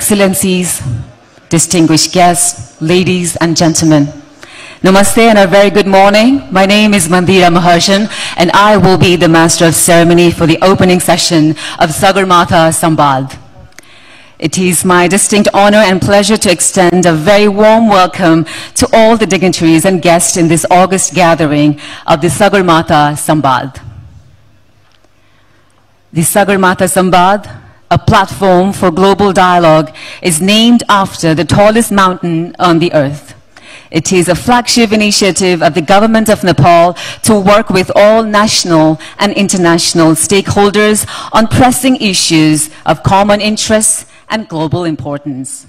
Excellencies, distinguished guests, ladies and gentlemen. Namaste and a very good morning. My name is Mandira Maharshan and I will be the Master of Ceremony for the opening session of Sagarmatha Sambad. It is my distinct honor and pleasure to extend a very warm welcome to all the dignitaries and guests in this August gathering of the Sagarmatha Sambad. The Sagarmatha Sambad, a platform for global dialogue, is named after the tallest mountain on the earth. It is a flagship initiative of the government of Nepal to work with all national and international stakeholders on pressing issues of common interest and global importance.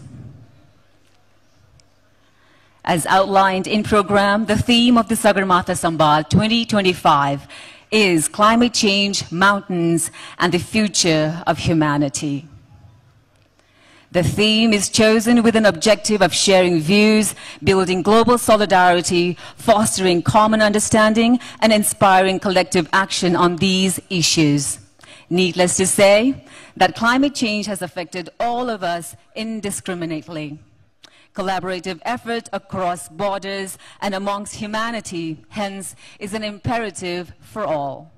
As outlined in program, the theme of the Sagarmatha Sambad 2025 is climate change, mountains, and the future of humanity. The theme is chosen with an objective of sharing views, building global solidarity, fostering common understanding, and inspiring collective action on these issues. Needless to say that climate change has affected all of us indiscriminately. Collaborative effort across borders and amongst humanity, hence, is an imperative for all.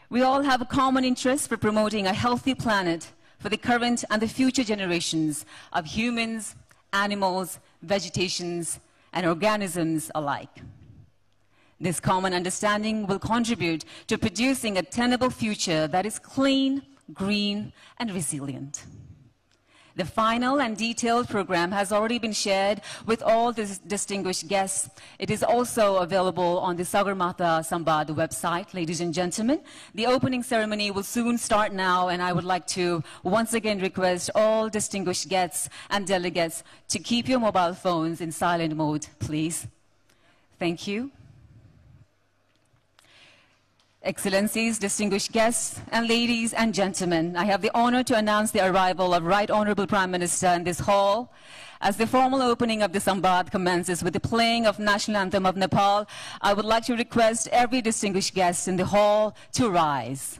We all have a common interest for promoting a healthy planet for the current and the future generations of humans, animals, vegetations, and organisms alike. This common understanding will contribute to producing a tenable future that is clean, green, and resilient. The final and detailed program has already been shared with all the distinguished guests. It is also available on the Sagarmatha Sambad website, ladies and gentlemen. The opening ceremony will soon start now, and I would like to once again request all distinguished guests and delegates to keep your mobile phones in silent mode, please. Thank you. Excellencies, distinguished guests, and ladies and gentlemen, I have the honor to announce the arrival of Right Honorable Prime Minister in this hall. As the formal opening of the Sambad commences with the playing of National Anthem of Nepal, I would like to request every distinguished guest in the hall to rise.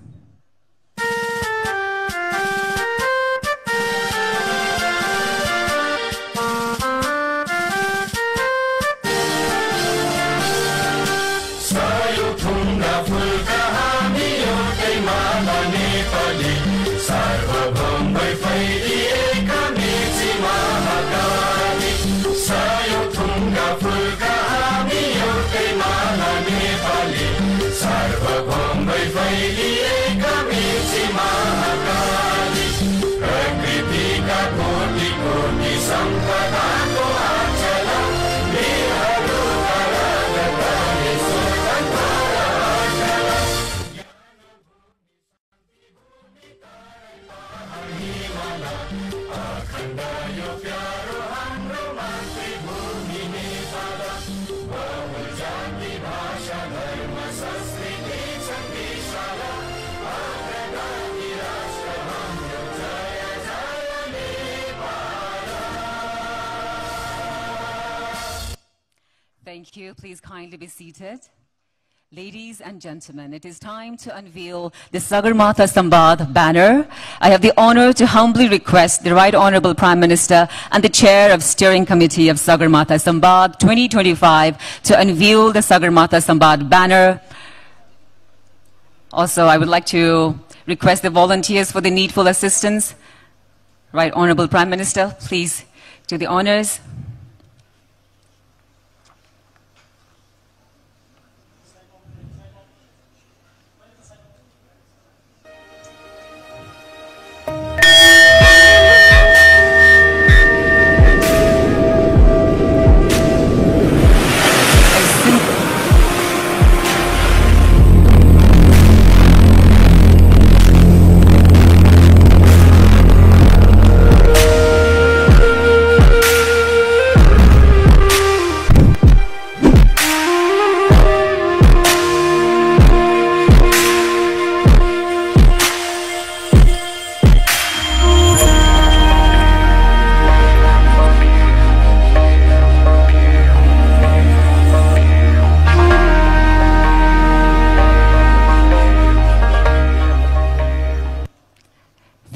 Thank you. Please kindly be seated. Ladies and gentlemen, it is time to unveil the Sagarmatha Sambad banner. I have the honor to humbly request the Right Honorable Prime Minister and the Chair of Steering Committee of Sagarmatha Sambad 2025 to unveil the Sagarmatha Sambad banner. Also, I would like to request the volunteers for the needful assistance. Right Honorable Prime Minister, please do the honors.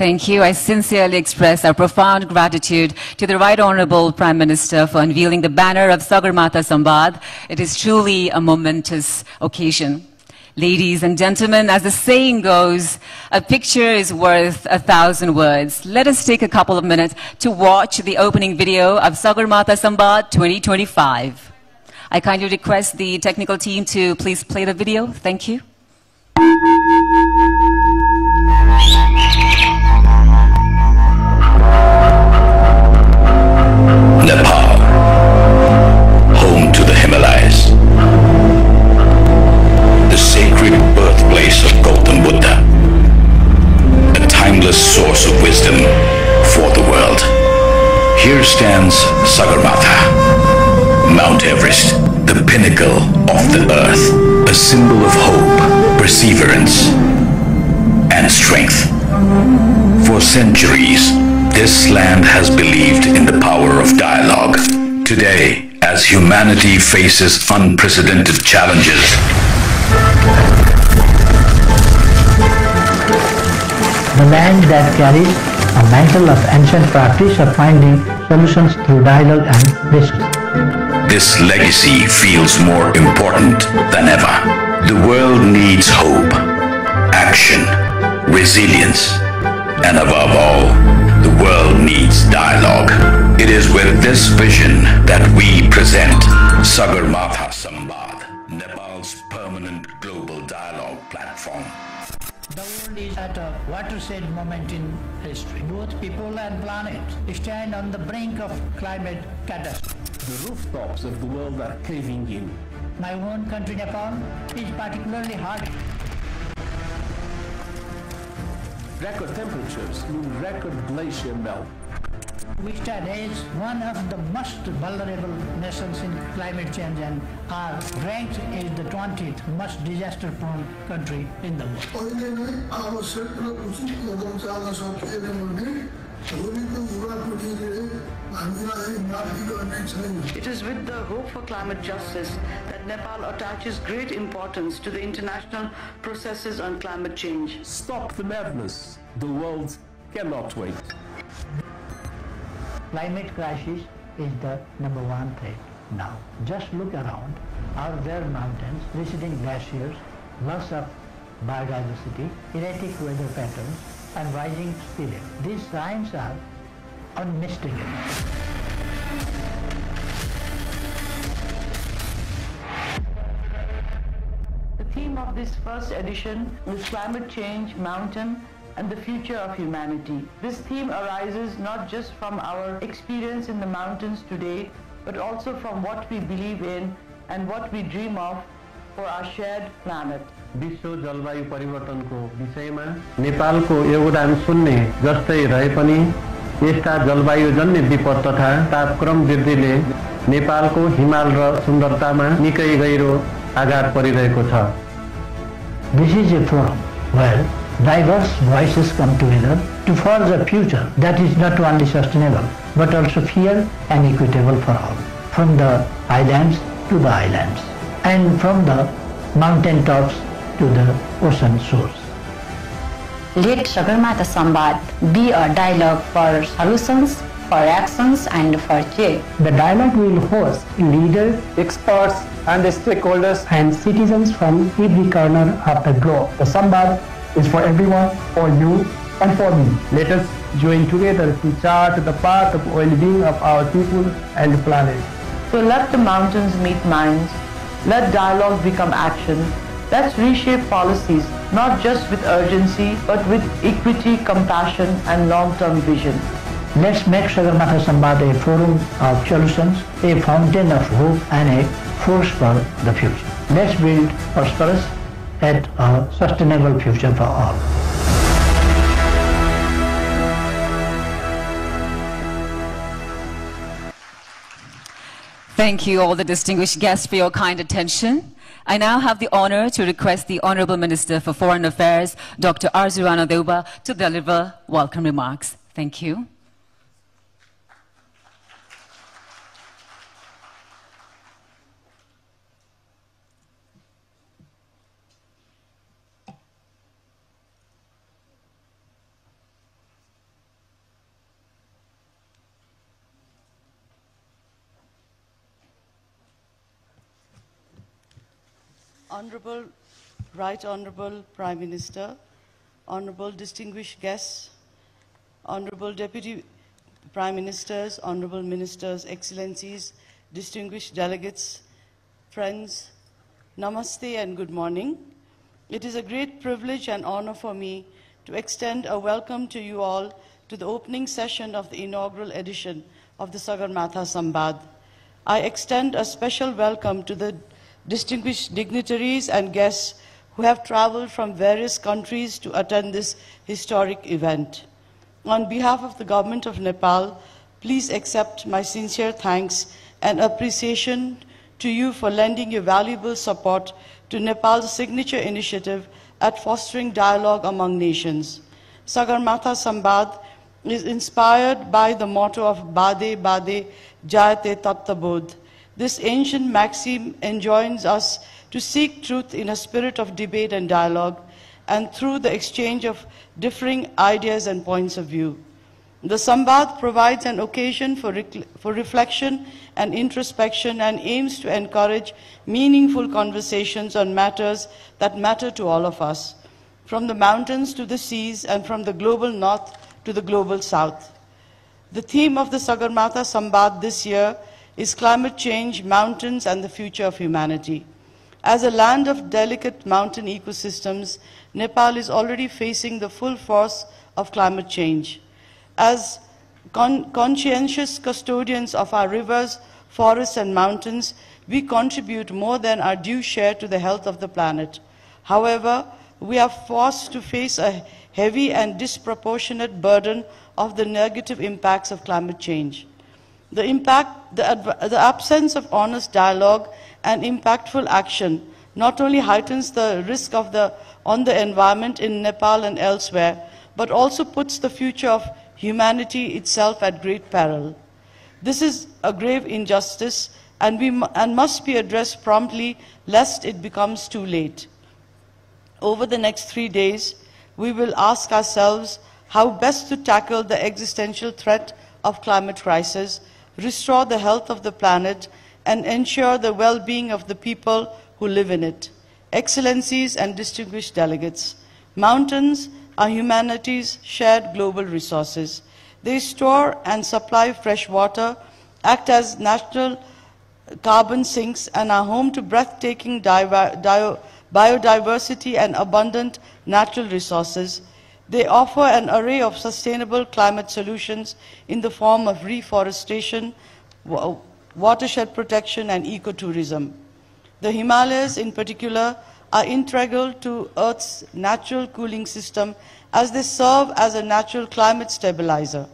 Thank you. I sincerely express our profound gratitude to the Right Honorable Prime Minister for unveiling the banner of Sagarmatha Sambad. It is truly a momentous occasion. Ladies and gentlemen, as the saying goes, a picture is worth 1,000 words. Let us take a couple of minutes to watch the opening video of Sagarmatha Sambad 2025. I kindly request the technical team to please play the video. Thank you. Nepal, home to the Himalayas, the sacred birthplace of Gautam Buddha, a timeless source of wisdom for the world. Here stands Sagarmatha, Mount Everest, the pinnacle of the earth, a symbol of hope, perseverance, and strength. For centuries, this land has believed in the power of dialogue. Today, as humanity faces unprecedented challenges, the land that carries a mantle of ancient practice of finding solutions through dialogue and dispute. this legacy feels more important than ever. The world needs hope, action, resilience, and above all, the world needs dialogue. It is with this vision that we present Sagarmatha Sambad, Nepal's permanent global dialogue platform. The world is at a watershed moment in history. Both people and planet stand on the brink of climate catastrophe. The rooftops of the world are caving in. My own country, Nepal, is particularly hard. Record temperatures mean record glacier melt. We stand as one of the most vulnerable nations in climate change and are ranked as the 20th most disaster-prone country in the world. It is with the hope for climate justice that Nepal attaches great importance to the international processes on climate change. Stop the madness. The world cannot wait. Climate crisis is the #1 threat now. Just look around. Our bare mountains, receding glaciers, loss of biodiversity, erratic weather patterns, and rising sea level. These signs are unmistakable. The theme of this first edition is climate change, mountain, and the future of humanity. This theme arises not just from our experience in the mountains today, but also from what we believe in and what we dream of for our shared planet. विश्व जलवायु परिवर्तनको विषयमा नेपालको योगदान शून्य जस्तै रहे पनि यस्ता जलवायुजन्य विपद तथा तापक्रम वृद्धिले नेपालको हिमाल र सुन्दरतामा निकै गहिरो आघात परिरहेको छ. This is a forum where diverse voices come together to forge a future that is not only sustainable but also fair and equitable for all, from the islands to the islands, and from the mountain tops to the ocean shores. Let Sagarmatha Sambad be a dialogue for solutions, for actions, and for change. The dialogue will host leaders, experts and stakeholders and citizens from every corner of the globe. The Sambad is for everyone, for you and for me. Let us join together to chart the path of well-being of our people and planet. So let the mountains meet minds, let dialogue become action, let's reshape policies not just with urgency but with equity, compassion and long-term vision. Let's make Sagarmatha Sambad a forum of solutions, a fountain of hope and a force for the future. Let's build prosperous and a sustainable future for all. Thank you all the distinguished guests for your kind attention. I now have the honor to request the Honorable Minister for Foreign Affairs, Dr. Arzurana Deuba, to deliver welcome remarks. Thank you. Honorable, Right Honorable Prime Minister, Honorable distinguished guests, Honorable Deputy Prime Ministers, Honorable Ministers, Excellencies, distinguished delegates, friends, Namaste and good morning. It is a great privilege and honor for me to extend a welcome to you all to the opening session of the inaugural edition of the Sagarmatha Sambad. I extend a special welcome to the distinguished dignitaries and guests who have traveled from various countries to attend this historic event. On behalf of the Government of Nepal, please accept my sincere thanks and appreciation to you for lending your valuable support to Nepal's signature initiative at fostering dialogue among nations. Sagarmatha Sambad is inspired by the motto of Bade Bade Jayate Tattabodh. This ancient maxim enjoins us to seek truth in a spirit of debate and dialogue, and through the exchange of differing ideas and points of view. The Sambad provides an occasion for reflection and introspection and aims to encourage meaningful conversations on matters that matter to all of us, from the mountains to the seas and from the global north to the global south. The theme of the Sagarmatha Sambad this year is climate change, mountains, and the future of humanity. As a land of delicate mountain ecosystems, Nepal is already facing the full force of climate change. As conscientious custodians of our rivers, forests, and mountains, we contribute more than our due share to the health of the planet. However, we are forced to face a heavy and disproportionate burden of the negative impacts of climate change. The absence of honest dialogue and impactful action not only heightens the risk on the environment in Nepal and elsewhere, but also puts the future of humanity itself at great peril. This is a grave injustice and must be addressed promptly, lest it becomes too late. Over the next 3 days, we will ask ourselves how best to tackle the existential threat of climate crisis, restore the health of the planet, and ensure the well-being of the people who live in it. Excellencies and distinguished delegates, mountains are humanity's shared global resources. They store and supply fresh water, act as natural carbon sinks, and are home to breathtaking biodiversity and abundant natural resources. They offer an array of sustainable climate solutions in the form of reforestation, watershed protection, and ecotourism. The Himalayas, in particular, are integral to Earth's natural cooling system as they serve as a natural climate stabilizer.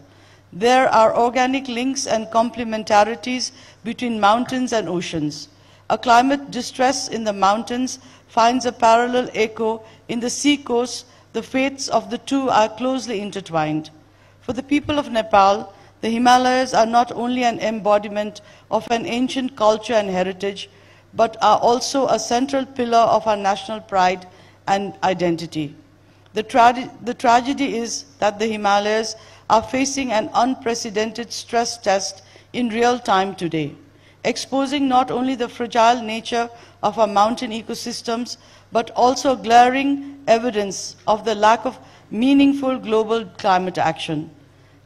There are organic links and complementarities between mountains and oceans. A climate distress in the mountains finds a parallel echo in the sea coast. The fates of the two are closely intertwined. For the people of Nepal, the Himalayas are not only an embodiment of an ancient culture and heritage, but are also a central pillar of our national pride and identity. The tragedy is that the Himalayas are facing an unprecedented stress test in real time today, exposing not only the fragile nature of our mountain ecosystems, but also glaring evidence of the lack of meaningful global climate action.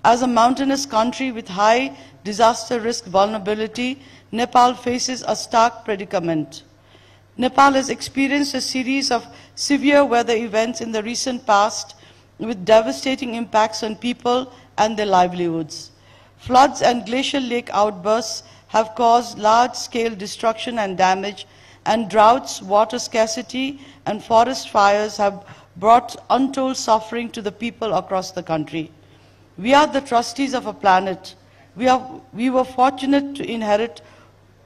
As a mountainous country with high disaster risk vulnerability, Nepal faces a stark predicament. Nepal has experienced a series of severe weather events in the recent past with devastating impacts on people and their livelihoods. Floods and glacial lake outbursts have caused large-scale destruction and damage, and droughts, water scarcity, and forest fires have brought untold suffering to the people across the country. We are the trustees of a planet. We were fortunate to inherit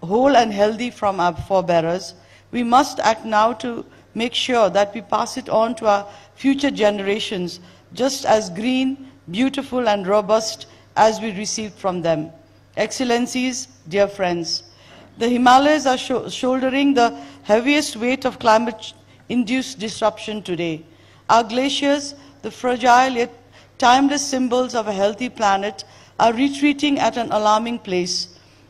whole and healthy from our forebearers. We must act now to make sure that we pass it on to our future generations, just as green, beautiful, and robust as we received from them. Excellencies, dear friends, the Himalayas are shouldering the heaviest weight of climate-induced disruption today. Our glaciers, the fragile yet timeless symbols of a healthy planet, are retreating at an alarming pace.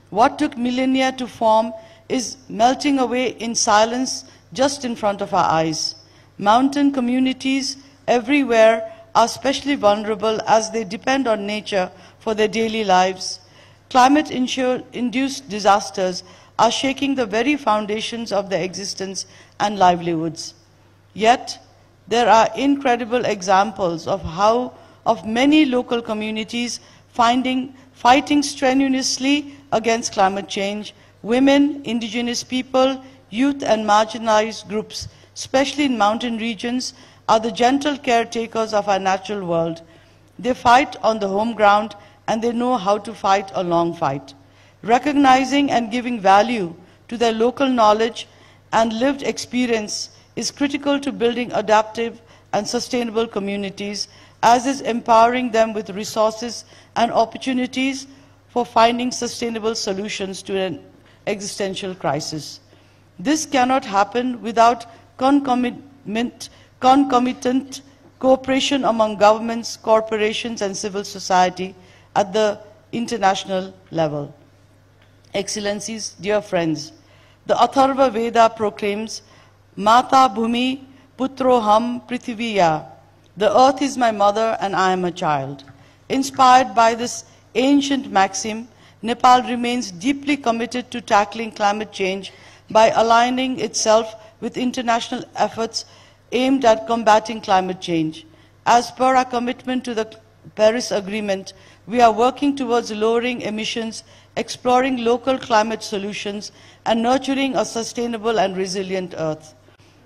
What took millennia to form is melting away in silence just in front of our eyes. Mountain communities everywhere are especially vulnerable as they depend on nature for their daily lives. Climate-induced disasters are shaking the very foundations of their existence and livelihoods. Yet, there are incredible examples of many local communities fighting strenuously against climate change. Women, indigenous people, youth and marginalized groups, especially in mountain regions, are the gentle caretakers of our natural world. They fight on the home ground and they know how to fight a long fight. Recognizing and giving value to their local knowledge and lived experience is critical to building adaptive and sustainable communities, as is empowering them with resources and opportunities for finding sustainable solutions to an existential crisis. This cannot happen without concomitant cooperation among governments, corporations, and civil society at the international level. Excellencies, dear friends, the Atharva Veda proclaims, Mata Bhumi Putro Ham Prithviya. The earth is my mother and I am a child. Inspired by this ancient maxim, Nepal remains deeply committed to tackling climate change by aligning itself with international efforts aimed at combating climate change. As per our commitment to the Paris Agreement, we are working towards lowering emissions, exploring local climate solutions, and nurturing a sustainable and resilient earth.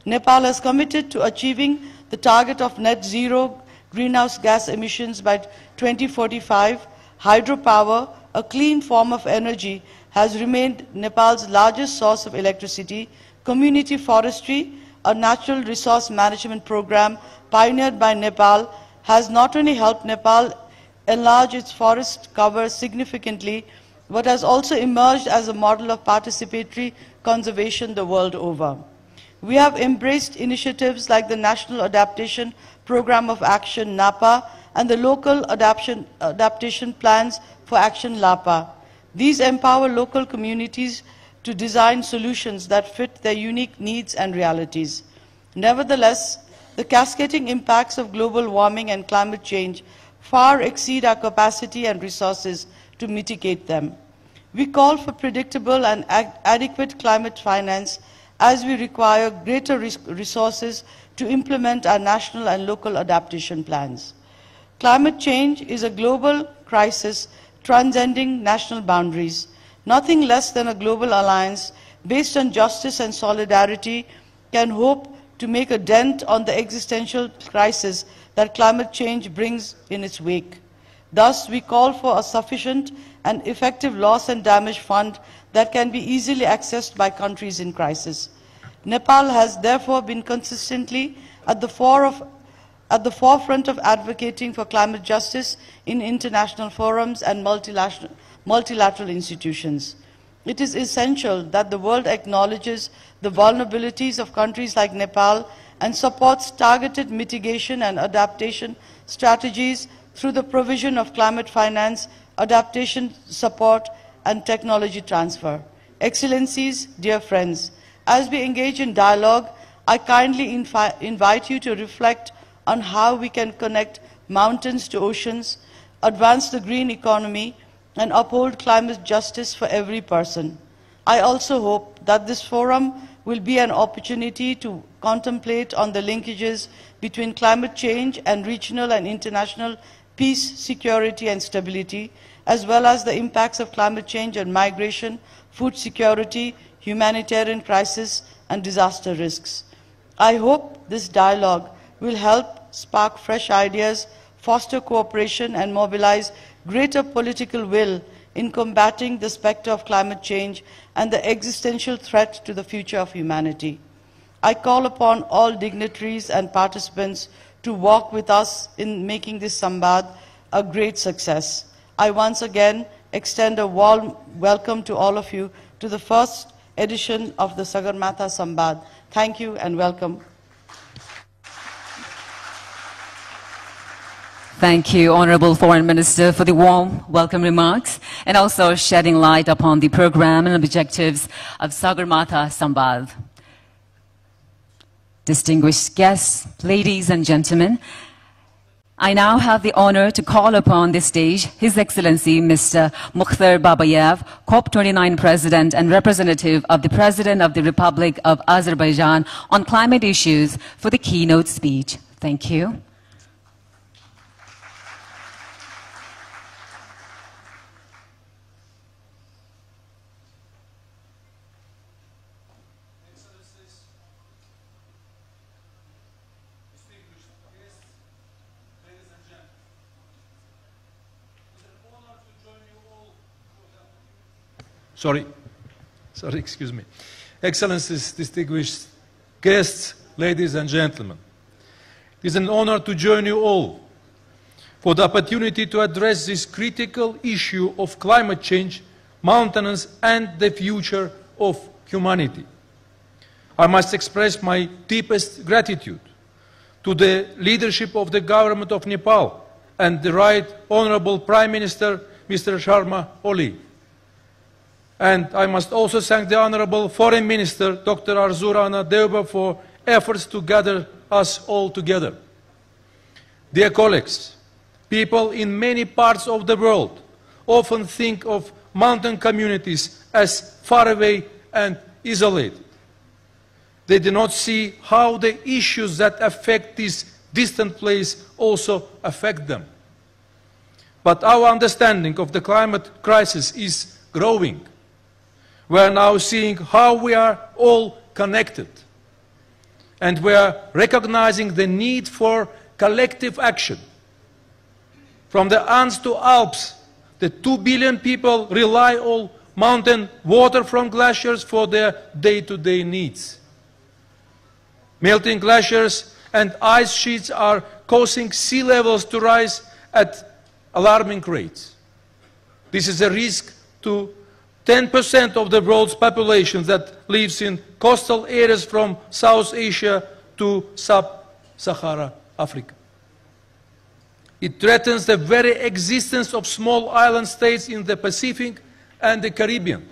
Nepal has committed to achieving the target of net zero greenhouse gas emissions by 2045. Hydropower, a clean form of energy, has remained Nepal's largest source of electricity. Community forestry, a natural resource management program pioneered by Nepal, has not only helped Nepal enlarge its forest cover significantly, but has also emerged as a model of participatory conservation the world over. We have embraced initiatives like the National Adaptation Program of Action, NAPA, and the Local Adaptation Plans for Action, LAPA. These empower local communities to design solutions that fit their unique needs and realities. Nevertheless, the cascading impacts of global warming and climate change far exceed our capacity and resources to mitigate them. We call for predictable and adequate climate finance as we require greater resources to implement our national and local adaptation plans. Climate change is a global crisis transcending national boundaries. Nothing less than a global alliance based on justice and solidarity can hope to make a dent on the existential crisis that climate change brings in its wake. Thus, we call for a sufficient and effective loss and damage fund that can be easily accessed by countries in crisis. Nepal has therefore been consistently at the forefront of advocating for climate justice in international forums and multilateral institutions. It is essential that the world acknowledges the vulnerabilities of countries like Nepal and supports targeted mitigation and adaptation strategies through the provision of climate finance, adaptation support, and technology transfer. Excellencies, dear friends, as we engage in dialogue, I kindly invite you to reflect on how we can connect mountains to oceans, advance the green economy, and uphold climate justice for every person. I also hope that this forum will be an opportunity to contemplate on the linkages between climate change and regional and international peace, security, and stability, as well as the impacts of climate change on migration, food security, humanitarian crisis, and disaster risks. I hope this dialogue will help spark fresh ideas, foster cooperation, and mobilize greater political will in combating the specter of climate change and the existential threat to the future of humanity. I call upon all dignitaries and participants to walk with us in making this Sambad a great success. I once again extend a warm welcome to all of you to the first edition of the Sagarmatha Sambad. Thank you and welcome. Thank you, Honorable Foreign Minister, for the warm welcome remarks and also shedding light upon the program and objectives of Sagarmatha Sambad. distinguished guests, ladies and gentlemen, I now have the honor to call upon this stage His Excellency Mr. Mukhtar Babayev, COP29 President and representative of the President of the Republic of Azerbaijan on climate issues for the keynote speech. Thank you. Sorry, excuse me. Excellencies, distinguished guests, ladies and gentlemen. It is an honor to join you all for the opportunity to address this critical issue of climate change, maintenance, and the future of humanity. I must express my deepest gratitude to the leadership of the government of Nepal and the Right Honorable Prime Minister, Mr. Sharma Oli. And I must also thank the Honorable Foreign Minister, Dr. Arzurana Deuba, for efforts to gather us all together. Dear colleagues, people in many parts of the world often think of mountain communities as far away and isolated. They do not see how the issues that affect this distant place also affect them. But our understanding of the climate crisis is growing. We are now seeing how we are all connected. And we are recognizing the need for collective action. From the Andes to Alps, the 2 billion people rely on mountain water from glaciers for their day-to-day needs. Melting glaciers and ice sheets are causing sea levels to rise at alarming rates. This is a risk to 10% of the world's population that lives in coastal areas from South Asia to sub-Saharan Africa. It threatens the very existence of small island states in the Pacific and the Caribbean.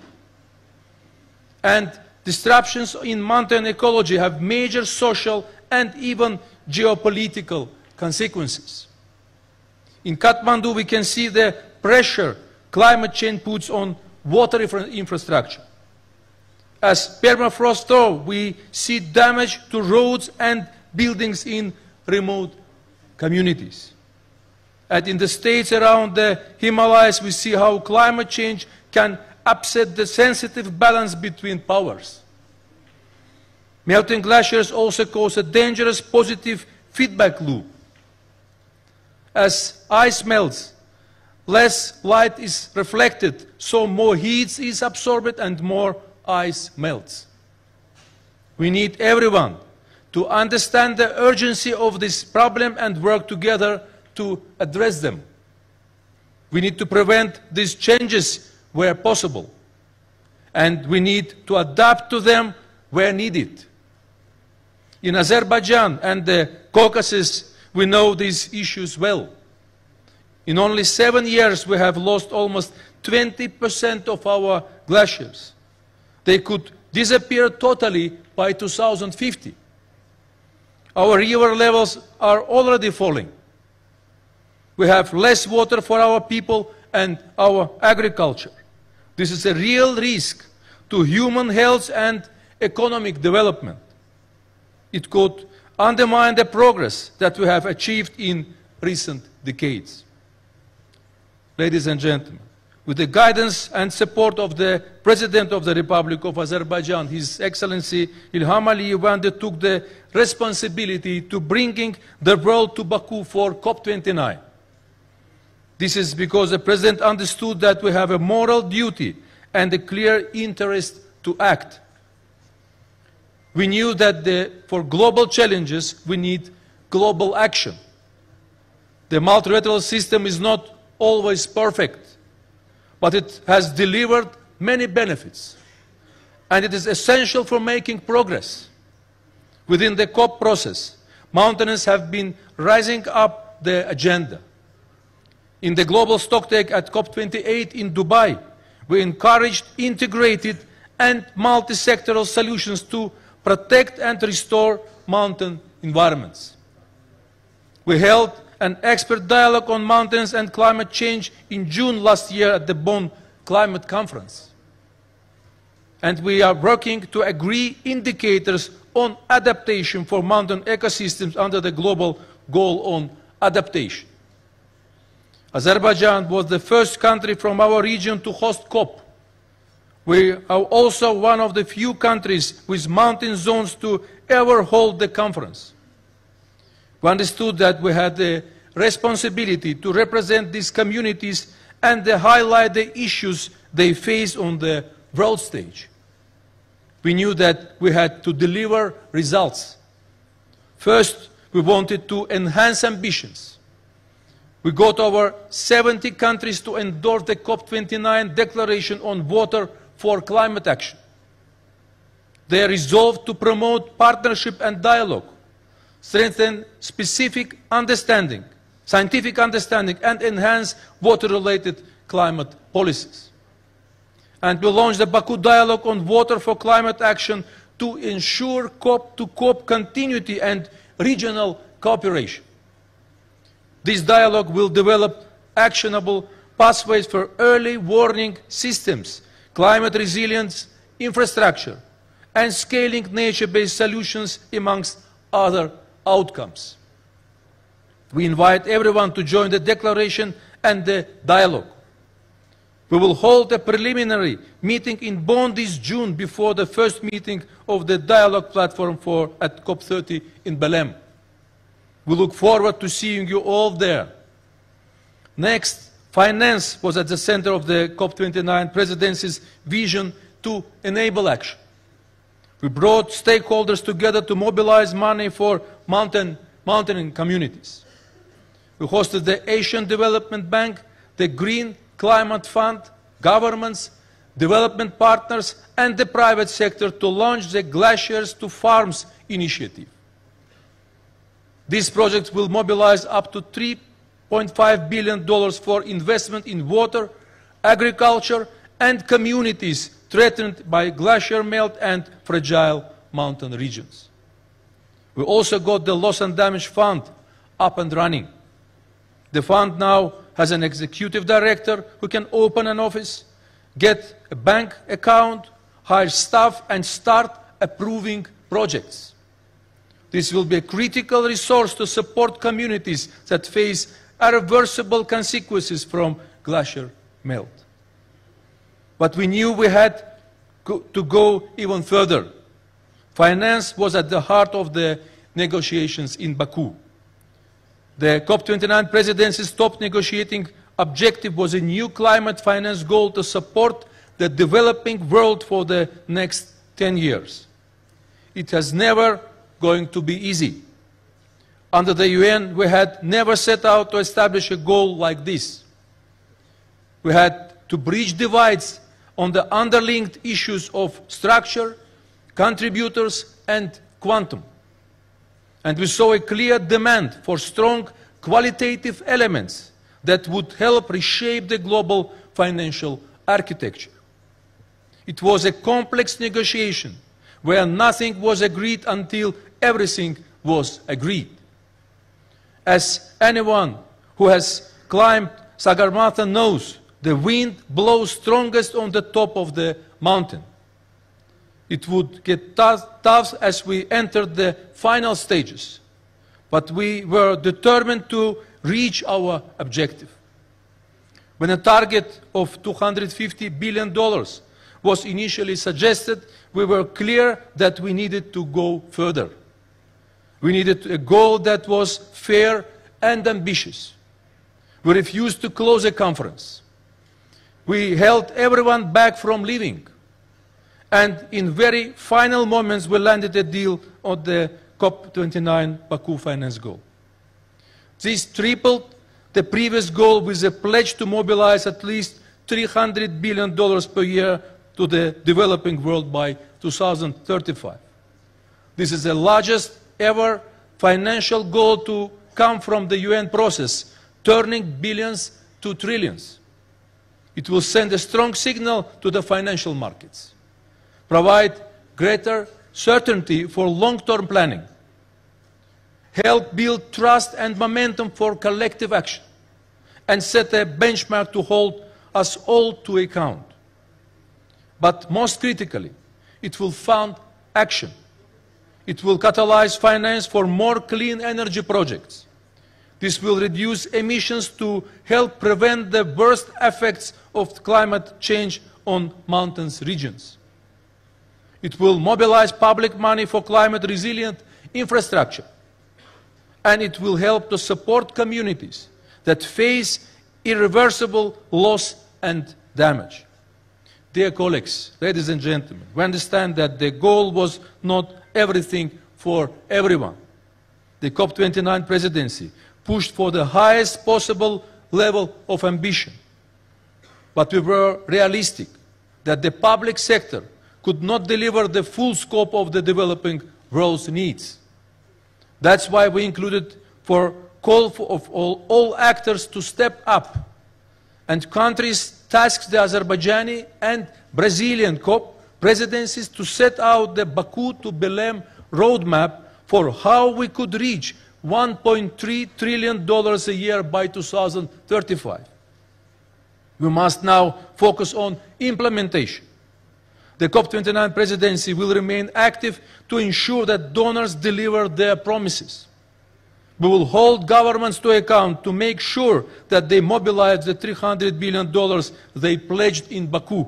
And disruptions in mountain ecology have major social and even geopolitical consequences. In Kathmandu, we can see the pressure climate change puts on water infrastructure. As permafrost thaws, we see damage to roads and buildings in remote communities. And in the states around the Himalayas, we see how climate change can upset the sensitive balance between powers. Melting glaciers also cause a dangerous positive feedback loop. As ice melts, less light is reflected, so more heat is absorbed and more ice melts. We need everyone to understand the urgency of this problem and work together to address them. We need to prevent these changes where possible, and we need to adapt to them where needed. In Azerbaijan and the Caucasus, we know these issues well. In only 7 years, we have lost almost 20% of our glaciers. They could disappear totally by 2050. Our river levels are already falling. We have less water for our people and our agriculture. This is a real risk to human health and economic development. It could undermine the progress that we have achieved in recent decades. Ladies and gentlemen, with the guidance and support of the President of the Republic of Azerbaijan, His Excellency Ilham Aliyev, undertook the responsibility to bringing the world to Baku for COP29. This is because the President understood that we have a moral duty and a clear interest to act. We knew that for global challenges, we need global action. The multilateral system is not always perfect, but it has delivered many benefits, and it is essential for making progress. Within the COP process, mountains have been rising up the agenda. In the global stocktake at COP28 in Dubai, we encouraged integrated and multi-sectoral solutions to protect and restore mountain environments. We held an expert dialogue on mountains and climate change in June last year at the Bonn Climate Conference. And we are working to agree indicators on adaptation for mountain ecosystems under the global goal on adaptation. Azerbaijan was the first country from our region to host COP. We are also one of the few countries with mountain zones to ever hold the conference. We understood that we had the responsibility to represent these communities and to highlight the issues they face on the world stage. We knew that we had to deliver results. First, we wanted to enhance ambitions. We got over 70 countries to endorse the COP29 Declaration on Water for Climate Action. They resolved to promote partnership and dialogue, strengthen specific understanding, scientific understanding, and enhance water-related climate policies. And we launched the Baku Dialogue on Water for Climate Action to ensure COP-to-COP continuity and regional cooperation. This dialogue will develop actionable pathways for early warning systems, climate resilience, infrastructure, and scaling nature-based solutions, amongst other outcomes. We invite everyone to join the declaration and the dialogue. We will hold a preliminary meeting in Bonn this June before the first meeting of the dialogue platform at COP30 in Belém. We look forward to seeing you all there. Next, finance was at the center of the COP29 presidency's vision to enable action. We brought stakeholders together to mobilize money for mountain communities. We hosted the Asian Development Bank, the Green Climate Fund, governments, development partners, and the private sector to launch the Glaciers to Farms initiative. These projects will mobilize up to $3.5 billion for investment in water, agriculture, and communities threatened by glacier melt and fragile mountain regions. We also got the Loss and Damage Fund up and running. The fund now has an executive director who can open an office, get a bank account, hire staff, and start approving projects. This will be a critical resource to support communities that face irreversible consequences from glacier melt. But we knew we had to go even further. Finance was at the heart of the negotiations in Baku. The COP29 presidency's top negotiating objective was a new climate finance goal to support the developing world for the next 10 years. It has never going to be easy. Under the UN, we had never set out to establish a goal like this. We had to bridge divides on the underlinked issues of structure, contributors, and quantum. And we saw a clear demand for strong qualitative elements that would help reshape the global financial architecture. It was a complex negotiation where nothing was agreed until everything was agreed. As anyone who has climbed Sagarmatha knows, the wind blows strongest on the top of the mountain. It would get tough as we entered the final stages, but we were determined to reach our objective. When a target of $250 billion was initially suggested, we were clear that we needed to go further. We needed a goal that was fair and ambitious. We refused to close a conference. We held everyone back from leaving. And in very final moments, we landed a deal on the COP29 Baku finance goal. This tripled the previous goal with a pledge to mobilize at least $300 billion per year to the developing world by 2035. This is the largest ever financial goal to come from the UN process, turning billions to trillions. It will send a strong signal to the financial markets, provide greater certainty for long-term planning, help build trust and momentum for collective action, and set a benchmark to hold us all to account. But most critically, it will fund action. It will catalyze finance for more clean energy projects. This will reduce emissions to help prevent the worst effects of climate change on mountainous regions. It will mobilize public money for climate-resilient infrastructure. And it will help to support communities that face irreversible loss and damage. Dear colleagues, ladies and gentlemen, we understand that the goal was not everything for everyone. The COP29 presidency pushed for the highest possible level of ambition. But we were realistic that the public sector could not deliver the full scope of the developing world's needs. That's why we included for call of all actors to step up, and countries tasked the Azerbaijani and Brazilian COP presidencies to set out the Baku to Belém roadmap for how we could reach $1.3 trillion a year by 2035. We must now focus on implementation. The COP29 presidency will remain active to ensure that donors deliver their promises. We will hold governments to account to make sure that they mobilize the $300 billion they pledged in Baku.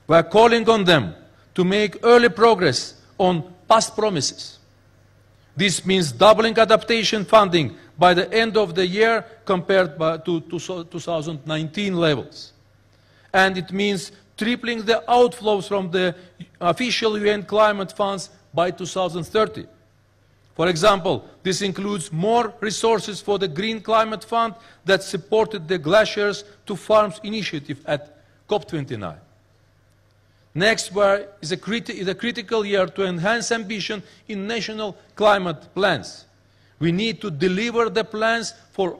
We are calling on them to make early progress on past promises. This means doubling adaptation funding by the end of the year compared to 2019 levels. And it means tripling the outflows from the official UN climate funds by 2030. For example, this includes more resources for the Green Climate Fund that supported the Glaciers to Farms initiative at COP29. Next year is a critical year to enhance ambition in national climate plans. We need to deliver the plans for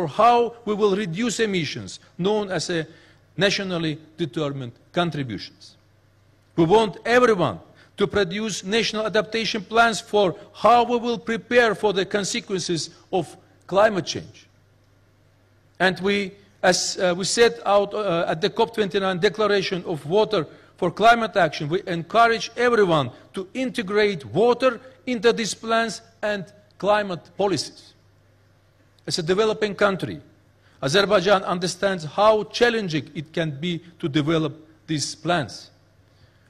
how we will reduce emissions, known as a nationally determined contributions. We want everyone to produce national adaptation plans for how we will prepare for the consequences of climate change. And as we set out at the COP29 Declaration of Water for Climate Action, we encourage everyone to integrate water into these plans and climate policies. As a developing country, Azerbaijan understands how challenging it can be to develop these plans.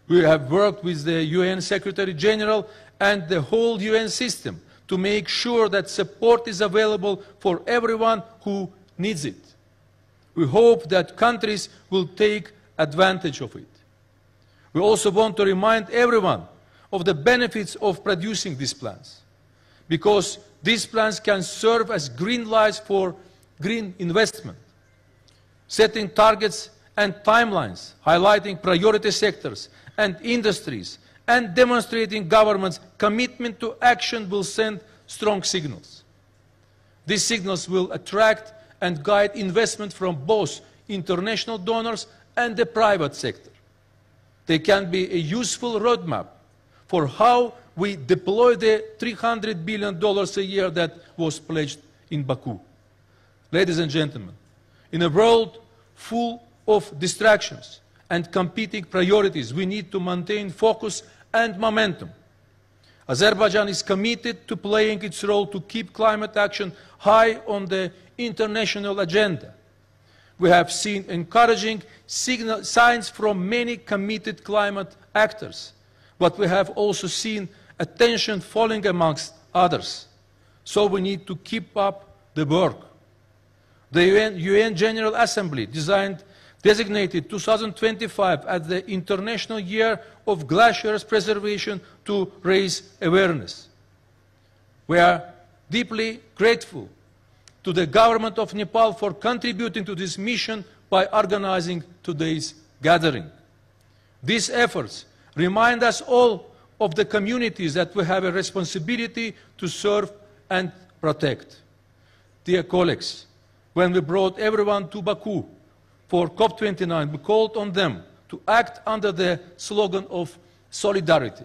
We have worked with the UN Secretary General and the whole UN system to make sure that support is available for everyone who needs it. We hope that countries will take advantage of it. We also want to remind everyone of the benefits of producing these plans, because these plans can serve as green lights for green investment, setting targets and timelines, highlighting priority sectors and industries, and demonstrating governments' commitment to action will send strong signals. These signals will attract and guide investment from both international donors and the private sector. They can be a useful roadmap for how we deploy the $300 billion a year that was pledged in Baku. Ladies and gentlemen, in a world full of distractions and competing priorities, we need to maintain focus and momentum. Azerbaijan is committed to playing its role to keep climate action high on the international agenda. We have seen encouraging signs from many committed climate actors, but we have also seen attention falling amongst others. So we need to keep up the work. The UN General Assembly designated 2025 as the International Year of Glaciers Preservation to raise awareness. We are deeply grateful to the government of Nepal for contributing to this mission by organizing today's gathering. These efforts remind us all of the communities that we have a responsibility to serve and protect. Dear colleagues, when we brought everyone to Baku for COP29, we called on them to act under the slogan of solidarity.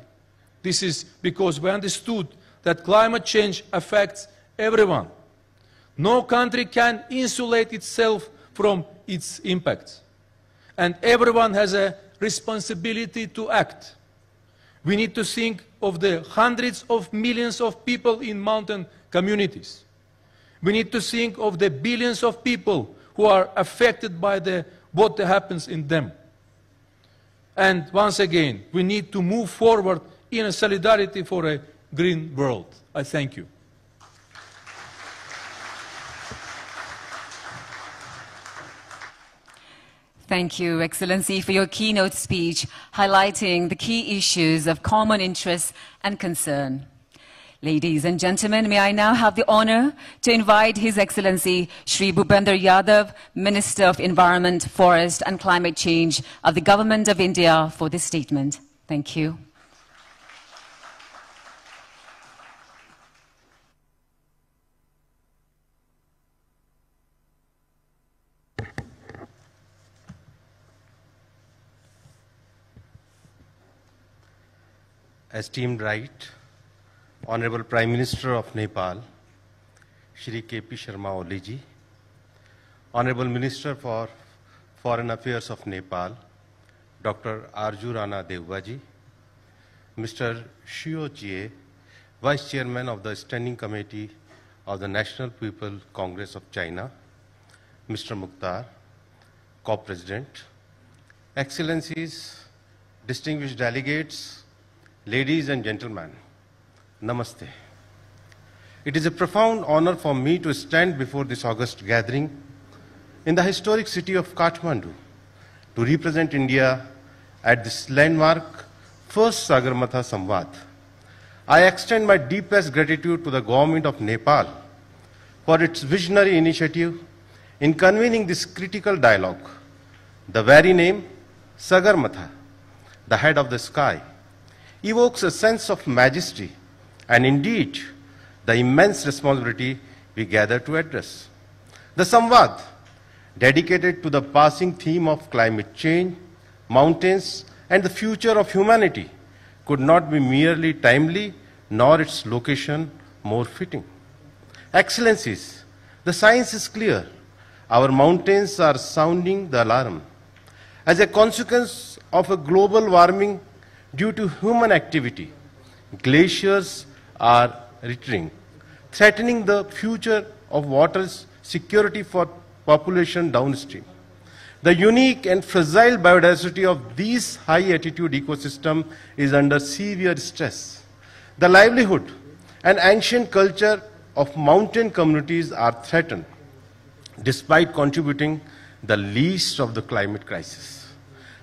This is because we understood that climate change affects everyone. No country can insulate itself from its impacts. And everyone has a responsibility to act. We need to think of the hundreds of millions of people in mountain communities. We need to think of the billions of people who are affected by what happens in them. And once again, we need to move forward in a solidarity for a green world. I thank you. Thank you, Excellency, for your keynote speech highlighting the key issues of common interest and concern. Ladies and gentlemen, may I now have the honor to invite His Excellency Shri Bhupender Yadav, Minister of Environment, Forest and Climate Change of the Government of India, for this statement. Thank you. Esteemed Right, Honorable Prime Minister of Nepal, Shri K.P. Sharma Oli ji, Honorable Minister for Foreign Affairs of Nepal, Dr. Arju Rana Devva ji, Mr. Shio Jie, Vice Chairman of the Standing Committee of the National People Congress of China, Mr. Mukhtar, Co-President, Excellencies, distinguished delegates, ladies and gentlemen, Namaste. It is a profound honor for me to stand before this august gathering in the historic city of Kathmandu to represent India at this landmark first Sagarmatha Samvad. I extend my deepest gratitude to the government of Nepal for its visionary initiative in convening this critical dialogue. The very name, Sagarmatha, the head of the sky, evokes a sense of majesty and indeed the immense responsibility we gather to address. The Samvad, dedicated to the passing theme of climate change, mountains, and the future of humanity, could not be merely timely, nor its location more fitting. Excellencies, the science is clear. Our mountains are sounding the alarm. As a consequence of a global warming due to human activity, glaciers are retreating, threatening the future of water security for population downstream. The unique and fragile biodiversity of these high-altitude ecosystem is under severe stress. The livelihood and ancient culture of mountain communities are threatened, despite contributing the least of the climate crisis.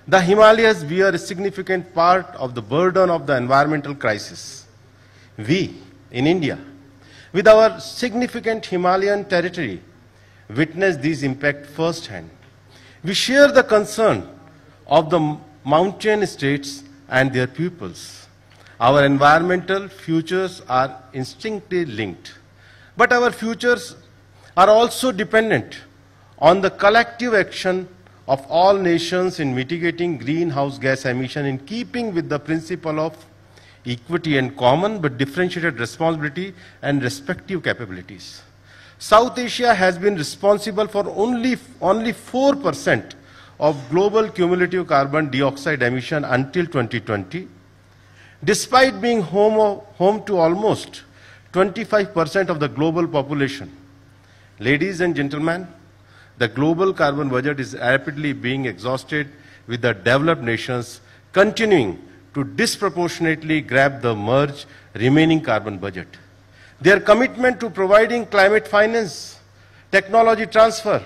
The Himalayas bear a significant part of the burden of the environmental crisis. We, in India, with our significant Himalayan territory, witness these impacts firsthand. We share the concern of the mountain states and their peoples. Our environmental futures are instinctively linked, but our futures are also dependent on the collective action of all nations in mitigating greenhouse gas emission in keeping with the principle of equity and common but differentiated responsibility and respective capabilities. South Asia has been responsible for only 4% of global cumulative carbon dioxide emission until 2020, despite being home to almost 25% of the global population. Ladies and gentlemen, the global carbon budget is rapidly being exhausted, with the developed nations continuing to disproportionately grab the merged remaining carbon budget. Their commitment to providing climate finance, technology transfer,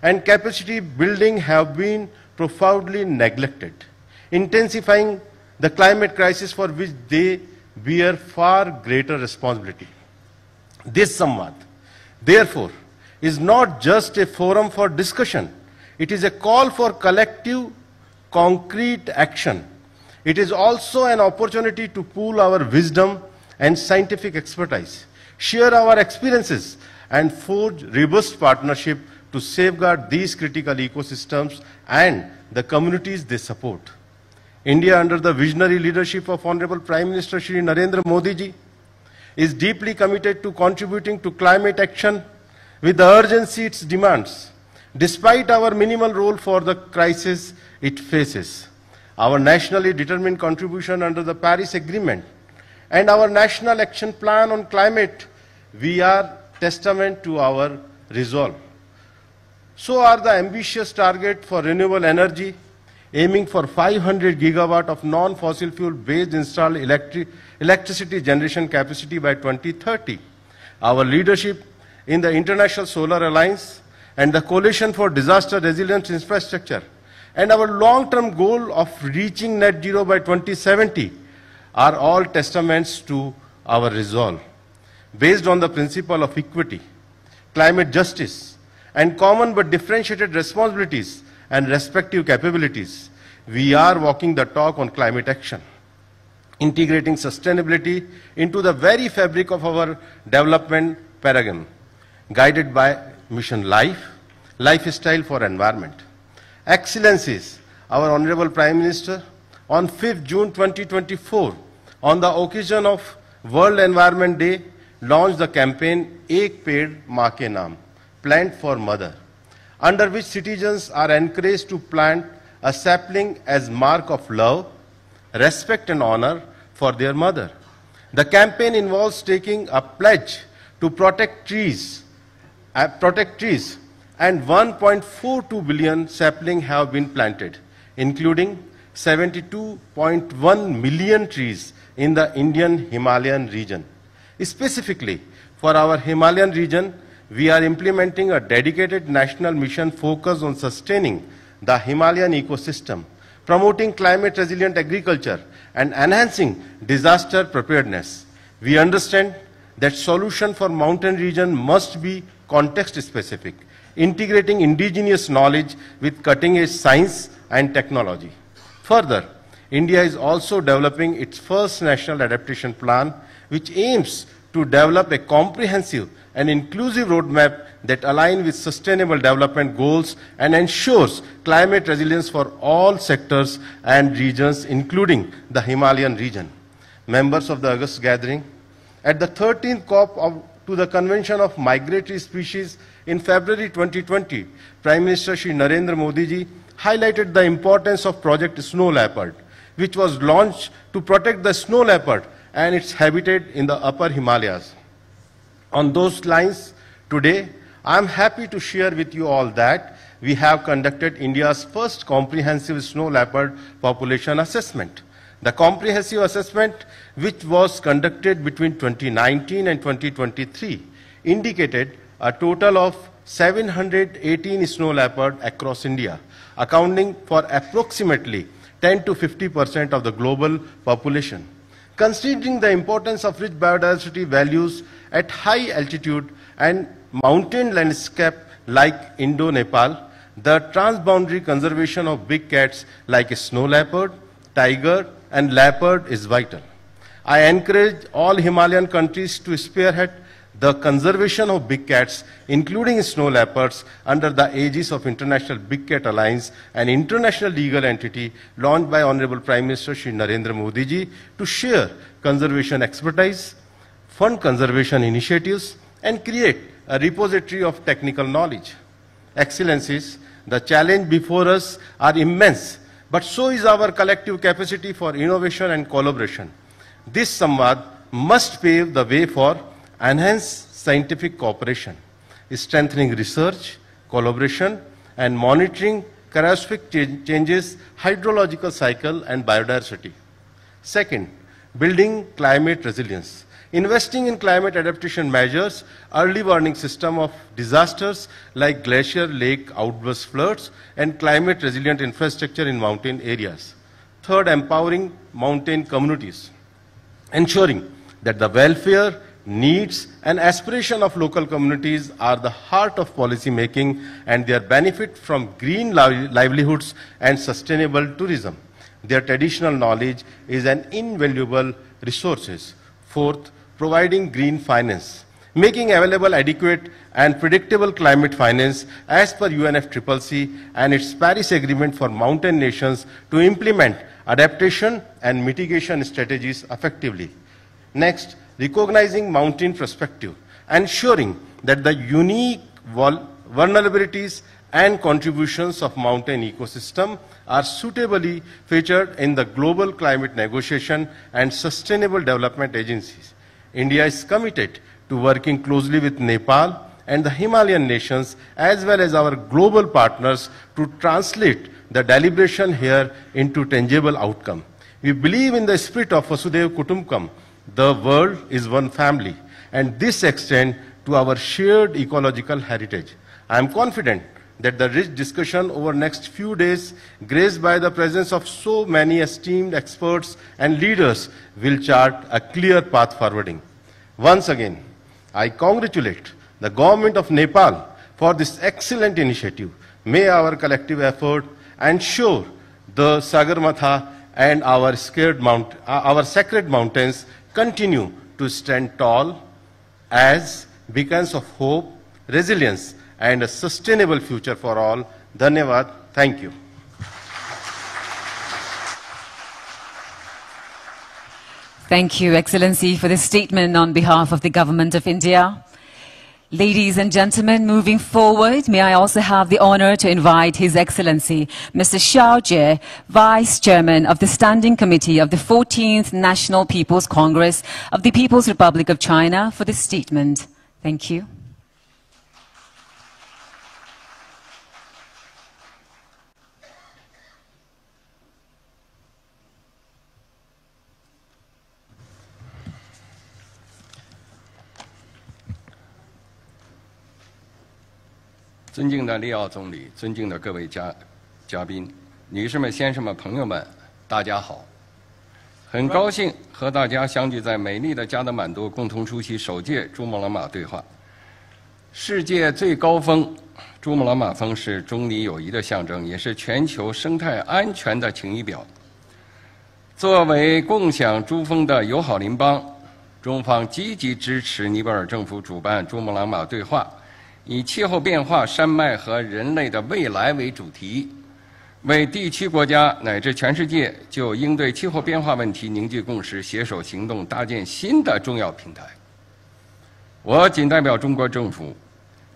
and capacity building have been profoundly neglected, intensifying the climate crisis for which they bear far greater responsibility. This Samvad, therefore, is not just a forum for discussion. It is a call for collective, concrete action. It is also an opportunity to pool our wisdom and scientific expertise, share our experiences, and forge robust partnership to safeguard these critical ecosystems and the communities they support. India, under the visionary leadership of Honorable Prime Minister Shri Narendra Modi ji, is deeply committed to contributing to climate action with the urgency it demands. Despite our minimal role for the crisis it faces, our nationally determined contribution under the Paris Agreement and our National Action Plan on Climate, we are testament to our resolve. So are the ambitious target for renewable energy, aiming for 500 gigawatt of non-fossil fuel based installed electricity generation capacity by 2030. Our leadership in the International Solar Alliance and the Coalition for Disaster Resilient Infrastructure and our long-term goal of reaching net zero by 2070 are all testaments to our resolve. Based on the principle of equity, climate justice, and common but differentiated responsibilities and respective capabilities, we are walking the talk on climate action, integrating sustainability into the very fabric of our development paradigm, guided by Mission Life, Lifestyle for Environment. Excellencies, our Honorable Prime Minister, on 5th June 2024, on the occasion of World Environment Day, launched the campaign Ek Ped Maa Ke Naam, Plant for Mother, under which citizens are encouraged to plant a sapling as mark of love, respect and honor for their mother. The campaign involves taking a pledge to protect trees, and 1.42 billion saplings have been planted, including 72.1 million trees in the Indian Himalayan region. Specifically, for our Himalayan region, we are implementing a dedicated national mission focused on sustaining the Himalayan ecosystem, promoting climate-resilient agriculture, and enhancing disaster preparedness. We understand that solution for mountain region must be context-specific, integrating indigenous knowledge with cutting-edge science and technology. Further, India is also developing its first national adaptation plan, which aims to develop a comprehensive and inclusive roadmap that aligns with sustainable development goals and ensures climate resilience for all sectors and regions, including the Himalayan region. Members of the August gathering, at the 13th COP to the Convention of Migratory Species in February 2020, Prime Minister Shri Narendra Modi ji highlighted the importance of Project Snow Leopard, which was launched to protect the snow leopard and its habitat in the upper Himalayas. On those lines, today, I am happy to share with you all that we have conducted India's first comprehensive snow leopard population assessment. The comprehensive assessment, which was conducted between 2019 and 2023, indicated a total of 718 snow leopards across India, accounting for approximately 10 to 50% of the global population. Considering the importance of rich biodiversity values at high altitude and mountain landscape like Indo-Nepal, the transboundary conservation of big cats like snow leopard, tiger, and leopard is vital. I encourage all Himalayan countries to spearhead the conservation of big cats, including snow leopards, under the aegis of International Big Cat Alliance, an international legal entity launched by Honorable Prime Minister Shri Narendra Modi ji to share conservation expertise, fund conservation initiatives, and create a repository of technical knowledge. Excellencies, the challenge before us are immense, but so is our collective capacity for innovation and collaboration. This Samvad must pave the way for enhanced scientific cooperation, strengthening research, collaboration, and monitoring catastrophic changes, hydrological cycle, and biodiversity. Second, building climate resilience. Investing in climate adaptation measures, early warning system of disasters like glacier lake outburst floods, and climate resilient infrastructure in mountain areas. Third, empowering mountain communities, ensuring that the welfare, needs, and aspiration of local communities are the heart of policy making and their benefit from green livelihoods and sustainable tourism. Their traditional knowledge is an invaluable resource. Fourth, providing green finance, making available adequate and predictable climate finance as per UNFCCC and its Paris Agreement for mountain nations to implement adaptation and mitigation strategies effectively. Next, recognizing mountain perspective, ensuring that the unique vulnerabilities and contributions of mountain ecosystem are suitably featured in the global climate negotiation and sustainable development agencies. India is committed to working closely with Nepal and the Himalayan nations as well as our global partners to translate the deliberation here into tangible outcome. We believe in the spirit of Vasudhaiva Kutumbakam. The world is one family, and this extends to our shared ecological heritage. I am confident that the rich discussion over next few days, graced by the presence of so many esteemed experts and leaders, will chart a clear path forwarding. Once again, I congratulate the government of Nepal for this excellent initiative. May our collective effort ensure the Sagarmatha and our sacred mountains continue to stand tall as beacons of hope, resilience, and a sustainable future for all. Dhanyavad. Thank you. Thank you, Excellency, for this statement on behalf of the Government of India. Ladies and gentlemen, moving forward, may I also have the honor to invite His Excellency, Mr. Xiao Jie, Vice Chairman of the Standing Committee of the 14th National People's Congress of the People's Republic of China, for this statement. Thank you.尊敬的利奥总理，尊敬的各位嘉宾，女士们、先生们、朋友们，大家好！很高兴和大家相聚在美丽的加德满都，共同出席首届珠穆朗玛对话。世界最高峰珠穆朗玛峰是中尼友谊的象征，也是全球生态安全的晴雨表。作为共享珠峰的友好邻邦，中方积极支持尼泊尔政府主办珠穆朗玛对话。以气候变化、山脉和人类的未来为主题，为地区国家乃至全世界就应对气候变化问题凝聚共识、携手行动，搭建新的重要平台。我谨代表中国政府，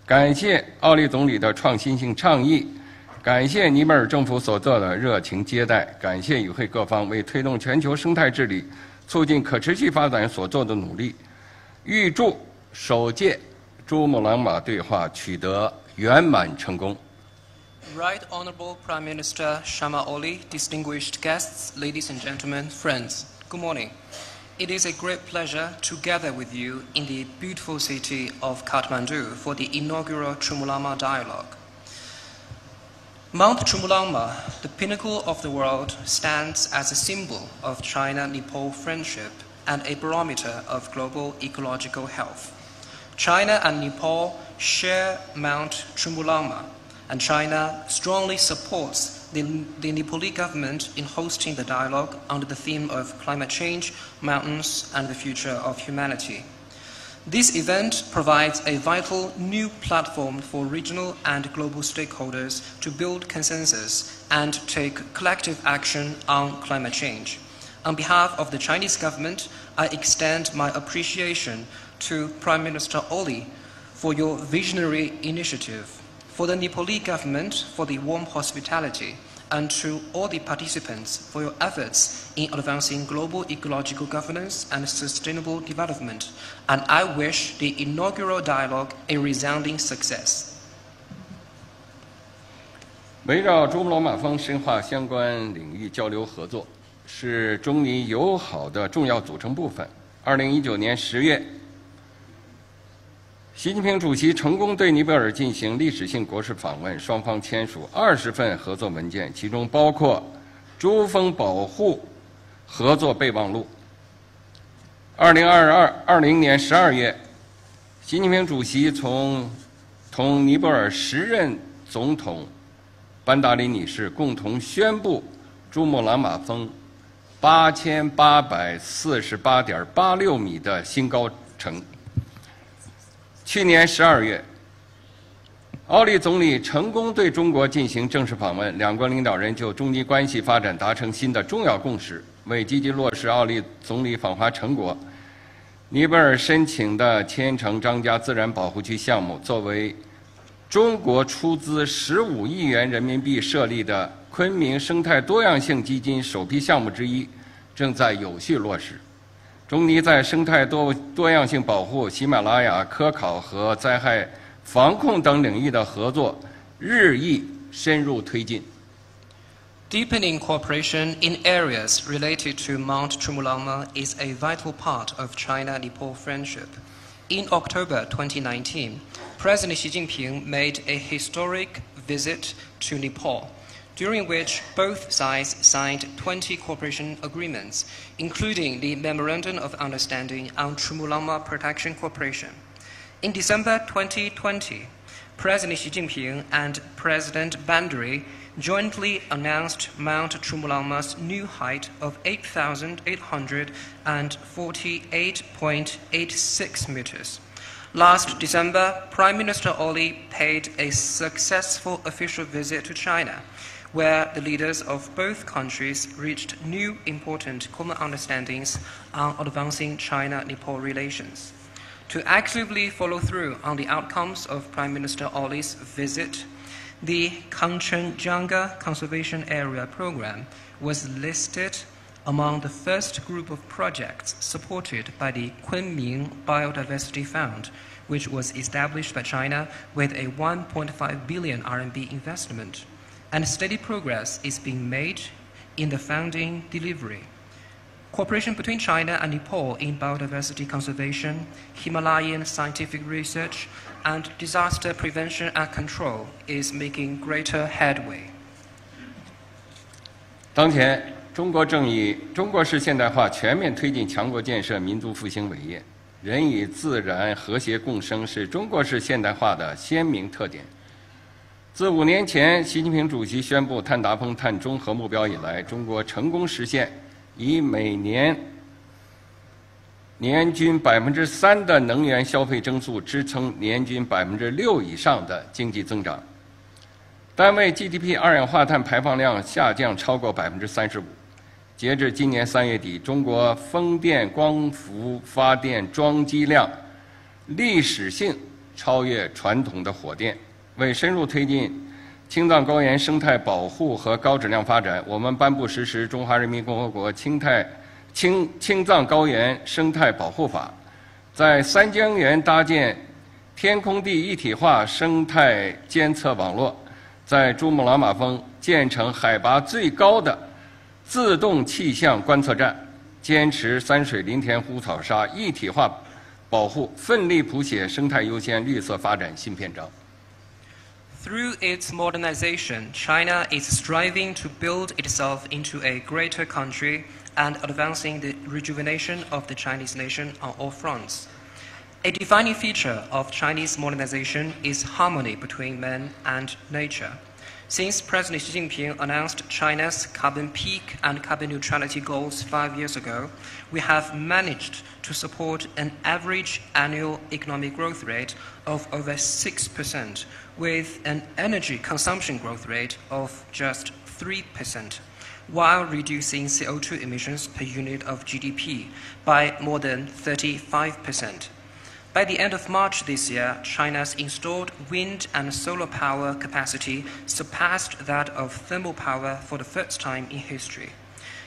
感谢奥利总理的创新性倡议，感谢尼泊尔政府所做的热情接待，感谢与会各方为推动全球生态治理、促进可持续发展所做的努力，预祝首届珠穆朗玛对话取得圆满成功。 Right Honorable Prime Minister Sharma Oli, distinguished guests, ladies and gentlemen, friends, good morning. It is a great pleasure to gather with you in the beautiful city of Kathmandu for the inaugural Chumulangma Dialogue. Mount Chumulangma, the pinnacle of the world, stands as a symbol of China-Nepal friendship and a barometer of global ecological health. China and Nepal share Mount Chumulangma, and China strongly supports the Nepali government in hosting the dialogue under the theme of climate change, mountains, and the future of humanity. This event provides a vital new platform for regional and global stakeholders to build consensus and take collective action on climate change. On behalf of the Chinese government, I extend my appreciation to Prime Minister Oli for your visionary initiative, for the Nepali government for the warm hospitality, and to all the participants for your efforts in advancing global ecological governance and sustainable development. And I wish the inaugural dialogue a resounding success. 围绕珠穆朗玛峰深化相关领域交流合作，是中尼友好的重要组成部分。2019年10月。 习近平主席成功对尼泊尔进行历史性国事访问，双方签署20份合作文件，其中包括珠峰保护合作备忘录。2020年12月，习近平主席同尼泊尔时任总统班达里女士共同宣布珠穆朗玛峰8848.86米的新高程。去年12月，奥利总理成功对中国进行正式访问，两国领导人就中尼关系发展达成新的重要共识。为积极落实奥利总理访华成果，尼泊尔申请的千城张家自然保护区项目，作为中国出资15亿元人民币设立的昆明生态多样性基金首批项目之一，正在有序落实。中尼在生态多样性保护、喜马拉雅科考和灾害防控等领域的合作日益深入推进。Deepening cooperation in areas related to Mount Chumulangma is a vital part of China-Nepal friendship. In October 2019, President Xi Jinping made a historic visit to Nepal, during which both sides signed 20 cooperation agreements, including the Memorandum of Understanding on Chumulangma Protection Cooperation. In December 2020, President Xi Jinping and President Bandari jointly announced Mount Chumulangma's new height of 8,848.86 meters. Last December, Prime Minister Oli paid a successful official visit to China, where the leaders of both countries reached new important common understandings on advancing China-Nepal relations. To actively follow through on the outcomes of Prime Minister Oli's visit, the Kanchenjunga Conservation Area Program was listed among the first group of projects supported by the Kunming Biodiversity Fund, which was established by China with a 1.5 billion RMB investment. And steady progress is being made in the funding delivery. Cooperation between China and Nepal in biodiversity conservation, Himalayan scientific research, and disaster prevention and control is making greater headway. 当前，中国正以中国式现代化全面推进强国建设、民族复兴伟业。人与自然和谐共生是中国式现代化的鲜明特点。自5年前习近平主席宣布碳达峰、碳中和目标以来，中国成功实现以每年年均3%的能源消费增速支撑年均6%以上的经济增长，单位 GDP 二氧化碳排放量下降超过35%。截至今年3月底，中国风电光伏发电装机量历史性超越传统的火电。为深入推进青藏高原生态保护和高质量发展，我们颁布实施《中华人民共和国青藏高原生态保护法》，在三江源搭建天空地一体化生态监测网络，在珠穆朗玛峰建成海拔最高的自动气象观测站，坚持三水林田湖草沙一体化保护，奋力谱写生态优先、绿色发展新篇章。Through its modernization, China is striving to build itself into a greater country and advancing the rejuvenation of the Chinese nation on all fronts. A defining feature of Chinese modernization is harmony between man and nature. Since President Xi Jinping announced China's carbon peak and carbon neutrality goals 5 years ago, we have managed to support an average annual economic growth rate of over 6%, with an energy consumption growth rate of just 3%, while reducing CO2 emissions per unit of GDP by more than 35%. By the end of March this year, China's installed wind and solar power capacity surpassed that of thermal power for the first time in history.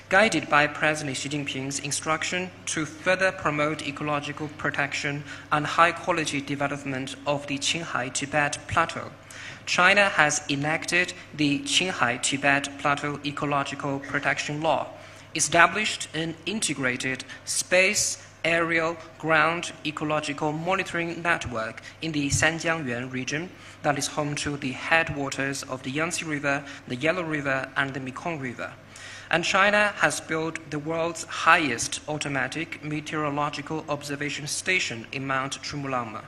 Guided by President Xi Jinping's instruction to further promote ecological protection and high-quality development of the Qinghai-Tibet Plateau, China has enacted the Qinghai-Tibet Plateau Ecological Protection Law, established an integrated space, aerial, ground ecological monitoring network in the Sanjiangyuan region that is home to the headwaters of the Yangtze River, the Yellow River, and the Mekong River. And China has built the world's highest automatic meteorological observation station in Mount Chumulangma.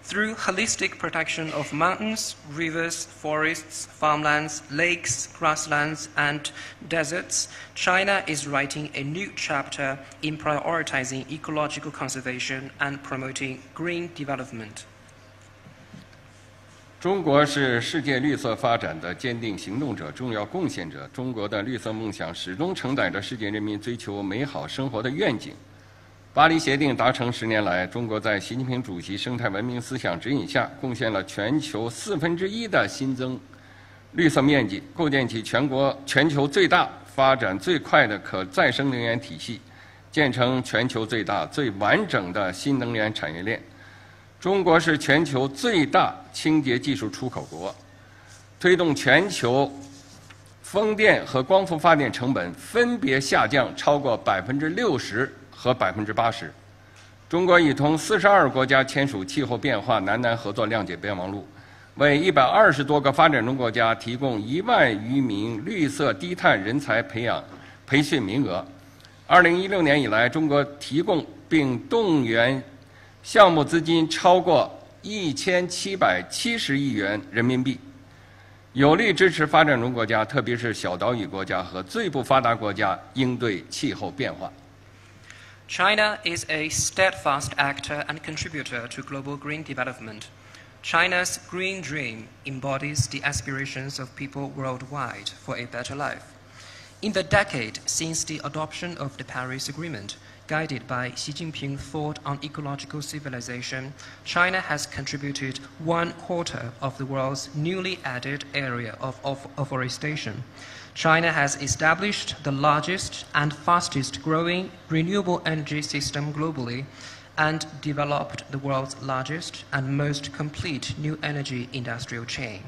Through holistic protection of mountains, rivers, forests, farmlands, lakes, grasslands, and deserts, China is writing a new chapter in prioritizing ecological conservation and promoting green development. 中国是世界绿色发展的坚定行动者、重要贡献者。中国的绿色梦想始终承载着世界人民追求美好生活的愿景。巴黎协定达成10年来，中国在习近平主席生态文明思想指引下，贡献了全球1/4的新增绿色面积，构建起全球最大、发展最快的可再生能源体系，建成全球最大、最完整的新能源产业链。中国是全球最大清洁技术出口国，推动全球风电和光伏发电成本分别下降超过60%和80%。中国已同42国家签署气候变化南南合作谅解备忘录，为120多个发展中国家提供1万余名绿色低碳人才培训名额。2016年以来，中国提供并动员项目资金超过1770亿元人民币，有力支持发展中国家，特别是小岛屿国家和最不发达国家应对气候变化。China is a steadfast actor and contributor to global green development. China's green dream embodies the aspirations of people worldwide for a better life. In the decade since the adoption of the Paris Agreement, guided by Xi Jinping's thought on ecological civilization, China has contributed 1/4 of the world's newly added area of afforestation. China has established the largest and fastest growing renewable energy system globally and developed the world's largest and most complete new energy industrial chain.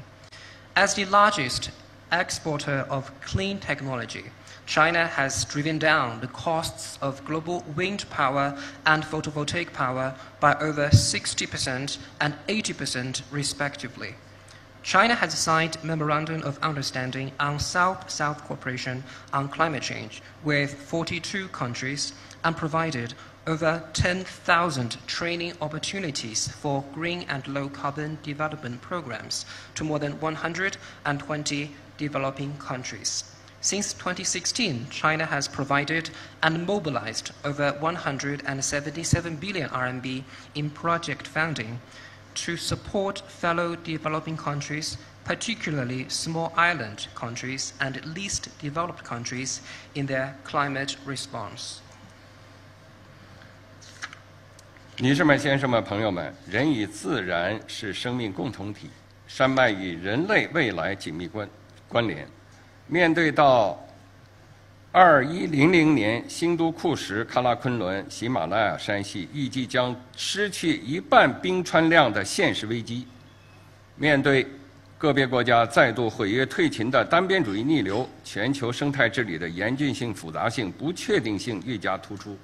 As the largest exporter of clean technology, China has driven down the costs of global wind power and photovoltaic power by over 60% and 80% respectively. China has signed Memorandum of Understanding on South-South cooperation on climate change with 42 countries and provided over 10,000 training opportunities for green and low-carbon development programs to more than 120 developing countries. Since 2016, China has provided and mobilized over 177 billion RMB in project funding to support fellow developing countries, particularly small island countries and least developed countries, in their climate response. 女士们、先生们、朋友们，人与自然是生命共同体，山脉与人类未来紧密关联。面对到2100年新都库什、喀拉昆仑、喜马拉雅山系预计将失去1半冰川量的现实危机，面对个别国家再度毁约退群的单边主义逆流，全球生态治理的严峻性、复杂性、不确定性愈加突出。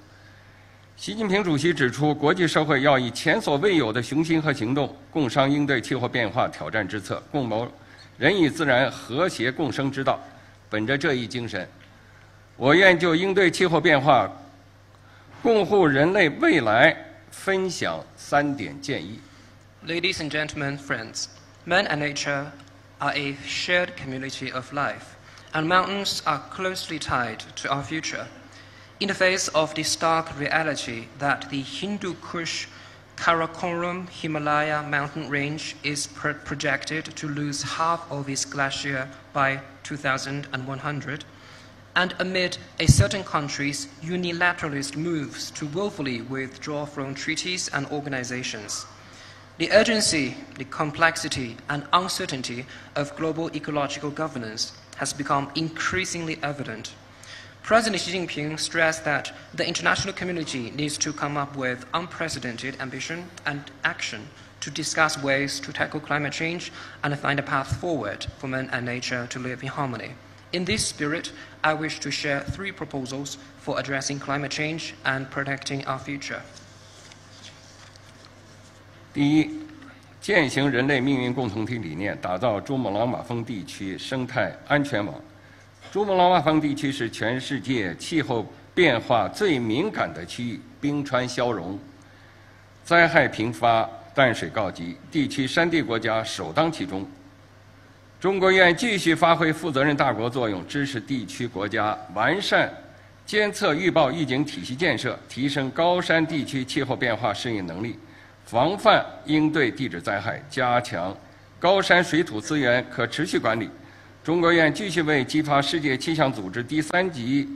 习近平主席指出，国际社会要以前所未有的雄心和行动，共商应对气候变化挑战之策，共谋人与自然和谐共生之道。本着这一精神，我愿就应对气候变化、共护人类未来分享3点建议。Ladies and gentlemen, friends, man and nature are a shared community of life, and mountains are closely tied to our future. In the face of the stark reality that the Hindu Kush Karakoram Himalaya mountain range is projected to lose half of its glacier by 2100, and amid a certain country's unilateralist moves to willfully withdraw from treaties and organizations, the urgency, the complexity, and uncertainty of global ecological governance has become increasingly evident. President Xi Jinping stressed that the international community needs to come up with unprecedented ambition and action to discuss ways to tackle climate change and find a path forward for man and nature to live in harmony. In this spirit, I wish to share 3 proposals for addressing climate change and protecting our future. 第一，践行人类命运共同体理念，打造珠穆朗玛峰地区生态安全网。珠穆朗玛峰地区是全世界气候变化最敏感的区域，冰川消融，灾害频发，淡水告急，地区山地国家首当其冲。中国愿继续发挥负责任大国作用，支持地区国家完善监测预报预警体系建设，提升高山地区气候变化适应能力，防范应对地质灾害，加强高山水土资源可持续管理。中国愿继续为激发世界气象组织第3级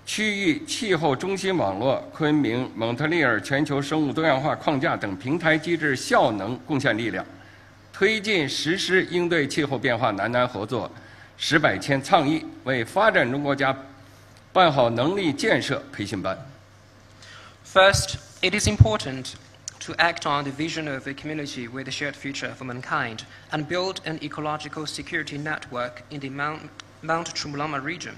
区域气候中心网络、昆明、蒙特利尔全球生物多样化框架等平台机制效能贡献力量，推进实施应对气候变化南南合作10百千倡议，为发展中国家办好能力建设培训班。First, it is important to act on the vision of a community with a shared future for mankind and build an ecological security network in the Mount Chumulama region.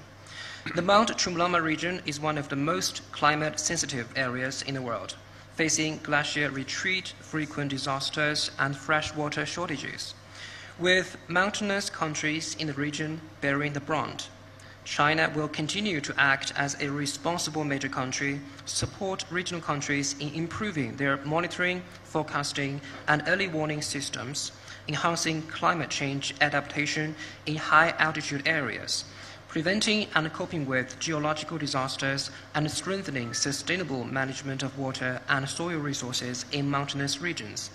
The Mount Chumulama region is one of the most climate-sensitive areas in the world, facing glacier retreat, frequent disasters, and freshwater shortages, with mountainous countries in the region bearing the brunt. China will continue to act as a responsible major country, support regional countries in improving their monitoring, forecasting, and early warning systems, enhancing climate change adaptation in high-altitude areas, preventing and coping with geological disasters, and strengthening sustainable management of water and soil resources in mountainous regions.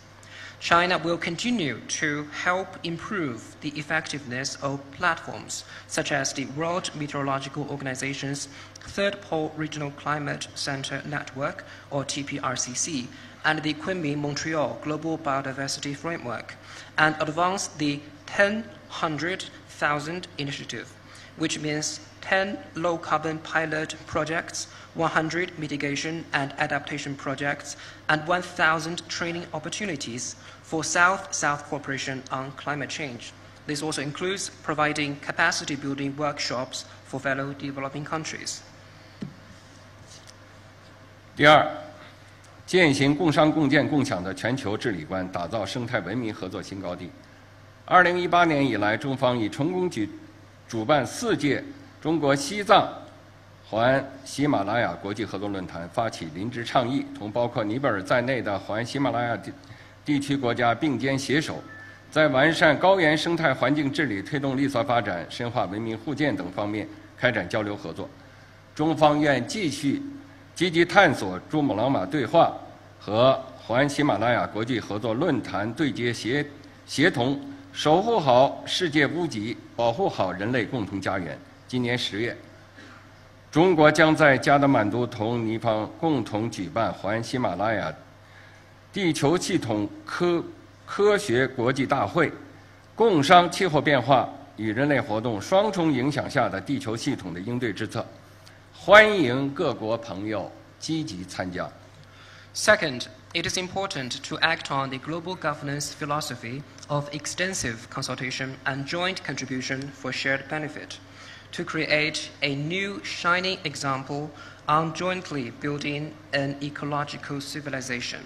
China will continue to help improve the effectiveness of platforms such as the World Meteorological Organization's Third Pole Regional Climate Center Network, or TPRCC, and the Kunming-Montreal Global Biodiversity Framework, and advance the 10,100,000 initiative, which means 10 low-carbon pilot projects, 100 mitigation and adaptation projects, and 1,000 training opportunities for South-South cooperation on climate change. This also includes providing capacity-building workshops for fellow developing countries. 第二，践行共商共建共享的全球治理观，打造生态文明合作新高地。2018年以来，中方已成功主办4届中国西藏环喜马拉雅国际合作论坛，发起林芝倡议，同包括尼泊尔在内的环喜马拉雅地区国家并肩携手，在完善高原生态环境治理、推动绿色发展、深化文明互鉴等方面开展交流合作。中方愿继续积极探索珠穆朗玛对话和环喜马拉雅国际合作论坛对接协同，守护好世界屋脊，保护好人类共同家园。今年10月，中国将在加德满都同尼方共同举办环喜马拉雅地球系统科学国际大会，共商气候变化与人类活动双重影响下的地球系统的应对之策，欢迎各国朋友积极参加。Second, it is important to act on the global governance philosophy of extensive consultation and joint contribution for shared benefit, to create a new shining example on jointly building an ecological civilization.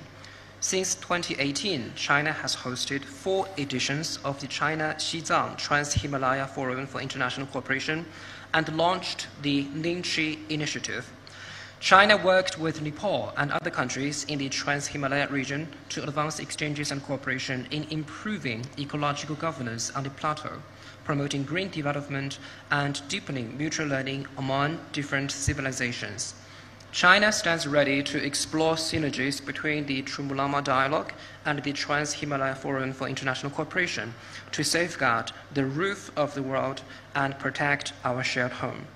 Since 2018, China has hosted 4 editions of the China-Xizang Trans-Himalaya Forum for International Cooperation and launched the Ningxi Initiative. China worked with Nepal and other countries in the Trans-Himalaya region to advance exchanges and cooperation in improving ecological governance on the plateau, promoting green development and deepening mutual learning among different civilizations. China stands ready to explore synergies between the Chumulama Dialogue and the Trans-Himalaya Forum for International Cooperation to safeguard the roof of the world and protect our shared home.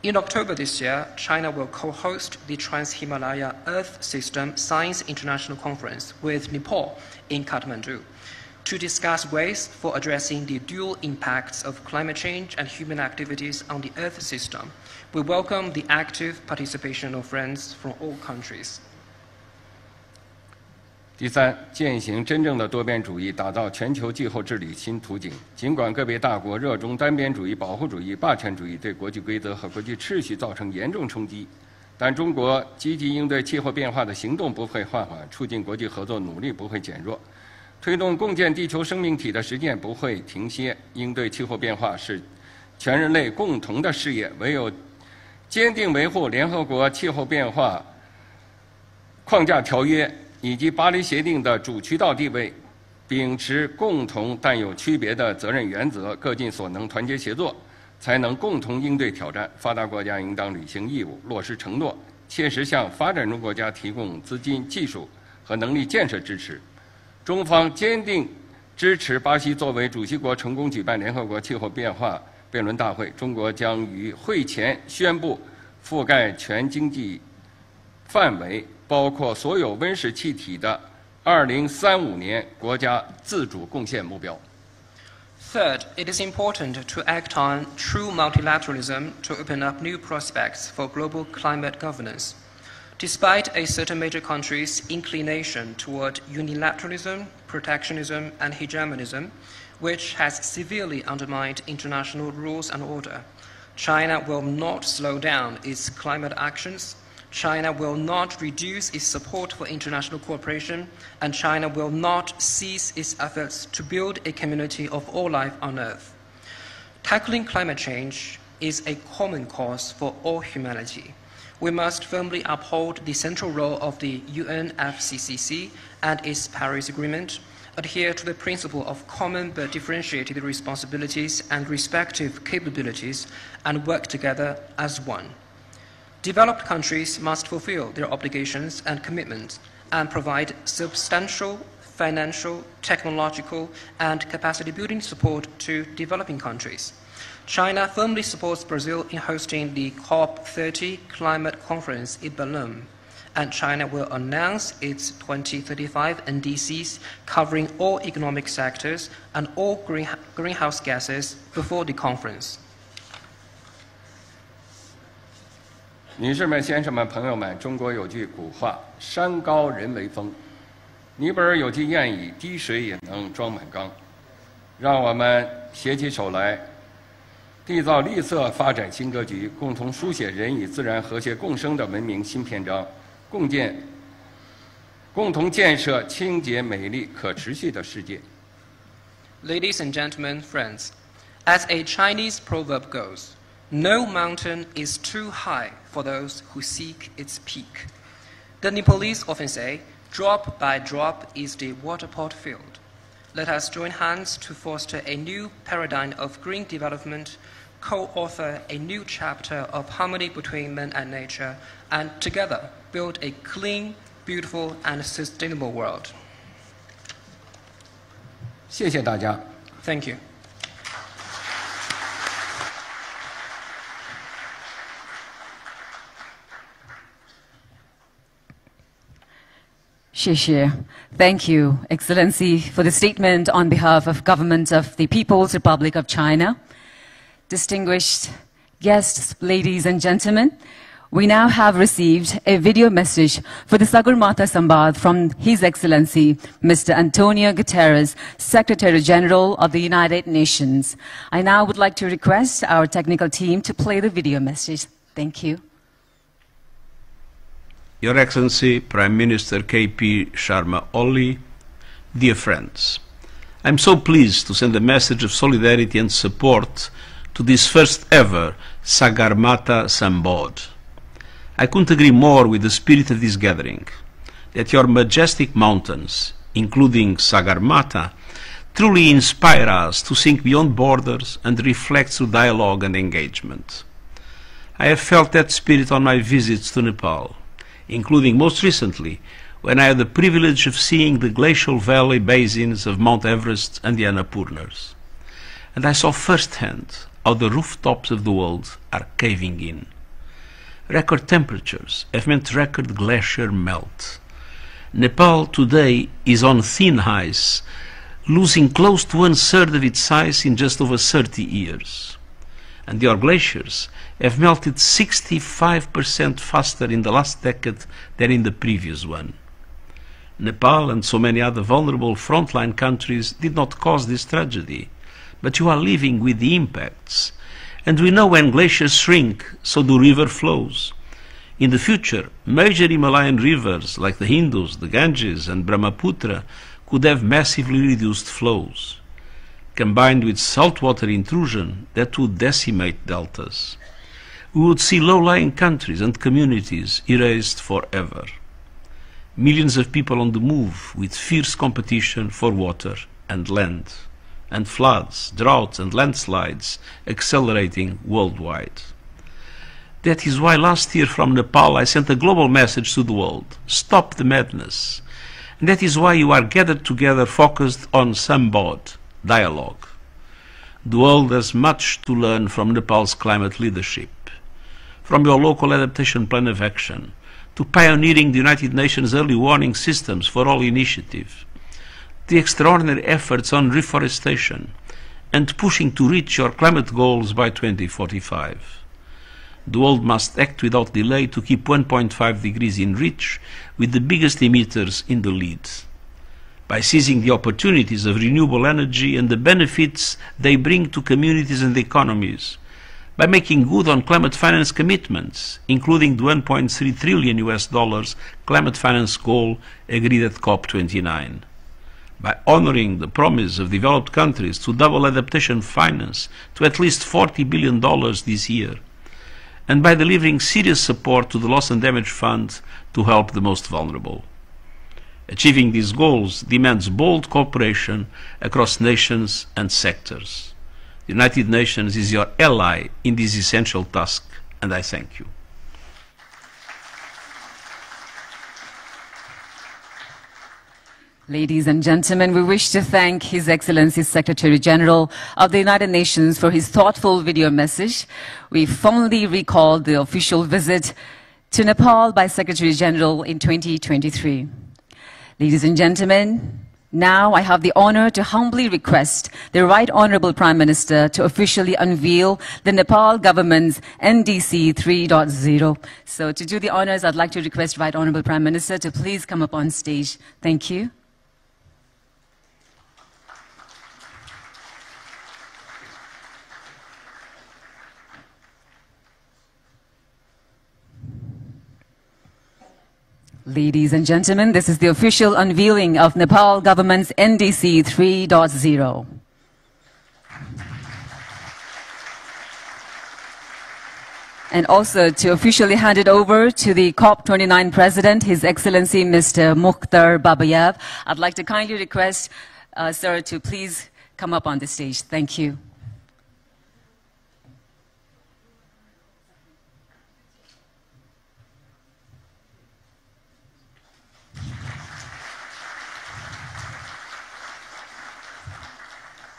In October this year, China will co-host the Trans-Himalaya Earth System Science International Conference with Nepal in Kathmandu to discuss ways for addressing the dual impacts of climate change and human activities on the Earth system. We welcome the active participation of friends from all countries. 第三，践行真正的多边主义，打造全球气候治理新途径。尽管个别大国热衷单边主义、保护主义、霸权主义，对国际规则和国际秩序造成严重冲击，但中国积极应对气候变化的行动不会放缓，促进国际合作努力不会减弱，推动共建地球生命体的实践不会停歇。应对气候变化是全人类共同的事业，唯有坚定维护联合国气候变化框架条约以及巴黎协定的主渠道地位，秉持共同但有区别的责任原则，各尽所能，团结协作，才能共同应对挑战。发达国家应当履行义务，落实承诺，切实向发展中国家提供资金、技术和能力建设支持。中方坚定支持巴西作为主席国成功举办联合国气候变化辩论大会，中国将于会前宣布覆盖全经济范围，包括所有温室气体的2035年国家自主贡献目标。 Third, it is important to act on true multilateralism to open up new prospects for global climate governance. Despite a certain major country's inclination toward unilateralism, protectionism, and hegemonism, which has severely undermined international rules and order, China will not slow down its climate actions. China will not reduce its support for international cooperation, and China will not cease its efforts to build a community of all life on Earth. Tackling climate change is a common cause for all humanity. We must firmly uphold the central role of the UNFCCC and its Paris Agreement, adhere to the principle of common but differentiated responsibilities and respective capabilities, and work together as one. Developed countries must fulfill their obligations and commitments and provide substantial financial, technological, and capacity-building support to developing countries. China firmly supports Brazil in hosting the COP30 climate conference in Belém, and China will announce its 2035 NDCs covering all economic sectors and all greenhouse gases before the conference. 女士们、先生们、朋友们，中国有句古话：“山高人为峰。”尼泊尔有句谚语：“滴水也能装满缸。”让我们携起手来，缔造绿色发展新格局，共同书写人与自然和谐共生的文明新篇章，共同建设清洁、美丽、可持续的世界。Ladies and gentlemen, friends, as a Chinese proverb goes, no mountain is too high for those who seek its peak. The Nepalese often say, drop by drop is the water pot filled. Let us join hands to foster a new paradigm of green development, co-author a new chapter of harmony between man and nature, and together build a clean, beautiful, and sustainable world. 谢谢大家。 Thank you. Thank you, Excellency, for the statement on behalf of Government of the People's Republic of China. Distinguished guests, ladies and gentlemen, we now have received a video message for the Sagarmatha Sambad from His Excellency, Mr. Antonio Guterres, Secretary General of the United Nations. I now would like to request our technical team to play the video message. Thank you. Your Excellency, Prime Minister K.P. Sharma Oli, dear friends, I'm so pleased to send a message of solidarity and support to this first ever Sagarmatha Sambad. I couldn't agree more with the spirit of this gathering, that your majestic mountains, including Sagarmatha, truly inspire us to think beyond borders and reflect through dialogue and engagement. I have felt that spirit on my visits to Nepal, including most recently when I had the privilege of seeing the glacial valley basins of Mount Everest and the Annapurnas. And I saw firsthand how the rooftops of the world are caving in. Record temperatures have meant record glacier melt. Nepal today is on thin ice, losing close to 1/3 of its size in just over 30 years. And your glaciers have melted 65% faster in the last decade than in the previous one. Nepal and so many other vulnerable frontline countries did not cause this tragedy, but you are living with the impacts. And we know when glaciers shrink, so do river flows. In the future, major Himalayan rivers like the Indus, the Ganges and Brahmaputra could have massively reduced flows. Combined with saltwater intrusion that would decimate deltas. We would see low-lying countries and communities erased forever. Millions of people on the move with fierce competition for water and land, and floods, droughts and landslides accelerating worldwide. That is why last year from Nepal I sent a global message to the world: stop the madness. And that is why you are gathered together focused on Sambod, dialogue. The world has much to learn from Nepal's climate leadership, from your local adaptation plan of action, to pioneering the United Nations early warning systems for all initiative, the extraordinary efforts on reforestation, and pushing to reach your climate goals by 2045. The world must act without delay to keep 1.5 degrees in reach, with the biggest emitters in the lead. By seizing the opportunities of renewable energy and the benefits they bring to communities and economies, by making good on climate finance commitments, including the $1.3 trillion climate finance goal agreed at COP29, by honoring the promise of developed countries to double adaptation finance to at least $40 billion this year, and by delivering serious support to the Loss and Damage Fund to help the most vulnerable. Achieving these goals demands bold cooperation across nations and sectors. The United Nations is your ally in this essential task, and I thank you. Ladies and gentlemen, we wish to thank His Excellency Secretary General of the United Nations for his thoughtful video message. We fondly recall the official visit to Nepal by Secretary General in 2023. Ladies and gentlemen, now I have the honor to humbly request the Right Honorable Prime Minister to officially unveil the Nepal government's NDC 3.0. So to do the honors, I'd like to request Right Honorable Prime Minister to please come up on stage. Thank you. Ladies and gentlemen, this is the official unveiling of Nepal government's NDC 3.0. And also to officially hand it over to the COP29 President, His Excellency Mr. Mukhtar Babayev. I'd like to kindly request, sir, to please come up on the stage. Thank you.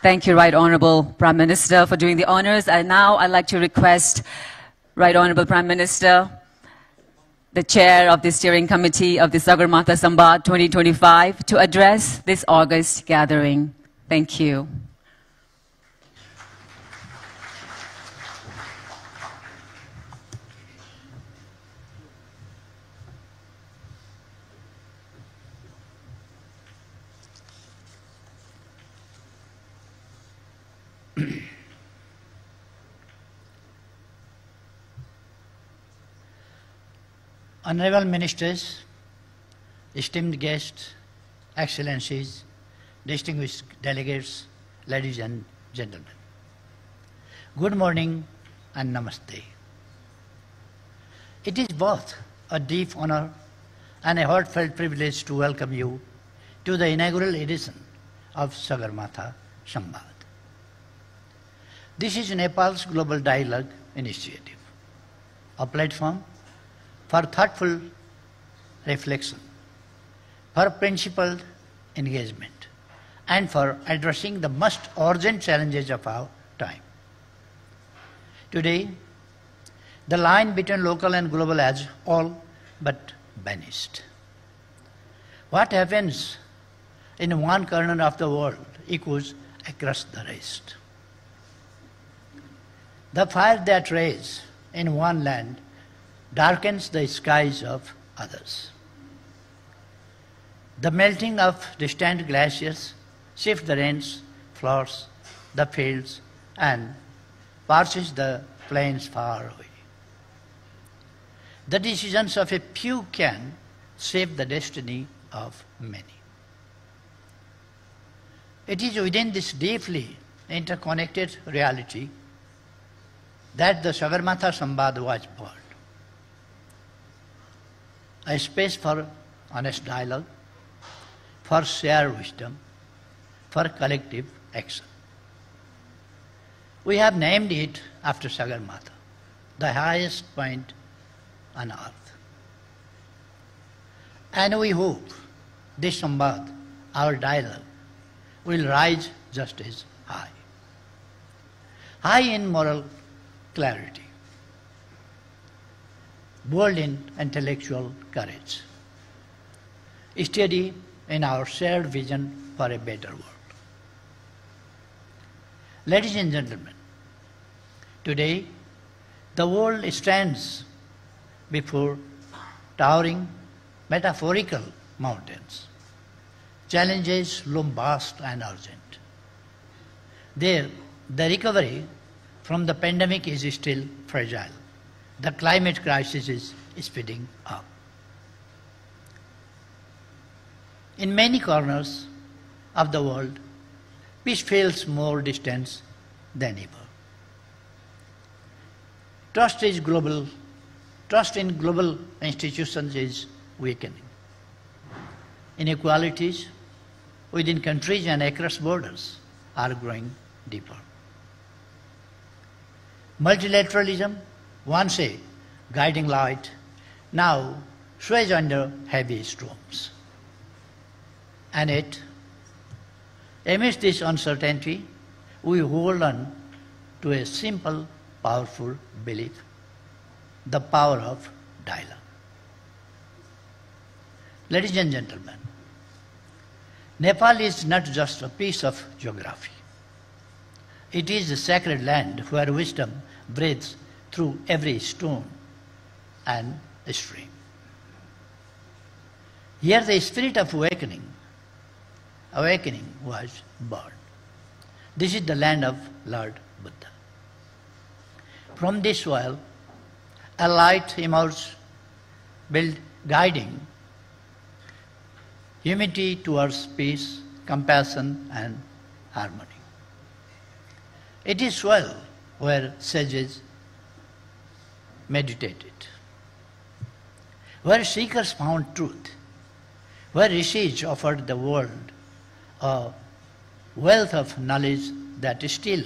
Thank you, Right Honorable Prime Minister, for doing the honors. And now I'd like to request Right Honorable Prime Minister, the Chair of the Steering Committee of the Sagarmatha Samvad 2025, to address this August gathering. Thank you. Honorable Ministers, esteemed guests, Excellencies, distinguished delegates, ladies and gentlemen. Good morning and namaste. It is both a deep honor and a heartfelt privilege to welcome you to the inaugural edition of Sagarmatha Samvad. This is Nepal's Global Dialogue Initiative, a platform for thoughtful reflection, for principled engagement, and for addressing the most urgent challenges of our time. Today, the line between local and global has all but vanished. What happens in one corner of the world echoes across the rest. The fire that rages in one land darkens the skies of others. The melting of distant glaciers shifts the rains, floods the fields, and parches the plains far away. The decisions of a few can shape the destiny of many. It is within this deeply interconnected reality that the Sagarmatha Samvad was born. A space for honest dialogue, for shared wisdom, for collective action. We have named it after Sagarmatha, the highest point on earth. And we hope this Sambad, our dialogue, will rise just as high. High in moral clarity, bold in intellectual courage, steady in our shared vision for a better world. Ladies and gentlemen, today the world stands before towering metaphorical mountains. Challenges loom vast and urgent. There, the recovery from the pandemic is still fragile. The climate crisis is speeding up. In many corners of the world, peace feels more distant than ever. Trust in global institutions is weakening. Inequalities within countries and across borders are growing deeper. Multilateralism, once a guiding light, now sways under heavy storms. And yet, amidst this uncertainty, we hold on to a simple, powerful belief: the power of dialogue. Ladies and gentlemen, Nepal is not just a piece of geography. It is a sacred land where wisdom breathes through every stone and stream. Here the spirit of awakening was born. This is the land of Lord Buddha. From this soil, a light emerged, guiding humanity towards peace, compassion, and harmony. It is soil where sages meditated, where seekers found truth, where rishis offered the world a wealth of knowledge that still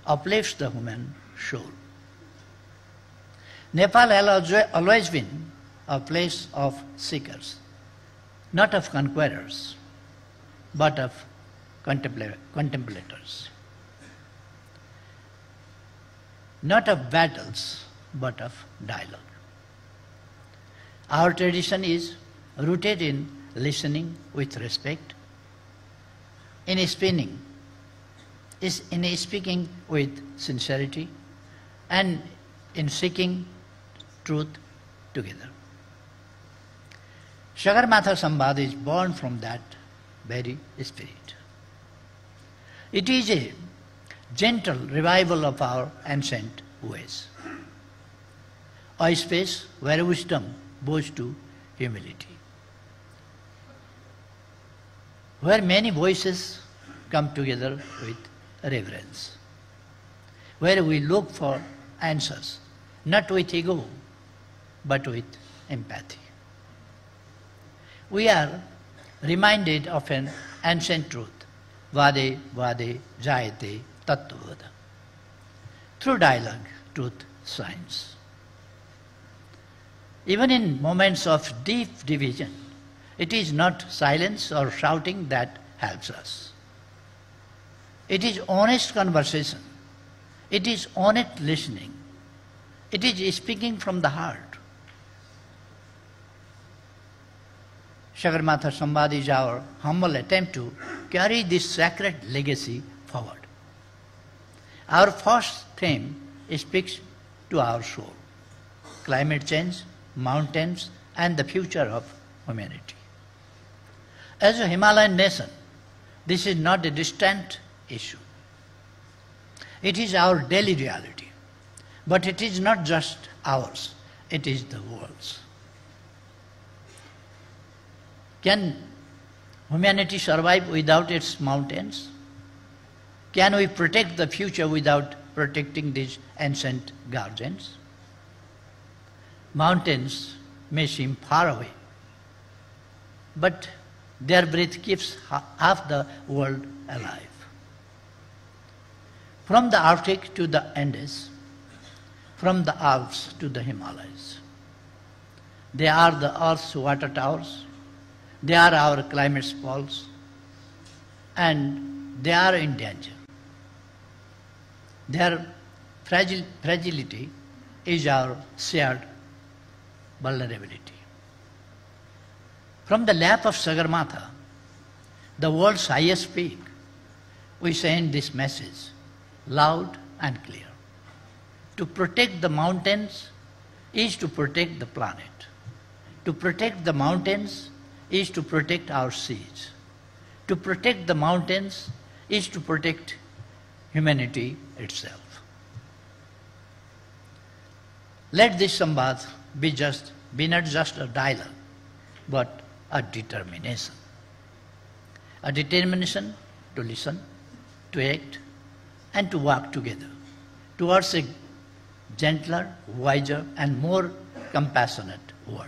uplifts the human soul. Nepal has always been a place of seekers, not of conquerors, but of contemplators. Not of battles, but of dialogue. Our tradition is rooted in listening with respect, in speaking with sincerity, and in seeking truth together. Sagarmatha Sambad is born from that very spirit. It is a gentle revival of our ancient ways, a space where wisdom bows to humility, where many voices come together with reverence, where we look for answers, not with ego, but with empathy. We are reminded of an ancient truth: vade vade jayate tattvada. Through dialogue, truth shines. Even in moments of deep division, it is not silence or shouting that helps us. It is honest conversation. It is honest listening. It is speaking from the heart. Sagarmatha Sambad is our humble attempt to carry this sacred legacy forward. Our first theme speaks to our soul: climate change, mountains, and the future of humanity. As a Himalayan nation, this is not a distant issue. It is our daily reality. But it is not just ours, it is the world's. Can humanity survive without its mountains? Can we protect the future without protecting these ancient guardians? Mountains may seem far away, but their breath keeps half the world alive. From the Arctic to the Andes, from the Alps to the Himalayas, they are the Earth's water towers, They are our climate pulse, and they are in danger. Their fragility is our shared vulnerability. From the lap of Sagarmatha, the world's highest peak, we send this message loud and clear. To protect the mountains is to protect the planet. To protect the mountains is to protect our seas. To protect the mountains is to protect humanity itself. Let this Samvad be not just a dialogue, but a determination. A determination to listen, to act, and to work together towards a gentler, wiser, and more compassionate world.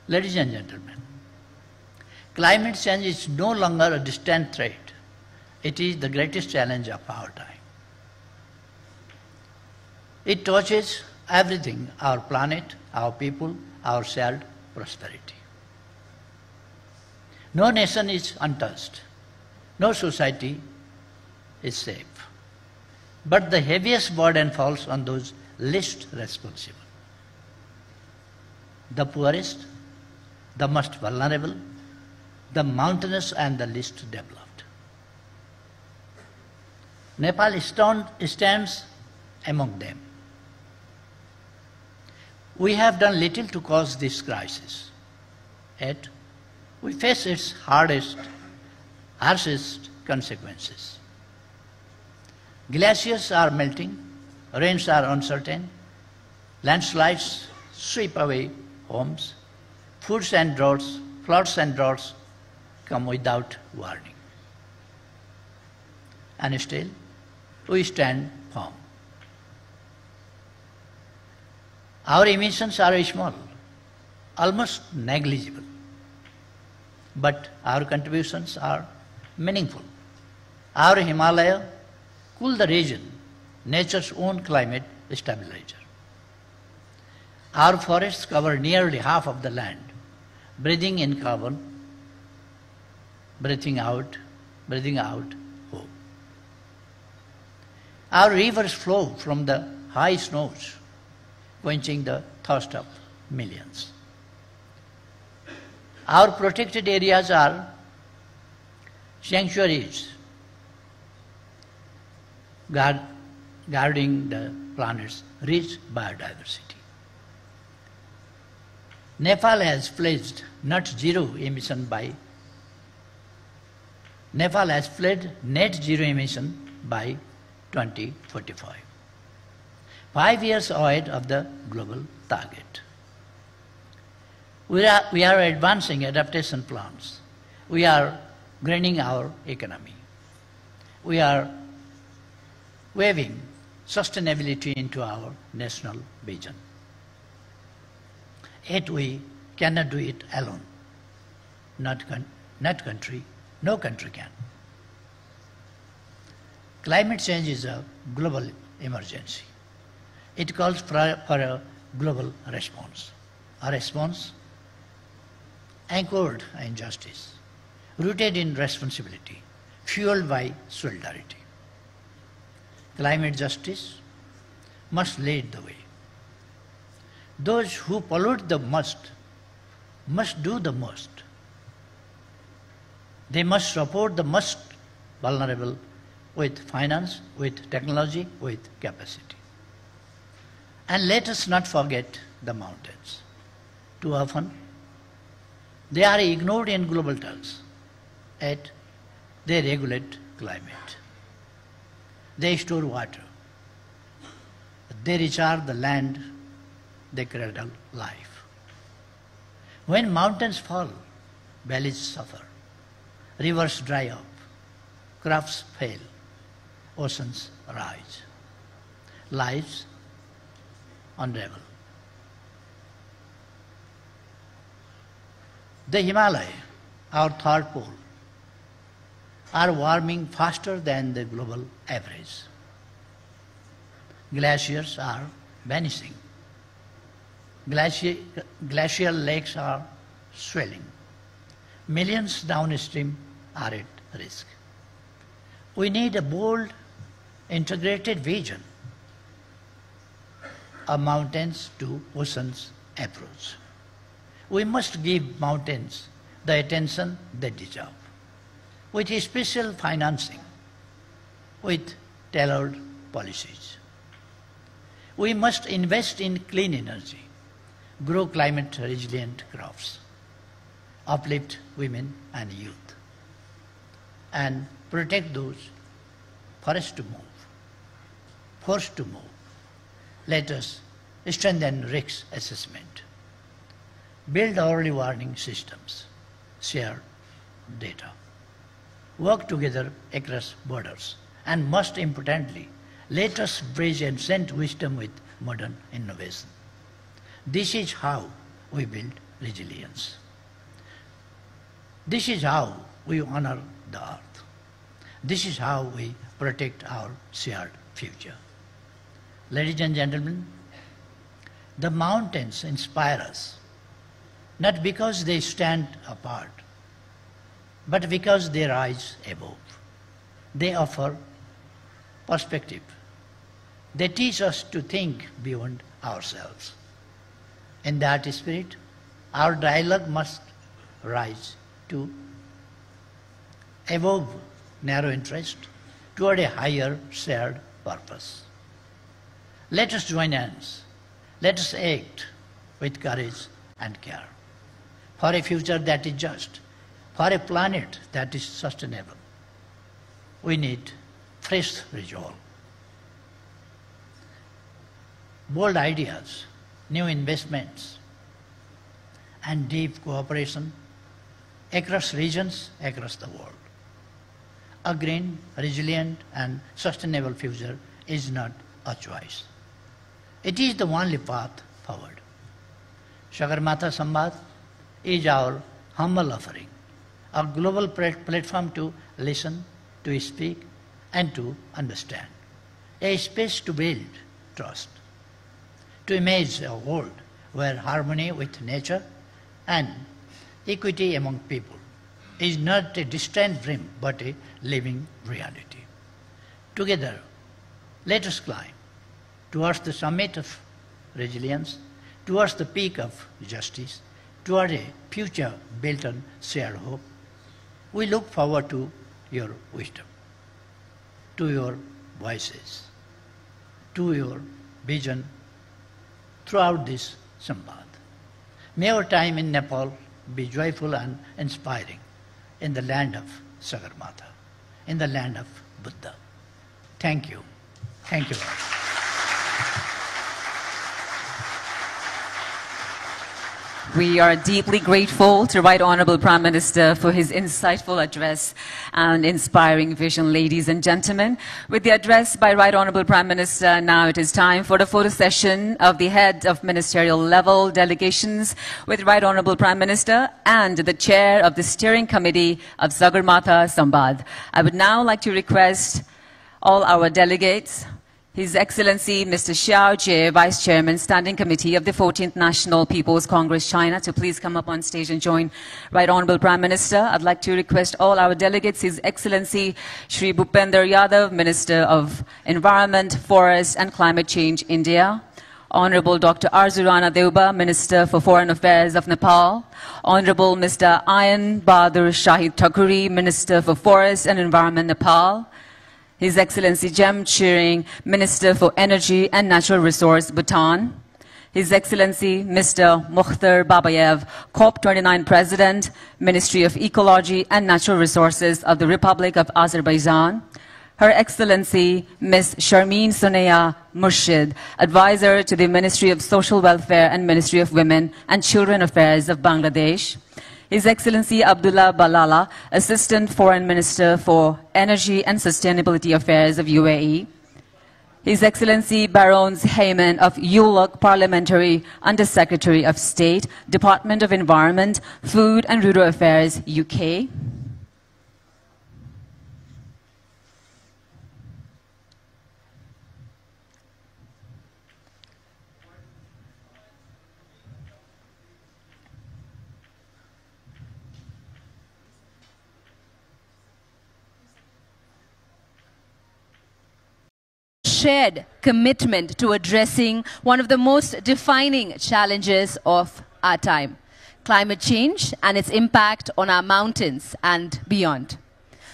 Ladies and gentlemen, climate change is no longer a distant threat. It is the greatest challenge of our time. It touches everything, our planet, our people, our shared prosperity. No nation is untouched. No society is safe. But the heaviest burden falls on those least responsible. The poorest, the most vulnerable, the mountainous and the least developed. Nepal stands among them. We have done little to cause this crisis, yet we face its harshest consequences. Glaciers are melting, rains are uncertain, landslides sweep away homes, floods and droughts come without warning. And still, we stand firm. Our emissions are small, almost negligible, but our contributions are meaningful. Our Himalaya cool the region, nature's own climate stabilizer. Our forests cover nearly half of the land, breathing in carbon, breathing out hope. Our rivers flow from the high snows, quenching the thirst of millions. Our protected areas are sanctuaries, guarding the planet's rich biodiversity. Nepal has pledged net zero emission by 2045, 5 years ahead of the global target. We are advancing adaptation plans. We are greening our economy. We are weaving sustainability into our national vision. Yet we cannot do it alone. No country can. Climate change is a global emergency. It calls for a global response. A response anchored in justice, rooted in responsibility, fueled by solidarity. Climate justice must lead the way. Those who pollute the most must do the most. They must support the most vulnerable with finance, with technology, with capacity. And let us not forget the mountains. Too often, they are ignored in global terms, yet they regulate climate. They store water. They recharge the land. They cradle life. When mountains fall, valleys suffer, rivers dry up, crops fail, oceans rise, lives unravel. The Himalaya, our third pole, are warming faster than the global average. Glaciers are vanishing. Glacial lakes are swelling. Millions downstream are at risk. We need a bold, integrated vision, a mountains to oceans approach. We must give mountains the attention they deserve, with special financing, with tailored policies. We must invest in clean energy, grow climate-resilient crops, uplift women and youth, and protect those forced to move. Let us strengthen risk assessment, build early warning systems, share data, work together across borders, and most importantly, let us bridge ancient wisdom with modern innovation. This is how we build resilience. This is how we honor the earth. This is how we protect our shared future. Ladies and gentlemen, the mountains inspire us, not because they stand apart, but because they rise above. They offer perspective. They teach us to think beyond ourselves. In that spirit, our dialogue must rise to above narrow interest toward a higher shared purpose. Let us join hands. Let us act with courage and care for a future that is just, for a planet that is sustainable. We need fresh resolve, bold ideas, new investments, and deep cooperation across regions, across the world. A green, resilient, and sustainable future is not a choice. It is the only path forward. Sagarmatha Samvad is our humble offering, a global platform to listen, to speak, and to understand, a space to build trust, to imagine a world where harmony with nature and equity among people is not a distant dream but a living reality. Together, let us climb towards the summit of resilience, towards the peak of justice, toward a future built on shared hope. We look forward to your wisdom, to your voices, to your vision throughout this Samvad. May our time in Nepal be joyful and inspiring in the land of Sagarmatha, in the land of Buddha. Thank you. Thank you. We are deeply grateful to Right Honourable Prime Minister for his insightful address and inspiring vision, ladies and gentlemen. With the address by Right Honourable Prime Minister, now it is time for the photo session of the head of ministerial level delegations with Right Honourable Prime Minister and the chair of the steering committee of Sagarmatha Samvad. I would now like to request all our delegates, His Excellency Mr. Xiao Jie, Vice Chairman, Standing Committee of the 14th National People's Congress, China, to please come up on stage and join Right Honourable Prime Minister. I'd like to request all our delegates, His Excellency Shri Bhupender Yadav, Minister of Environment, Forest and Climate Change, India. Honourable Dr. Arzurana Deuba, Minister for Foreign Affairs of Nepal. Honourable Mr. Ayan Bahadur Shahid Thakuri, Minister for Forest and Environment, Nepal. His Excellency Jem Chiring, Minister for Energy and Natural Resource, Bhutan. His Excellency Mr. Mukhtar Babayev, COP29 President, Ministry of Ecology and Natural Resources of the Republic of Azerbaijan. Her Excellency Ms. Sharmeen Soneya Murshid, Advisor to the Ministry of Social Welfare and Ministry of Women and Children Affairs of Bangladesh. His Excellency Abdullah Balala, Assistant Foreign Minister for Energy and Sustainability Affairs of UAE. His Excellency Barons Heyman of ULOC, Parliamentary Under-Secretary of State, Department of Environment, Food and Rural Affairs, UK. shared commitment to addressing one of the most defining challenges of our time, climate change and its impact on our mountains and beyond.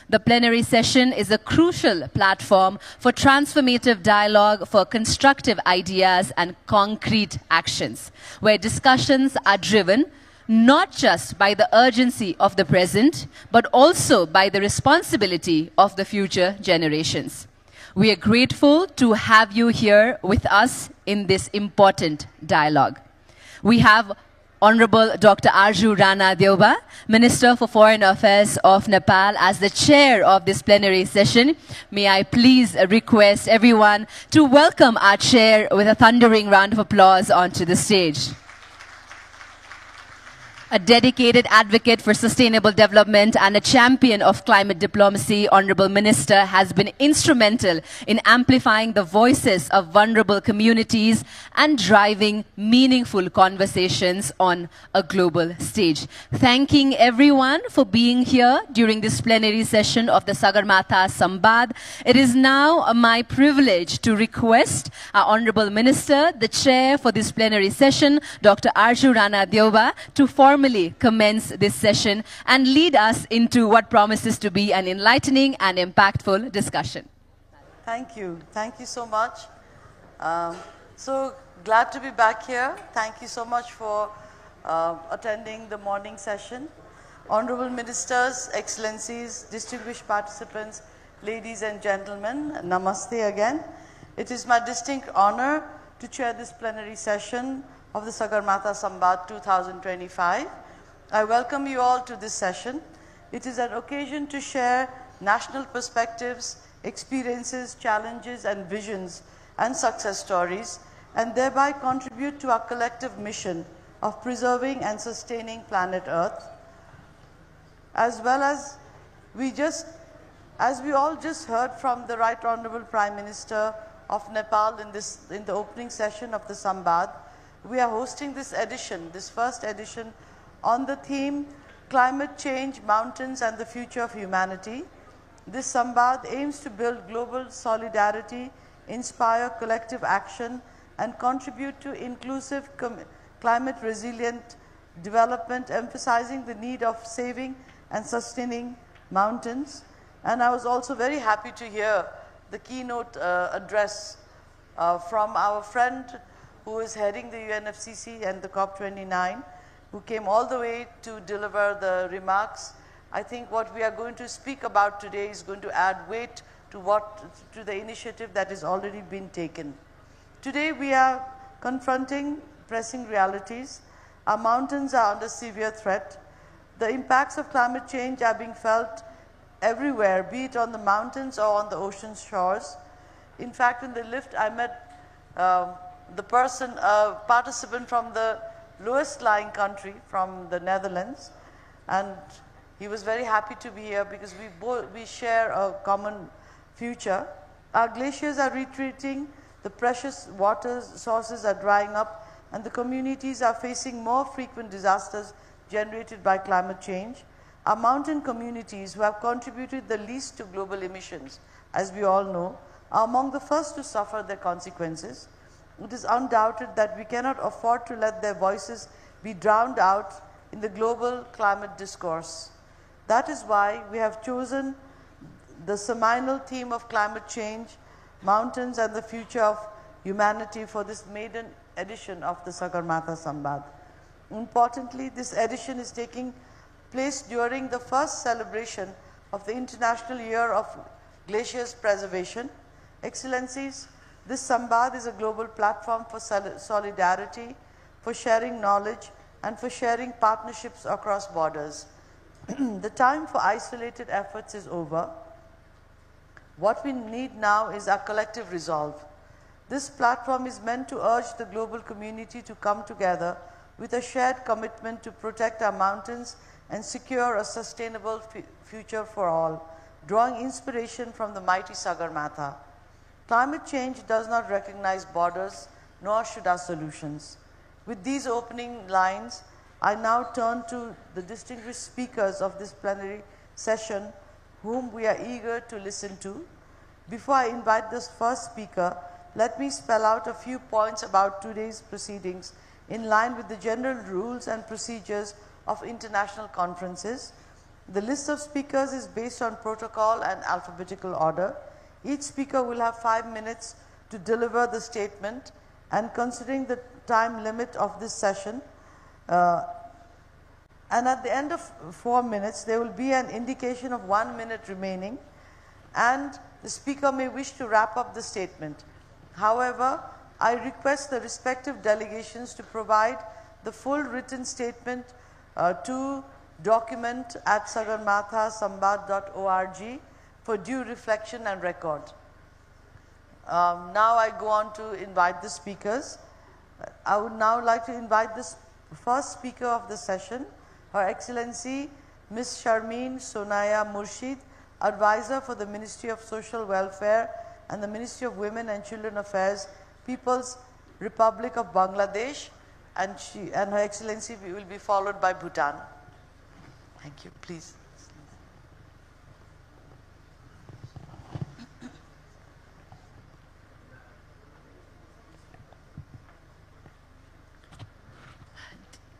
The plenary session is a crucial platform for transformative dialogue, for constructive ideas and concrete actions, where discussions are driven not just by the urgency of the present, but also by the responsibility of the future generations. We are grateful to have you here with us in this important dialogue. We have Honorable Dr. Arju Rana Deuba, Minister for Foreign Affairs of Nepal, as the chair of this plenary session. May I please request everyone to welcome our chair with a thundering round of applause onto the stage. A dedicated advocate for sustainable development and a champion of climate diplomacy, Honorable Minister has been instrumental in amplifying the voices of vulnerable communities and driving meaningful conversations on a global stage. Thanking everyone for being here during this plenary session of the Sagarmatha Sambad. It is now my privilege to request our Honorable Minister, the chair for this plenary session, Dr. Arju Rana Deuba, to formally commence this session and lead us into what promises to be an enlightening and impactful discussion. Thank you. Thank you so much. So glad to be back here. Thank you so much for attending the morning session. Honorable Ministers, Excellencies, distinguished participants, ladies and gentlemen, namaste again. It is my distinct honor to chair this plenary session of the Sagarmatha Sambad 2025. I welcome you all to this session. It is an occasion to share national perspectives, experiences, challenges and visions and success stories, and thereby contribute to our collective mission of preserving and sustaining planet Earth. As well as we all just heard from the Right Honorable Prime Minister of Nepal in the opening session of the Sambad, we are hosting this edition, this first edition, on the theme Climate Change, Mountains and the Future of Humanity. This Sambad aims to build global solidarity, inspire collective action, and contribute to inclusive climate resilient development, emphasizing the need of saving and sustaining mountains. And I was also very happy to hear the keynote address from our friend who is heading the UNFCCC and the COP29, who came all the way to deliver the remarks. I think what we are going to speak about today is going to add weight to the initiative that has already been taken. Today we are confronting pressing realities. Our mountains are under severe threat. The impacts of climate change are being felt everywhere, be it on the mountains or on the ocean shores. In fact, in the lift I met the person, a participant from the lowest lying country, from the Netherlands, and he was very happy to be here because we share a common future. Our glaciers are retreating, the precious water sources are drying up, and the communities are facing more frequent disasters generated by climate change. Our mountain communities, who have contributed the least to global emissions, as we all know, are among the first to suffer their consequences. It is undoubted that we cannot afford to let their voices be drowned out in the global climate discourse. That is why we have chosen the seminal theme of climate change, mountains and the future of humanity for this maiden edition of the Sagarmatha Sambad. Importantly, this edition is taking place during the first celebration of the International Year of Glaciers Preservation. Excellencies, this Sambad is a global platform for solidarity, for sharing knowledge, and for sharing partnerships across borders. The time for isolated efforts is over. What we need now is our collective resolve. This platform is meant to urge the global community to come together with a shared commitment to protect our mountains and secure a sustainable future for all, drawing inspiration from the mighty Sagarmatha. Climate change does not recognize borders, nor should our solutions. With these opening lines, I now turn to the distinguished speakers of this plenary session, whom we are eager to listen to. Before I invite this first speaker, let me spell out a few points about today's proceedings in line with the general rules and procedures of international conferences. The list of speakers is based on protocol and alphabetical order. Each speaker will have 5 minutes to deliver the statement, and considering the time limit of this session, and at the end of 4 minutes, there will be an indication of 1 minute remaining, and the speaker may wish to wrap up the statement. However, I request the respective delegations to provide the full written statement to document at sagarmathasamvad.org for due reflection and record. Now I go on to invite the speakers. I would now like to invite the first speaker of the session, Her Excellency Ms. Sharmeen Sonaya Murshid, Advisor for the Ministry of Social Welfare and the Ministry of Women and Children Affairs, People's Republic of Bangladesh, and Her Excellency will be followed by Bhutan. Thank you. Please.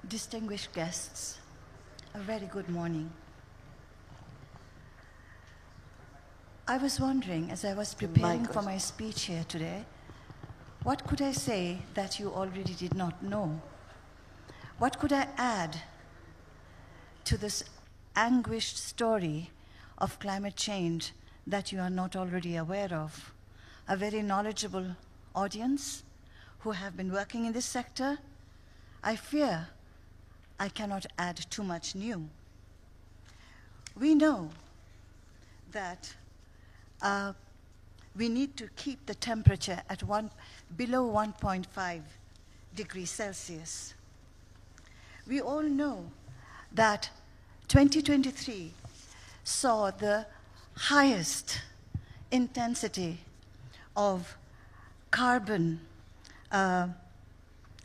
Distinguished guests, a very good morning. I was wondering, as I was preparing for my speech here today, what could I say that you already did not know? What could I add to this anguished story of climate change that you are not already aware of? A very knowledgeable audience who have been working in this sector. I fear I cannot add too much new. We know that we need to keep the temperature at below 1.5 degrees Celsius. We all know that 2023 saw the highest intensity of carbon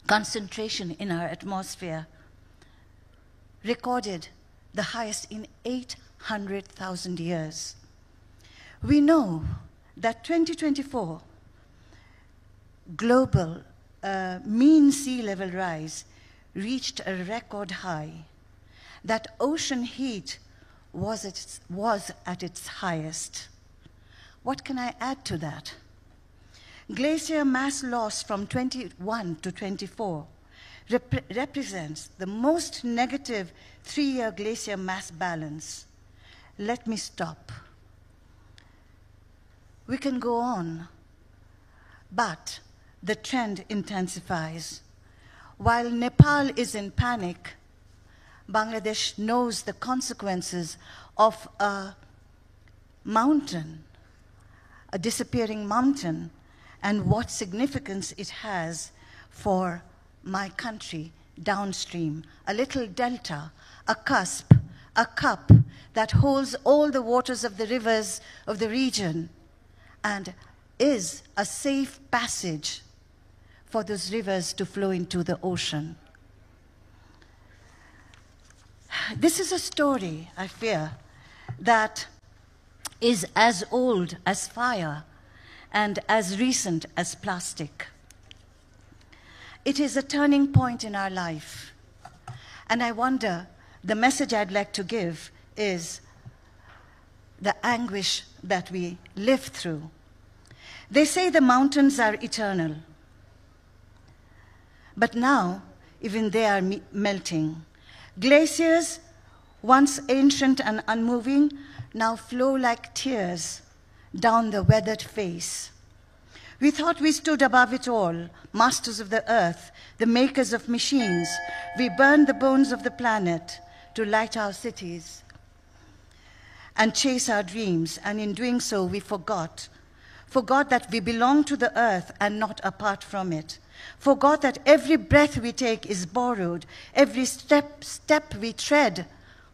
concentration in our atmosphere, recorded the highest in 800,000 years. We know that 2024 global mean sea level rise reached a record high, that ocean heat was at its highest. What can I add to that? Glacier mass loss from 21 to 24 represents the most negative 3-year glacier mass balance. Let me stop. We can go on, but the trend intensifies. While Nepal is in panic, Bangladesh knows the consequences of a mountain, a disappearing mountain, and what significance it has for my country downstream, a little delta, a cusp, a cup that holds all the waters of the rivers of the region and is a safe passage for those rivers to flow into the ocean. This is a story, I fear, that is as old as fire and as recent as plastic. It is a turning point in our life. And I wonder, the message I'd like to give is the anguish that we live through. They say the mountains are eternal. But now, even they are melting. Glaciers, once ancient and unmoving, now flow like tears down the weathered face. We thought we stood above it all, masters of the earth, the makers of machines. We burned the bones of the planet to light our cities and chase our dreams, and in doing so, we forgot that we belong to the earth and not apart from it. Forgot that every breath we take is borrowed, every step we tread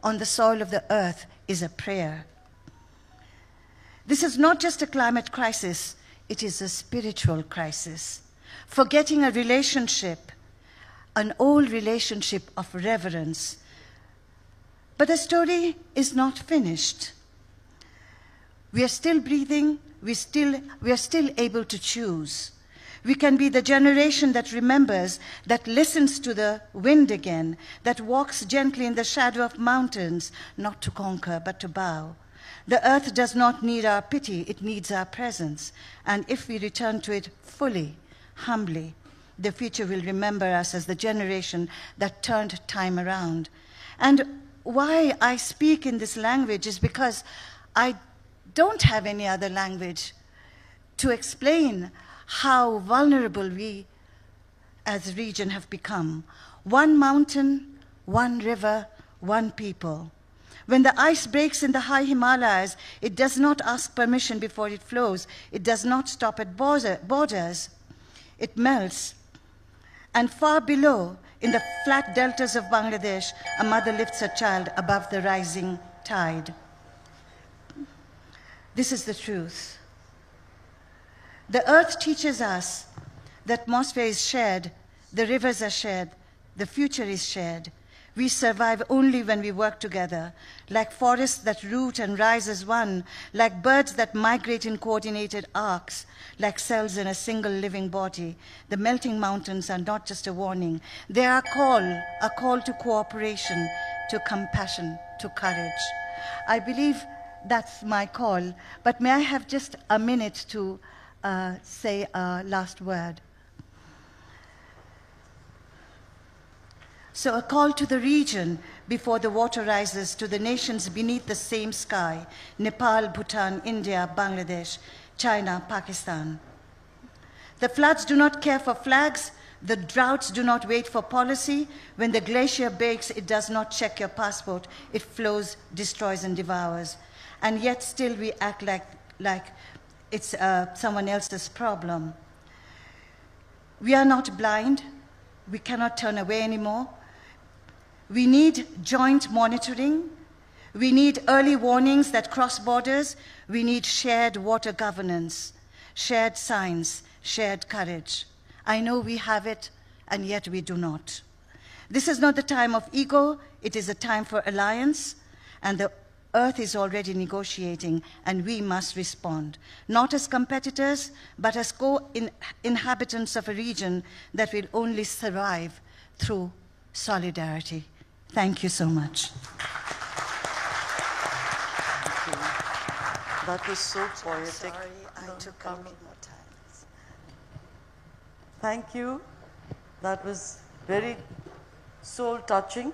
on the soil of the earth is a prayer. This is not just a climate crisis, it is a spiritual crisis. Forgetting a relationship, an old relationship of reverence. But the story is not finished. We are still breathing, we are still able to choose. We can be the generation that remembers, that listens to the wind again, that walks gently in the shadow of mountains, not to conquer, but to bow. The earth does not need our pity, it needs our presence. And if we return to it fully, humbly, the future will remember us as the generation that turned time around. And why I speak in this language is because I don't have any other language to explain how vulnerable we as a region have become. One mountain, one river, one people. When the ice breaks in the high Himalayas, it does not ask permission before it flows. It does not stop at borders. It melts. And far below, in the flat deltas of Bangladesh, a mother lifts her child above the rising tide. This is the truth. The earth teaches us the atmosphere is shared, the rivers are shared, the future is shared. We survive only when we work together, like forests that root and rise as one, like birds that migrate in coordinated arcs, like cells in a single living body. The melting mountains are not just a warning. They are a call to cooperation, to compassion, to courage. I believe that's my call, but may I have just a minute to say a last word? So a call to the region before the water rises, to the nations beneath the same sky: Nepal, Bhutan, India, Bangladesh, China, Pakistan. The floods do not care for flags. The droughts do not wait for policy. When the glacier breaks, it does not check your passport. It flows, destroys, and devours. And yet still we act like it's someone else's problem. We are not blind. We cannot turn away anymore. We need joint monitoring. We need early warnings that cross borders. We need shared water governance, shared science, shared courage. I know we have it, and yet we do not. This is not the time of ego. It is a time for alliance, and the earth is already negotiating, and we must respond, not as competitors, but as co-inhabitants of a region that will only survive through solidarity. Thank you so much. That was so poetic. Sorry, I took a little more time. Thank you. That was very soul-touching.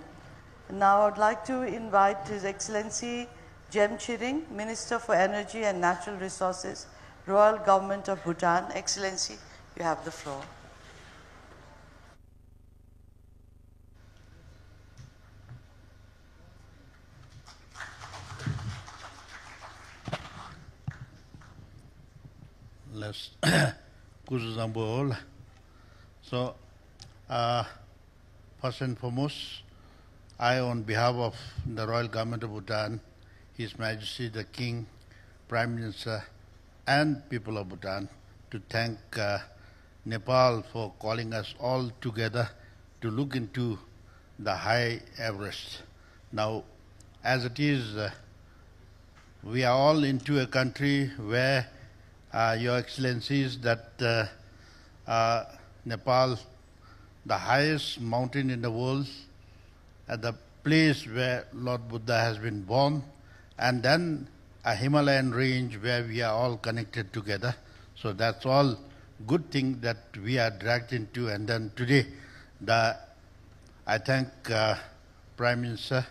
Now I'd like to invite His Excellency Jem Chiring, Minister for Energy and Natural Resources, Royal Government of Bhutan. Excellency, you have the floor. Let's So, first and foremost, I, on behalf of the Royal Government of Bhutan, His Majesty the King, Prime Minister, and people of Bhutan, to thank Nepal for calling us all together to look into the high Everest. Now, as it is, we are all into a country where Your Excellencies, that Nepal, the highest mountain in the world, at the place where Lord Buddha has been born, and then a Himalayan range where we are all connected together. So that's all good thing that we are dragged into. And then today, I thank Prime Minister,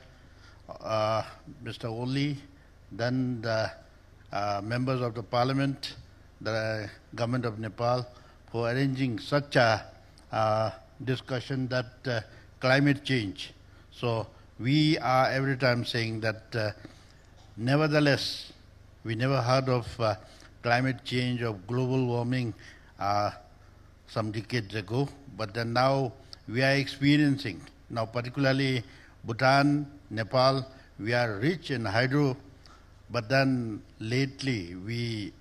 Mr. Oli, then the members of the Parliament, the Government of Nepal, for arranging such a discussion that climate change. So we are every time saying that nevertheless, we never heard of climate change or global warming some decades ago, but then now we are experiencing, now particularly Bhutan, Nepal, we are rich in hydro, but then lately we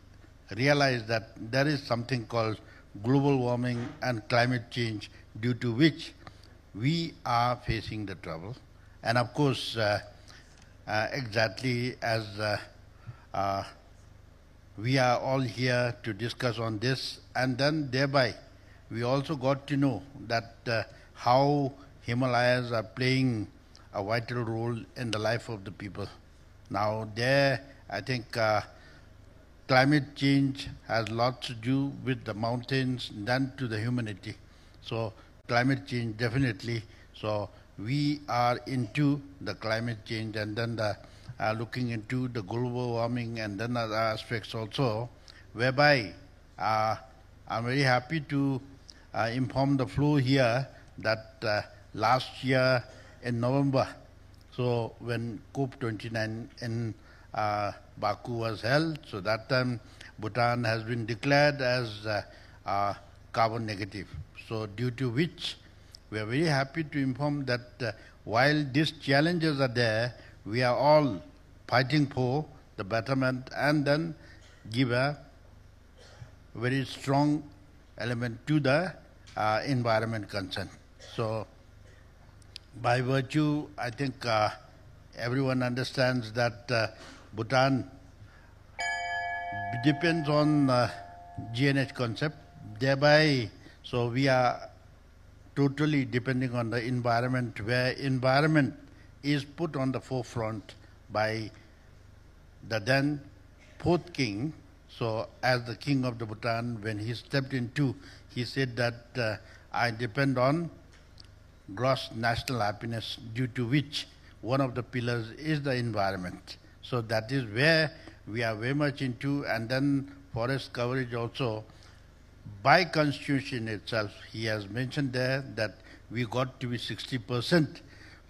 realize that there is something called global warming and climate change, due to which we are facing the trouble. And of course, exactly as we are all here to discuss on this, and then thereby we also got to know that how Himalayas are playing a vital role in the life of the people. Now there, I think climate change has lots to do with the mountains than to the humanity. So climate change definitely. So we are into the climate change, and then looking into the global warming and then other aspects also, whereby I'm very happy to inform the floor here that last year in November, so when COP29 in Baku was held, so that time Bhutan has been declared as carbon negative. So due to which we are very happy to inform that while these challenges are there, we are all fighting for the betterment and then give a very strong element to the environment concern. So by virtue, I think everyone understands that Bhutan depends on GNH concept, thereby so we are totally depending on the environment, where environment is put on the forefront by the then fourth king. So as the king of the Bhutan, when he stepped into, he said that I depend on gross national happiness, due to which one of the pillars is the environment. So that is where we are very much into, and then forest coverage also. By constitution itself, he has mentioned there that we got to be 60%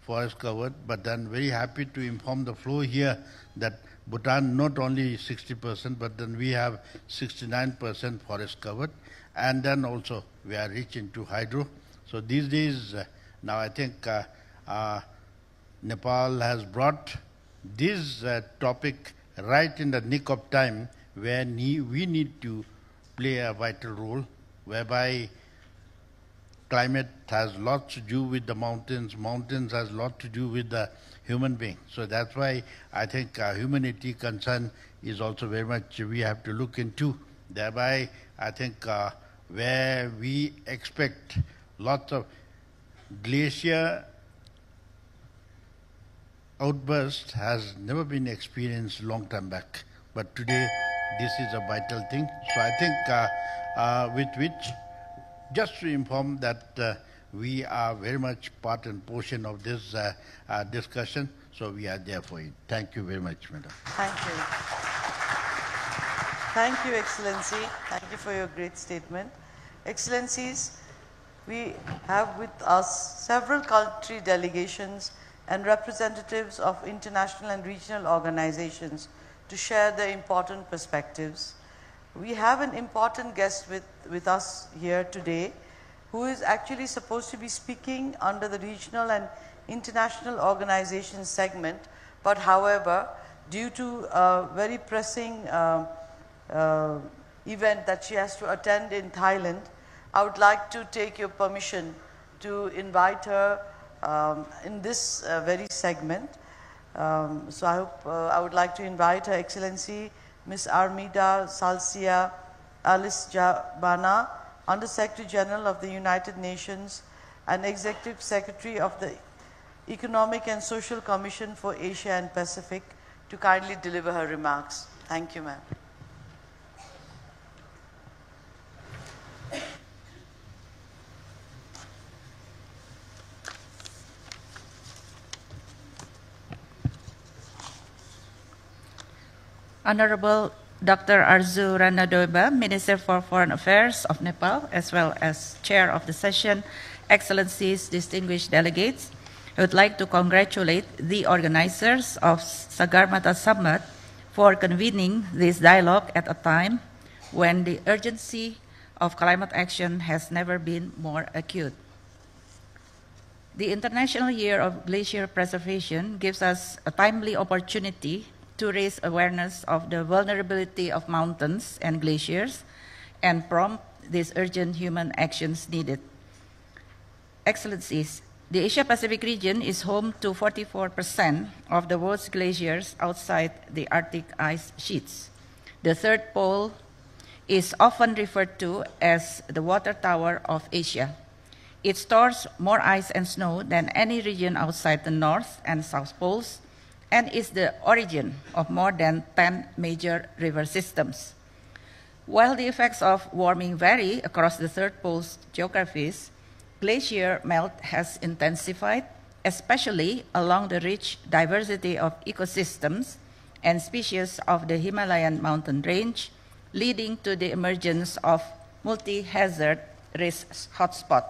forest covered, but then very happy to inform the floor here that Bhutan not only 60%, but then we have 69% forest covered, and then also we are rich into hydro. So these days, now I think Nepal has brought this topic right in the nick of time, where we need to play a vital role, whereby climate has lots to do with the mountains, mountains has lot to do with the human being. So that's why I think humanity concern is also very much we have to look into. Thereby, I think where we expect lots of glacier outburst has never been experienced long time back, but today this is a vital thing. So I think with which, just to inform that we are very much part and portion of this discussion, so we are there for it. Thank you very much, Madam. Thank you. Thank you, Excellency. Thank you for your great statement. Excellencies, we have with us several country delegations and representatives of international and regional organizations to share their important perspectives. We have an important guest with us here today, who is actually supposed to be speaking under the regional and international organization segment, but however, due to a very pressing event that she has to attend in Thailand, I would like to take your permission to invite her in this very segment. So I would like to invite Her Excellency Ms. Armida Salcia Alice Jabana, Under Secretary General of the United Nations and Executive Secretary of the Economic and Social Commission for Asia and Pacific, to kindly deliver her remarks. Thank you, ma'am. Honorable Dr. Arzu Ranadoiba, Minister for Foreign Affairs of Nepal, as well as Chair of the session, Excellencies, distinguished delegates, I would like to congratulate the organizers of Sagarmatha Summit for convening this dialogue at a time when the urgency of climate action has never been more acute. The International Year of Glacier Preservation gives us a timely opportunity to raise awareness of the vulnerability of mountains and glaciers and prompt these urgent human actions needed. Excellencies, the Asia-Pacific region is home to 44% of the world's glaciers outside the Arctic ice sheets. The third pole is often referred to as the water tower of Asia. It stores more ice and snow than any region outside the North and South Poles, and is the origin of more than 10 major river systems. While the effects of warming vary across the third pole's geographies, glacier melt has intensified, especially along the rich diversity of ecosystems and species of the Himalayan mountain range, leading to the emergence of multi-hazard risk hotspots.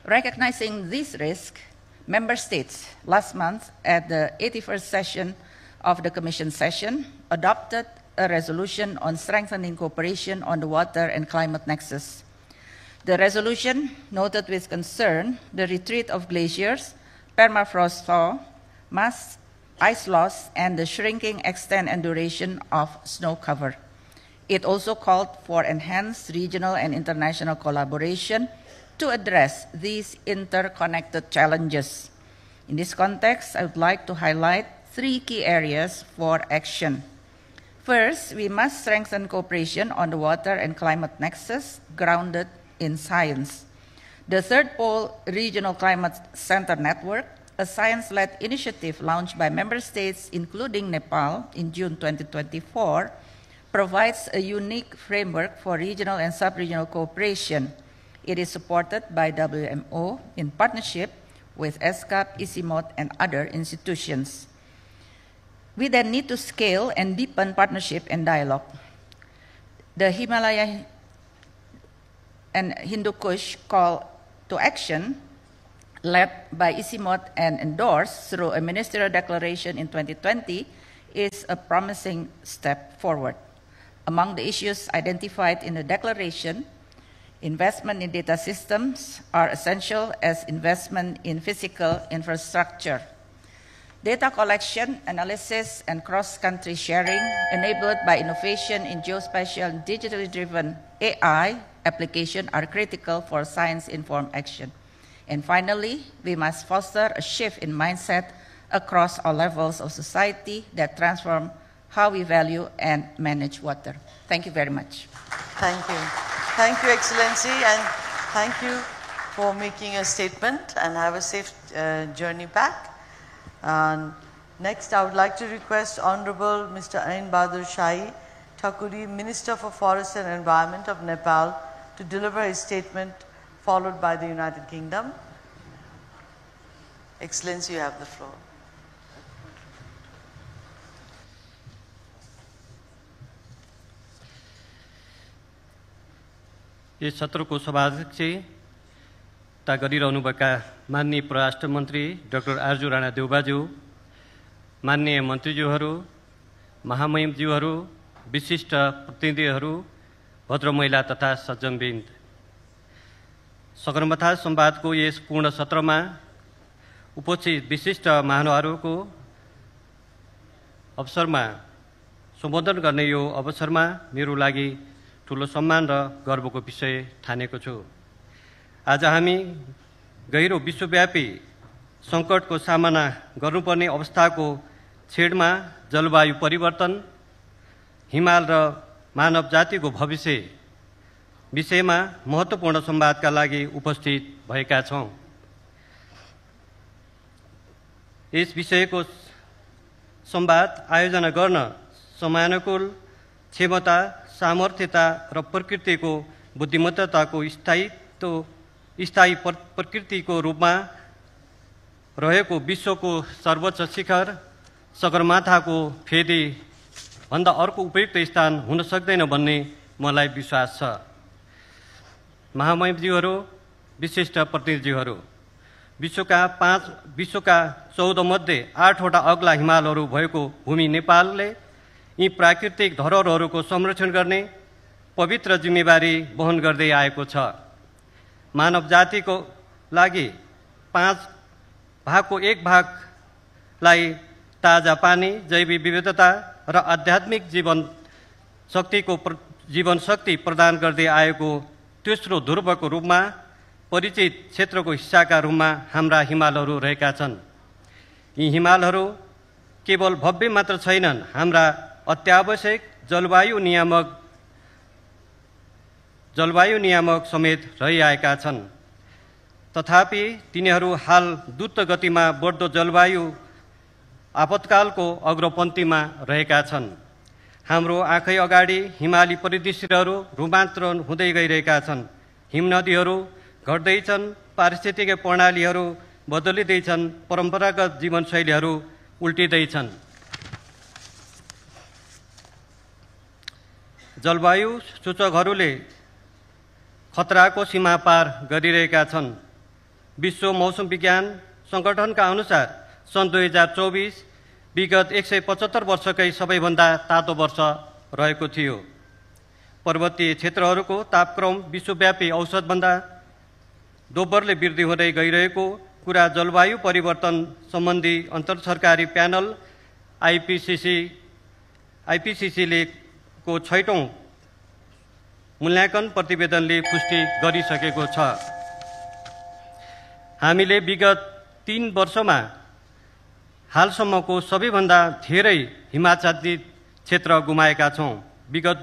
Recognizing this risk, member states last month at the 81st session of the Commission session adopted a resolution on strengthening cooperation on the water and climate nexus. The resolution noted with concern the retreat of glaciers, permafrost thaw, mass ice loss, and the shrinking extent and duration of snow cover. It also called for enhanced regional and international collaboration to address these interconnected challenges. In this context, I would like to highlight 3 key areas for action. First, we must strengthen cooperation on the water and climate nexus grounded in science. The Third Pole Regional Climate Center Network, a science-led initiative launched by member states, including Nepal, in June 2024, provides a unique framework for regional and sub-regional cooperation. It is supported by WMO in partnership with ESCAP, ICIMOD, and other institutions. We then need to scale and deepen partnership and dialogue. The Himalaya and Hindu Kush call to action, led by ICIMOD and endorsed through a ministerial declaration in 2020, is a promising step forward. Among the issues identified in the declaration, investment in data systems are essential as investment in physical infrastructure. Data collection, analysis, and cross-country sharing enabled by innovation in geospatial and digitally driven AI application are critical for science-informed action. And finally, we must foster a shift in mindset across all levels of society that transform how we value and manage water. Thank you very much. Thank you. Thank you, Excellency, and thank you for making a statement, and have a safe journey back. Next, I would like to request Honorable Mr. Ain Bahadur Shahi Thakuri, Minister for Forest and Environment of Nepal, to deliver his statement, followed by the United Kingdom. Excellency, you have the floor. Yes सत्रको सभाध्यक्षता गरिरहनुभएका माननीय परराष्ट्र मन्त्री doctor आजको राणा देउबाज्यू, माननीय मन्त्रीज्यूहरू, महामहिमज्यूहरू, विशिष्ट प्रतिनिधिहरू, भद्र महिला तथा सज्जनवृन्द, सगरमाथा संवादको यस पूर्ण सत्रमा उपस्थित विशिष्ट महानुभावहरूको अवसरमा सम्बोधन गर्ने यो अवसरमा मेरो लागि ठुलो सम्मान र गर्वको विषय ठानेको छु। आज हामी गहिरो विश्वव्यापी सङ्कटको सामना गर्नुपर्ने अवस्थाको छेडमा जलवायु परिवर्तन, हिमाल र मानव जातिको भविष्य विषयमा महत्त्वपूर्ण संवादका लागि उपस्थित भएका छौँ। यस विषयको संवाद आयोजना गर्न समयानुकूल, क्षमता, सामर्थ्यता र प्रकृतिको बुद्धिमत्ताको स्थायी प्रकृतिको रूपमा रहेको विश्वको सर्वोच्च शिखर सगरमाथाको फेदी भन्दा अर्को उपयुक्त स्थान हुन सक्दैन भन्ने मलाई विश्वास छ। महामहिमज्यूहरू, विशिष्ट प्रतिनिधिज्यूहरू, विश्वका 14 मध्ये 8 वटा अग्ला हिमालहरू भएको भूमि नेपालले यी प्राकृतिक धरोहरहरूको संरक्षण गर्ने पवित्र जिम्मेवारी वहन गर्दै आएको छ। मानव जातिको लागि 5 भागको 1 भागलाई ताजा पानी, जैविक विविधता र आध्यात्मिक जीवन शक्ति प्रदान गर्दै आएको तेस्रो ध्रुवको रूपमा परिचित क्षेत्रको हिस्साका रूपमा हाम्रा हिमालहरू रहेका छन्। यी हिमालहरू केवल भव्य मात्र छैनन्, हाम्रा अत्यावश्यक जलवायु नियामक समेत रहिआएका छन्। तथापि तिनीहरू हाल द्रुत गतिमा बढ्दो जलवायु आपतकालको अग्रपन्थीमा रहेका छन्। हाम्रो आँखै अगाडि हिमाली परिदृश्यहरू रूपान्तरण हुँदै गइरहेका छन्। हिमनदीहरू घट्दैछन्, पारिस्थितिक प्रणालीहरू बदलिँदैछन्, परम्परागत जीवनशैलीहरू उल्टिँदैछन्। जलवायु सूचकहरूले खतराको सीमा पार गरिरहेका छन्। विश्व मौसम विज्ञान सङ्गठनका अनुसार सन् 2024 विगत 175 वर्षकै सबैभन्दा तातो वर्ष रहेको थियो। पर्वतीय क्षेत्रहरूको तापक्रम विश्वव्यापी औसतभन्दा दोब्बरले वृद्धि हुँदै गइरहेको कुरा जलवायु परिवर्तन सम्बन्धी अन्तरसरकारी प्यानल आइपिसिसीले को 6औं मूल्याङ्कन प्रतिवेदनले पुष्टि गरिसकेको छ। हामीले विगत 3 वर्षमा हालसम्मको सबैभन्दा धेरै हिमाच्छादित क्षेत्र गुमाएका छौँ। विगत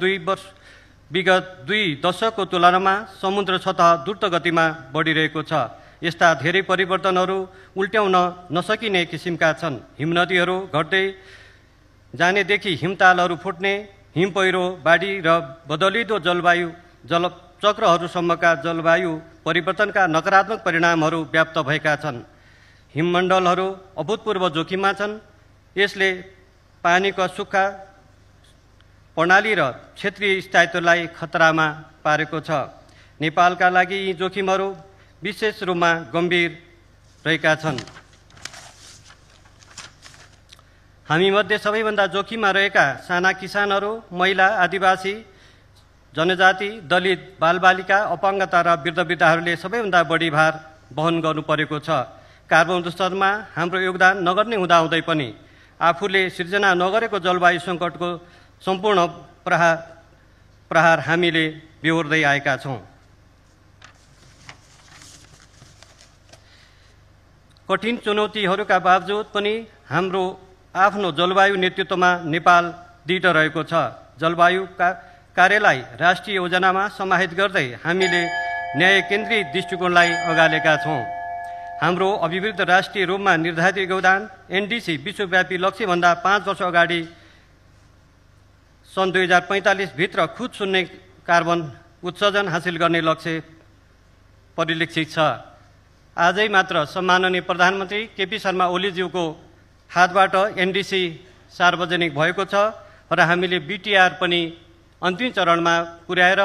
2 दशकको तुलनामा समुद्र सतह द्रुत गतिमा बढिरहेको छ। यस्ता धेरै परिवर्तनहरू उल्ट्याउन नसकिने किसिमका छन्। हिमनदीहरू घट्दै जानेदेखि हिमतालहरू फुट्ने, हिम पहिरो, बाढी र बदलिँदो जलवायु जलचक्रहरूसम्मका जलवायु परिवर्तनका नकारात्मक परिणामहरू व्याप्त भएका छन्। हिममण्डलहरू अभूतपूर्व जोखिममा छन्। यसले पानीको सुक्खा प्रणाली र क्षेत्रीय स्थायित्वलाई खतरामा पारेको छ। नेपालका लागि यी जोखिमहरू विशेष रूपमा गम्भीर रहेका छन्। हामीमध्ये सबैभन्दा जोखिममा रहेका साना किसानहरू, महिला, आदिवासी, जनजाति, दलित, बालबालिका, अपाङ्गता र वृद्धवृद्धाहरूले सबैभन्दा बढी भार वहन गर्नु परेको छ। कार्बन उत्सर्जनमा हाम्रो योगदान नगर्ने हुँदाहुँदै पनि आफूले सिर्जना नगरेको जलवायु सङ्कटको सम्पूर्ण प्रहार हामीले बेहोर्दै आएका छौँ। कठिन चुनौतीहरूका बावजुद पनि हाम्रो आफ्नो जलवायु नेतृत्वमा नेपाल दृढ रहेको छ। जलवायु कार्यलाई राष्ट्रिय योजनामा समाहित गर्दै हामीले न्याय केन्द्रित दृष्टिकोणलाई अगालेका छौँ। हाम्रो अभिवृद्ध राष्ट्रिय रूपमा निर्धारित योगदान एनडिसी विश्वव्यापी लक्ष्यभन्दा 5 वर्ष अगाडि सन् 2045 भित्र खुद शून्य कार्बन उत्सर्जन हासिल गर्ने लक्ष्य परिलक्षित छ। आजै मात्र सम्माननीय प्रधानमन्त्री केपी शर्मा ओलीज्यूको हातबाट एनडिसी सार्वजनिक भएको छ र हामीले बिटिआर पनि अन्तिम चरणमा पुर्याएर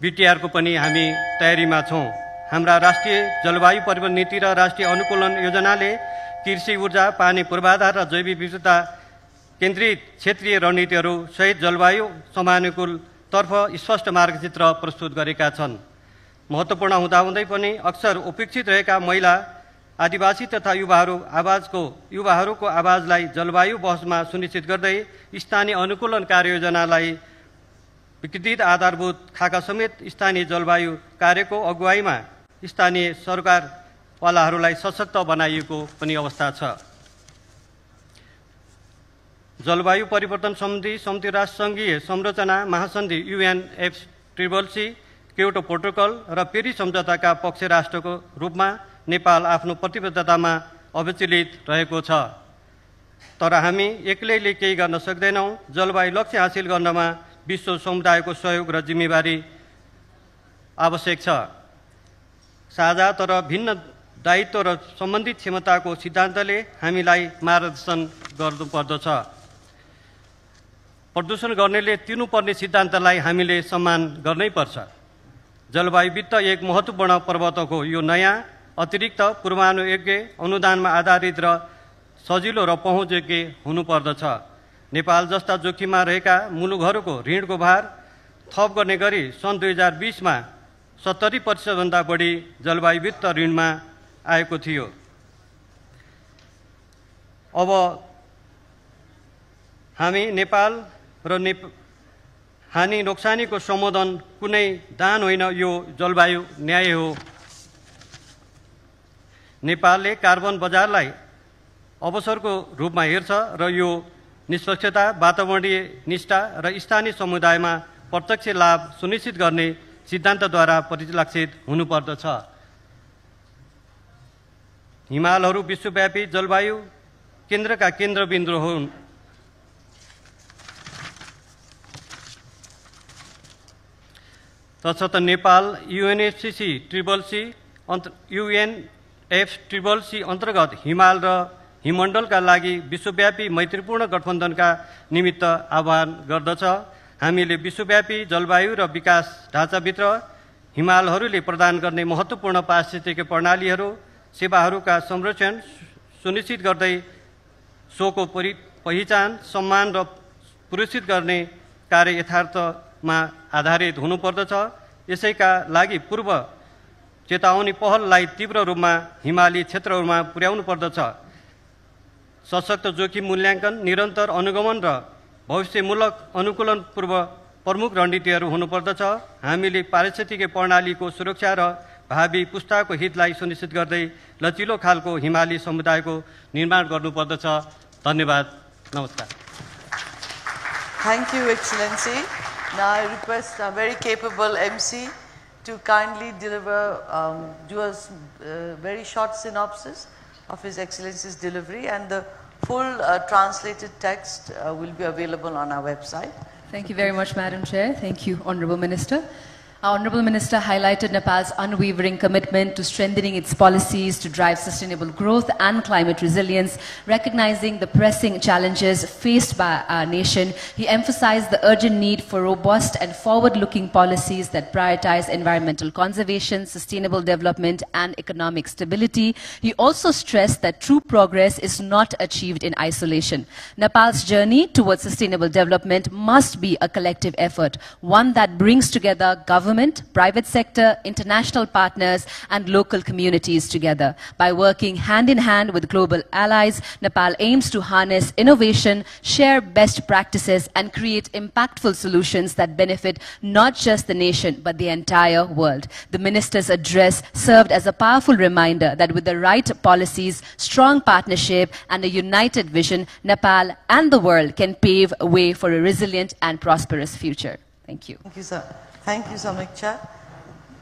बिटिआरको पनि हामी तयारीमा छौँ। हाम्रा राष्ट्रिय जलवायु परिवर्तन नीति र राष्ट्रिय अनुकूलन योजनाले कृषि, ऊर्जा, पानी पूर्वाधार र जैविक विविधता केन्द्रित क्षेत्रीय रणनीतिहरू सहित जलवायु समानुकूलतर्फ स्पष्ट मार्गचित्र प्रस्तुत गरेका छन्। महत्त्वपूर्ण हुँदाहुँदै पनि अक्सर उपेक्षित रहेका महिला, आदिवासी तथा युवाहरूको आवाजलाई जलवायु बहसमा सुनिश्चित गर्दै स्थानीय अनुकूलन कार्ययोजनालाई विकृत आधारभूत खाका समेत स्थानीय जलवायु कार्यको अगुवाईमा स्थानीय सरकारवालाहरूलाई सशक्त बनाइएको पनि अवस्था छ। जलवायु परिवर्तन सम्बन्धी संयुक्त राष्ट्रसङ्घीय संरचना महासन्धि UNFCCC, क्योटो प्रोटोकल र पेरिस सम्झौताका पक्ष राष्ट्रको रूपमा नेपाल आफ्नो प्रतिबद्धतामा अविचलित रहेको छ। तर हामी एक्लैले केही गर्न सक्दैनौँ। जलवायु लक्ष्य हासिल गर्नमा विश्व समुदायको सहयोग र जिम्मेवारी आवश्यक छ। साझा तर भिन्न दायित्व र सम्बन्धित क्षमताको सिद्धान्तले हामीलाई मार्गदर्शन गर्नुपर्दछ। प्रदूषण गर्नेले तिर्नुपर्ने सिद्धान्तलाई हामीले सम्मान गर्नैपर्छ। जलवायु वित्त एक महत्त्वपूर्ण प्रवर्तक हो। यो नयाँ, अतिरिक्त, पूर्वानुयोग्य, अनुदानमा आधारित र सजिलो र पहुँचयोग्य हुनुपर्दछ। नेपाल जस्ता जोखिममा रहेका मुलुकहरूको ऋणको भार थप गर्ने गरी सन् 2020 मा 70% भन्दा बढी जलवायु वित्त ऋणमा आएको थियो। अब हामी नेपाल र हानि नोक्सानीको सम्बोधन कुनै दान होइन, यो जलवायु न्याय हो। नेपालले कार्बन बजारलाई अवसरको रूपमा हेर्छ र यो निष्पक्षता, वातावरणीय निष्ठा र स्थानीय समुदायमा प्रत्यक्ष लाभ सुनिश्चित गर्ने सिद्धान्तद्वारा परिलक्षित हुनुपर्दछ। हिमालहरू विश्वव्यापी जलवायु केन्द्रका केन्द्रबिन्दु हुन्। तसर्थ नेपाल UNFCCC अन्तर्गत हिमाल र हिमण्डलका लागि विश्वव्यापी मैत्रीपूर्ण गठबन्धनका निमित्त आह्वान गर्दछ। हामीले विश्वव्यापी जलवायु र विकास ढाँचाभित्र हिमालहरूले प्रदान गर्ने महत्त्वपूर्ण पारिस्थितिक प्रणालीहरू सेवाहरूका संरक्षण सुनिश्चित गर्दै सोको पहिचान, सम्मान र पुरस्कृत गर्ने कार्य यथार्थमा आधारित हुनुपर्दछ। यसैका लागि पूर्व चेतावनी पहललाई तीव्र रूपमा हिमाली क्षेत्रहरूमा पुर्याउनु पर्दछ। सशक्त जोखिम मूल्याङ्कन, निरन्तर अनुगमन र भविष्यमूलक अनुकूलन पूर्व प्रमुख रणनीतिहरू हुनुपर्दछ। हामीले पारिस्थितिक प्रणालीको सुरक्षा र भावी पुस्ताको हितलाई सुनिश्चित गर्दै लचिलो खालको हिमाली समुदायको निर्माण गर्नुपर्दछ। धन्यवाद। नमस्कार। Thank you, Excellency. Now I request a very capable MC to kindly deliver, do a very short synopsis of His Excellency's delivery, and the full translated text will be available on our website. Thank you very much, Madam Chair. Thank you, Honourable Minister. Our Honourable Minister highlighted Nepal's unwavering commitment to strengthening its policies to drive sustainable growth and climate resilience. Recognizing the pressing challenges faced by our nation, he emphasized the urgent need for robust and forward-looking policies that prioritize environmental conservation, sustainable development, and economic stability. He also stressed that true progress is not achieved in isolation. Nepal's journey towards sustainable development must be a collective effort, one that brings together government, private sector, international partners, and local communities together. By working hand in hand with global allies, Nepal aims to harness innovation, share best practices, and create impactful solutions that benefit not just the nation, but the entire world. The minister's address served as a powerful reminder that with the right policies, strong partnership, and a united vision, Nepal and the world can pave a way for a resilient and prosperous future. Thank you. Thank you, sir. Thank you, Samachar.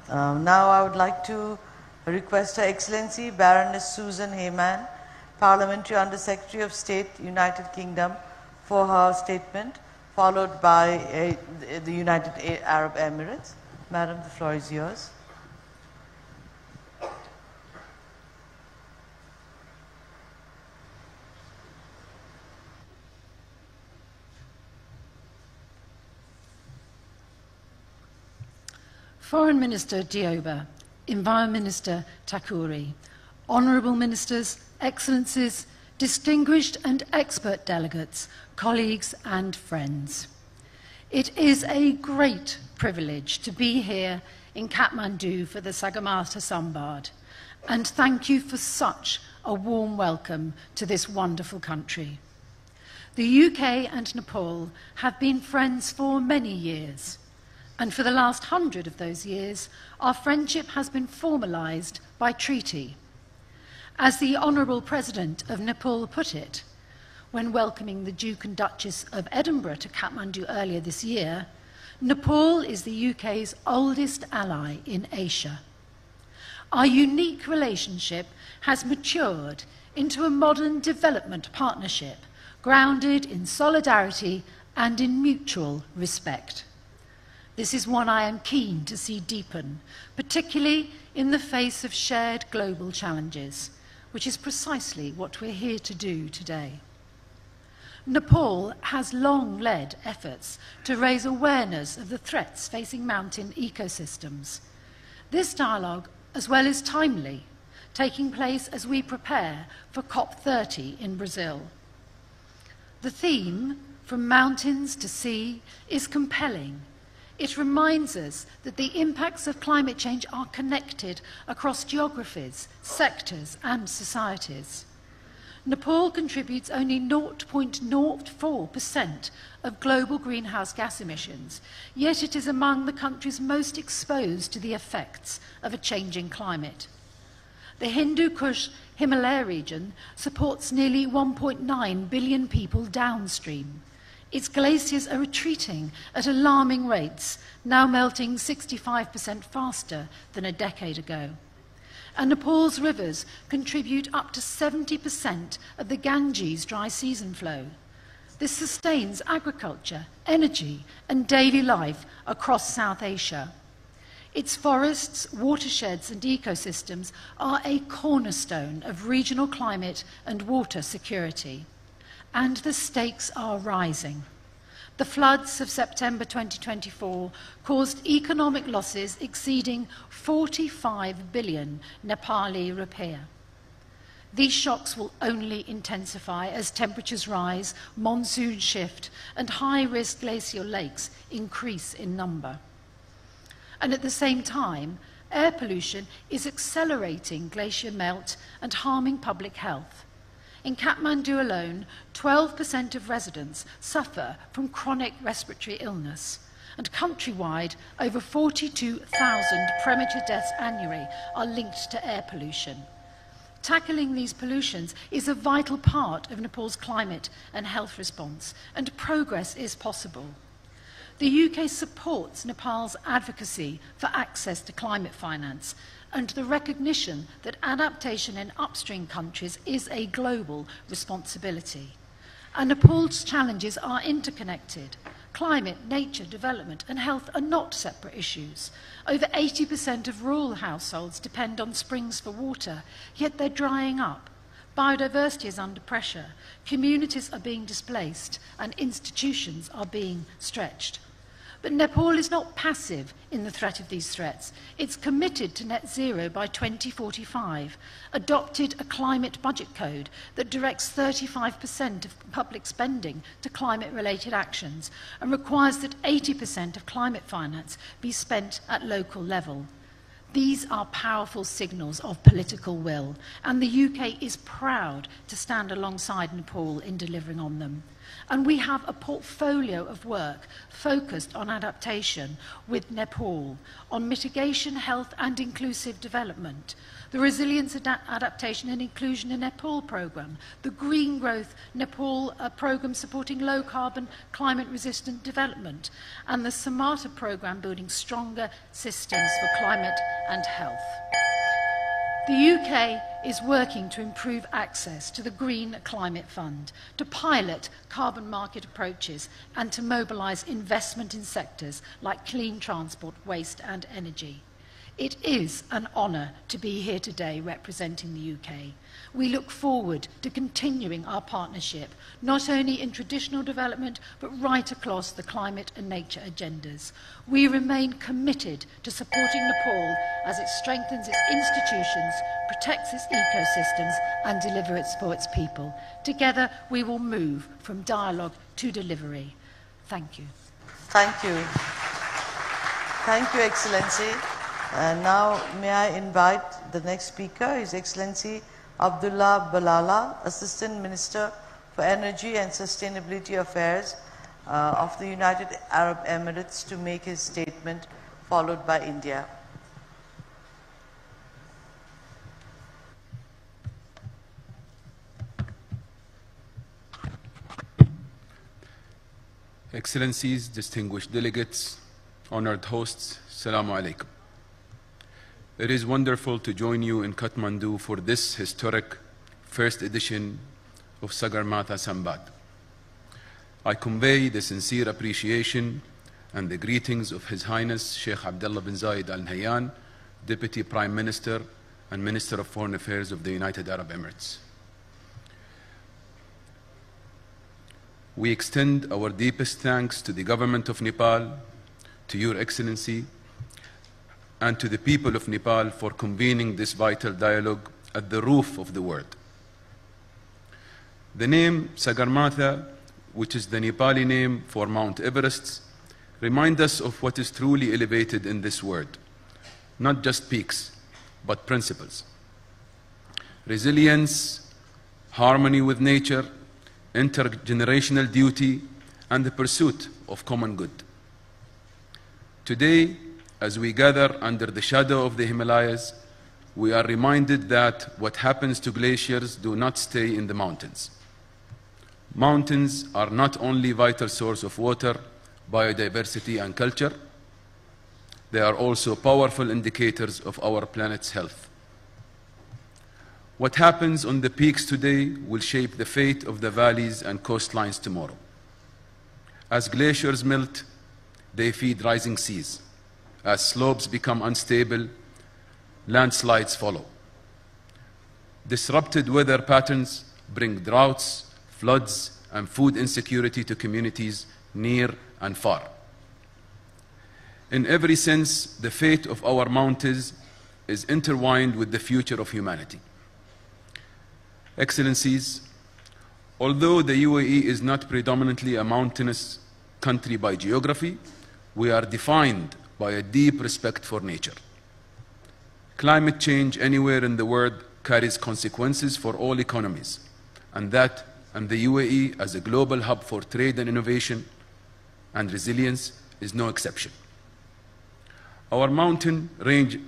Now I would like to request Her Excellency Baroness Susan Heyman, Parliamentary Under Secretary of State, United Kingdom, for her statement, followed by the United Arab Emirates. Madam, the floor is yours. Foreign Minister Dioba, Environment Minister Takuri, Honourable Ministers, Excellencies, distinguished and expert delegates, colleagues and friends. It is a great privilege to be here in Kathmandu for the Sagarmatha Sambad, and thank you for such a warm welcome to this wonderful country. The UK and Nepal have been friends for many years. And for the last 100 of those years, our friendship has been formalised by treaty. As the Honourable President of Nepal put it, when welcoming the Duke and Duchess of Edinburgh to Kathmandu earlier this year, Nepal is the UK's oldest ally in Asia. Our unique relationship has matured into a modern development partnership grounded in solidarity and in mutual respect. This is one I am keen to see deepen, particularly in the face of shared global challenges, which is precisely what we're here to do today. Nepal has long led efforts to raise awareness of the threats facing mountain ecosystems. This dialogue, as well, is timely, taking place as we prepare for COP30 in Brazil. The theme, From Mountains to Sea, is compelling. It reminds us that the impacts of climate change are connected across geographies, sectors, and societies. Nepal contributes only 0.04% of global greenhouse gas emissions, yet it is among the countries most exposed to the effects of a changing climate. The Hindu Kush Himalaya region supports nearly 1.9 billion people downstream. Its glaciers are retreating at alarming rates, now melting 65% faster than a decade ago. And Nepal's rivers contribute up to 70% of the Ganges dry season flow. This sustains agriculture, energy, and daily life across South Asia. Its forests, watersheds, and ecosystems are a cornerstone of regional climate and water security. And the stakes are rising. The floods of September 2024 caused economic losses exceeding 45 billion Nepali rupiah. These shocks will only intensify as temperatures rise, monsoons shift, and high-risk glacial lakes increase in number. And at the same time, air pollution is accelerating glacier melt and harming public health. In Kathmandu alone, 12% of residents suffer from chronic respiratory illness, and countrywide, over 42,000 premature deaths annually are linked to air pollution. Tackling these pollutions is a vital part of Nepal's climate and health response, and progress is possible. The UK supports Nepal's advocacy for access to climate finance and the recognition that adaptation in upstream countries is a global responsibility. And Nepal's challenges are interconnected. Climate, nature, development, and health are not separate issues. Over 80% of rural households depend on springs for water, yet they're drying up. Biodiversity is under pressure, communities are being displaced, and institutions are being stretched. But Nepal is not passive in the threat of these threats. It's committed to net zero by 2045, adopted a climate budget code that directs 35% of public spending to climate-related actions and requires that 80% of climate finance be spent at local level. These are powerful signals of political will, and the UK is proud to stand alongside Nepal in delivering on them. And we have a portfolio of work focused on adaptation with Nepal, on mitigation, health and inclusive development, the Resilience, Adaptation and Inclusion in Nepal programme, the Green Growth Nepal programme supporting low-carbon, climate-resistant development, and the samachar programme building stronger systems for climate and health. The UK is working to improve access to the Green Climate Fund, to pilot carbon market approaches, and to mobilise investment in sectors like clean transport, waste and energy. It is an honour to be here today representing the UK. We look forward to continuing our partnership, not only in traditional development, but right across the climate and nature agendas. We remain committed to supporting Nepal as it strengthens its institutions, protects its ecosystems, and delivers for its people. Together, we will move from dialogue to delivery. Thank you. Thank you. Thank you, Excellency. And now, may I invite the next speaker, His Excellency Abdullah Balala, Assistant Minister for Energy and Sustainability Affairs of the United Arab Emirates, to make his statement, followed by India. Excellencies, distinguished delegates, honored hosts, Assalamu alaikum. It is wonderful to join you in Kathmandu for this historic first edition of Sagarmatha Samvad. I convey the sincere appreciation and the greetings of His Highness Sheikh Abdullah bin Zayed Al Nahyan, Deputy Prime Minister and Minister of Foreign Affairs of the United Arab Emirates. We extend our deepest thanks to the Government of Nepal, to Your Excellency, and to the people of Nepal for convening this vital dialogue at the roof of the world. The name Sagarmatha, which is the Nepali name for Mount Everest, reminds us of what is truly elevated in this world, not just peaks, but principles. Resilience, harmony with nature, intergenerational duty, and the pursuit of common good. Today, as we gather under the shadow of the Himalayas, we are reminded that what happens to glaciers do not stay in the mountains. Mountains are not only vital source of water, biodiversity, and culture, they are also powerful indicators of our planet's health. What happens on the peaks today will shape the fate of the valleys and coastlines tomorrow. As glaciers melt, they feed rising seas. As slopes become unstable, landslides follow. Disrupted weather patterns bring droughts, floods, and food insecurity to communities near and far. In every sense, the fate of our mountains is intertwined with the future of humanity. Excellencies, although the UAE is not predominantly a mountainous country by geography, we are defined by a deep respect for nature. Climate change anywhere in the world carries consequences for all economies, and the UAE as a global hub for trade and innovation and resilience is no exception. Our mountain range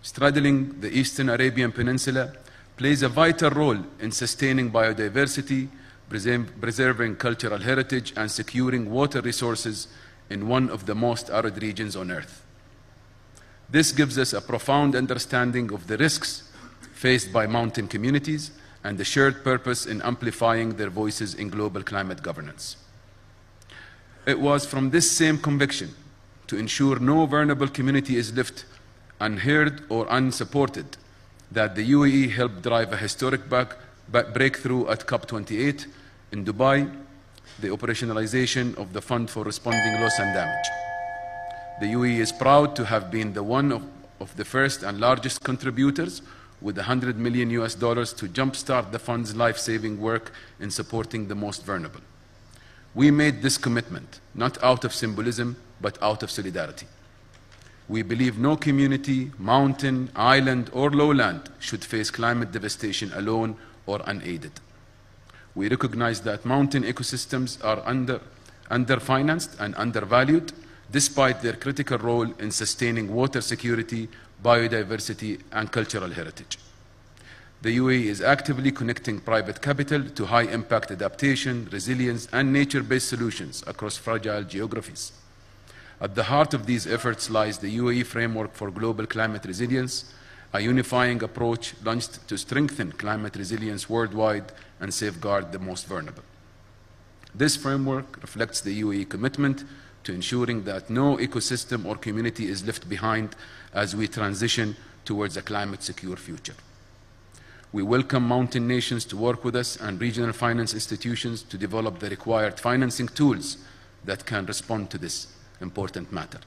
straddling the Eastern Arabian Peninsula plays a vital role in sustaining biodiversity, preserving cultural heritage, and securing water resources in one of the most arid regions on Earth. This gives us a profound understanding of the risks faced by mountain communities and the shared purpose in amplifying their voices in global climate governance. It was from this same conviction to ensure no vulnerable community is left unheard or unsupported that the UAE helped drive a historic breakthrough at COP28 in Dubai, the operationalization of the Fund for Responding Loss and Damage. The UAE is proud to have been one of the first and largest contributors with $100 million to jumpstart the fund's life-saving work in supporting the most vulnerable. We made this commitment not out of symbolism, but out of solidarity. We believe no community, mountain, island, or lowland should face climate devastation alone or unaided. We recognize that mountain ecosystems are underfinanced and undervalued, despite their critical role in sustaining water security, biodiversity, and cultural heritage. The UAE is actively connecting private capital to high-impact adaptation, resilience, and nature-based solutions across fragile geographies. At the heart of these efforts lies the UAE Framework for Global Climate Resilience, a unifying approach launched to strengthen climate resilience worldwide and safeguard the most vulnerable. This framework reflects the UAE commitment to ensuring that no ecosystem or community is left behind as we transition towards a climate-secure future. We welcome mountain nations to work with us and regional finance institutions to develop the required financing tools that can respond to this important matter.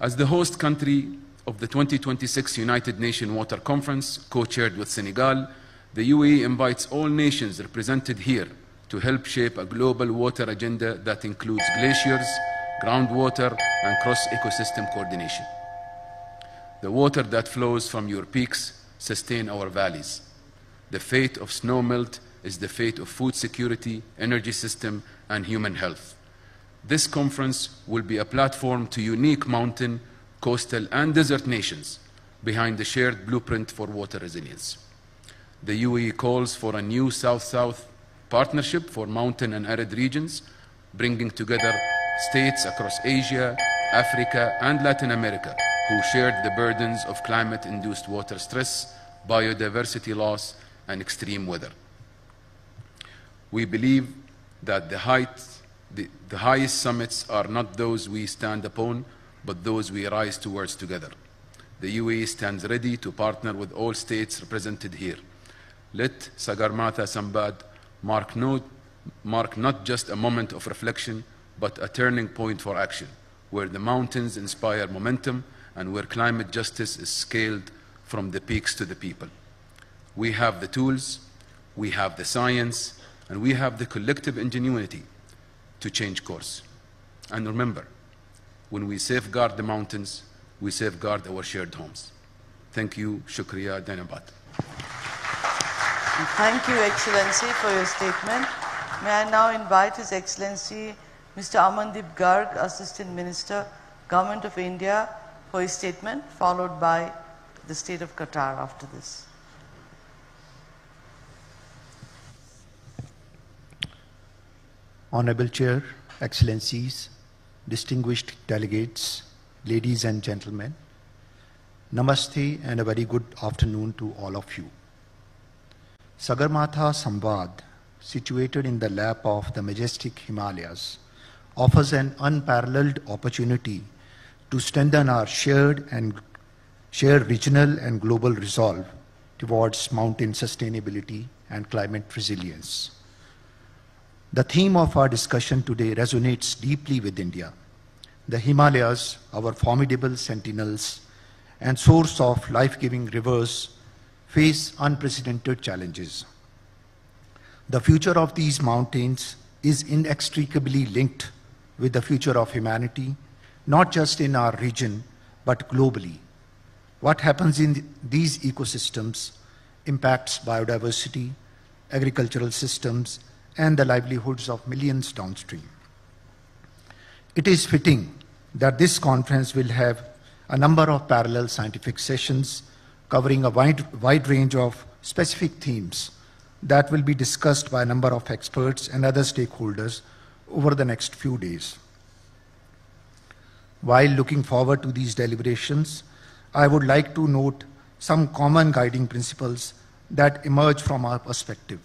As the host country of the 2026 United Nations Water Conference, co-chaired with Senegal, the UAE invites all nations represented here to help shape a global water agenda that includes glaciers, groundwater, and cross-ecosystem coordination. The water that flows from your peaks sustain our valleys. The fate of snowmelt is the fate of food security, energy system, and human health. This conference will be a platform to unique mountain, coastal, and desert nations behind the shared blueprint for water resilience. The UAE calls for a new South-South partnership for mountain and arid regions, bringing together states across Asia, Africa, and Latin America who shared the burdens of climate-induced water stress, biodiversity loss, and extreme weather. We believe that the highest summits are not those we stand upon, but those we rise towards together. The UAE stands ready to partner with all states represented here. Let Sagarmatha Sambad mark not just a moment of reflection, but a turning point for action, where the mountains inspire momentum and where climate justice is scaled from the peaks to the people. We have the tools, we have the science, and we have the collective ingenuity to change course. And remember, when we safeguard the mountains, we safeguard our shared homes. Thank you, Shukriya, Danabat. Thank you, Excellency, for your statement. May I now invite His Excellency, Mr. Amandeep Garg, Assistant Minister, Government of India, for his statement, followed by the state of Qatar after this. Honorable Chair, Excellencies, distinguished delegates, ladies and gentlemen, Namaste and a very good afternoon to all of you. Sagarmatha Samvad, situated in the lap of the majestic Himalayas, offers an unparalleled opportunity to strengthen our shared regional and global resolve towards mountain sustainability and climate resilience. The theme of our discussion today resonates deeply with India. The Himalayas, our formidable sentinels and source of life-giving rivers, face unprecedented challenges. The future of these mountains is inextricably linked with the future of humanity, not just in our region, but globally. What happens in these ecosystems impacts biodiversity, agricultural systems, and the livelihoods of millions downstream. It is fitting that this conference will have a number of parallel scientific sessions covering a wide range of specific themes that will be discussed by a number of experts and other stakeholders over the next few days. While looking forward to these deliberations, I would like to note some common guiding principles that emerge from our perspective.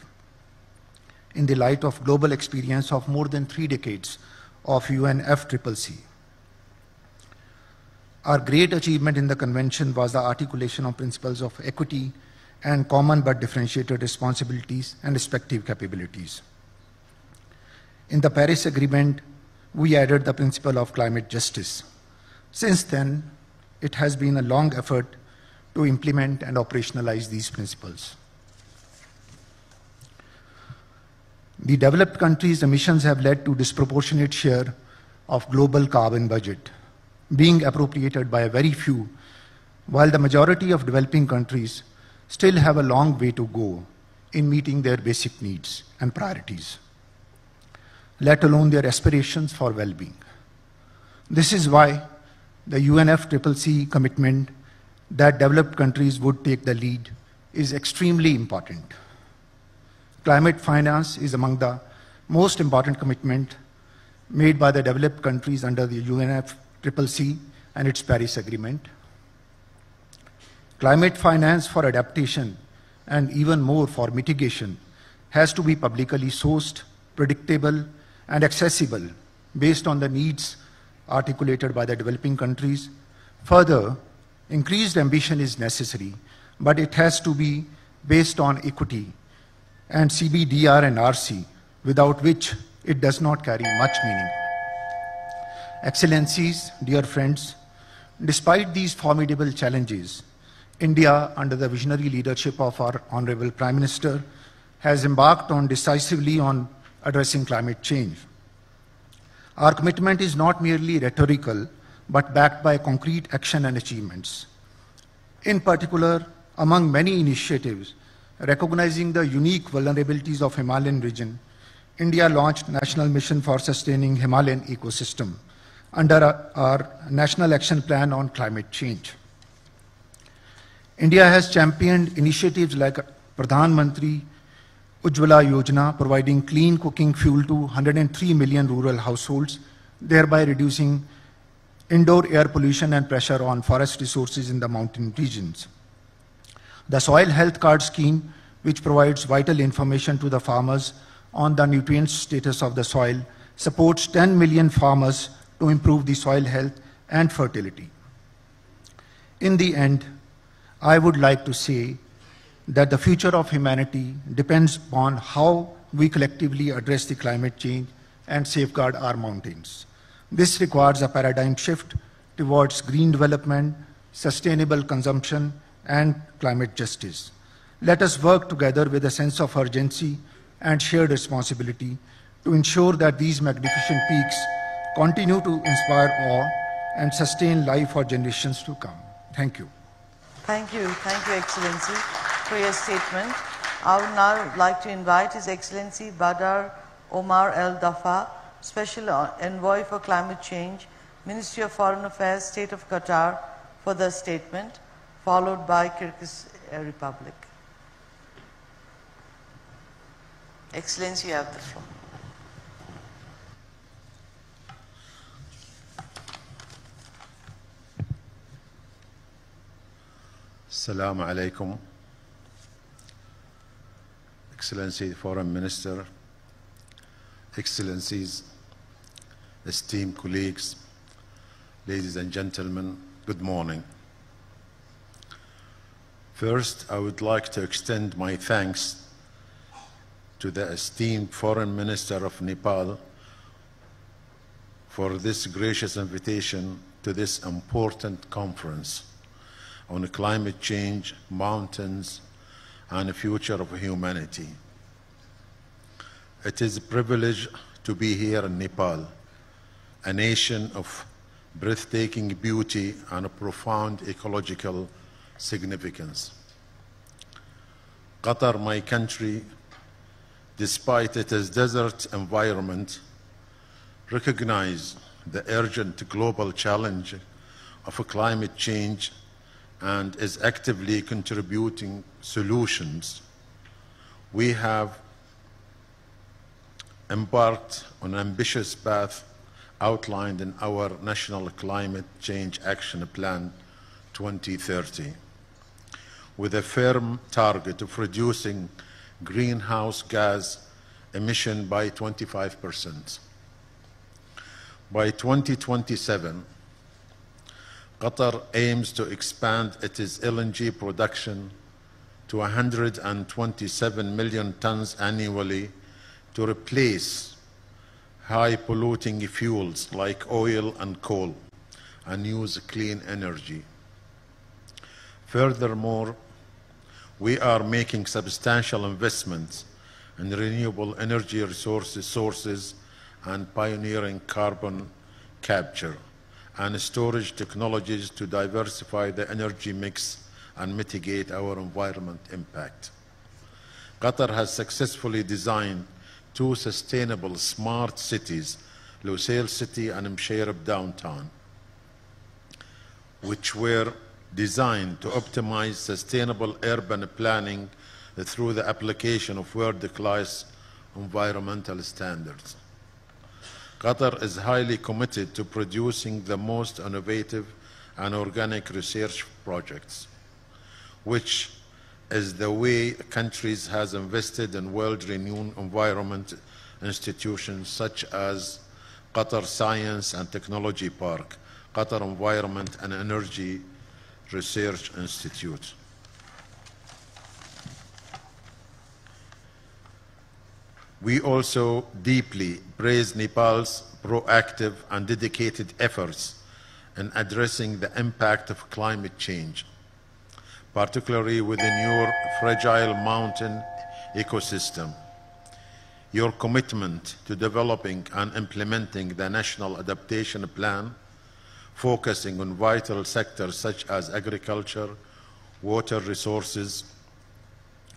In the light of global experience of more than 3 decades of UNFCCC. Our great achievement in the convention was the articulation of principles of equity and common but differentiated responsibilities and respective capabilities. In the Paris Agreement, we added the principle of climate justice. Since then, it has been a long effort to implement and operationalize these principles. The developed countries' emissions have led to disproportionate share of global carbon budget, being appropriated by a very few, while the majority of developing countries still have a long way to go in meeting their basic needs and priorities, let alone their aspirations for well-being. This is why the UNFCCC commitment that developed countries would take the lead is extremely important. Climate finance is among the most important commitment made by the developed countries under the UNFCCC and its Paris Agreement. Climate finance for adaptation and even more for mitigation has to be publicly sourced, predictable, and accessible based on the needs articulated by the developing countries. Further, increased ambition is necessary, but it has to be based on equity and CBDR and RC, without which it does not carry much meaning. Excellencies, dear friends, despite these formidable challenges, India, under the visionary leadership of our Honorable Prime Minister, has embarked decisively on addressing climate change. Our commitment is not merely rhetorical, but backed by concrete action and achievements. In particular, among many initiatives, recognizing the unique vulnerabilities of Himalayan region, India launched National Mission for Sustaining Himalayan Ecosystem under our National Action Plan on Climate Change. India has championed initiatives like Pradhan Mantri Ujjwala Yojana, providing clean cooking fuel to 103 million rural households, thereby reducing indoor air pollution and pressure on forest resources in the mountain regions. The Soil Health Card Scheme, which provides vital information to the farmers on the nutrient status of the soil, supports 10 million farmers to improve the soil health and fertility. In the end, I would like to say that the future of humanity depends upon how we collectively address the climate change and safeguard our mountains. This requires a paradigm shift towards green development, sustainable consumption, and climate justice. Let us work together with a sense of urgency and shared responsibility to ensure that these magnificent peaks continue to inspire awe and sustain life for generations to come. Thank you. Thank you, Excellency, for your statement. I would now like to invite His Excellency Badr Omar El Dafa, Special Envoy for Climate Change, Ministry of Foreign Affairs, State of Qatar, for the statement. followed by Kyrgyz Republic. Excellency, you have the floor. Assalamu alaikum. Excellency, Foreign Minister, Excellencies, esteemed colleagues, ladies and gentlemen, good morning. First, I would like to extend my thanks to the esteemed Foreign Minister of Nepal for this gracious invitation to this important conference on climate change, mountains, and the future of humanity. It is a privilege to be here in Nepal, a nation of breathtaking beauty and a profound ecological significance. Qatar, my country, despite its desert environment, recognizes the urgent global challenge of climate change and is actively contributing solutions. We have embarked on an ambitious path outlined in our National Climate Change Action Plan 2030, with a firm target of reducing greenhouse gas emission by 25%. By 2027, Qatar aims to expand its LNG production to 127 million tons annually to replace high-polluting fuels like oil and coal and use clean energy. Furthermore, we are making substantial investments in renewable energy sources and pioneering carbon capture and storage technologies to diversify the energy mix and mitigate our environment impact. Qatar has successfully designed 2 sustainable smart cities, Lusail City and Msheireb Downtown, which were designed to optimize sustainable urban planning through the application of world-class environmental standards. Qatar is highly committed to producing the most innovative and organic research projects, which is the way countries has invested in world-renowned environment institutions such as Qatar Science and Technology Park, Qatar Environment and Energy Research Institute. We also deeply praise Nepal's proactive and dedicated efforts in addressing the impact of climate change, particularly within your fragile mountain ecosystem. Your commitment to developing and implementing the National Adaptation Plan, focusing on vital sectors such as agriculture, water resources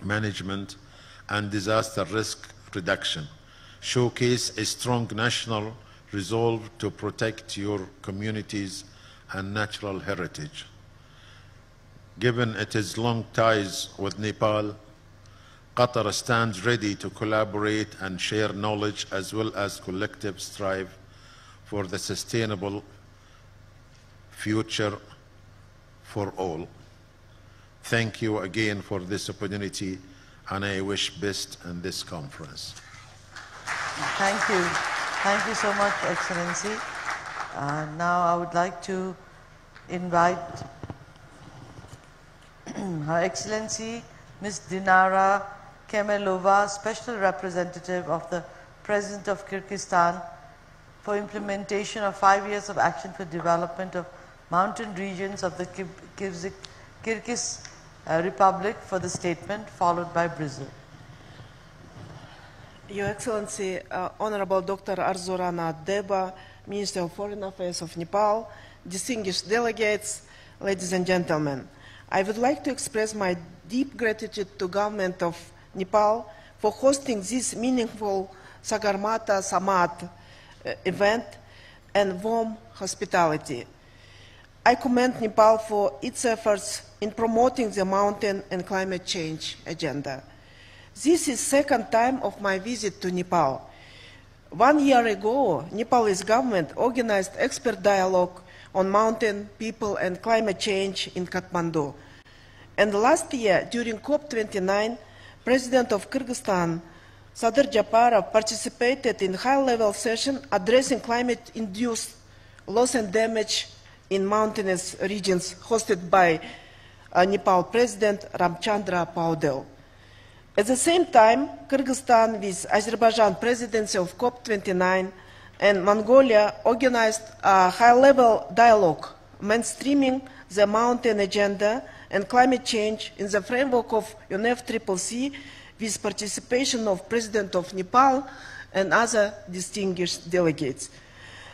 management, and disaster risk reduction, showcase a strong national resolve to protect your communities and natural heritage. Given its long ties with Nepal, Qatar stands ready to collaborate and share knowledge as well as collective strive for the sustainable future for all. Thank you again for this opportunity, and I wish best in this conference. Thank you. Thank you so much, Excellency. Now I would like to invite Her Excellency Ms. Dinara Kemelova, Special Representative of the President of Kyrgyzstan, for implementation of 5 years of action for development of mountain regions of the Kyrgyz Republic, for the statement, followed by Brazil. Your Excellency, Honorable Dr. Arzurana Deba, Minister of Foreign Affairs of Nepal, distinguished delegates, ladies and gentlemen, I would like to express my deep gratitude to Government of Nepal for hosting this meaningful Sagarmatha Samad event and warm hospitality. I commend Nepal for its efforts in promoting the mountain and climate change agenda. This is the second time of my visit to Nepal. 1 year ago, Nepalese government organized expert dialogue on mountain, people, and climate change in Kathmandu. And last year, during COP29, President of Kyrgyzstan, Sadir Japarov, participated in high-level session addressing climate-induced loss and damage in mountainous regions, hosted by Nepal President Ramchandra Paudel. At the same time, Kyrgyzstan, with Azerbaijan presidency of COP29, and Mongolia organized a high-level dialogue mainstreaming the mountain agenda and climate change in the framework of UNFCCC, with participation of President of Nepal and other distinguished delegates.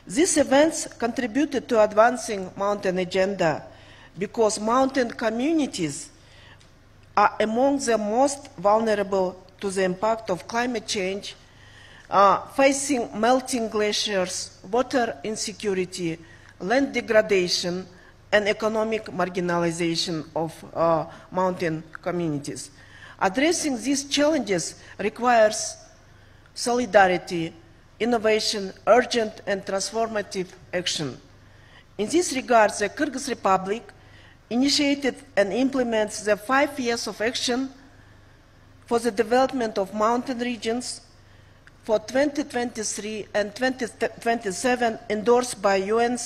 These events contributed to advancing mountain agenda because mountain communities are among the most vulnerable to the impact of climate change, facing melting glaciers, water insecurity, land degradation, and economic marginalization of mountain communities. Addressing these challenges requires solidarity, innovation, urgent and transformative action. In this regard, the Kyrgyz Republic initiated and implements the 5 years of action for the development of mountain regions for 2023 and 2027, endorsed by UN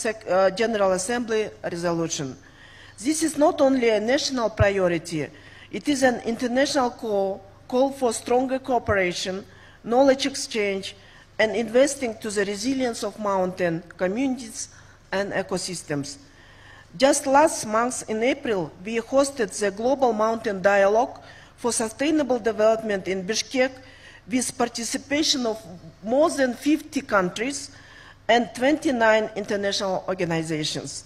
General Assembly resolution. This is not only a national priority, it is an international call for stronger cooperation, knowledge exchange, and investing to the resilience of mountain communities and ecosystems. Just last month, in April, we hosted the Global Mountain Dialogue for Sustainable Development in Bishkek, with participation of more than 50 countries and 29 international organizations.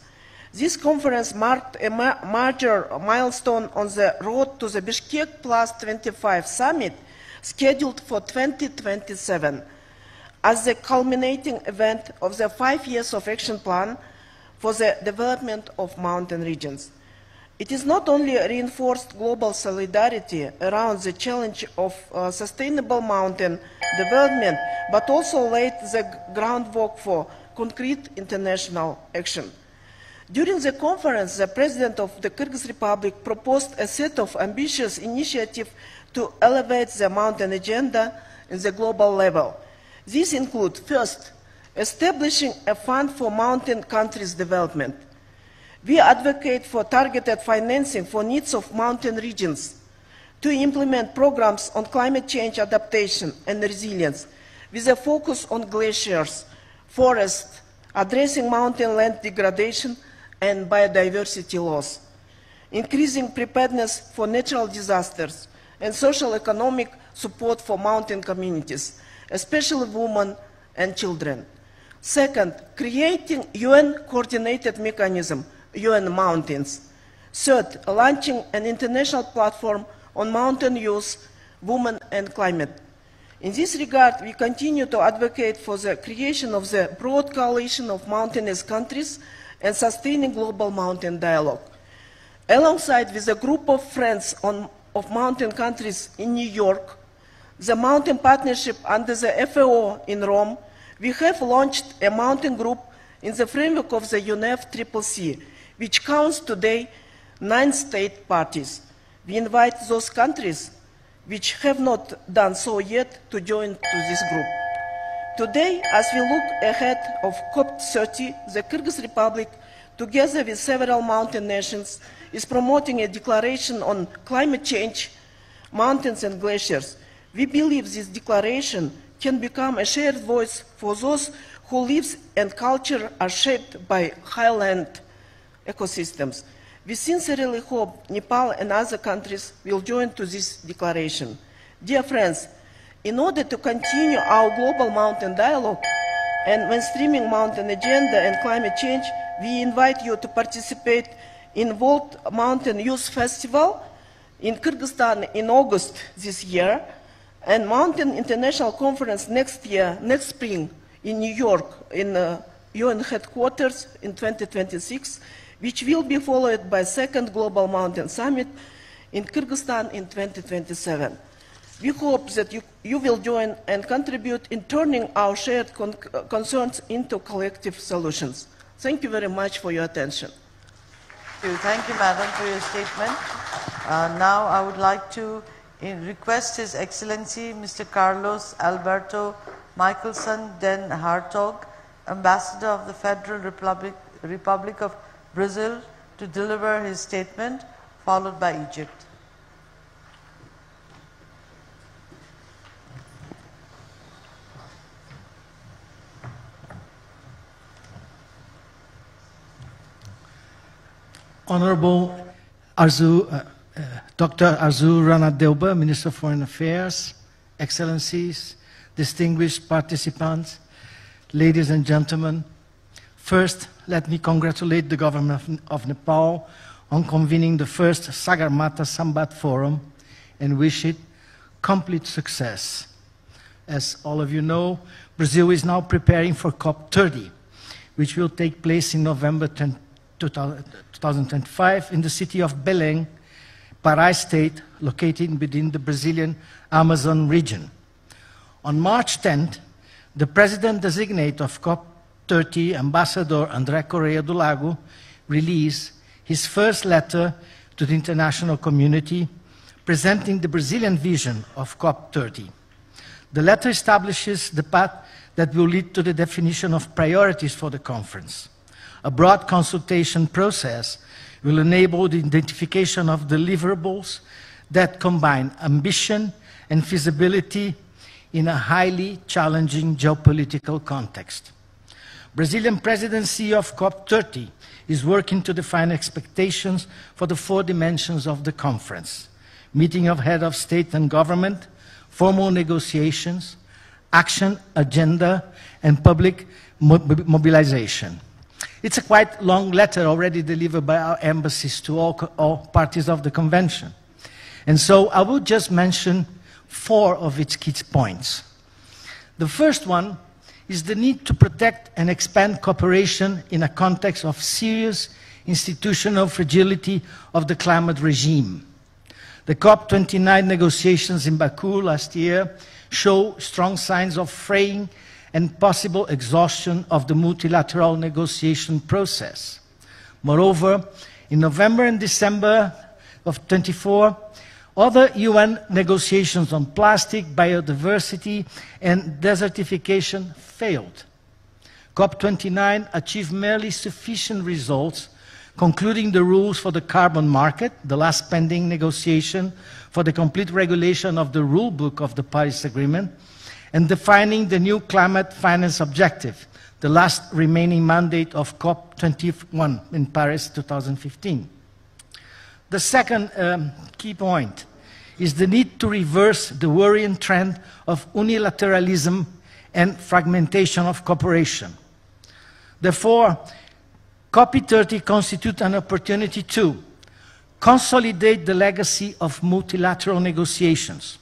This conference marked a major milestone on the road to the Bishkek Plus 25 summit, scheduled for 2027, as the culminating event of the 5 years of action plan for the development of mountain regions. It is not only reinforced global solidarity around the challenge of sustainable mountain development, but also laid the groundwork for concrete international action. During the conference, the President of the Kyrgyz Republic proposed a set of ambitious initiatives to elevate the mountain agenda in the global level. These include, first, establishing a fund for mountain countries' development. We advocate for targeted financing for needs of mountain regions to implement programs on climate change adaptation and resilience, with a focus on glaciers, forests, addressing mountain land degradation and biodiversity loss, increasing preparedness for natural disasters, and social economic support for mountain communities, especially women and children. Second, creating UN coordinated mechanism, UN Mountains. Third, launching an international platform on mountain youth, women, and climate. In this regard, we continue to advocate for the creation of the broad coalition of mountainous countries and sustaining global mountain dialogue. Alongside with a group of friends of mountain countries in New York, the Mountain Partnership under the FAO in Rome, we have launched a mountain group in the framework of the UNFCCC, which counts today 9 state parties. We invite those countries which have not done so yet to join to this group. Today, as we look ahead of COP30, the Kyrgyz Republic, together with several mountain nations, is promoting a declaration on climate change, mountains and glaciers. We believe this declaration can become a shared voice for those whose lives and culture are shaped by highland ecosystems. We sincerely hope Nepal and other countries will join to this declaration. Dear friends, in order to continue our global mountain dialogue and mainstreaming mountain agenda and climate change, we invite you to participate in World Mountain Youth Festival in Kyrgyzstan in August this year, and Mountain International Conference next spring in New York in UN headquarters in 2026, which will be followed by second Global Mountain Summit in Kyrgyzstan in 2027. We hope that you will join and contribute in turning our shared concerns into collective solutions. Thank you very much for your attention. Thank you, Madam, for your statement. Now I would like to request His Excellency Mr. Carlos Alberto Michelson Den Hartog, Ambassador of the Federal Republic of Brazil, to deliver his statement, followed by Egypt. Honorable Dr. Arzu Rana Deuba, Minister of Foreign Affairs, Excellencies, distinguished participants, ladies and gentlemen. First, let me congratulate the government of Nepal on convening the first Sagarmatha Sambat Forum and wish it complete success. As all of you know, Brazil is now preparing for COP30, which will take place in November 2025 in the city of Belém, Pará State, located within the Brazilian Amazon region. On March 10th, the President-designate of COP30, Ambassador André Correia do Lago, released his first letter to the international community presenting the Brazilian vision of COP30. The letter establishes the path that will lead to the definition of priorities for the conference. A broad consultation process will enable the identification of deliverables that combine ambition and feasibility in a highly challenging geopolitical context. Brazilian presidency of COP30 is working to define expectations for the 4 dimensions of the conference: meeting of head of state and government, formal negotiations, action agenda, and public mobilization. It's a quite long letter already delivered by our embassies to all parties of the convention. And so I will just mention 4 of its key points. The first one is the need to protect and expand cooperation in a context of serious institutional fragility of the climate regime. The COP29 negotiations in Baku last year show strong signs of fraying and possible exhaustion of the multilateral negotiation process. Moreover, in November and December of 24, other UN negotiations on plastic, biodiversity, and desertification failed. COP29 achieved merely sufficient results, concluding the rules for the carbon market, the last pending negotiation for the complete regulation of the rule book of the Paris Agreement, and defining the new climate finance objective, the last remaining mandate of COP21 in Paris 2015. The second key point is the need to reverse the worrying trend of unilateralism and fragmentation of cooperation. Therefore, COP30 constitutes an opportunity to consolidate the legacy of multilateral negotiations,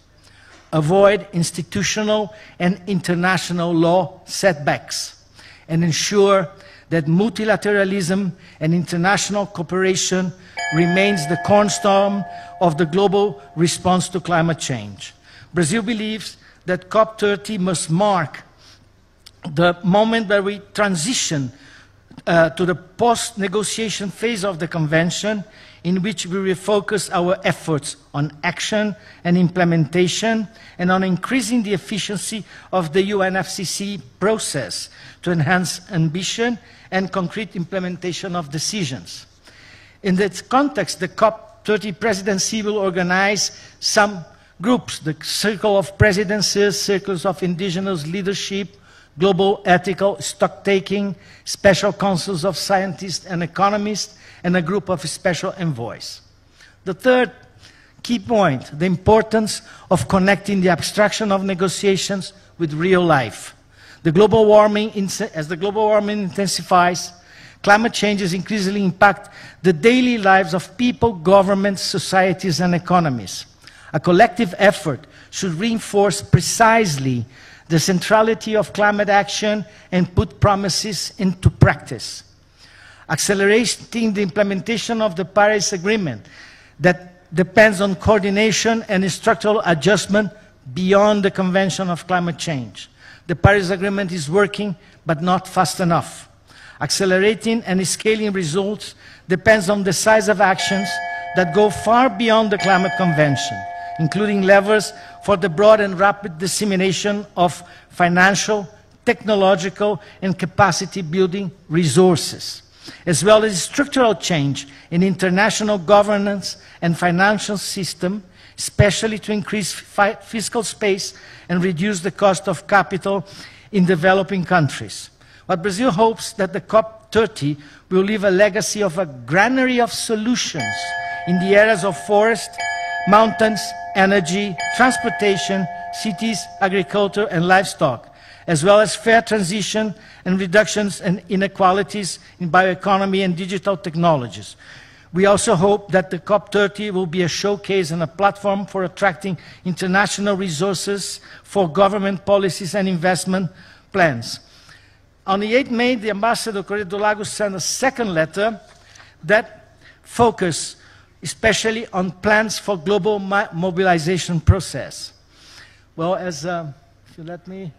avoid institutional and international law setbacks, and ensure that multilateralism and international cooperation remains the cornerstone of the global response to climate change. Brazil believes that COP30 must mark the moment where we transition to the post-negotiation phase of the Convention, in which we refocus our efforts on action and implementation and on increasing the efficiency of the UNFCCC process to enhance ambition and concrete implementation of decisions. In that context, the COP30 presidency will organize some groups, the Circle of Presidencies, Circles of Indigenous Leadership, Global Ethical Stocktaking, Special Councils of Scientists and Economists, and a group of special envoys. The third key point, the importance of connecting the abstraction of negotiations with real life. As the global warming intensifies, climate changes increasingly impact the daily lives of people, governments, societies, and economies. A collective effort should reinforce precisely the centrality of climate action and put promises into practice. accelerating the implementation of the Paris Agreement that depends on coordination and structural adjustment beyond the Convention of Climate Change. The Paris Agreement is working, but not fast enough. Accelerating and scaling results depends on the size of actions that go far beyond the Climate Convention, including levers for the broad and rapid dissemination of financial, technological, and capacity-building resources, as well as structural change in international governance and financial system, especially to increase fiscal space and reduce the cost of capital in developing countries. But Brazil hopes that the COP30 will leave a legacy of a granary of solutions in the areas of forest, mountains, energy, transportation, cities, agriculture, and livestock, as well as fair transition and reductions in inequalities in bioeconomy and digital technologies. We also hope that the COP30 will be a showcase and a platform for attracting international resources for government policies and investment plans. On the 8th May, the Ambassador Correia do Lago sent a second letter that focused especially on plans for global mobilization process. Well, as, if you let me,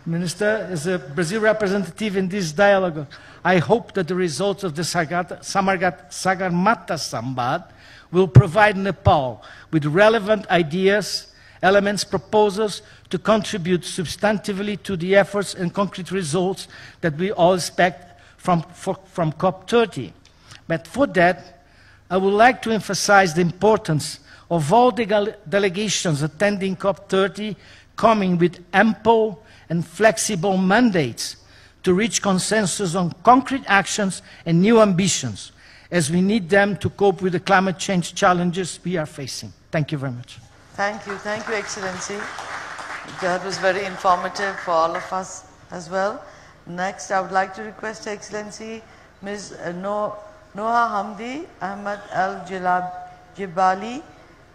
Minister, as a Brazil representative in this dialogue, I hope that the results of the Sagarmatha Samvad will provide Nepal with relevant ideas, elements, proposals to contribute substantively to the efforts and concrete results that we all expect from COP30. But for that, I would like to emphasize the importance of all the delegations attending COP30 coming with ample and flexible mandates to reach consensus on concrete actions and new ambitions, as we need them to cope with the climate change challenges we are facing. Thank you very much. Thank you, Excellency. That was very informative for all of us as well. Next, I would like to request Her Excellency Ms. Noha Hamdi Ahmed Al Jibali,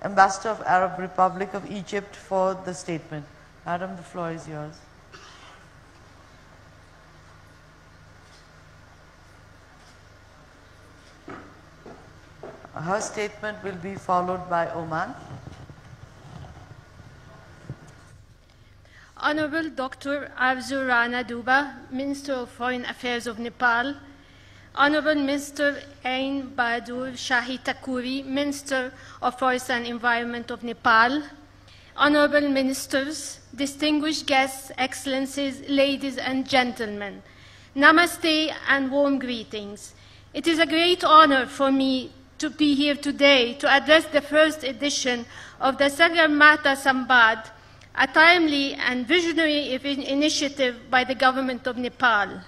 Ambassador of Arab Republic of Egypt, for the statement. Madam, the floor is yours. Her statement will be followed by Oman. Honorable Dr. Arzu Rana Duba, Minister of Foreign Affairs of Nepal, Honorable Mr. Ain Bahadur Shahi Takuri, Minister of Forest and Environment of Nepal, Honorable Ministers, distinguished guests, Excellencies, ladies and gentlemen, Namaste and warm greetings. It is a great honor for me to be here today to address the first edition of the Sagarmatha Samvad, a timely and visionary initiative by the government of Nepal.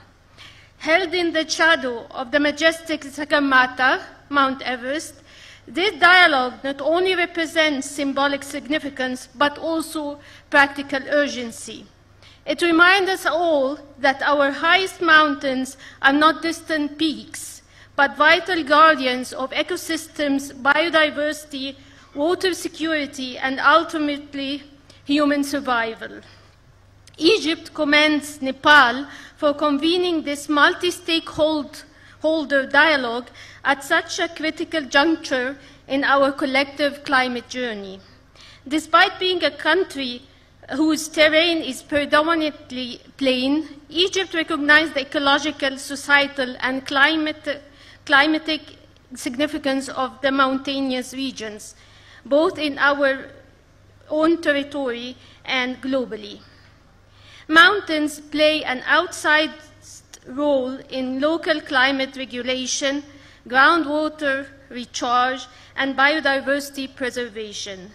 Held in the shadow of the majestic Sagarmatha, Mount Everest, this dialogue not only represents symbolic significance, but also practical urgency. It reminds us all that our highest mountains are not distant peaks, but vital guardians of ecosystems, biodiversity, water security, and ultimately human survival. Egypt commends Nepal for convening this multi-stakeholder dialogue at such a critical juncture in our collective climate journey. Despite being a country whose terrain is predominantly plain, Egypt recognized the ecological, societal, and climatic significance of the mountainous regions, both in our own territory and globally. Mountains play an outsized role in local climate regulation, groundwater recharge, and biodiversity preservation.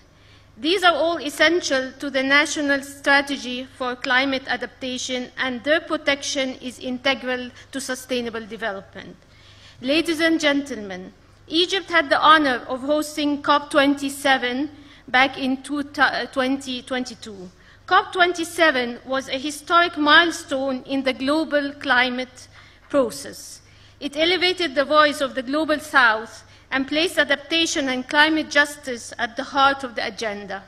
These are all essential to the national strategy for climate adaptation, and their protection is integral to sustainable development. Ladies and gentlemen, Egypt had the honor of hosting COP27 back in 2022. COP27 was a historic milestone in the global climate process. It elevated the voice of the Global South and placed adaptation and climate justice at the heart of the agenda.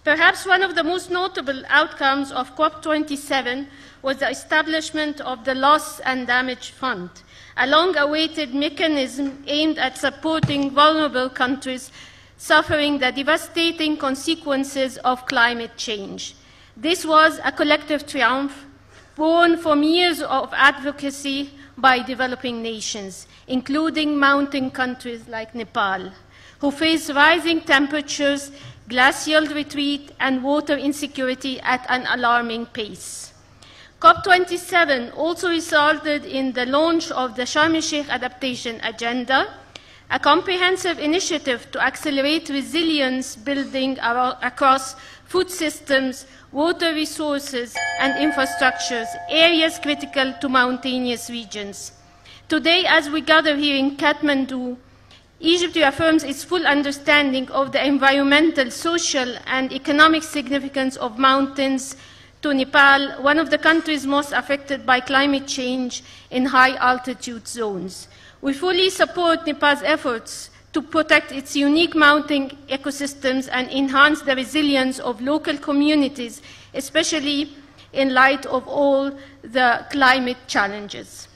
Perhaps one of the most notable outcomes of COP27 was the establishment of the Loss and Damage Fund, a long-awaited mechanism aimed at supporting vulnerable countries suffering the devastating consequences of climate change. This was a collective triumph born from years of advocacy by developing nations, including mountain countries like Nepal, who face rising temperatures, glacial retreat, and water insecurity at an alarming pace. COP27 also resulted in the launch of the Sharm el-Sheikh Adaptation Agenda, a comprehensive initiative to accelerate resilience building across food systems, water resources, and infrastructures, areas critical to mountainous regions. Today, as we gather here in Kathmandu, Egypt reaffirms its full understanding of the environmental, social, and economic significance of mountains to Nepal, one of the countries most affected by climate change in high-altitude zones. We fully support Nepal's efforts to protect its unique mountain ecosystems and enhance the resilience of local communities, especially in light of all the climate challenges.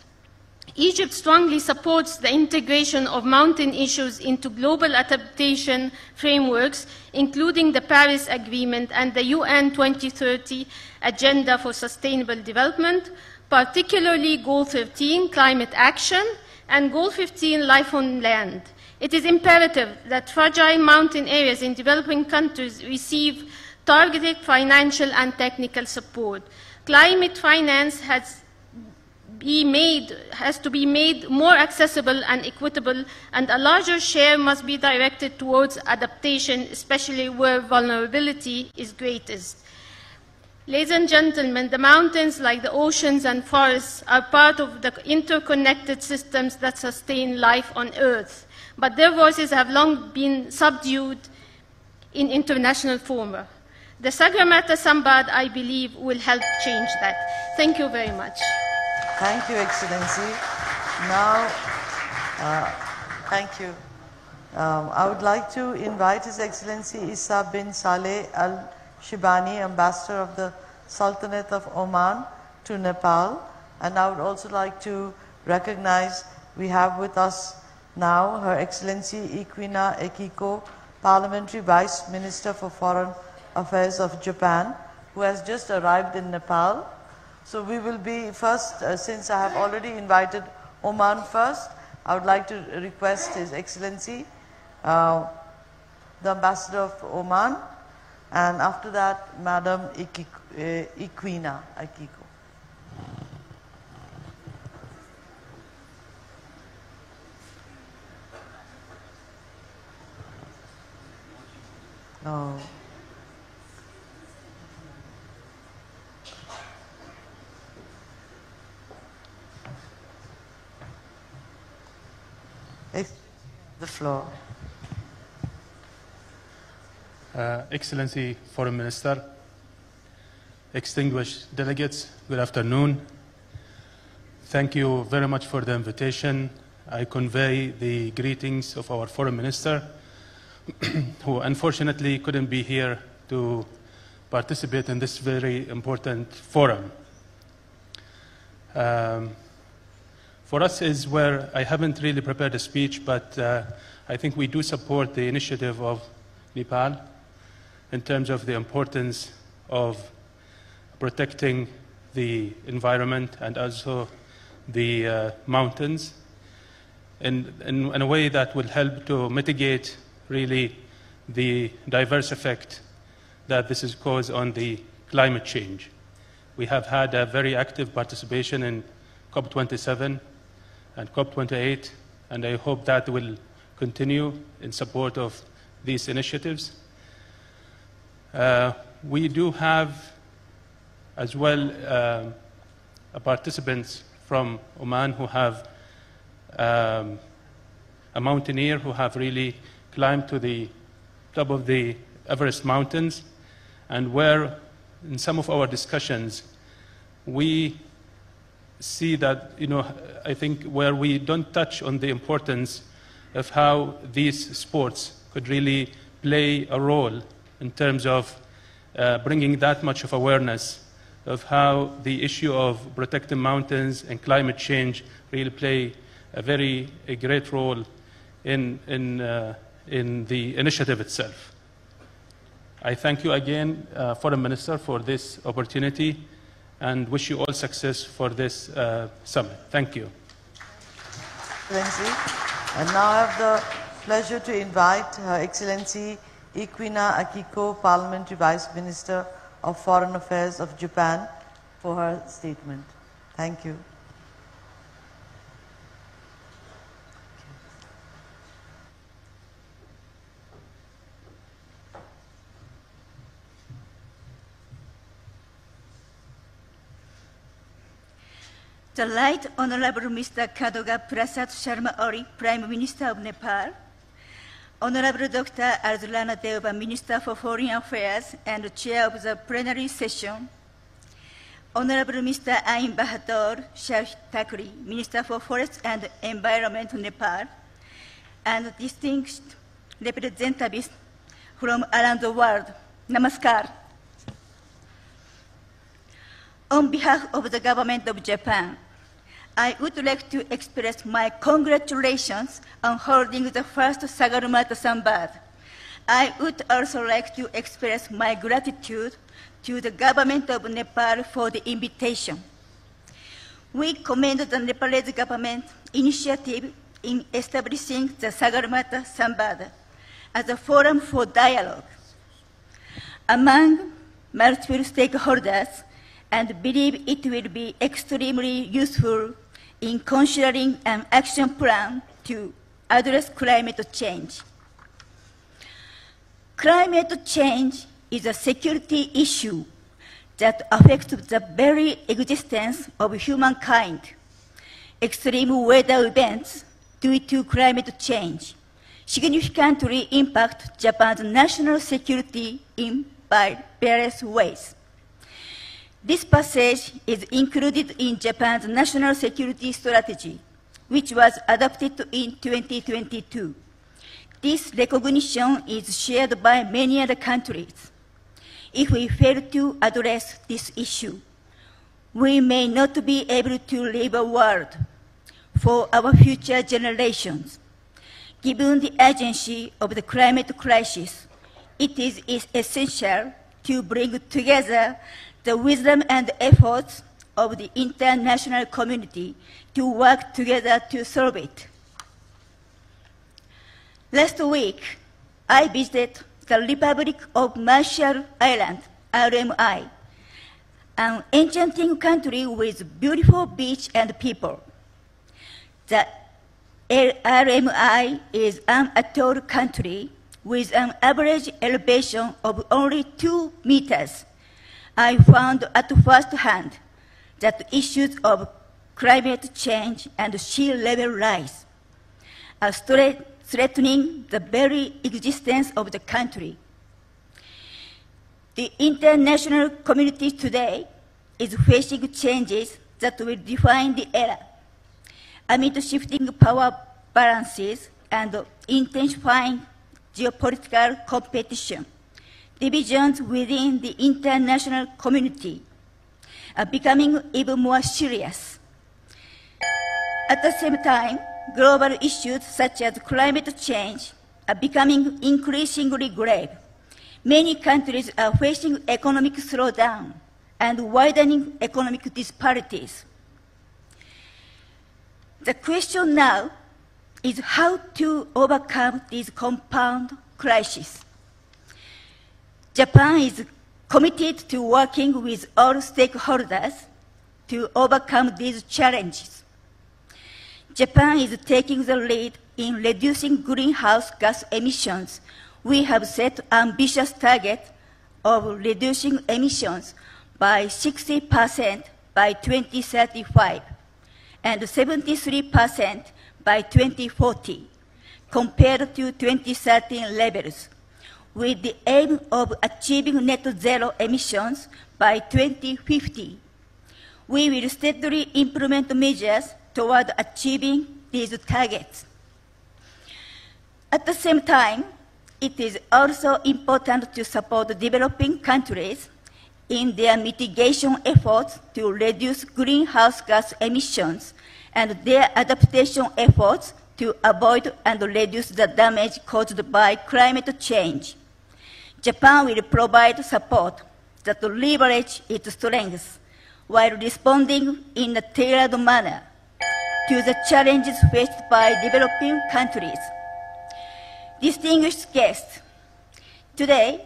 Egypt strongly supports the integration of mountain issues into global adaptation frameworks, including the Paris Agreement and the UN 2030 Agenda for Sustainable Development, particularly Goal 13, Climate Action, and Goal 15, Life on Land. It is imperative that fragile mountain areas in developing countries receive targeted financial and technical support. Climate finance has to be made more accessible and equitable, and a larger share must be directed towards adaptation, especially where vulnerability is greatest. Ladies and gentlemen, the mountains, like the oceans and forests, are part of the interconnected systems that sustain life on Earth, but their voices have long been subdued in international fora. The Sagramata Sambad, I believe, will help change that. Thank you very much. Thank you, Excellency. Now, thank you. I would like to invite His Excellency Issa bin Saleh Al Shibani, Ambassador of the Sultanate of Oman to Nepal. And I would also like to recognize we have with us now Her Excellency Equina Ekiko, Parliamentary Vice Minister for Foreign Affairs of Japan, who has just arrived in Nepal. So we will be first, since I have already invited Oman first, I would like to request His Excellency, the Ambassador of Oman, and after that, Madam Equina Ekiko. Oh. The floor. Excellency Foreign Minister, distinguished delegates, good afternoon. Thank you very much for the invitation. I convey the greetings of our Foreign Minister, who unfortunately couldn't be here to participate in this very important forum. For us is where I haven't really prepared a speech, but I think we do support the initiative of Nepal in terms of the importance of protecting the environment and also the mountains in a way that will help to mitigate really the diverse effect that this is caused on the climate change. We have had a very active participation in COP27 and COP28, and I hope that will continue in support of these initiatives. We do have as well participants from Oman who have a mountaineer who have really climbed to the top of the Everest mountains, and where in some of our discussions we see that, I think where we don't touch on the importance of how these sports could really play a role in terms of bringing that much of awareness of how the issue of protecting mountains and climate change really play a great role in the initiative itself. I thank you again, Foreign Minister, for this opportunity and wish you all success for this summit. Thank you. Excellency. And now I have the pleasure to invite Her Excellency Ikwina Akiko, Parliamentary Vice Minister of Foreign Affairs of Japan, for her statement. Thank you. The Right Honorable Mr. Kadoga Prasad Sharma Ori, Prime Minister of Nepal, Honorable Dr. Arzulana Deuba, Minister for Foreign Affairs and Chair of the plenary session, Honorable Mr. Ain Bahadur Shah Thakri, Minister for Forests and Environment of Nepal, and distinguished representatives from around the world. Namaskar. On behalf of the government of Japan, I would like to express my congratulations on holding the first Sagarmatha Sambad. I would also like to express my gratitude to the government of Nepal for the invitation. We commend the Nepalese government initiative in establishing the Sagarmatha Sambad as a forum for dialogue among multiple stakeholders, and believe it will be extremely useful in considering an action plan to address climate change. Climate change is a security issue that affects the very existence of humankind. Extreme weather events due to climate change significantly impact Japan's national security in various ways. This passage is included in Japan's National Security Strategy, which was adopted in 2022. This recognition is shared by many other countries. If we fail to address this issue, we may not be able to leave a world for our future generations. Given the urgency of the climate crisis, it is essential to bring together the wisdom and efforts of the international community to work together to solve it. Last week, I visited the Republic of Marshall Islands, RMI, an enchanting country with beautiful beach and people. The RMI is an atoll country with an average elevation of only 2 meters. I found at first hand that issues of climate change and sea level rise are threatening the very existence of the country. The international community today is facing changes that will define the era. Amid shifting power balances and intensifying geopolitical competition, divisions within the international community are becoming even more serious. At the same time, global issues such as climate change are becoming increasingly grave. Many countries are facing economic slowdown and widening economic disparities. The question now is how to overcome these compound crises. Japan is committed to working with all stakeholders to overcome these challenges. Japan is taking the lead in reducing greenhouse gas emissions. We have set ambitious targets of reducing emissions by 60% by 2035 and 73% by 2040 compared to 2013 levels, with the aim of achieving net zero emissions by 2050. We will steadily implement measures toward achieving these targets. At the same time, it is also important to support developing countries in their mitigation efforts to reduce greenhouse gas emissions and their adaptation efforts to avoid and reduce the damage caused by climate change. Japan will provide support that leverage its strengths while responding in a tailored manner to the challenges faced by developing countries. Distinguished guests, today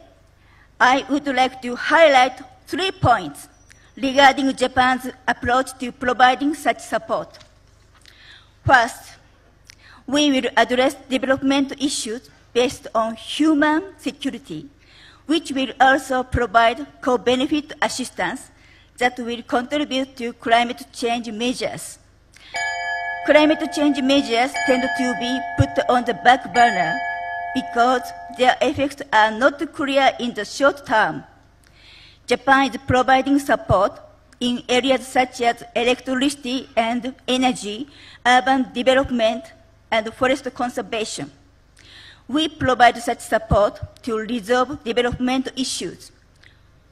I would like to highlight 3 points regarding Japan's approach to providing such support. First, we will address development issues based on human security, which will also provide co-benefit assistance that will contribute to climate change measures. Climate change measures tend to be put on the back burner because their effects are not clear in the short term. Japan is providing support in areas such as electricity and energy, urban development, and forest conservation. We provide such support to resolve development issues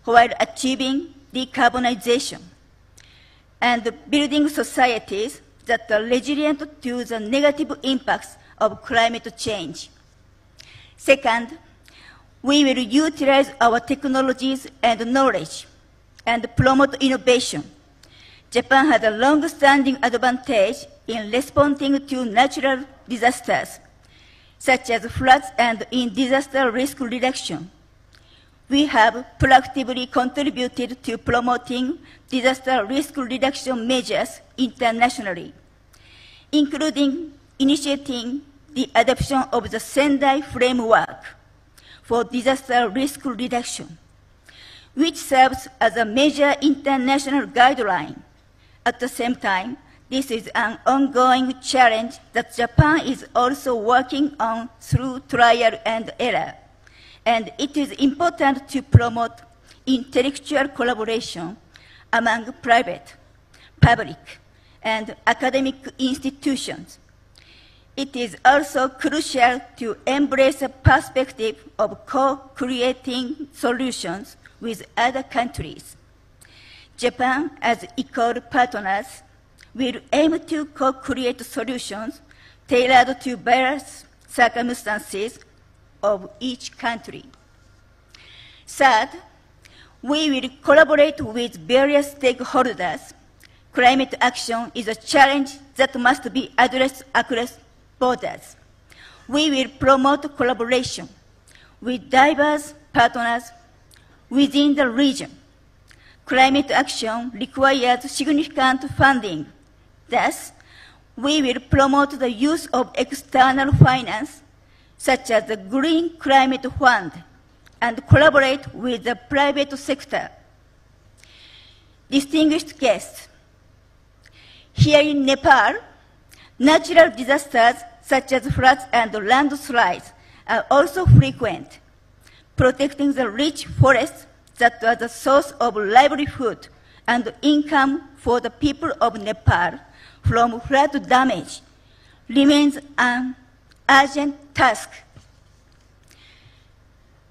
while achieving decarbonization and building societies that are resilient to the negative impacts of climate change. Second, we will utilize our technologies and knowledge and promote innovation. Japan has a long-standing advantage in responding to natural disasters, such as floods and in disaster risk reduction. We have proactively contributed to promoting disaster risk reduction measures internationally, including initiating the adoption of the Sendai Framework for disaster risk reduction, which serves as a major international guideline. At the same time, this is an ongoing challenge that Japan is also working on through trial and error, and it is important to promote intellectual collaboration among private, public, and academic institutions. It is also crucial to embrace a perspective of co-creating solutions with other countries. Japan, as equal partners, will aim to co-create solutions tailored to various circumstances of each country. Third, we will collaborate with various stakeholders. Climate action is a challenge that must be addressed across borders. We will promote collaboration with diverse partners within the region. Climate action requires significant funding. Thus, we will promote the use of external finance, such as the Green Climate Fund, and collaborate with the private sector. Distinguished guests, here in Nepal, natural disasters such as floods and landslides are also frequent. Protecting the rich forests that are the source of livelihood and income for the people of Nepal from flood damage remains an urgent task.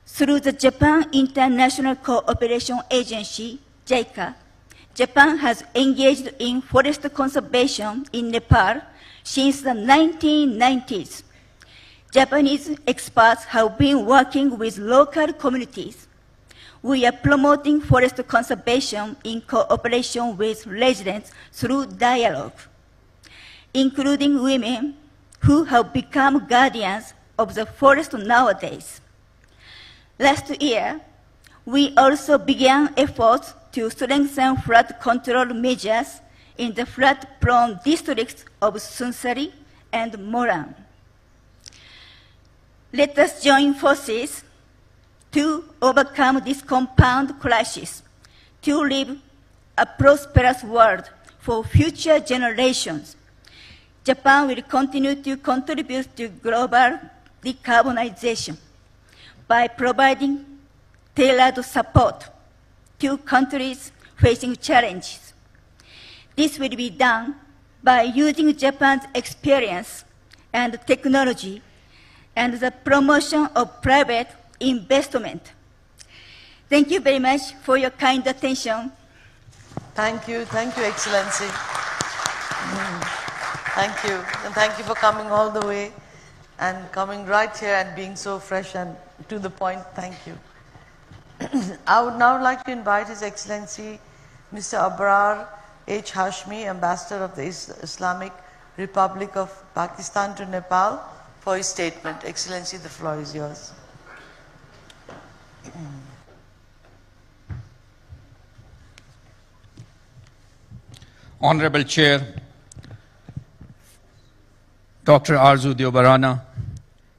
Through the Japan International Cooperation Agency, JICA, Japan has engaged in forest conservation in Nepal since the 1990s. Japanese experts have been working with local communities. We are promoting forest conservation in cooperation with residents through dialogue, including women who have become guardians of the forest nowadays. Last year, we also began efforts to strengthen flood control measures in the flood-prone districts of Sunsari and Moran. Let us join forces to overcome this compound crisis, to live a prosperous world for future generations. Japan will continue to contribute to global decarbonization by providing tailored support to countries facing challenges. This will be done by using Japan's experience and technology and the promotion of private investment. Thank you very much for your kind attention. Thank you, Excellency. Thank you. And thank you for coming all the way and coming right here and being so fresh and to the point. Thank you. I would now like to invite His Excellency Mr. Abrar H. Hashmi, Ambassador of the Islamic Republic of Pakistan to Nepal, for his statement. Excellency, the floor is yours. Honorable Chair, Dr. Arzu Deobarana,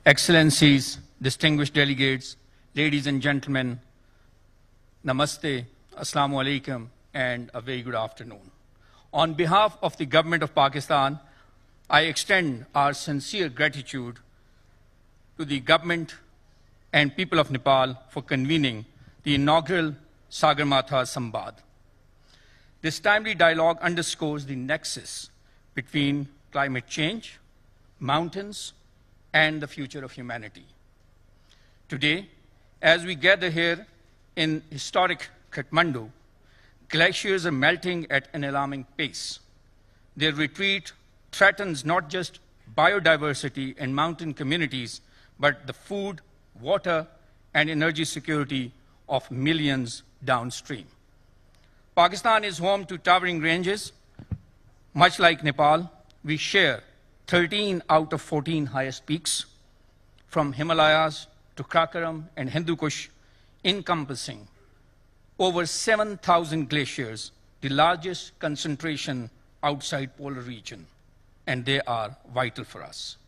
Excellencies, distinguished delegates, ladies and gentlemen, Namaste, Assalamu Alaikum, and a very good afternoon. On behalf of the Government of Pakistan, I extend our sincere gratitude to the government and people of Nepal for convening the inaugural Sagarmatha Sambad. This timely dialogue underscores the nexus between climate change, mountains, and the future of humanity. Today, as we gather here in historic Kathmandu, glaciers are melting at an alarming pace. Their retreat threatens not just biodiversity and mountain communities, but the food, water, and energy security of millions downstream. Pakistan is home to towering ranges. Much like Nepal, we share 13 out of 14 highest peaks, from Himalayas to Karakoram and Hindu Kush, encompassing over 7,000 glaciers, the largest concentration outside polar region, and they are vital for us.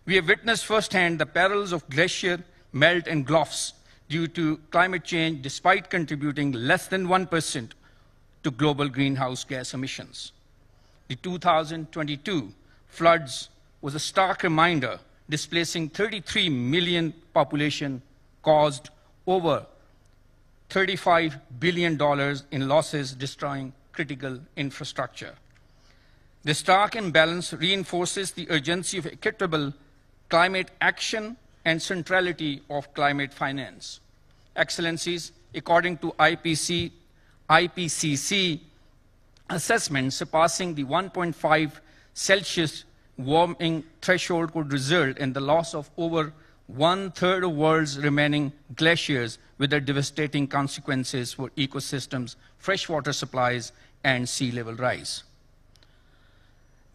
We have witnessed firsthand the perils of glacier melt and gulfs due to climate change, despite contributing less than 1% to global greenhouse gas emissions. The 2022 floods was a stark reminder, displacing 33 million population, caused over $35 billion in losses, destroying critical infrastructure. The stark imbalance reinforces the urgency of equitable climate action and centrality of climate finance. Excellencies, according to IPCC assessment, surpassing the 1.5 Celsius warming threshold could result in the loss of over 1/3 of the world's remaining glaciers, with their devastating consequences for ecosystems, freshwater supplies, and sea level rise.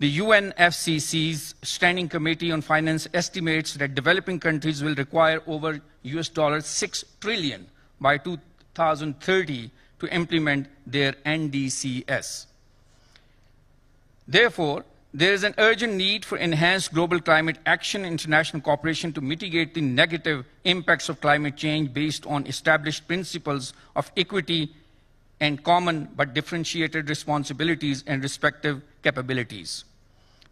The UNFCCC's Standing Committee on Finance estimates that developing countries will require over $6 trillion by 2030 to implement their NDCs. Therefore, there is an urgent need for enhanced global climate action and international cooperation to mitigate the negative impacts of climate change based on established principles of equity and common but differentiated responsibilities and respective capabilities.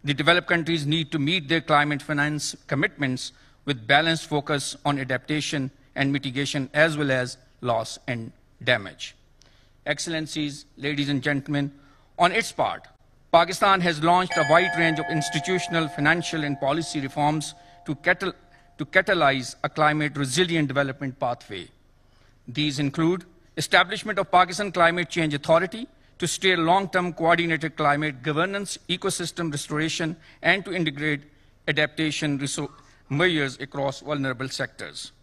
The developed countries need to meet their climate finance commitments with balanced focus on adaptation and mitigation, as well as loss and damage. Excellencies, ladies and gentlemen, on its part, Pakistan has launched a wide range of institutional, financial, and policy reforms to catalyze a climate-resilient development pathway. These include establishment of Pakistan Climate Change Authority to steer long-term coordinated climate governance, ecosystem restoration, and to integrate adaptation measures across vulnerable sectors.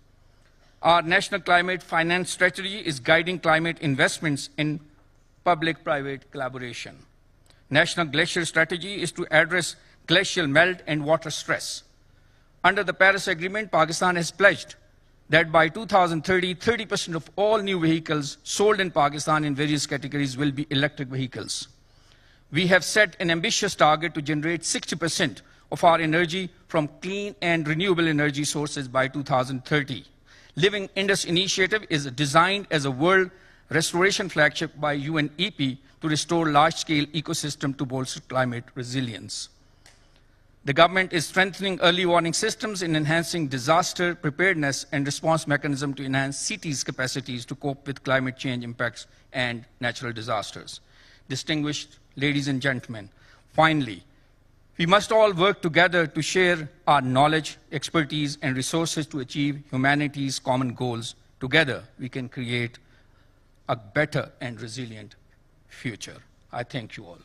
Our national climate finance strategy is guiding climate investments in public-private collaboration. National Glacier Strategy is to address glacial melt and water stress. Under the Paris Agreement, Pakistan has pledged that by 2030, 30% of all new vehicles sold in Pakistan in various categories will be electric vehicles. We have set an ambitious target to generate 60% of our energy from clean and renewable energy sources by 2030. Living Indus Initiative is designed as a world restoration flagship by UNEP to restore large-scale ecosystem to bolster climate resilience. The government is strengthening early warning systems and enhancing disaster preparedness and response mechanism to enhance cities' capacities to cope with climate change impacts and natural disasters. Distinguished ladies and gentlemen, finally, we must all work together to share our knowledge, expertise, and resources to achieve humanity's common goals. Together, we can create a better and resilient future. I thank you all.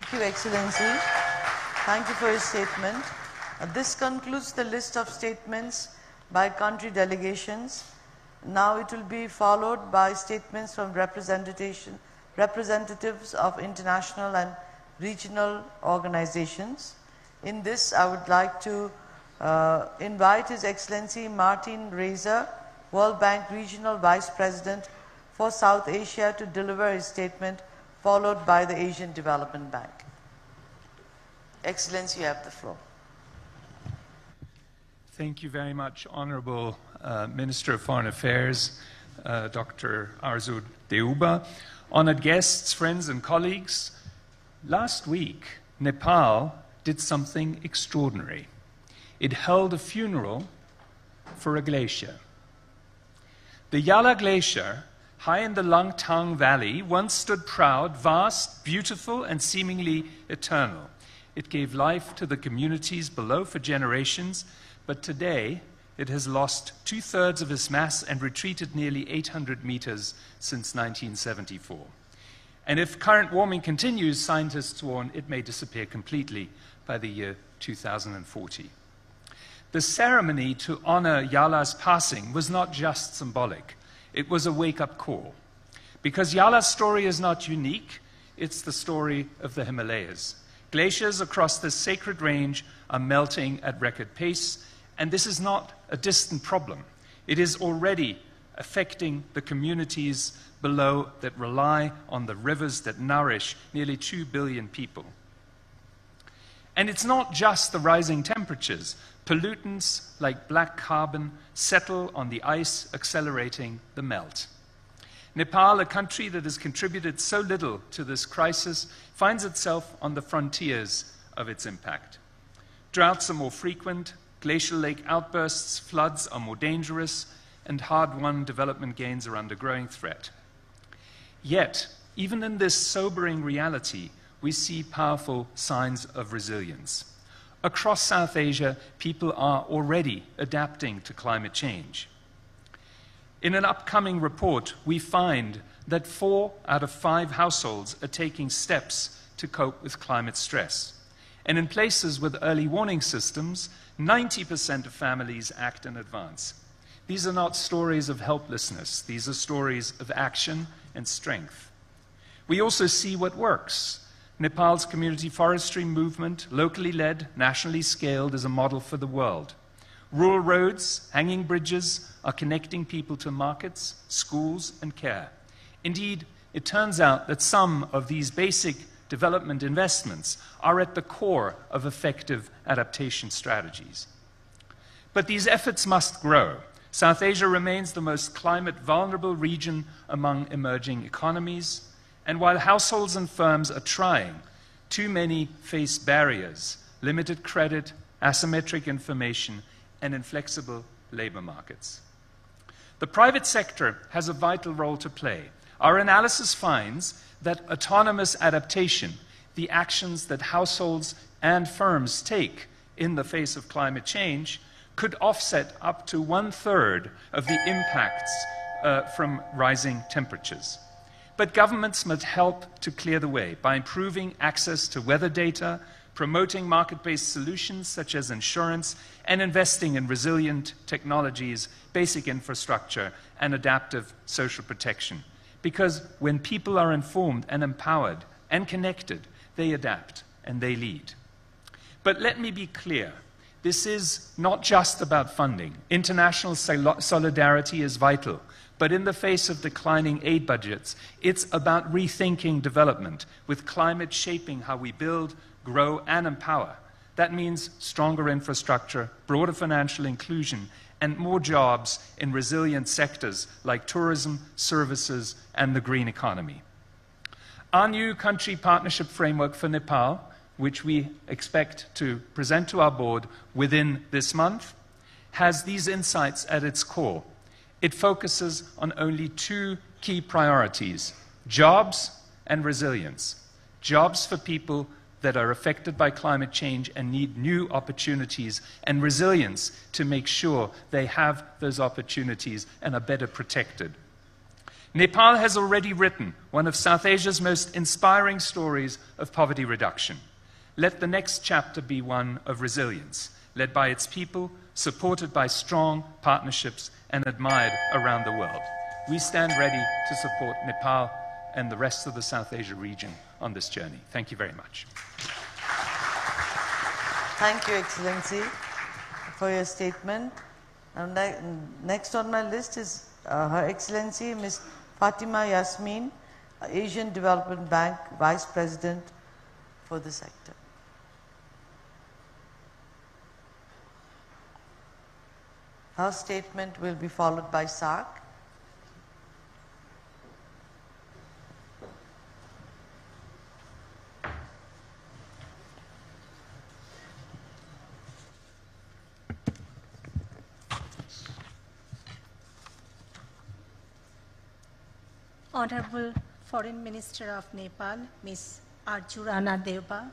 Thank you, Excellency. Thank you for your statement. This concludes the list of statements by country delegations. Now it will be followed by statements from representatives of international and regional organizations. In this, I would like to invite His Excellency Martin Reiser, World Bank Regional Vice President for South Asia, to deliver his statement, followed by the Asian Development Bank. Excellency, you have the floor. Thank you very much, Honorable Minister of Foreign Affairs, Dr. Arzu Deuba. Honored guests, friends and colleagues, last week, Nepal did something extraordinary. It held a funeral for a glacier. The Yala Glacier, high in the Langtang Valley, once stood proud, vast, beautiful, and seemingly eternal. It gave life to the communities below for generations, but today it has lost 2/3 of its mass and retreated nearly 800 meters since 1974. And if current warming continues, scientists warn it may disappear completely by the year 2040. The ceremony to honor Yala's passing was not just symbolic. It was a wake-up call. Because Yala's story is not unique, it's the story of the Himalayas. Glaciers across this sacred range are melting at record pace, and this is not a distant problem. It is already affecting the communities below that rely on the rivers that nourish nearly 2 billion people. And it's not just the rising temperatures. Pollutants like black carbon settle on the ice, accelerating the melt. Nepal, a country that has contributed so little to this crisis, finds itself on the frontiers of its impact. Droughts are more frequent, glacial lake outbursts, floods are more dangerous, and hard-won development gains are under growing threat. Yet, even in this sobering reality, we see powerful signs of resilience. Across South Asia, people are already adapting to climate change. In an upcoming report, we find that 4 out of 5 households are taking steps to cope with climate stress. And in places with early warning systems, 90% of families act in advance. These are not stories of helplessness. These are stories of action and strength. We also see what works. Nepal's community forestry movement, locally led, nationally scaled, is a model for the world. Rural roads, hanging bridges are connecting people to markets, schools, and care. Indeed, it turns out that some of these basic development investments are at the core of effective adaptation strategies. But these efforts must grow. South Asia remains the most climate vulnerable region among emerging economies. And while households and firms are trying, too many face barriers, limited credit, asymmetric information, and inflexible labor markets. The private sector has a vital role to play. Our analysis finds that autonomous adaptation, the actions that households and firms take in the face of climate change, could offset up to 1/3 of the impacts from rising temperatures. But governments must help to clear the way by improving access to weather data, promoting market-based solutions such as insurance, and investing in resilient technologies, basic infrastructure, and adaptive social protection. Because when people are informed and empowered and connected, they adapt and they lead. But let me be clear. This is not just about funding. International solidarity is vital. But in the face of declining aid budgets, it's about rethinking development, with climate shaping how we build, grow, and empower. That means stronger infrastructure, broader financial inclusion, and more jobs in resilient sectors like tourism, services, and the green economy. Our new country partnership framework for Nepal, which we expect to present to our board within this month, has these insights at its core. It focuses on only 2 key priorities: jobs and resilience. Jobs for people that are affected by climate change and need new opportunities, and resilience to make sure they have those opportunities and are better protected. Nepal has already written one of South Asia's most inspiring stories of poverty reduction. Let the next chapter be one of resilience, led by its people, supported by strong partnerships, and admired around the world. We stand ready to support Nepal and the rest of the South Asia region on this journey. Thank you very much. Thank you, Excellency, for your statement. Next on my list is Her Excellency Ms. Fatima Yasmin, Asian Development Bank Vice President for the sector. Her statement will be followed by SARC. Honorable Foreign Minister of Nepal, Ms. Arjurana Deuba,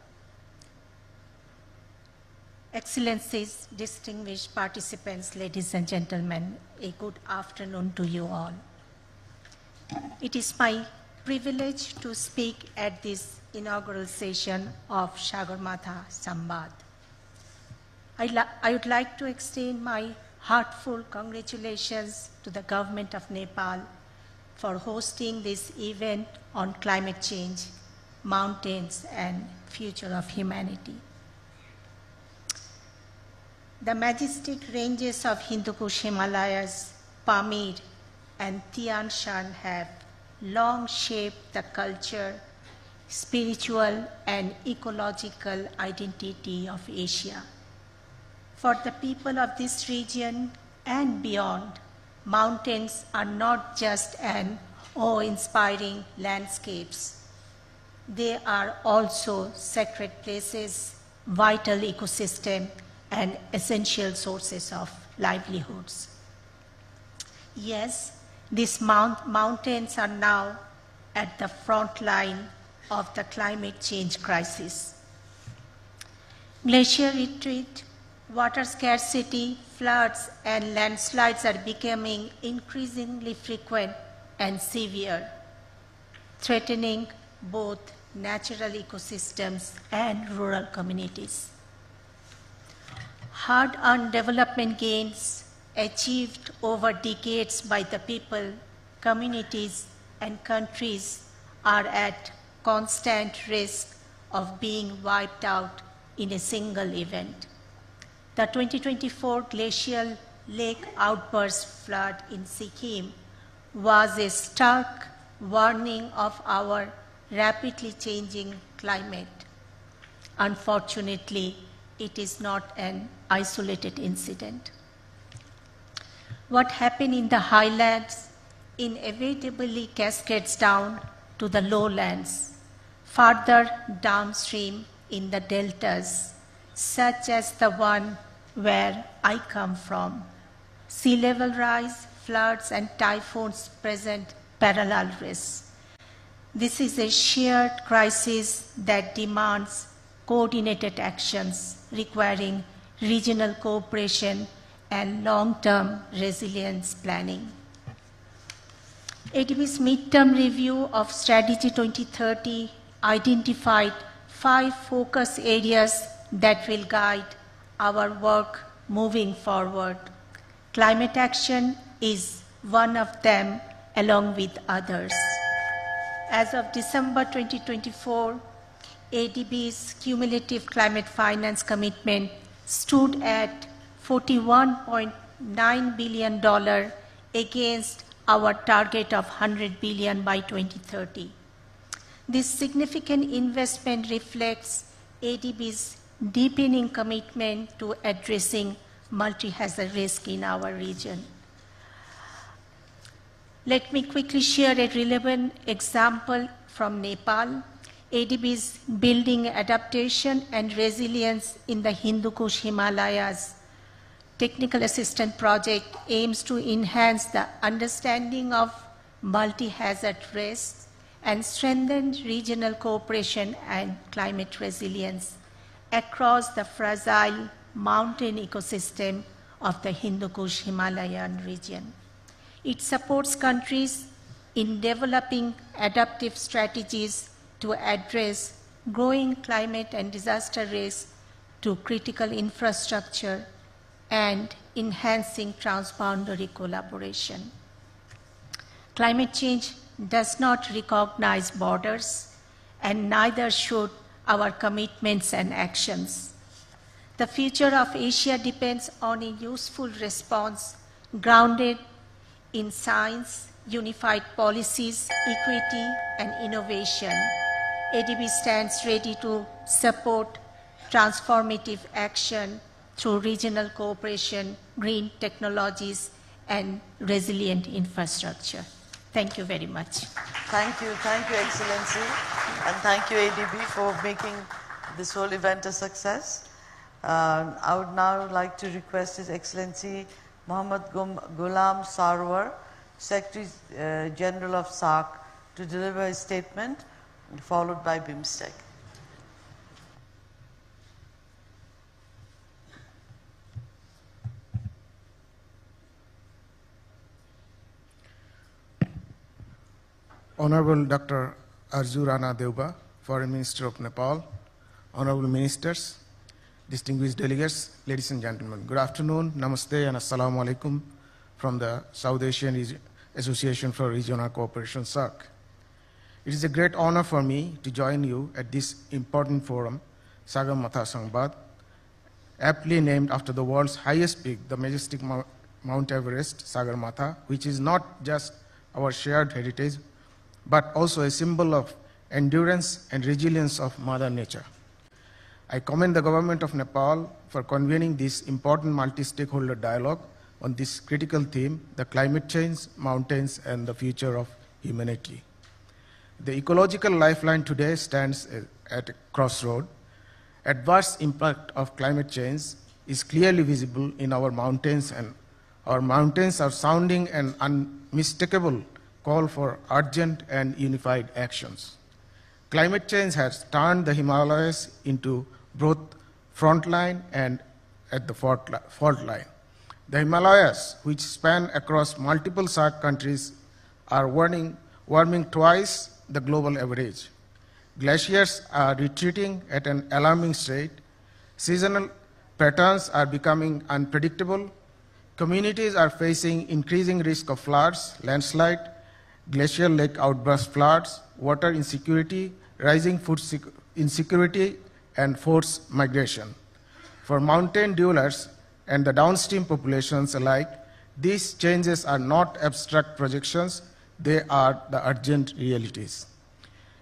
Excellencies, distinguished participants, ladies and gentlemen, a good afternoon to you all. It is my privilege to speak at this inaugural session of Sagarmatha Samvad. I would like to extend my heartfelt congratulations to the government of Nepal for hosting this event on climate change, mountains, and future of humanity. The majestic ranges of Hindu Kush Himalayas, Pamir, and Tian Shan have long shaped the culture, spiritual, and ecological identity of Asia. For the people of this region and beyond, mountains are not just an awe-inspiring landscapes. They are also sacred places, vital ecosystem, and essential sources of livelihoods. Yes, these mountains are now at the front line of the climate change crisis. Glacier retreat, water scarcity, floods, and landslides are becoming increasingly frequent and severe, threatening both natural ecosystems and rural communities. Hard-earned development gains achieved over decades by the people, communities, and countries are at constant risk of being wiped out in a single event. The 2024 glacial lake outburst flood in Sikkim was a stark warning of our rapidly changing climate. Unfortunately, it is not an isolated incident. What happened in the highlands inevitably cascades down to the lowlands, farther downstream in the deltas, such as the one where I come from. Sea level rise, floods, and typhoons present parallel risks. This is a shared crisis that demands coordinated actions requiring regional cooperation and long-term resilience planning. ADB's midterm review of Strategy 2030 identified 5 focus areas that will guide our work moving forward. Climate action is one of them, along with others. As of December 2024, ADB's cumulative climate finance commitment stood at $41.9 billion against our target of $100 billion by 2030. This significant investment reflects ADB's deepening commitment to addressing multi-hazard risk in our region. Let me quickly share a relevant example from Nepal. ADB's Building Adaptation and Resilience in the Hindu Kush Himalayas Technical Assistance Project aims to enhance the understanding of multi-hazard risks and strengthen regional cooperation and climate resilience across the fragile mountain ecosystem of the Hindu Kush Himalayan region. It supports countries in developing adaptive strategies to address growing climate and disaster risk to critical infrastructure, and enhancing transboundary collaboration. Climate change does not recognize borders, and neither should our commitments and actions. The future of Asia depends on a useful response grounded in science, unified policies, equity, and innovation. ADB stands ready to support transformative action through regional cooperation, green technologies, and resilient infrastructure. Thank you very much. Thank you, Excellency, and thank you, ADB, for making this whole event a success. I would now like to request His Excellency Mohammad Ghulam Sarwar, Secretary General of SAARC, to deliver his statement, followed by BIMSTEC. Honorable Dr. Arzu Rana Deuba, Foreign Minister of Nepal, Honorable Ministers, distinguished delegates, ladies and gentlemen, good afternoon, namaste and assalamu alaikum from the South Asian Association for Regional Cooperation, SAARC. It is a great honor for me to join you at this important forum, Sagamatha Sangbad, aptly named after the world's highest peak, the majestic Mount Everest, Sagarmatha, which is not just our shared heritage, but also a symbol of endurance and resilience of Mother Nature. I commend the government of Nepal for convening this important multi-stakeholder dialogue on this critical theme, the climate change, mountains, and the future of humanity. The ecological lifeline today stands at a crossroad. Adverse impact of climate change is clearly visible in our mountains, and our mountains are sounding an unmistakable call for urgent and unified actions. Climate change has turned the Himalayas into both frontline and at the fault line. The Himalayas, which span across multiple SAARC countries, are warming twice the global average. Glaciers are retreating at an alarming rate. Seasonal patterns are becoming unpredictable. Communities are facing increasing risk of floods, landslide, glacial lake outburst floods, water insecurity, rising food insecurity, and forced migration. For mountain dwellers and the downstream populations alike, these changes are not abstract projections, they are the urgent realities.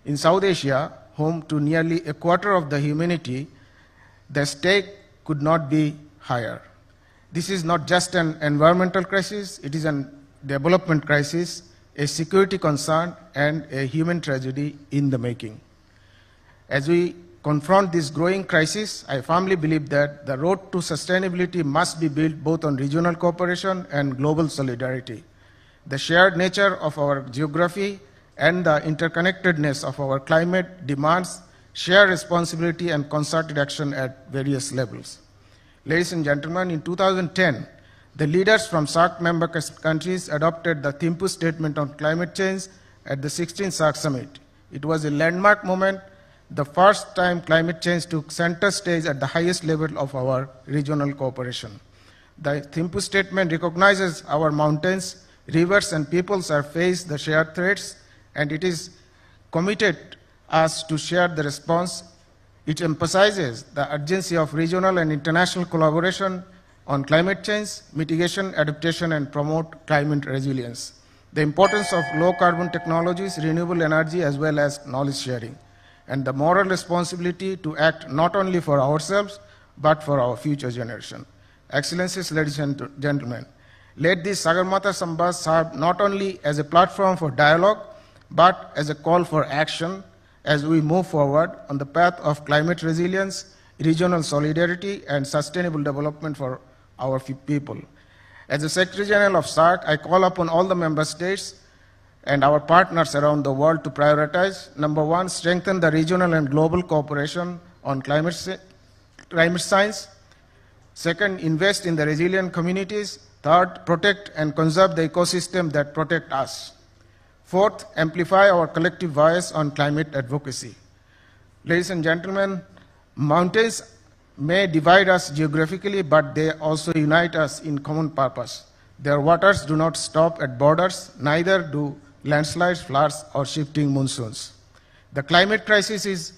In South Asia, home to nearly a quarter of the humanity, the stake could not be higher. This is not just an environmental crisis, it is a development crisis, a security concern, and a human tragedy in the making. As we confront this growing crisis, I firmly believe that the road to sustainability must be built both on regional cooperation and global solidarity. The shared nature of our geography and the interconnectedness of our climate demands shared responsibility and concerted action at various levels. Ladies and gentlemen, in 2010, the leaders from SAARC member countries adopted the Thimphu Statement on Climate Change at the 16th SAARC Summit. It was a landmark moment, the first time climate change took center stage at the highest level of our regional cooperation. The Thimphu Statement recognizes our mountains, rivers, and peoples are faced the shared threats, and it is committed us to share the response. It emphasizes the urgency of regional and international collaboration on climate change, mitigation, adaptation, and promote climate resilience. The importance of low-carbon technologies, renewable energy, as well as knowledge sharing, and the moral responsibility to act not only for ourselves, but for our future generation. Excellencies, ladies and gentlemen, let this Sagarmatha Sangbad serve not only as a platform for dialogue, but as a call for action as we move forward on the path of climate resilience, regional solidarity, and sustainable development for our people. As the Secretary General of SAARC, I call upon all the member states and our partners around the world to prioritize, number one, strengthen the regional and global cooperation on climate science. Second, invest in the resilient communities. Third, protect and conserve the ecosystem that protect us. Fourth, amplify our collective voice on climate advocacy. Ladies and gentlemen, mountains may divide us geographically, but they also unite us in common purpose. Their waters do not stop at borders, neither do landslides, floods, or shifting monsoons. The climate crisis is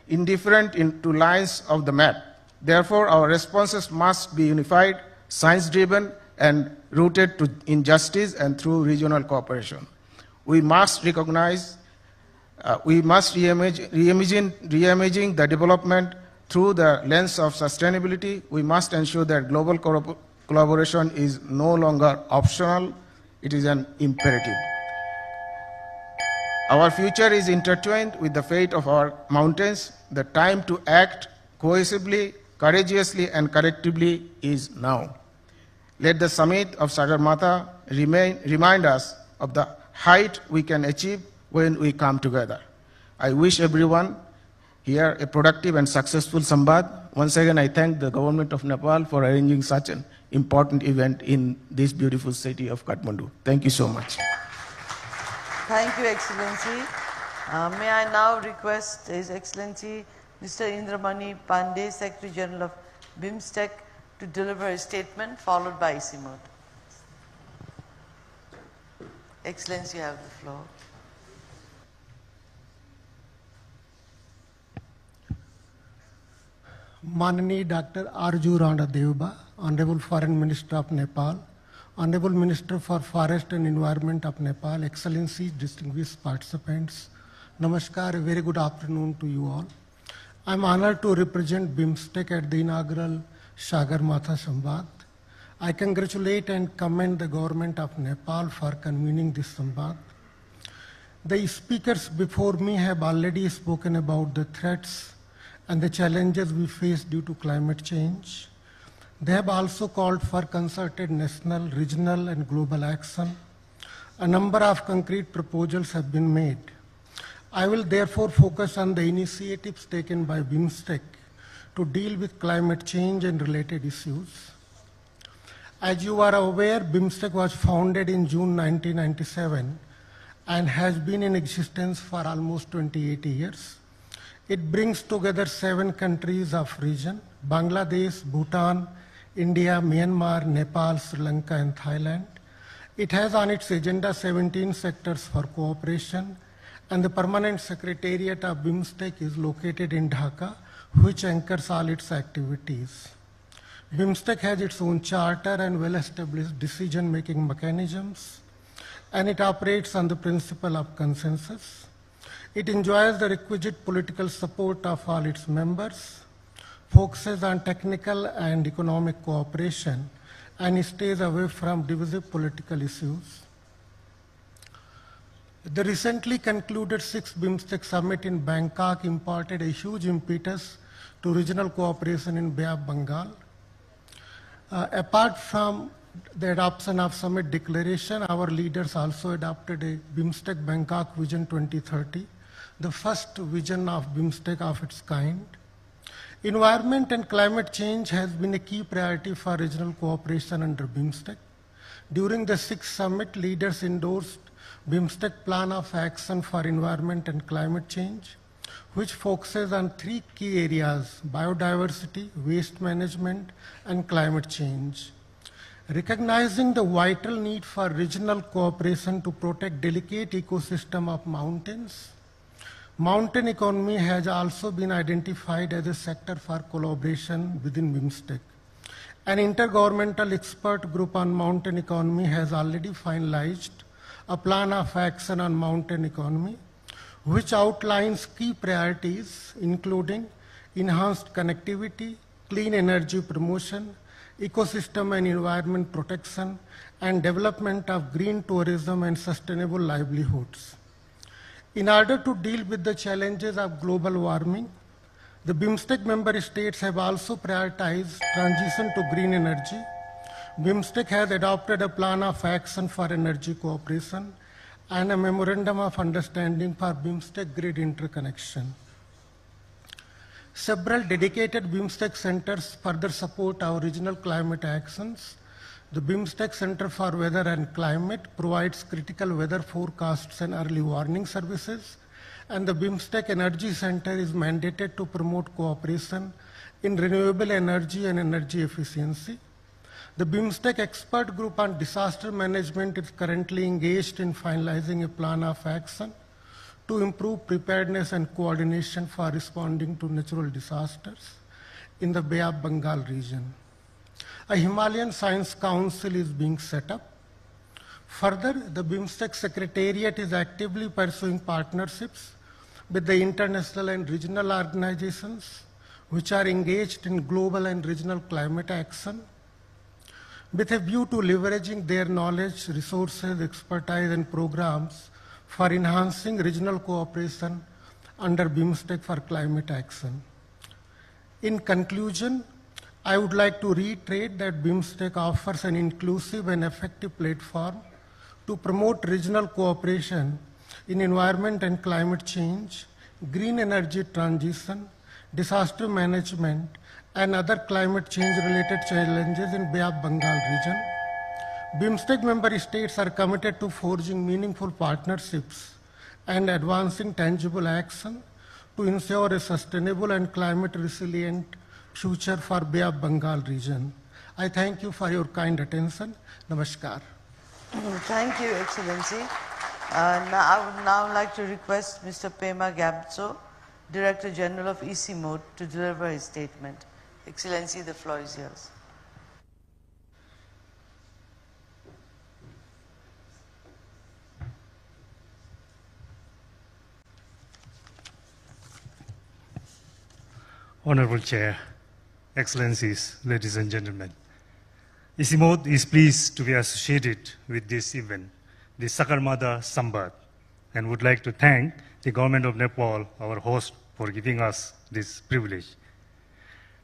indifferent to lines of the map. Therefore, our responses must be unified, science-driven, and rooted in justice and through regional cooperation. We must recognize, we must reimagine the development through the lens of sustainability. We must ensure that global collaboration is no longer optional, it is an imperative. Our future is intertwined with the fate of our mountains. The time to act cohesively, courageously, and collectively is now. Let the summit of Sagarmatha remind us of the height we can achieve when we come together. I wish everyone here a productive and successful Samvad. Once again, I thank the government of Nepal for arranging such an important event in this beautiful city of Kathmandu. Thank you so much. Thank you, Excellency. May I now request His Excellency Mr. Indramani Pandey, Secretary General of BIMSTEC, to deliver a statement followed by Isimot. Excellency, you have the floor. Manani Dr. Arju Rana Devba, Honorable Foreign Minister of Nepal, Honorable Minister for Forest and Environment of Nepal, Excellencies, distinguished participants, Namaskar, a very good afternoon to you all. I am honored to represent BIMSTEC at the inaugural Sagarmatha Samvad. I congratulate and commend the government of Nepal for convening this Samvad. The speakers before me have already spoken about the threats and the challenges we face due to climate change. They have also called for concerted national, regional, and global action. A number of concrete proposals have been made. I will therefore focus on the initiatives taken by BIMSTEC to deal with climate change and related issues. As you are aware, BIMSTEC was founded in June 1997 and has been in existence for almost 28 years. It brings together 7 countries of region: Bangladesh, Bhutan, India, Myanmar, Nepal, Sri Lanka, and Thailand. It has on its agenda 17 sectors for cooperation, and the permanent secretariat of BIMSTEC is located in Dhaka, which anchors all its activities. BIMSTEC has its own charter and well-established decision-making mechanisms, and it operates on the principle of consensus. It enjoys the requisite political support of all its members, focuses on technical and economic cooperation, and stays away from divisive political issues. The recently concluded 6th BIMSTEC summit in Bangkok imparted a huge impetus to regional cooperation in Bay of Bengal. Apart from the adoption of summit declaration, our leaders also adopted a BIMSTEC Bangkok Vision 2030, the first vision of BIMSTEC of its kind. Environment and climate change has been a key priority for regional cooperation under BIMSTEC. During the 6th summit, leaders endorsed BIMSTEC Plan of Action for Environment and Climate Change, which focuses on 3 key areas: biodiversity, waste management, and climate change. Recognizing the vital need for regional cooperation to protect delicate ecosystem of mountains, mountain economy has also been identified as a sector for collaboration within BIMSTEC. An intergovernmental expert group on mountain economy has already finalized a plan of action on mountain economy, which outlines key priorities, including enhanced connectivity, clean energy promotion, ecosystem and environment protection, and development of green tourism and sustainable livelihoods. In order to deal with the challenges of global warming, the BIMSTEC member states have also prioritized transition to green energy. BIMSTEC has adopted a plan of action for energy cooperation and a memorandum of understanding for BIMSTEC grid interconnection. Several dedicated BIMSTEC centers further support our regional climate actions. The BIMSTEC Center for Weather and Climate provides critical weather forecasts and early warning services, and the BIMSTEC Energy Center is mandated to promote cooperation in renewable energy and energy efficiency. The BIMSTEC Expert Group on Disaster Management is currently engaged in finalizing a plan of action to improve preparedness and coordination for responding to natural disasters in the Bay of Bengal region. A Himalayan Science Council is being set up. Further, the BIMSTEC Secretariat is actively pursuing partnerships with the international and regional organizations which are engaged in global and regional climate action with a view to leveraging their knowledge, resources, expertise, and programs for enhancing regional cooperation under BIMSTEC for climate action. In conclusion, I would like to reiterate that BIMSTEC offers an inclusive and effective platform to promote regional cooperation in environment and climate change, green energy transition, disaster management, and other climate change-related challenges in Bay of Bengal region. BIMSTEC member states are committed to forging meaningful partnerships and advancing tangible action to ensure a sustainable and climate-resilient future for Bay of Bengal region. I thank you for your kind attention. Namaskar. Thank you, Excellency. I would now like to request Mr. Pema Gabso, Director General of ECMOD, to deliver his statement. Excellency, the floor is yours. Honorable Chair, Excellencies, ladies and gentlemen, ECMOD is pleased to be associated with this event, the Sagarmada Sambat, and would like to thank the Government of Nepal, our host, for giving us this privilege.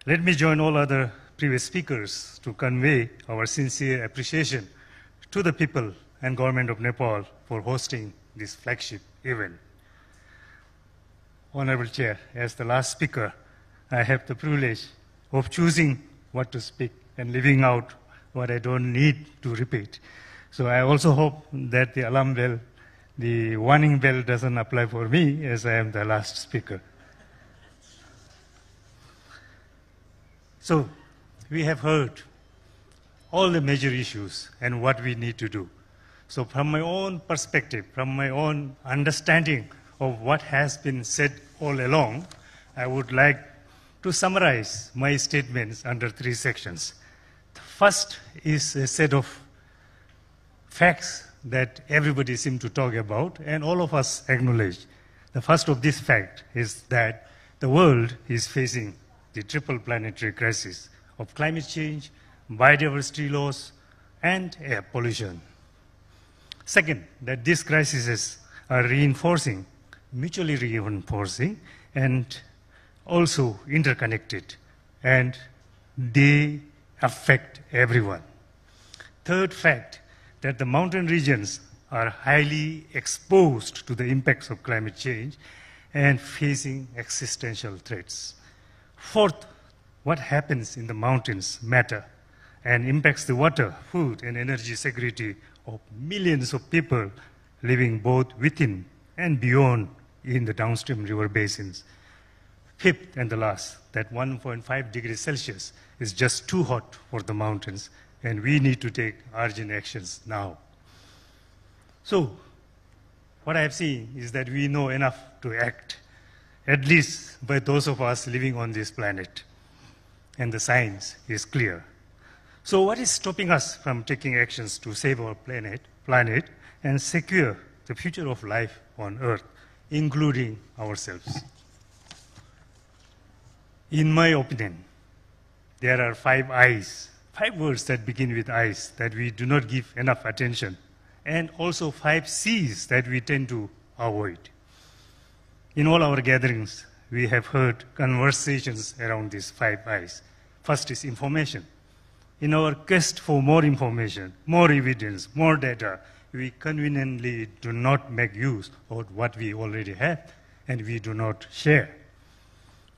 Let me join all other previous speakers to convey our sincere appreciation to the people and Government of Nepal for hosting this flagship event. Honorable Chair, as the last speaker, I have the privilege of choosing what to speak and leaving out what I don't need to repeat. So I also hope that the alarm bell, the warning bell doesn't apply for me as I am the last speaker. So we have heard all the major issues and what we need to do. So from my own perspective, from my own understanding of what has been said all along, I would like to summarize my statements under 3 sections. The first is a set of facts that everybody seems to talk about and all of us acknowledge. The first of this fact is that the world is facing the triple planetary crisis of climate change, biodiversity loss, and air pollution. Second, that these crises are reinforcing, mutually reinforcing, and also interconnected, and they affect everyone. Third fact, that the mountain regions are highly exposed to the impacts of climate change and facing existential threats. Fourth, what happens in the mountains matter and impacts the water, food, and energy security of millions of people living both within and beyond in the downstream river basins. Fifth and the last, that 1.5 degrees Celsius is just too hot for the mountains, and we need to take urgent actions now. So, what I have seen is that we know enough to act, at least by those of us living on this planet, and the science is clear. So what is stopping us from taking actions to save our planet and secure the future of life on Earth, including ourselves? In my opinion, there are 5 I's, 5 words that begin with I's that we do not give enough attention, and also 5 C's that we tend to avoid. In all our gatherings, we have heard conversations around these 5 I's. First is information. In our quest for more information, more evidence, more data, we conveniently do not make use of what we already have, and we do not share.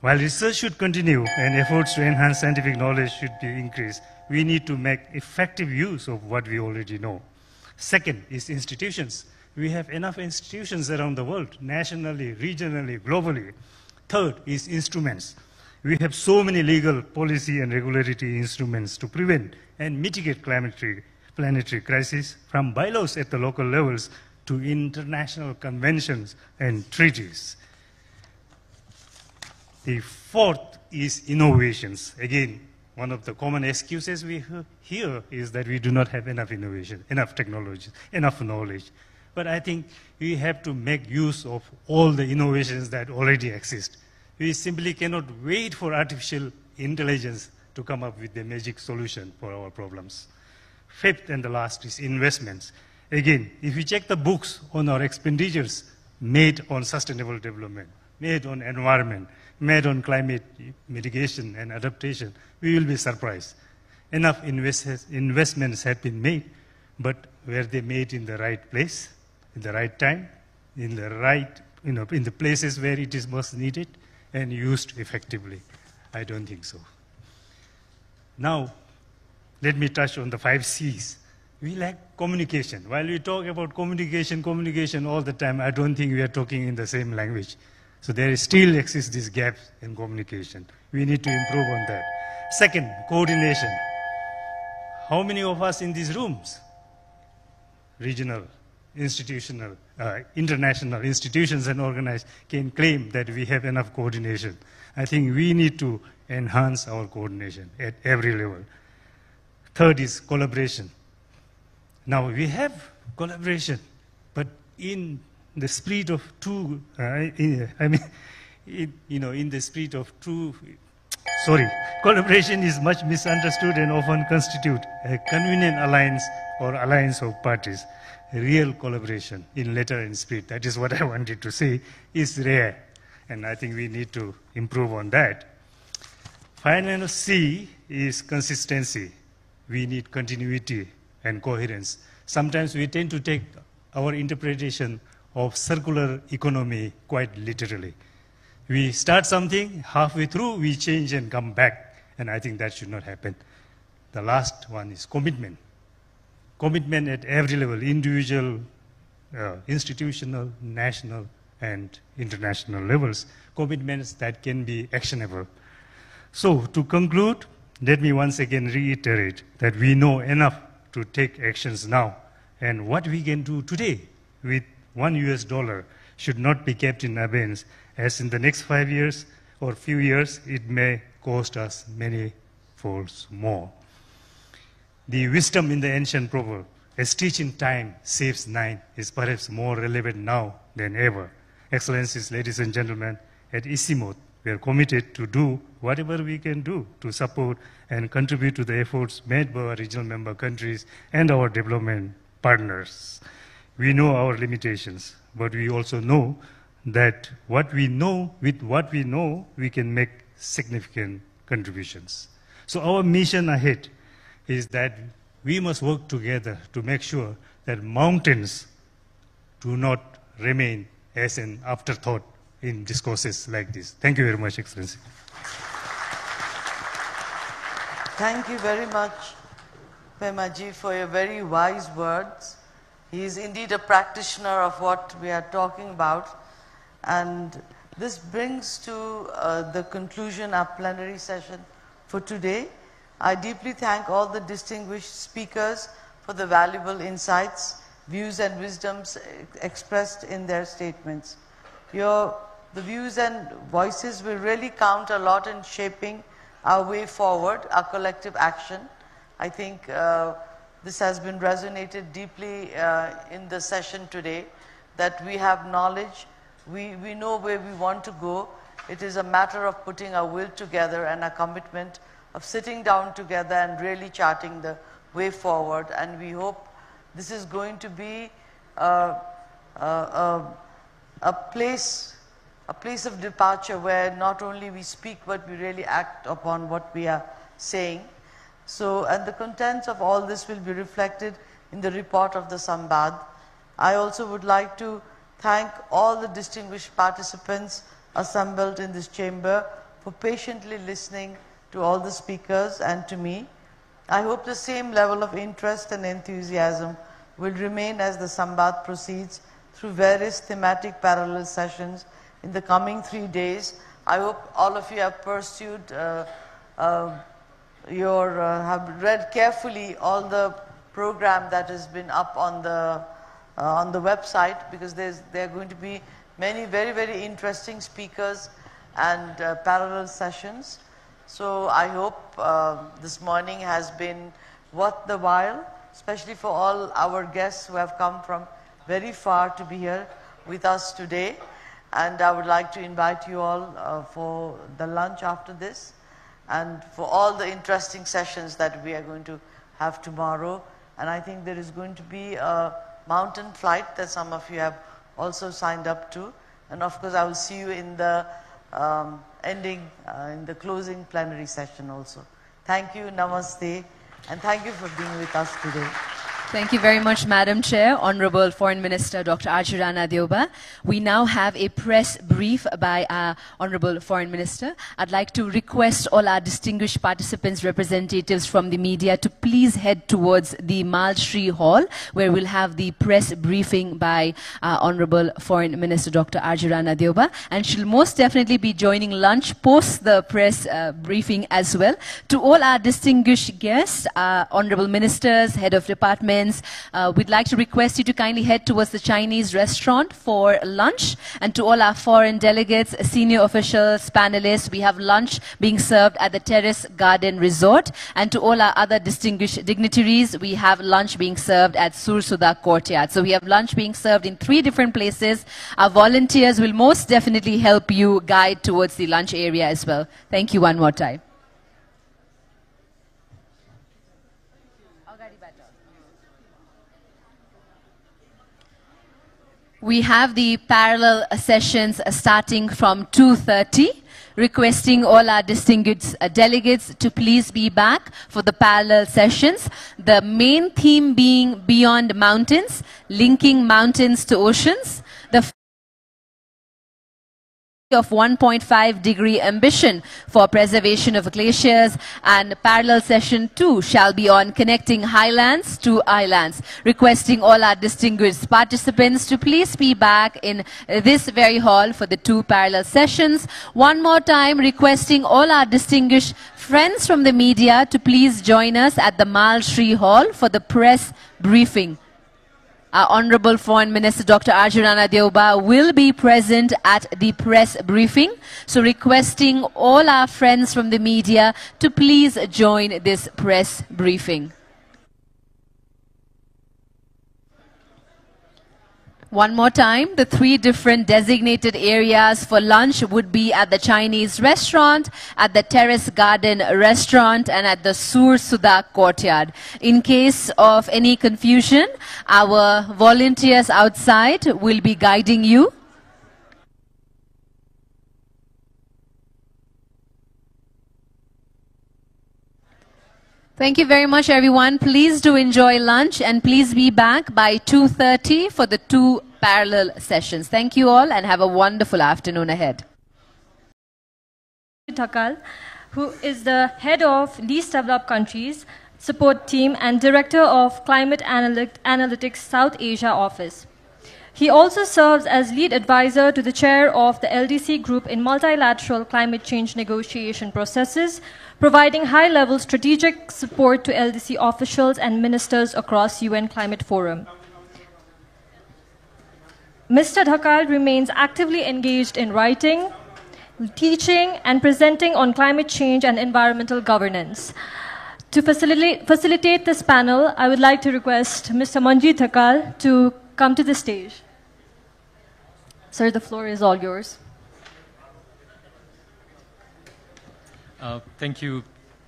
While research should continue and efforts to enhance scientific knowledge should be increased, we need to make effective use of what we already know. Second is institutions. we have enough institutions around the world, nationally, regionally, globally. Third is instruments. We have so many legal, policy, and regulatory instruments to prevent and mitigate planetary crises, from bylaws at the local levels to international conventions and treaties. The fourth is innovations. Again, one of the common excuses we hear is that we do not have enough innovation, enough technology, enough knowledge. But I think we have to make use of all the innovations that already exist. We simply cannot wait for artificial intelligence to come up with the magic solution for our problems. Fifth and the last is investments. Again, if we check the books on our expenditures made on sustainable development, made on environment, made on climate mitigation and adaptation, we will be surprised. Enough investments have been made, but were they made in the right place, in the right time, in the right, in the places where it is most needed and used effectively? I don't think so. Now, let me touch on the 5 C's. We lack communication. While we talk about communication all the time, I don't think we are talking in the same language. So there still exists this gap in communication. We need to improve on that. Second, coordination. How many of us in these rooms, regional, institutional, international institutions and organizations, can claim that we have enough coordination? I think we need to enhance our coordination at every level. Third is collaboration. Now we have collaboration, but in the spirit of true, collaboration is much misunderstood and often constitute a convenient alliance or alliance of parties. Real collaboration in letter and spirit, that is what I wanted to say, is rare. And I think we need to improve on that. Final C is consistency. We need continuity and coherence. Sometimes we tend to take our interpretation of circular economy quite literally. We start something, halfway through we change and come back, and I think that should not happen. The last one is commitment. Commitment at every level, individual, institutional, national, and international levels. Commitments that can be actionable. So to conclude, let me once again reiterate that we know enough to take actions now, and what we can do today with $1 should not be kept in abeyance, as in the next 5 years or few years it may cost us many folds more. The wisdom in the ancient proverb, a stitch in time saves 9, is perhaps more relevant now than ever. Excellencies, ladies and gentlemen, at ICIMOD, we are committed to do whatever we can do to support and contribute to the efforts made by our regional member countries and our development partners. We know our limitations, but we also know that with what we know, we can make significant contributions. So our mission ahead is that we must work together to make sure that mountains do not remain as an afterthought in discourses like this. Thank you very much, Excellency. Thank you very much, Pemaji, for your very wise words. He is indeed a practitioner of what we are talking about. And this brings to the conclusion our plenary session for today. I deeply thank all the distinguished speakers for the valuable insights, views and wisdoms expressed in their statements. The views and voices will really count a lot in shaping our way forward, our collective action. I think this has been resonated deeply in the session today, that we have knowledge, we know where we want to go. It is a matter of putting our will together and a commitment of sitting down together and really charting the way forward. And we hope this is going to be a place of departure where not only we speak but we really act upon what we are saying. So, and the contents of all this will be reflected in the report of the Sambad. I also would like to thank all the distinguished participants assembled in this chamber for patiently listening to all the speakers and to me. I hope the same level of interest and enthusiasm will remain as the Samvad proceeds through various thematic parallel sessions in the coming 3 days. I hope all of you have pursued have read carefully all the program that has been up on the website, because there are going to be many very, very interesting speakers and parallel sessions. So I hope this morning has been worth the while, especially for all our guests who have come from very far to be here with us today. And I would like to invite you all for the lunch after this, and for all the interesting sessions that we are going to have tomorrow. And I think there is going to be a mountain flight that some of you have also signed up to. And of course, I will see you in the in the closing plenary session also. Thank you, namaste, and thank you for being with us today. Thank you very much, Madam Chair, Honorable Foreign Minister Dr. Aajako Rana Deuba. We now have a press brief by our Honorable Foreign Minister. I'd like to request all our distinguished participants, representatives from the media, to please head towards the Malshri Hall, where we'll have the press briefing by our Honorable Foreign Minister Dr. Aajako Rana Deuba. And she'll most definitely be joining lunch post the press briefing as well. To all our distinguished guests, Honorable Ministers, Head of Departments, we'd like to request you to kindly head towards the Chinese restaurant for lunch. And to all our foreign delegates, senior officials, panelists, we have lunch being served at the Terrace Garden Resort. And to all our other distinguished dignitaries, we have lunch being served at Sursudha Courtyard. So we have lunch being served in 3 different places. Our volunteers will most definitely help you guide towards the lunch area as well. Thank you one more time. We have the parallel sessions starting from 2:30, requesting all our distinguished delegates to please be back for the parallel sessions. The main theme being Beyond Mountains, linking mountains to oceans. The of 1.5-degree ambition for preservation of glaciers, and parallel session 2 shall be on connecting highlands to islands, requesting all our distinguished participants to please be back in this very hall for the 2 parallel sessions. One more time, requesting all our distinguished friends from the media to please join us at the Malshri Hall for the press briefing. Our Honorable Foreign Minister Dr. Aajako Rana Deuba will be present at the press briefing. So requesting all our friends from the media to please join this press briefing. One more time, the 3 different designated areas for lunch would be at the Chinese restaurant, at the Terrace Garden Restaurant, and at the Sursudha Courtyard. In case of any confusion, our volunteers outside will be guiding you. Thank you very much, everyone. Please do enjoy lunch, and please be back by 2:30 for the 2 parallel sessions. Thank you all, and have a wonderful afternoon ahead. Dhakal, who is the head of Least Developed Countries Support Team and Director of Climate Analytics South Asia Office. He also serves as lead advisor to the chair of the LDC group in multilateral climate change negotiation processes, providing high-level strategic support to LDC officials and ministers across UN Climate Forum. Mr. Dhakal remains actively engaged in writing, teaching, and presenting on climate change and environmental governance. To facilitate this panel, I would like to request Mr. Manjeet Dhakal to come to the stage. Sir, the floor is all yours. Thank you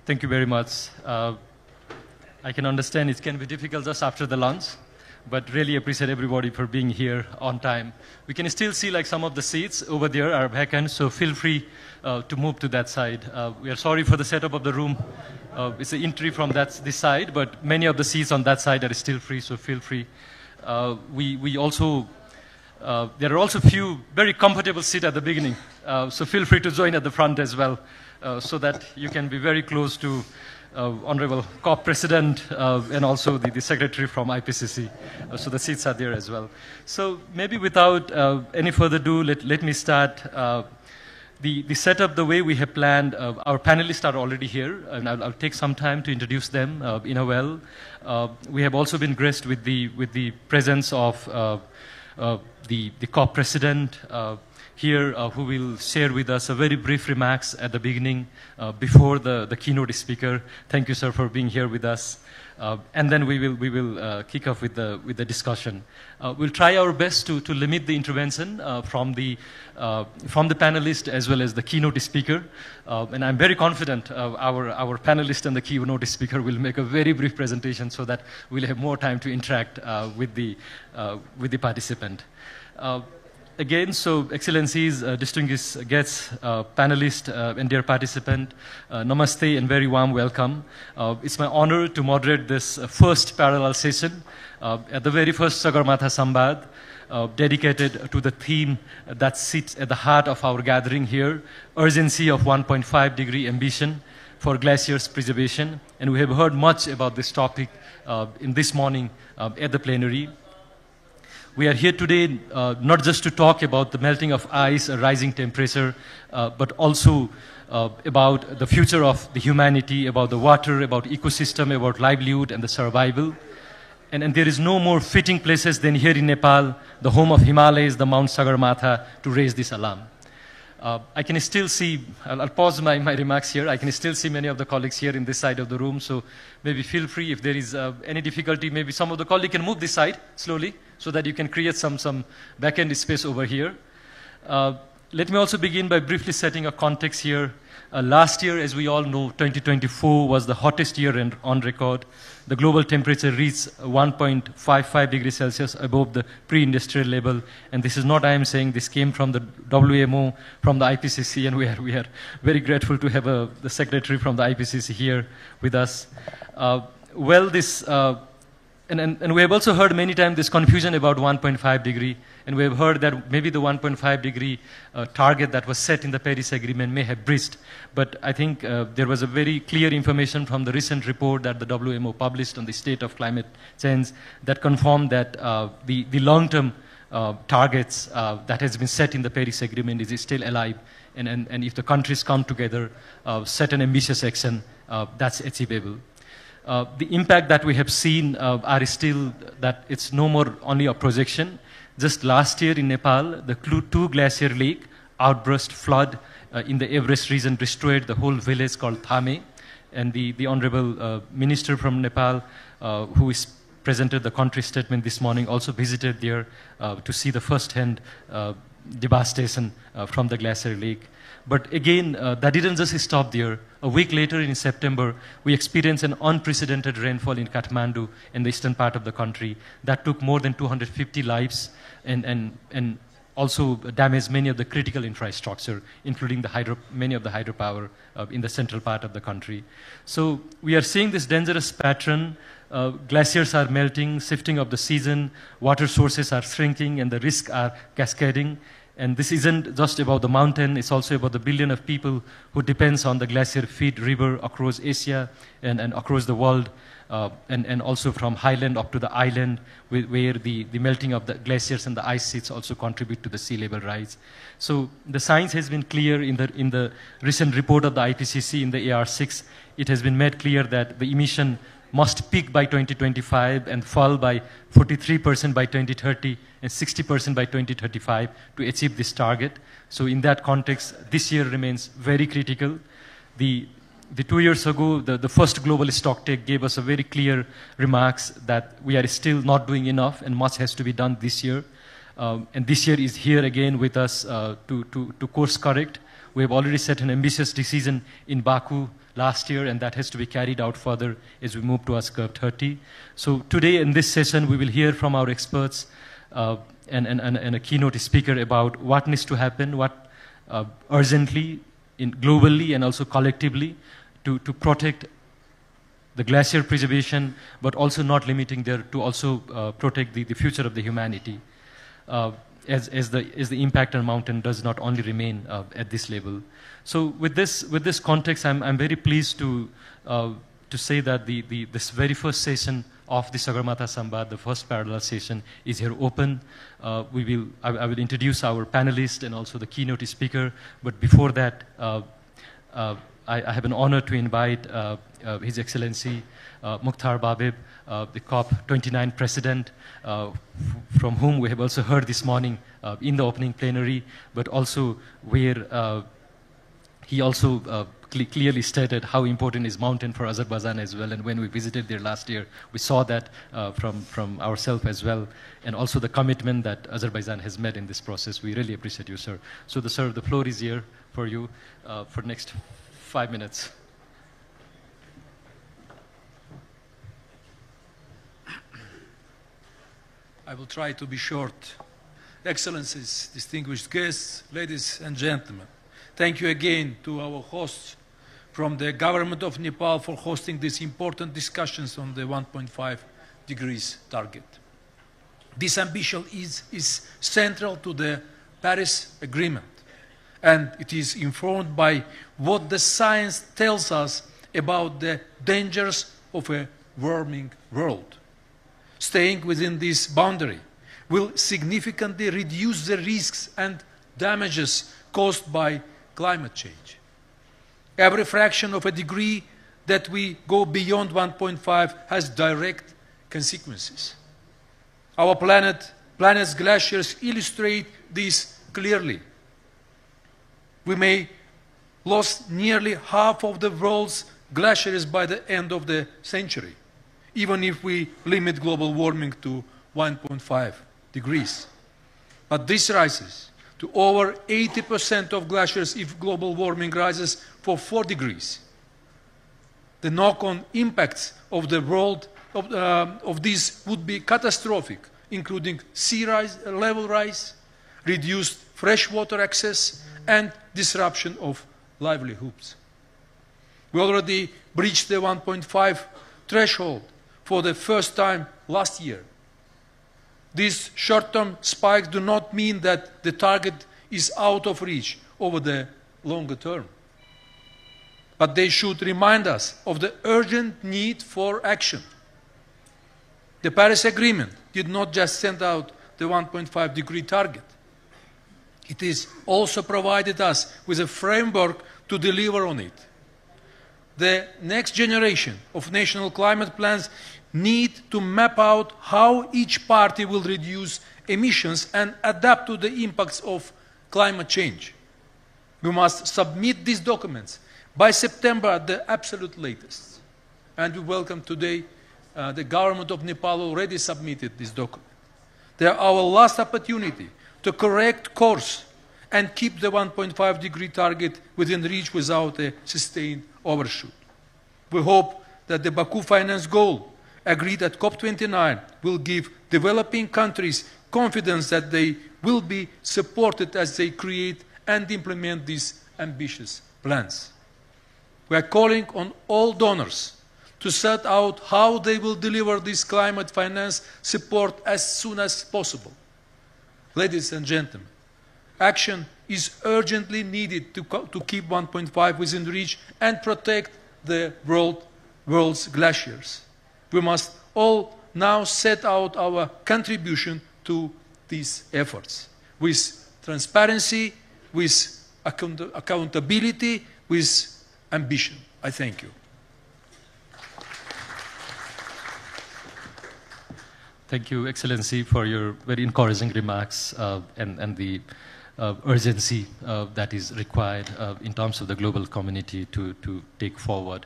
very much. I can understand it can be difficult just after the lunch, but really appreciate everybody for being here on time. We can still see like some of the seats over there are vacant, so feel free to move to that side. We are sorry for the setup of the room. It's an entry from this side, but many of the seats on that side are still free, so feel free. There are also a few very comfortable seats at the beginning, so feel free to join at the front as well, so that you can be very close to Honorable COP President, and also the Secretary from IPCC. So the seats are there as well. So maybe without any further ado, let me start. The setup, the way we have planned, our panelists are already here, and I'll take some time to introduce them in a well. We have also been graced with the presence of the COP President here, who will share with us a very brief remarks at the beginning before the keynote speaker. Thank you, sir, for being here with us. And then we will kick off with the discussion. We'll try our best to limit the intervention from the panelist as well as the keynote speaker. And I'm very confident our panelist and the keynote speaker will make a very brief presentation so that we'll have more time to interact with the participant. Again, so Excellencies, distinguished guests, panelists, and dear participant, namaste and very warm welcome. It's my honor to moderate this first parallel session at the very first Sagarmatha Sambad, dedicated to the theme that sits at the heart of our gathering here, urgency of 1.5 degree ambition for glaciers preservation. And we have heard much about this topic in this morning at the plenary. We are here today not just to talk about the melting of ice, a rising temperature, but also about the future of the humanity, about the water, about ecosystem, about livelihood and the survival. And there is no more fitting places than here in Nepal, the home of Himalayas, the Mount Sagarmatha, to raise this alarm. I can still see, I'll pause my remarks here, I can still see many of the colleagues here in this side of the room, so maybe feel free if there is any difficulty, maybe some of the colleagues can move this side slowly so that you can create some back-end space over here. Let me also begin by briefly setting a context here. Last year, as we all know, 2024 was the hottest year on record. The global temperature reached 1.55 degrees Celsius above the pre-industrial level. And this is not I am saying, this came from the WMO, from the IPCC, and we are very grateful to have the secretary from the IPCC here with us. And we have also heard many times this confusion about 1.5 degree, and we have heard that maybe the 1.5 degree target that was set in the Paris Agreement may have breached. But I think there was a very clear information from the recent report that the WMO published on the state of climate change that confirmed that the long-term targets that has been set in the Paris Agreement is still alive. And if the countries come together, set an ambitious action, that's achievable. The impact that we have seen are still that it's no more only a projection. Just last year in Nepal, the two glacier lake outburst flood in the Everest region destroyed the whole village called Thame. And the Honorable Minister from Nepal, who is presented the country statement this morning, also visited there to see the first-hand devastation from the glacier lake. But again, that didn't just stop there. A week later in September, we experienced an unprecedented rainfall in Kathmandu in the eastern part of the country that took more than 250 lives and also damaged many of the critical infrastructure, including many of the hydropower in the central part of the country. So we are seeing this dangerous pattern. Glaciers are melting, shifting of the season, water sources are shrinking, and the risks are cascading. And this isn't just about the mountain, it's also about the billion of people who depends on the glacier-fed river across Asia and across the world, and also from highland up to the island, where the melting of the glaciers and the ice sheets also contribute to the sea level rise. So the science has been clear in the recent report of the IPCC in the AR6. It has been made clear that the emission must peak by 2025 and fall by 43% by 2030 and 60% by 2035 to achieve this target. So in that context, this year remains very critical. The 2 years ago, the first global stocktake gave us a very clear remarks that we are still not doing enough and much has to be done this year. And this year is here again with us to course correct. We have already set an ambitious decision in Baku last year, and that has to be carried out further as we move towards Curve 30. So today in this session, we will hear from our experts and a keynote speaker about what needs to happen, what urgently, globally and also collectively to protect the glacier preservation, but also not limiting there to also protect the future of the humanity. As the impact on mountain does not only remain at this level. So with this context, I'm very pleased to to say that this very first session of the Sagarmatha Samvad, the first parallel session, is here open. I will introduce our panelists and also the keynote speaker. But before that, I have an honor to invite His Excellency Mukhtar Babib, the COP29 president, from whom we have also heard this morning in the opening plenary, but also where he also clearly stated how important is mountain for Azerbaijan as well. And when we visited there last year, we saw that from ourselves as well, and also the commitment that Azerbaijan has made in this process. We really appreciate you, sir. So, sir, the floor is here for you for the next 5 minutes. I will try to be short. Excellencies, distinguished guests, ladies and gentlemen, thank you again to our hosts from the government of Nepal for hosting these important discussions on the 1.5 degrees target. This ambition is central to the Paris Agreement, and it is informed by what the science tells us about the dangers of a warming world. Staying within this boundary will significantly reduce the risks and damages caused by climate change. Every fraction of a degree that we go beyond 1.5 has direct consequences. Our planet's glaciers illustrate this clearly. We may lose nearly half of the world's glaciers by the end of the century, even if we limit global warming to 1.5 degrees. But this rises to over 80% of glaciers if global warming rises for 4 degrees. The knock-on impacts of the world of this would be catastrophic, including sea level rise, reduced freshwater access, and disruption of livelihoods. We already breached the 1.5 threshold for the first time last year. These short-term spikes do not mean that the target is out of reach over the longer term. But they should remind us of the urgent need for action. The Paris Agreement did not just send out the 1.5 degree target. It has also provided us with a framework to deliver on it. The next generation of national climate plans need to map out how each party will reduce emissions and adapt to the impacts of climate change. We must submit these documents by September at the absolute latest. And we welcome today the government of Nepal already submitted this document. They are our last opportunity to correct course and keep the 1.5 degree target within reach without a sustained overshoot. We hope that the Baku finance goal agreed at COP29 will give developing countries confidence that they will be supported as they create and implement these ambitious plans. We are calling on all donors to set out how they will deliver this climate finance support as soon as possible. Ladies and gentlemen, action is urgently needed to keep 1.5 within reach and protect the world's glaciers. We must all now set out our contribution to these efforts with transparency, with accountability, with ambition. I thank you. Thank you, Excellency, for your very encouraging remarks and the urgency that is required in terms of the global community to take forward.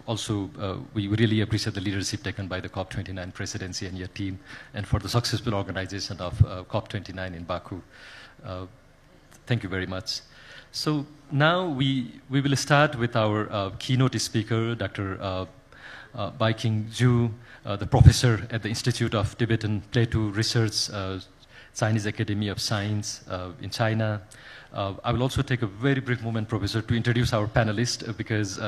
Also, we really appreciate the leadership taken by the COP29 presidency and your team, and for the successful organization of COP29 in Baku. Thank you very much. So now we will start with our keynote speaker, Dr. Baiking Zhu, the professor at the Institute of Tibetan Plateau Research, Chinese Academy of Science in China. I will also take a very brief moment, Professor, to introduce our panelists, because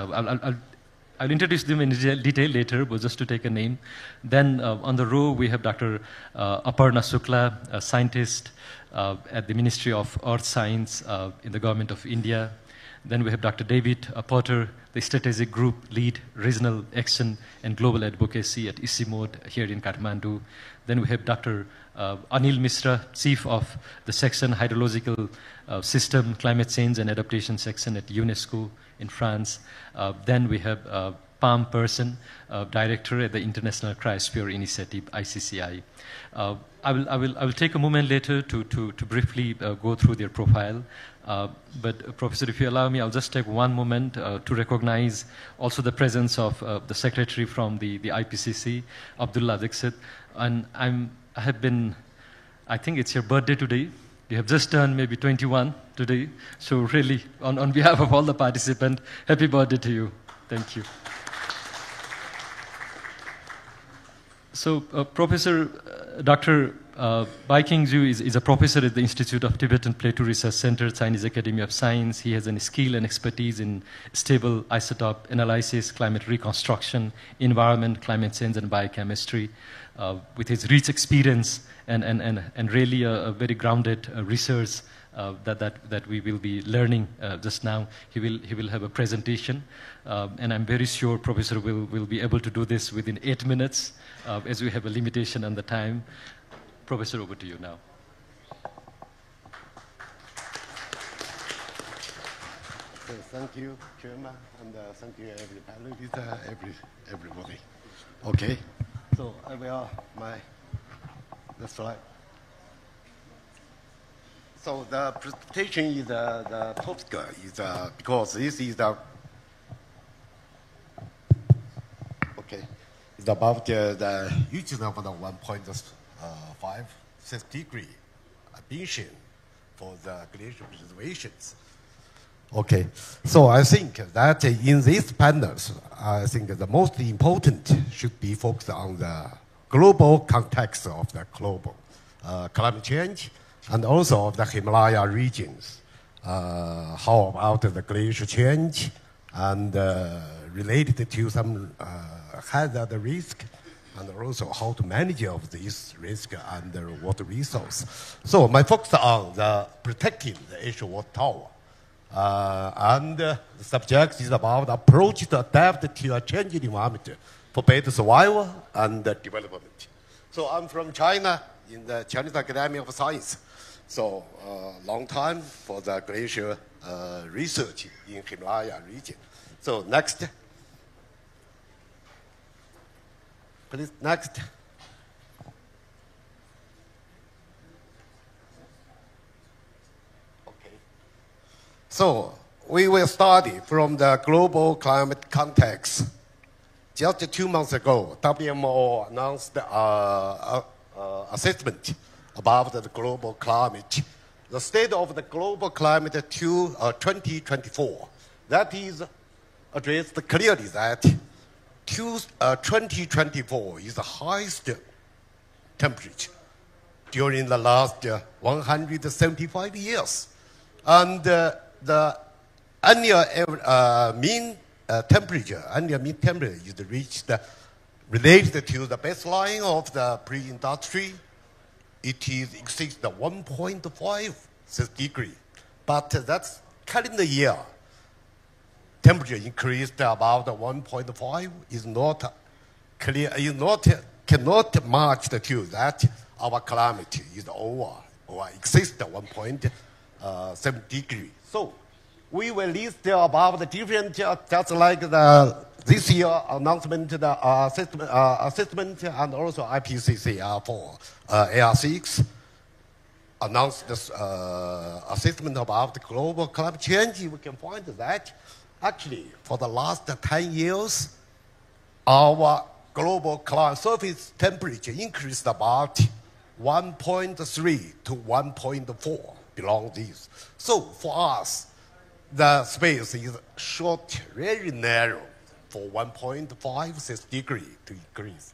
I'll introduce them in detail later, but just to take a name. Then on the row, we have Dr. Aparna Shukla, a scientist at the Ministry of Earth Science in the Government of India. Then we have Dr. David Potter, the Strategic Group Lead, Regional Action and Global Advocacy at ICIMOD here in Kathmandu. Then we have Dr. Anil Mishra, Chief of the Section Hydrological System, Climate Change and Adaptation Section at UNESCO in France. Then we have Pam Person, Director at the International Cryosphere Initiative, ICCI. I will take a moment later to briefly go through their profile. But Professor, if you allow me, I'll just take one moment to recognize also the presence of the Secretary from the IPCC, Abdullah Dixit. And I think it's your birthday today. You have just turned maybe 21 today. So really, on behalf of all the participants, happy birthday to you. Thank you. So, Professor Dr. Bai Qingzhu is a professor at the Institute of Tibetan Plateau Research Center, Chinese Academy of Science. He has a skill and expertise in stable isotope analysis, climate reconstruction, environment, climate change, and biochemistry. With his rich experience and really a very grounded research that we will be learning just now, he will have a presentation. And I'm very sure Professor will be able to do this within 8 minutes, as we have a limitation on the time. Professor, over to you now. Thank you, Chairman, and thank you, everybody. Okay, so I will the slide. So the presentation is the topic is because this is the it's about the usage of the 1.5 degree ambition for the glacial preservations. Okay, so I think that in these panels, I think the most important should be focused on the global context of the global climate change and also of the Himalaya regions. How about the glacial change and related to some hazard risk, and also how to manage of this risk under water resource. So my focus on the protecting the Asia water tower. And the subject is about approach to adapt to a changing environment for better survival and development. So I'm from China in the Chinese Academy of Science. So long time for the glacier research in Himalaya region. So next. Please, next. Okay. So we will study from the global climate context. Just 2 months ago, WMO announced assessment about the global climate. The state of the global climate to 2024. That is addressed clearly that 2024 is the highest temperature during the last 175 years. And the annual mean temperature is reached related to the baseline of the pre-industry. It is exceeds the 1.5 degree. But that's calendar year. Temperature increased about 1.5 is not clear, cannot match the two that our climate is over or exceeds 1.7 degree. So we will list about the different, just like this year announcement, the assessment and also IPCC for AR6 announced this assessment about the global climate change. We can find that actually, for the last 10 years, our global surface temperature increased about 1.3 to 1.4 below these. So for us, the space is short, very narrow for 1.5 degree to increase.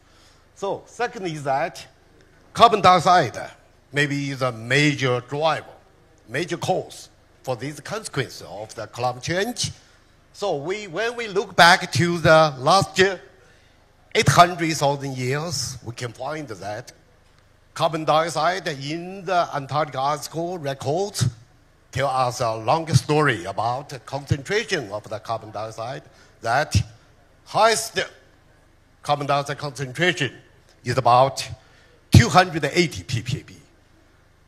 So second is that carbon dioxide maybe is a major driver, major cause for these consequences of the climate change. So when we look back to the last 800,000 years, we can find that carbon dioxide in the Antarctic ice core records tell us a long story about the concentration of the carbon dioxide. That highest carbon dioxide concentration is about 280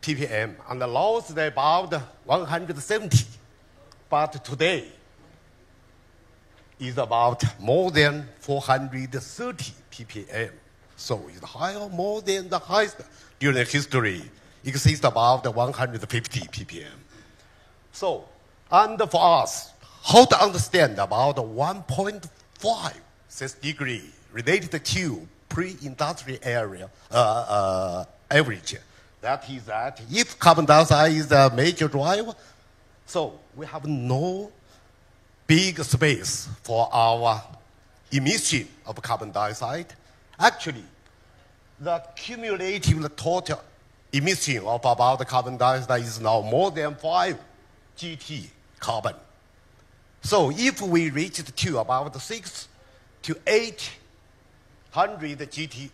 ppm, and the lowest is about 170. But today is about more than 430 ppm. So it's higher, more than the highest during history. Exists about 150 ppm. So, and for us, how to understand about 1.5 Celsius degree related to pre-industrial area average. That is that if carbon dioxide is a major driver, so we have no big space for our emission of carbon dioxide. Actually, the cumulative total emission of about the carbon dioxide is now more than 5 GT carbon. So if we reach to about 6 to 800 GT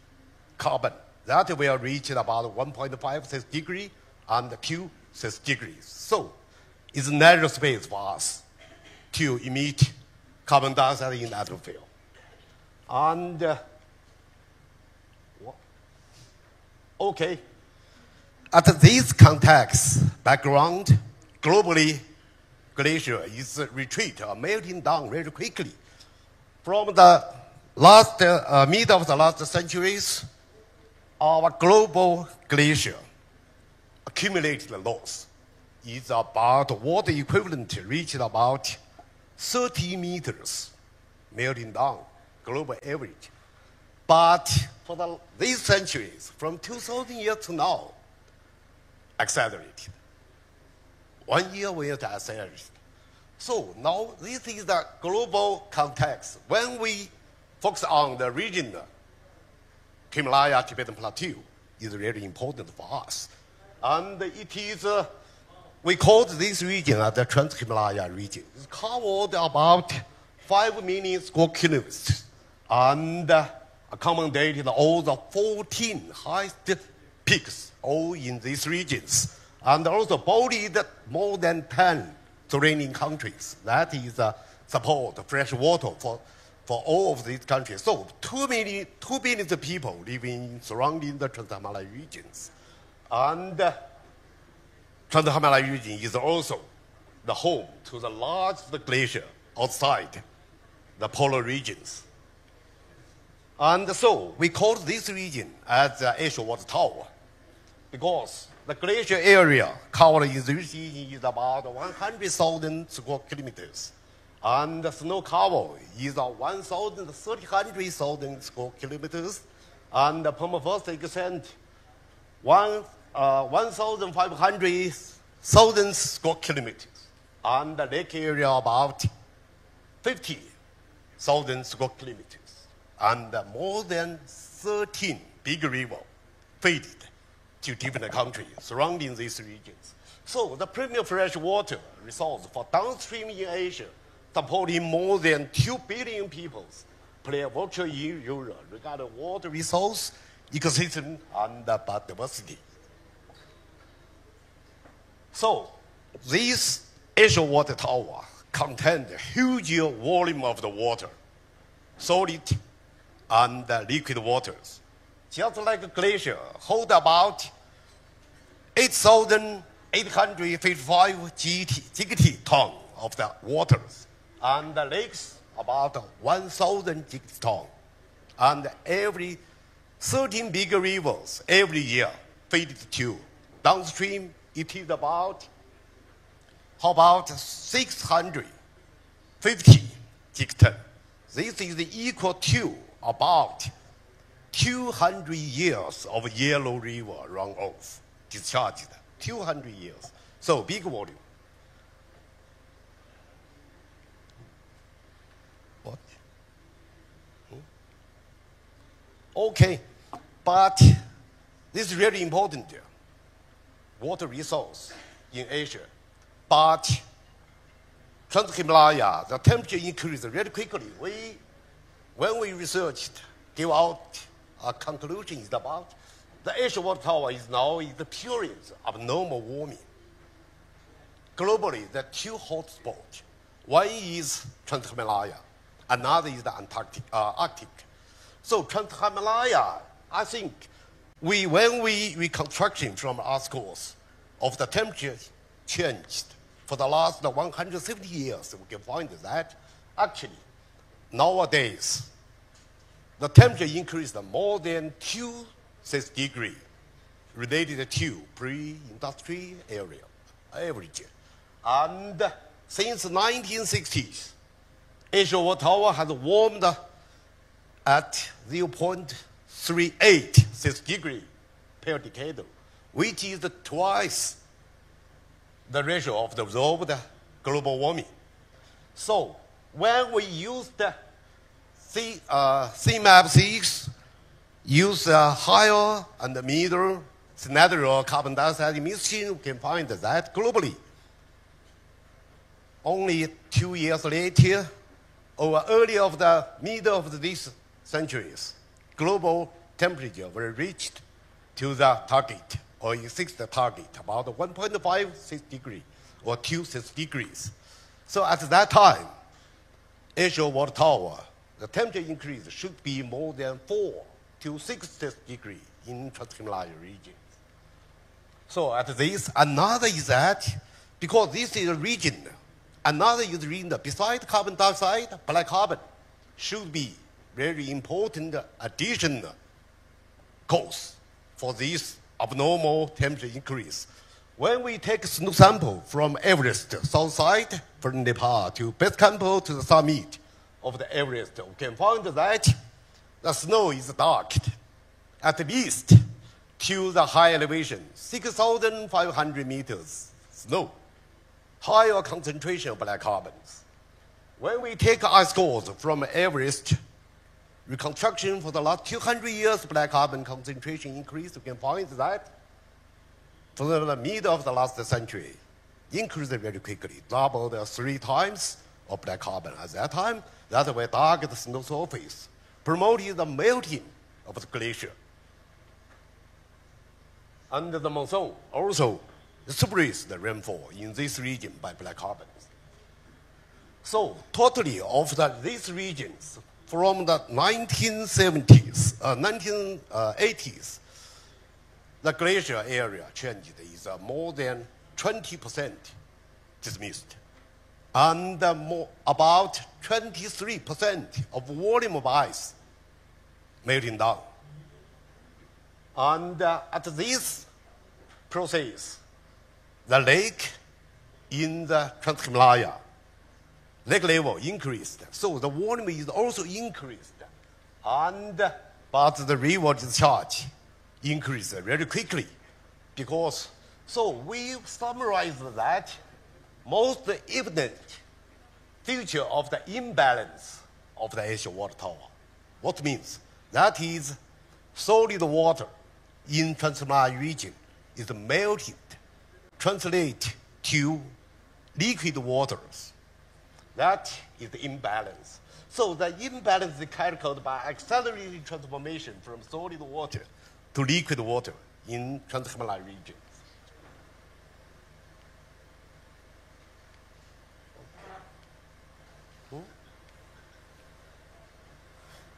carbon, that will reach about 1.5 Celsius degree and 2 Celsius degrees. So it's narrow space for us to emit carbon dioxide in the atmosphere. And okay, at this context, background, globally, glacier is retreat or melting down very quickly. From the last, mid of the last centuries, our global glacier accumulated loss is about water equivalent reached about 30 meters melting down, global average. But for these centuries, from 2000 years to now, accelerated. 1 year we have accelerated. So now this is the global context. When we focus on the region, Himalaya-Tibetan Plateau is really important for us. And it is, we call this region the Trans-Himalaya region. It's covered about 5 million square kilometers and accommodated all the 14 highest peaks, all in these regions. And also bodied more than 10 surrounding countries. That is support fresh water for all of these countries. So 2 billion people living surrounding the Trans-Himalaya regions. And Trans-Himalaya region is also the home to the largest glacier outside the polar regions. And so we call this region as the Asia Water Tower because the glacier area covered in this region is about 100,000 square kilometers. And the snow cover is 1,300,000 square kilometers. And the permafrost extent 1,500,000 square kilometers. And the lake area about 50,000 square kilometers. And more than 13 big rivers faded to different countries surrounding these regions. So the premier fresh water resource for downstream in Asia, supporting more than 2 billion people, play a virtual role regarding water resource, ecosystem, and biodiversity. So this Asia Water Tower contains a huge volume of the water, solid and liquid waters. Just like a glacier, hold about 8,855 GT ton of the waters, and the lakes about 1,000 GT ton. And every 13 big rivers every year faded to downstream. It is about 650 GT ton. This is equal to about 200 years of Yellow River runoff discharged. 200 years. So big volume. What? Okay, but this is really important. Water resource in Asia. But Trans-Himalaya, the temperature increased really quickly. When we researched, gave out conclusions about the Asia Water Tower is now in the periods of normal warming. globally, the two hotspots. One is Trans-Himalaya, another is the Arctic. So Trans-Himalaya, I think, when we reconstruction from our schools of the temperature changed for the last 170 years, we can find that actually nowadays the temperature increased more than 2 degrees related to pre-industry area average. And since 1960s, Asia water tower has warmed at 0.38 degrees per decade, which is twice the ratio of the observed global warming. So when we use the CMAP6, use higher and middle scenario carbon dioxide emission, we can find that globally, only 2 years later, or early of the middle of these centuries, global temperature was reached to the target, or exceeds the target, about 1.56 degrees, or 2 degrees. So at that time, Asia water tower, the temperature increase should be more than 4 to 6 degrees in Trans-Himalaya region. So at this, another is that, because this is a region, another is region, besides carbon dioxide, black carbon should be very important additional cause for this abnormal temperature increase. When we take snow sample from Everest, south side, from Nepal to base camp to the summit of the Everest, we can find that the snow is dark, at least to the high elevation, 6,500 meters snow, higher concentration of black carbons. When we take ice cores from Everest, reconstruction for the last 200 years, black carbon concentration increase, we can find that from the middle of the last century, increased very quickly, doubled 3 times of black carbon at that time. That way, dark the snow surface, promoting the melting of the glacier. Under the monsoon, also suppress the rainfall in this region by black carbons. So, totally of these regions, from the 1980s, the glacier area changed is more than 20% dismissed. And about 23% of volume of ice melting down. And at this process, the lake in the Trans-Himalaya, lake level increased. So the volume is also increased. But the river discharge increased very quickly. Because, so we summarized that most evident feature of the imbalance of the Asia water tower. What means? That is solid water in Trans-Himalaya region is melted, translate to liquid waters. That is the imbalance. So the imbalance is calculated by accelerated transformation from solid water to liquid water in Trans-Himalaya region.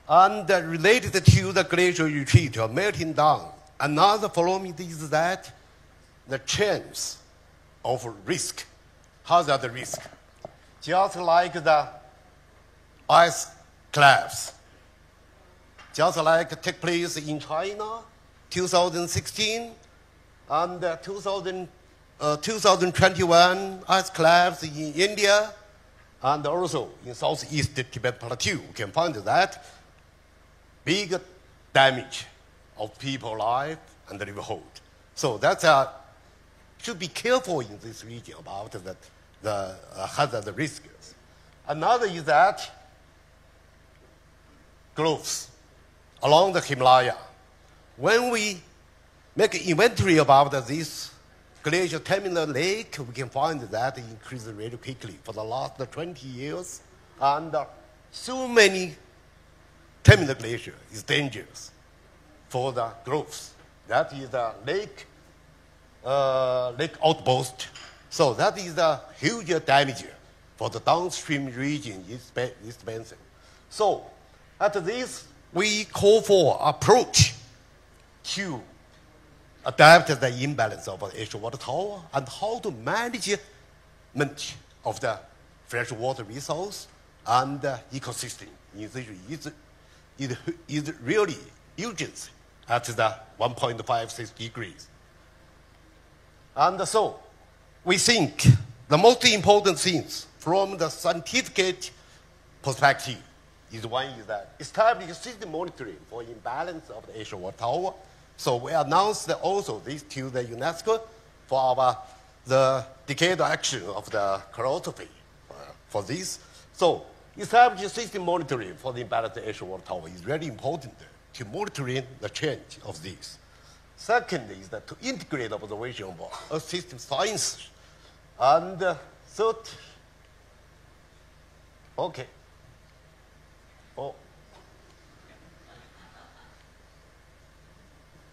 And related to the glacial retreat or melting down, another following is that the chance of risk. How's that the risk? Just like the ice collapse, just like took place in China, 2016, and 2021 ice collapse in India, and also in Southeast Tibet Plateau. We can find that big damage of people's life and livelihood. So that's should be careful in this region about the hazard risks. Another is that growth along the Himalaya. When we make an inventory about this glacial terminal lake, we can find that it increased very quickly for the last 20 years. And so many terminal glacier is dangerous for the growth. That is the lake outburst So that is a huge damage for the downstream region expensive. So at this, we call for approach to adapt the imbalance of the freshwater tower and how to management of the freshwater resource and ecosystem in this region is really urgent at the 1.56 degrees. And so we think the most important things from the scientific perspective is one is that establish system monitoring for imbalance of the freshwater tower. So we announced also this to the UNESCO for the decadal action of the choreography for this. So establish system monitoring for the imbalance of the freshwater tower is very important to monitoring the change of this. Second is that to integrate observation of Earth system science. And third, okay. Oh.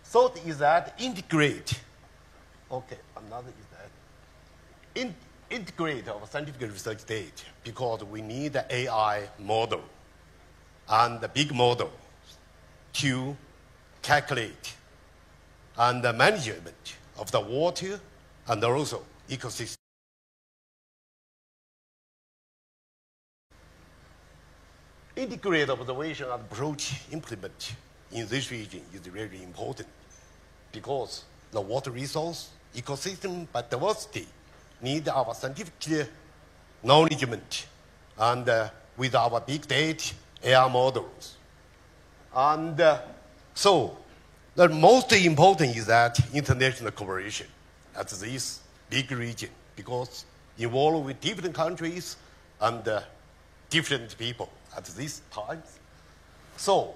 Third is that integrate. Okay, another is that integrate our scientific research data because we need the AI model and the big model to calculate and the management of the water and also ecosystem. Integrated observation and approach implement in this region is very important because the water resource, ecosystem, biodiversity need our scientific knowledgement and with our big data, AI models. And so the most important is that international cooperation at this big region because involved with different countries and different people at these times. So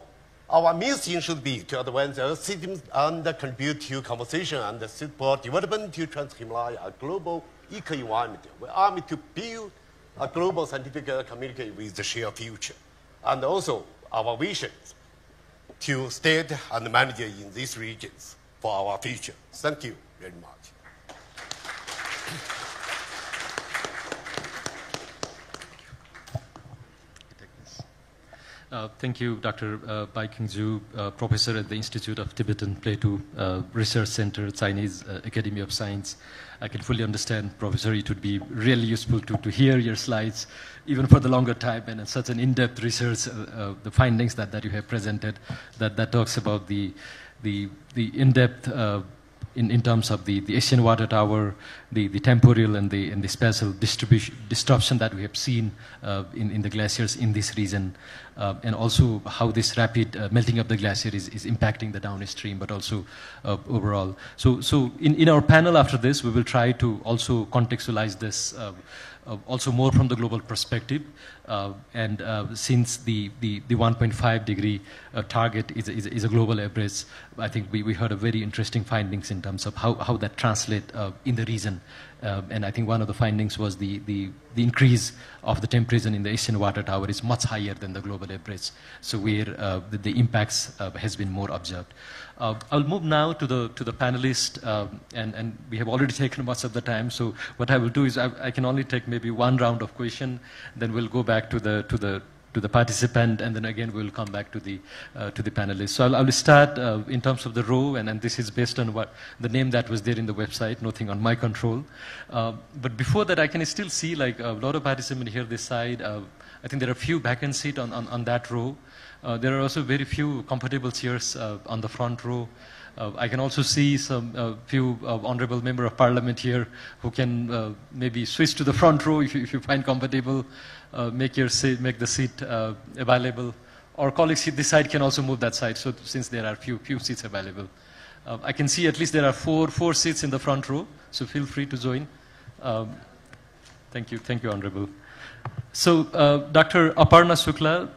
our mission should be to advance our systems and contribute to conversation and support development to Trans-Himalaya, a global eco-environment. We are to build a global scientific community with the shared future. And also our vision to stay and manage in these regions for our future. Thank you very much. Thank you, Dr. Bai Qingzhu, Professor at the Institute of Tibetan Plateau Research Center, Chinese Academy of Science. I can fully understand, Professor, it would be really useful to hear your slides, even for the longer time, and such an in-depth research, the findings that you have presented, that talks about the in-depth in terms of the Asian water tower, the temporal and the spatial disruption that we have seen in the glaciers in this region, and also how this rapid melting of the glacier is impacting the downstream, but also overall. So in our panel after this, we will try to also contextualize this also more from the global perspective, and since the 1.5 degree target is a global average, I think we heard a very interesting findings in terms of how that translate in the region, and I think one of the findings was the increase of the temperature in the Asian water tower is much higher than the global average, so where the impacts has been more observed. I'll move now to the panelists, and we have already taken much of the time. So what I will do is I can only take maybe one round of question, then we'll go back to the participant, and then again we'll come back to the panelists. So I'll start in terms of the row, and this is based on what the name that was there in the website, nothing on my control. But before that, I can still see like a lot of participants here this side. I think there are a few vacant seats on that row. There are also very few comfortable chairs on the front row. I can also see some few honorable member of parliament here who can maybe switch to the front row if you find comfortable, make the seat available. Or colleagues this side can also move that side, so since there are few seats available. I can see at least there are four seats in the front row, so feel free to join. Thank you, Honorable. So, Dr. Aparna Shukla,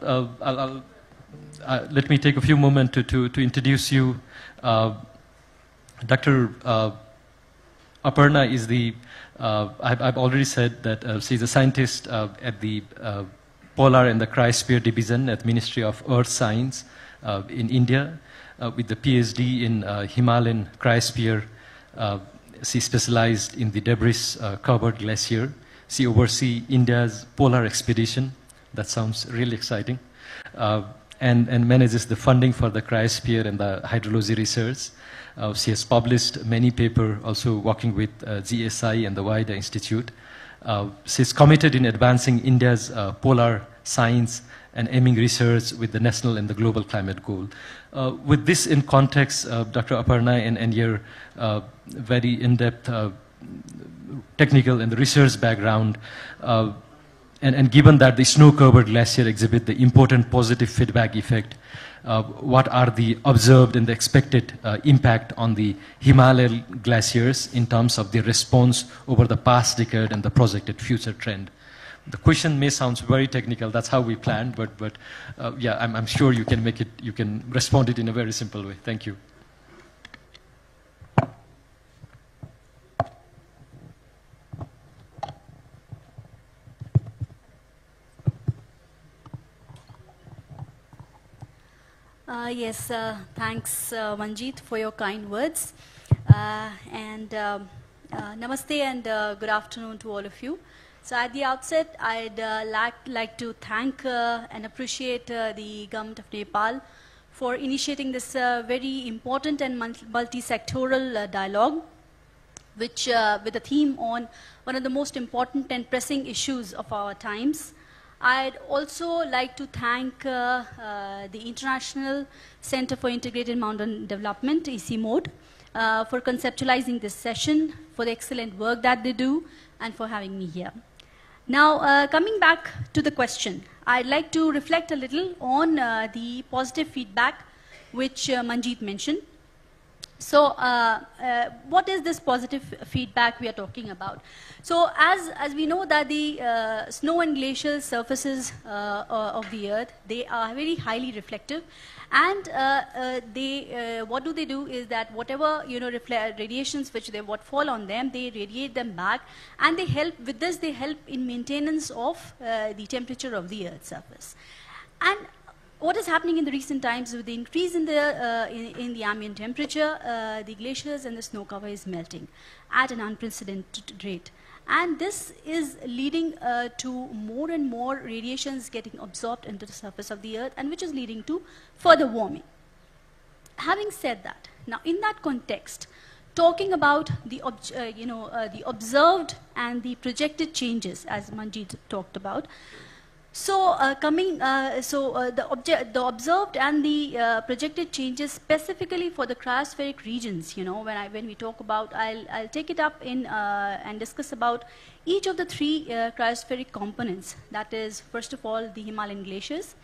let me take a few moments to introduce you. Dr. Aparna is I've already said that she's a scientist at the Polar and the Cryosphere Division at Ministry of Earth Science in India, with the PhD in Himalayan cryosphere, She specialized in the debris-covered glacier. She oversees India's polar expedition. That sounds really exciting. And manages the funding for the cryosphere and the hydrology research. She has published many papers, also working with GSI and the WIDA Institute. She's committed in advancing India's polar science and aiming research with the national and the global climate goal. With this in context, Dr. Aparna, and your very in-depth technical and research background, and given that the snow-covered glacier exhibit the important positive feedback effect, what are the observed and the expected impact on the Himalayan glaciers in terms of the response over the past decade and the projected future trend? The question may sound very technical, that's how we planned, but yeah, I'm sure you can make it, you can respond it in a very simple way. Thank you. Yes, thanks Manjeet for your kind words. Namaste and good afternoon to all of you. So at the outset, I'd like to thank and appreciate the government of Nepal for initiating this very important and multi-sectoral dialogue, which with a theme on one of the most important and pressing issues of our times. I'd also like to thank the International Center for Integrated Mountain Development, ECMODE, for conceptualizing this session, for the excellent work that they do, and for having me here. Now, coming back to the question, I'd like to reflect a little on the positive feedback which Manjeet mentioned. So, what is this positive feedback we are talking about? So, as we know that the snow and glacial surfaces of the earth, they are very highly reflective, and what do they do is that whatever radiations which what fall on them, they radiate them back, and they help with this. They help in maintenance of the temperature of the earth's surface. And what is happening in the recent times with the increase in the ambient temperature, the glaciers and the snow cover is melting at an unprecedented rate. And this is leading to more and more radiations getting absorbed into the surface of the earth, and which is leading to further warming. Having said that, now in that context, talking about the observed and the projected changes, as Manjeet talked about. So, the observed and the projected changes specifically for the cryospheric regions, when we talk about, I'll take it up in and discuss about each of the three cryospheric components. That is, first of all, the Himalayan glaciers,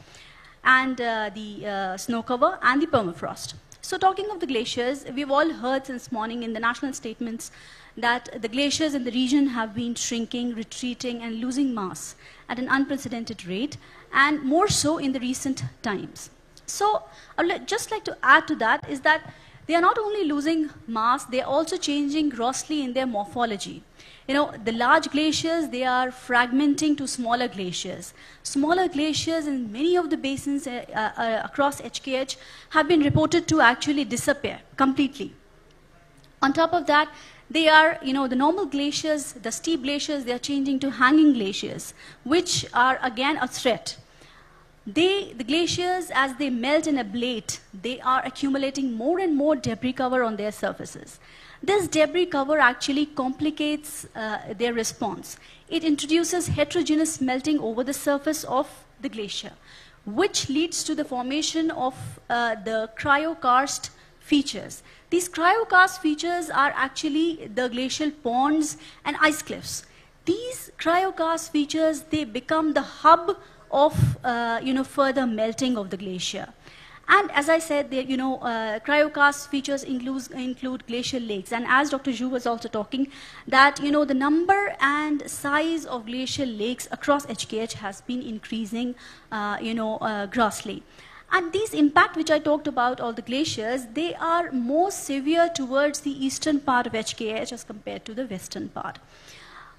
and the snow cover, and the permafrost. So, talking of the glaciers, we've all heard since morning in the national statements that the glaciers in the region have been shrinking, retreating, and losing mass at an unprecedented rate, and more so in the recent times. So, I would just like to add to that is that they are not only losing mass, they are also changing grossly in their morphology. The large glaciers, they are fragmenting to smaller glaciers. Smaller glaciers in many of the basins across HKH have been reported to actually disappear completely. On top of that, they are, the normal glaciers, the steep glaciers, they are changing to hanging glaciers, which are again a threat. The glaciers, as they melt and ablate, they are accumulating more and more debris cover on their surfaces. This debris cover actually complicates their response. It introduces heterogeneous melting over the surface of the glacier, which leads to the formation of the cryokarst features. These cryokarst features are actually the glacial ponds and ice cliffs. These cryokarst features, they become the hub of further melting of the glacier. And as I said, cryokarst features include glacial lakes. And as Dr. Zhu was also talking, that the number and size of glacial lakes across HKH has been increasing grossly. And these impact which I talked about, all the glaciers, they are more severe towards the eastern part of HKH as compared to the western part.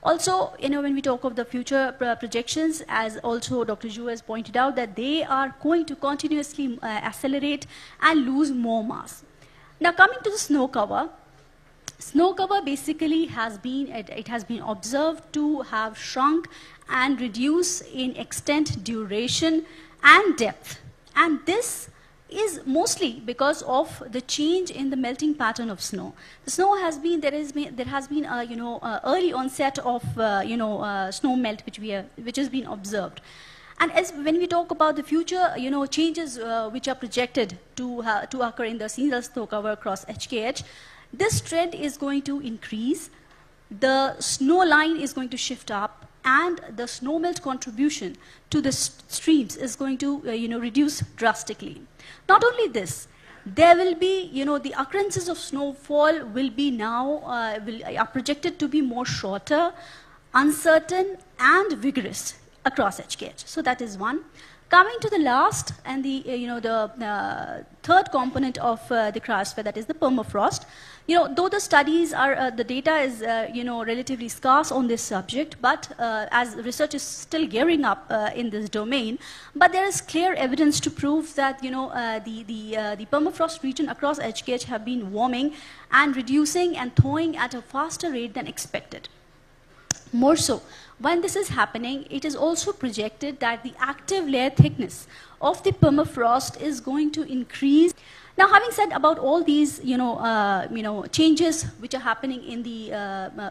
Also, when we talk of the future projections, as also Dr. Zhu has pointed out, that they are going to continuously accelerate and lose more mass. Now, coming to the snow cover. Snow cover basically has been observed to have shrunk and reduce in extent, duration, and depth. And this is mostly because of the change in the melting pattern of snow. The snow has been, there has been a, early onset of, snow melt which has been observed. And when we talk about the future, changes which are projected to occur in the seasonal snow cover across HKH, this trend is going to increase. The snow line is going to shift up, and the snow melt contribution to the streams is going to reduce drastically. Not only this, there will be, the occurrences of snowfall will be now, are projected to be more shorter, uncertain, and vigorous across HKH. So that is one. Coming to the last and the third component of the cryosphere, that is the permafrost. Though the studies are, the data is relatively scarce on this subject, but as research is still gearing up in this domain, but there is clear evidence to prove that the permafrost region across HKH have been warming and reducing and thawing at a faster rate than expected. More so, when this is happening, it is also projected that the active layer thickness of the permafrost is going to increase. Now, having said about all these, changes which are happening in the,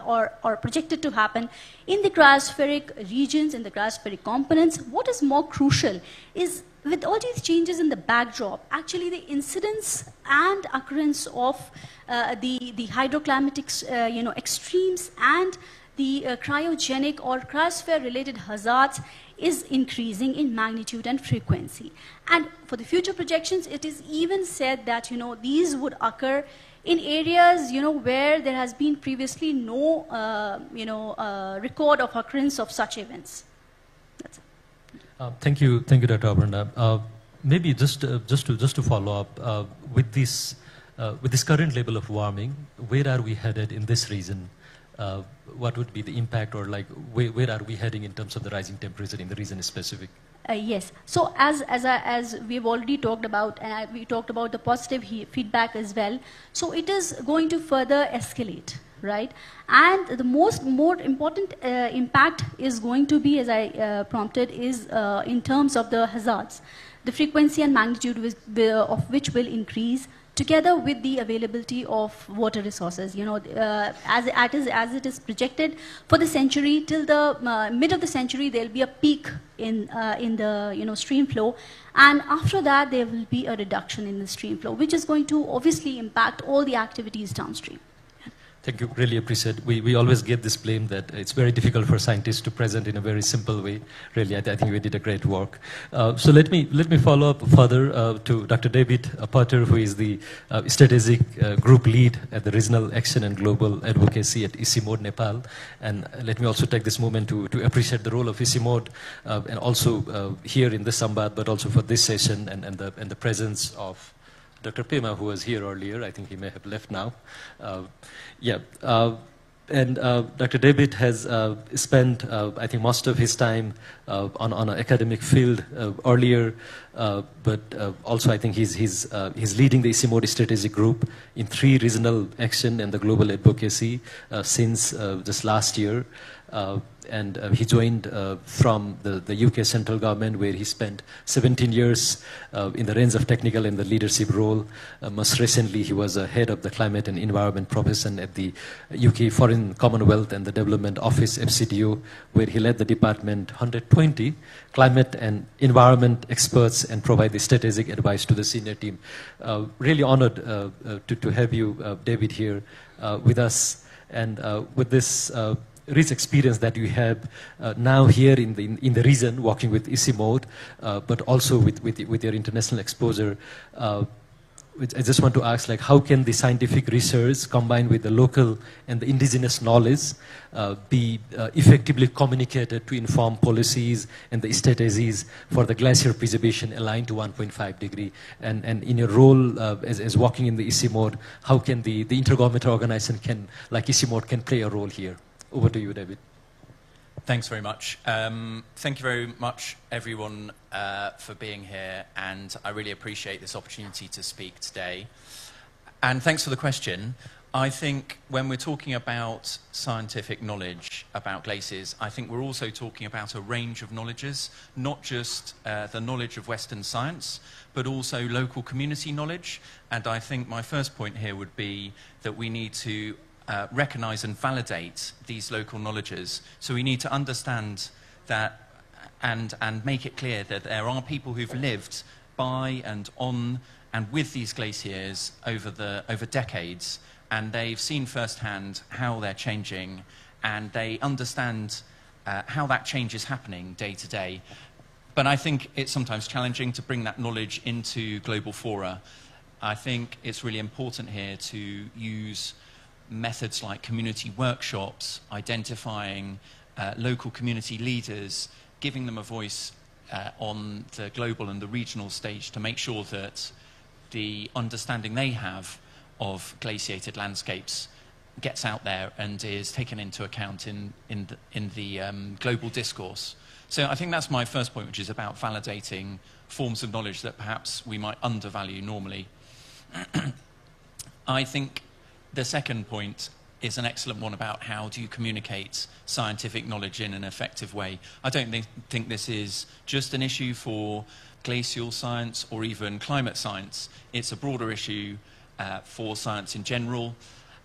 or projected to happen in the cryospheric regions, in the cryospheric components, what is more crucial is, with all these changes in the backdrop, actually the incidence and occurrence of the hydroclimatic, extremes and the cryogenic or cryosphere-related hazards is increasing in magnitude and frequency. And for the future projections, it is even said that, these would occur in areas, where there has been previously no, record of occurrence of such events. That's it. Thank you, Dr. Aparna. Maybe just to follow up with this current level of warming, where are we headed in this region? What would be the impact, or like where are we heading in terms of the rising temperature in the region specific? Yes. So as we've already talked about, and we talked about the positive feedback as well. So it is going to further escalate, right? And the more important impact is going to be, as I prompted, is in terms of the hazards, the frequency and magnitude of which will increase, together with the availability of water resources. As it is projected for the century, till the mid of the century, there will be a peak in the stream flow, and after that there will be a reduction in the stream flow, which is going to obviously impact all the activities downstream. Thank you, really appreciate it. We always get this blame that it's very difficult for scientists to present in a very simple way. Really, I think we did a great work. So let me follow up further to Dr. David Potter, who is the strategic group lead at the Regional Action and Global Advocacy at ICIMOD, Nepal. And let me also take this moment to appreciate the role of ICIMOD, and also here in this Samvad, but also for this session, and the presence of Dr. Pema, who was here earlier. I think he may have left now. And Dr. David has spent, I think, most of his time on an academic field earlier, but also I think he's leading the ICIMOD strategic group in 3 regional action and the global advocacy since just last year. And he joined from the UK central government, where he spent 17 years in the range of technical and the leadership role. Most recently, he was head of the climate and environment profession at the UK Foreign Commonwealth and the Development Office, FCDO, where he led the department 120 climate and environment experts and provide the strategic advice to the senior team. Really honored to have you, David, here with us. And with this rich experience that you have now here in the region, working with ICIMOD, but also with your international exposure. I just want to ask, like, how can the scientific research combined with the local and the indigenous knowledge be effectively communicated to inform policies and the strategies for the glacier preservation aligned to 1.5 degree? And in your role as working in the ICIMOD, how can the intergovernmental organization like ICIMOD can play a role here? Over to you, David. Thanks very much. Thank you very much, everyone, for being here, and I really appreciate this opportunity to speak today. And thanks for the question. I think when we're talking about scientific knowledge about glaciers, I think we're also talking about a range of knowledges, not just the knowledge of Western science, but also local community knowledge. And I think my first point here would be that we need to recognize and validate these local knowledges. So we need to understand that and make it clear that there are people who've lived by and on and with these glaciers over decades, and they've seen firsthand how they're changing, and they understand how that change is happening day to day. But I think it's sometimes challenging to bring that knowledge into global fora. I think it's really important here to use methods like community workshops, identifying local community leaders, giving them a voice on the global and the regional stage to make sure that the understanding they have of glaciated landscapes gets out there and is taken into account in the global discourse. So I think that's my first point, which is about validating forms of knowledge that perhaps we might undervalue normally. I think the second point is an excellent one about how do you communicate scientific knowledge in an effective way. I don't think this is just an issue for glacial science or even climate science. It's a broader issue for science in general,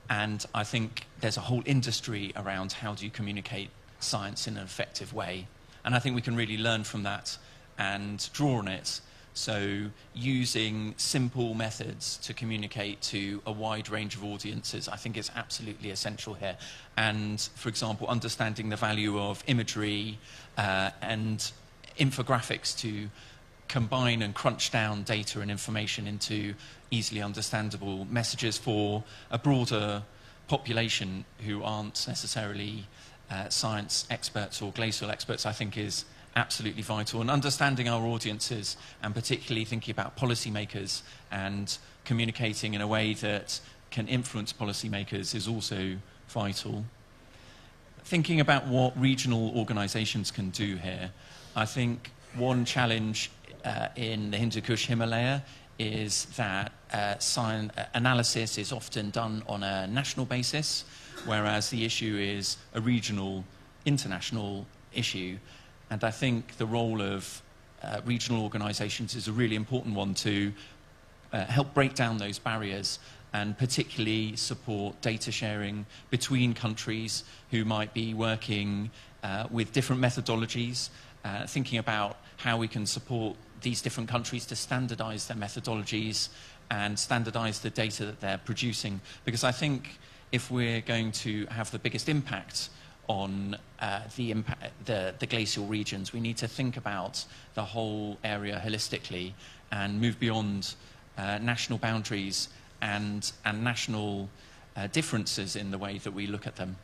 and I think there's a whole industry around how do you communicate science in an effective way. And I think we can really learn from that and draw on it. So using simple methods to communicate to a wide range of audiences, I think is absolutely essential here. And for example, understanding the value of imagery and infographics to combine and crunch down data and information into easily understandable messages for a broader population who aren't necessarily science experts or glacial experts, I think is absolutely vital. And understanding our audiences, and particularly thinking about policymakers and communicating in a way that can influence policymakers, is also vital. Thinking about what regional organizations can do here, I think one challenge in the Hindu Kush Himalaya is that analysis is often done on a national basis, whereas the issue is a regional, international issue. And I think the role of regional organizations is a really important one to help break down those barriers and particularly support data sharing between countries who might be working with different methodologies, thinking about how we can support these different countries to standardize their methodologies and standardize the data that they're producing. Because I think if we're going to have the biggest impact on the glacial regions, we need to think about the whole area holistically and move beyond national boundaries and national differences in the way that we look at them.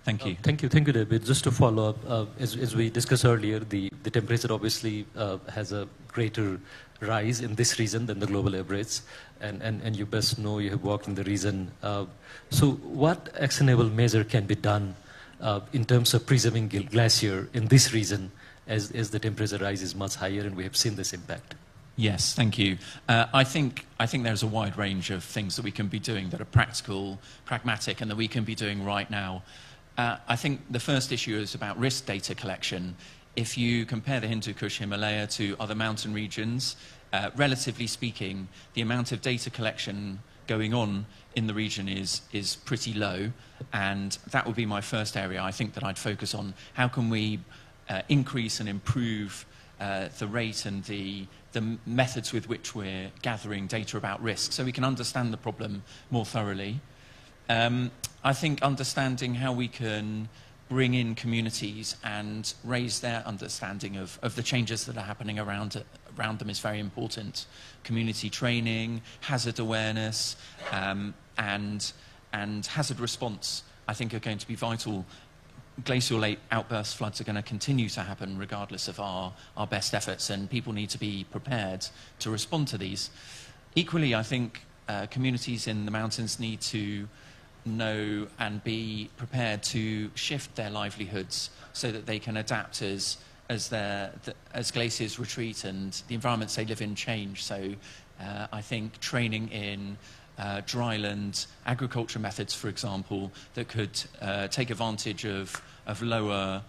Thank you. Thank you, David. Just to follow up, as we discussed earlier, the temperature obviously has a greater rise in this region than the global average, and you best know, you have worked in the region. So what actionable measure can be done in terms of preserving glacier in this region as the temperature rises much higher, and we have seen this impact? Yes, thank you. I think there's a wide range of things that we can be doing that are practical, pragmatic, and that we can be doing right now. I think the first issue is about risk data collection. If you compare the Hindu Kush Himalaya to other mountain regions, relatively speaking, the amount of data collection going on in the region is pretty low, and that would be my first area I think that I'd focus on. How can we increase and improve the rate and the methods with which we're gathering data about risk so we can understand the problem more thoroughly? I think understanding how we can bring in communities and raise their understanding of the changes that are happening around them is very important. Community training, hazard awareness, and hazard response, I think, are going to be vital. Glacial late outburst floods are going to continue to happen regardless of our best efforts, and people need to be prepared to respond to these. Equally, I think communities in the mountains need to know and be prepared to shift their livelihoods so that they can adapt as glaciers retreat and the environments they live in change. So I think training in dryland agriculture methods, for example, that could take advantage of lower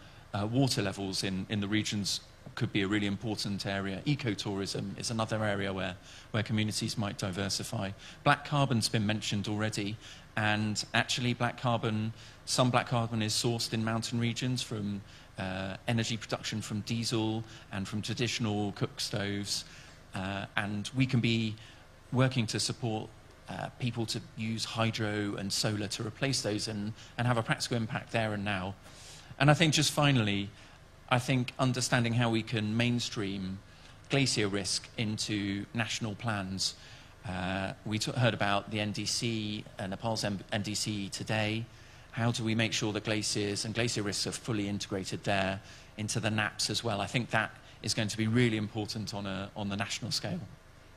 water levels in the regions could be a really important area. Ecotourism is another area where communities might diversify. Black carbon's been mentioned already, and actually some black carbon is sourced in mountain regions from energy production from diesel and from traditional cook stoves, and we can be working to support people to use hydro and solar to replace those and have a practical impact there and now. And I think just finally, I think understanding how we can mainstream glacier risk into national plans. We heard about the NDC, Nepal's NDC today. How do we make sure that glaciers and glacier risks are fully integrated there into the NAPs as well? I think that is going to be really important on the national scale.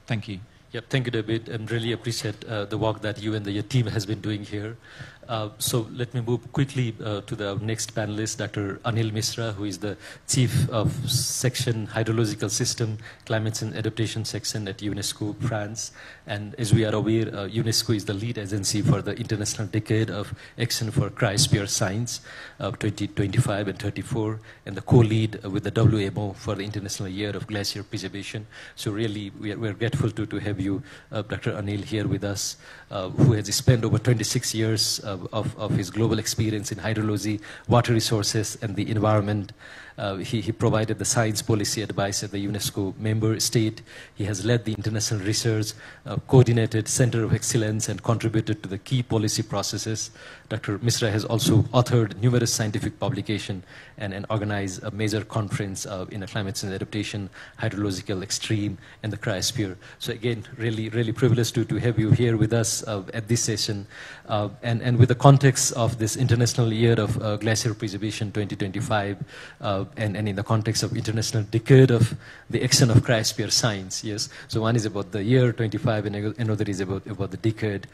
Thank you. Yep, thank you, David, and really appreciate the work that you and your team has been doing here. So let me move quickly to the next panelist, Dr. Anil Misra, who is the Chief of Section Hydrological System, Climate and Adaptation Section at UNESCO, France. And as we are aware, UNESCO is the lead agency for the International Decade of Action for Cryosphere Science of 2025 and 34, and the co-lead with the WMO for the International Year of Glacier Preservation. So really, we're grateful to have you, Dr. Anil, here with us, who has spent over 26 years of his global experience in hydrology, water resources, and the environment. He provided the science policy advice at the UNESCO member state. He has led the international research, coordinated Center of Excellence, and contributed to the key policy processes. Dr. Misra has also authored numerous scientific publications and organized a major conference in a climate change adaptation, hydrological extreme, and the cryosphere. So again, really privileged to have you here with us at this session. And with the context of this International Year of Glacier Preservation 2025, and in the context of International Decade of the Action of Cryosphere Science, yes. So one is about the year 25, and another is about the decade.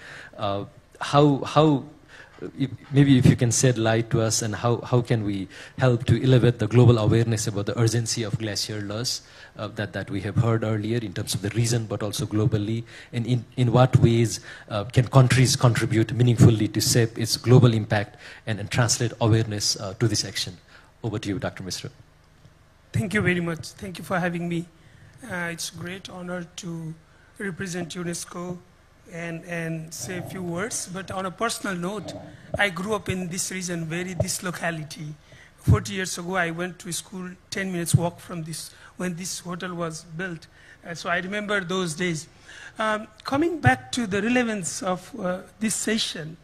Maybe if you can shed light to us, and how can we help to elevate the global awareness about the urgency of glacier loss that we have heard earlier in terms of the region, but also globally, and in what ways can countries contribute meaningfully to shape its global impact and translate awareness to this action? Over to you, Dr. Misra. Thank you very much. Thank you for having me. It's a great honor to represent UNESCO and say a few words. But on a personal note, I grew up in this region, this locality. 40 years ago, I went to school 10 minutes walk from when this hotel was built. So I remember those days. Coming back to the relevance of this session,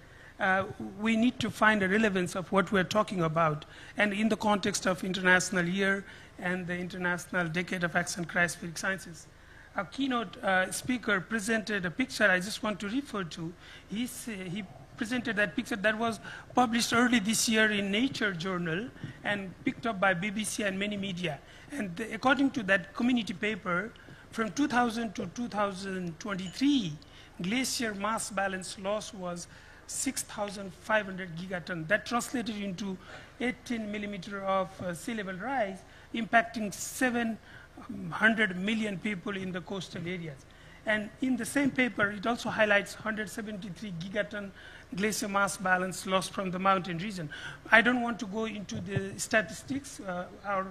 we need to find a relevance of what we're talking about. And in the context of International Year and the International Decade of Action Cryospheric Sciences, our keynote speaker presented a picture I just want to refer to. He presented that picture that was published early this year in Nature journal and picked up by BBC and many media. And according to that community paper, from 2000 to 2023, glacier mass balance loss was 6,500 gigaton. That translated into 18 millimeter of sea level rise, impacting 700 million people in the coastal areas. And in the same paper, it also highlights 173 gigaton glacier mass balance lost from the mountain region. I don't want to go into the statistics. Our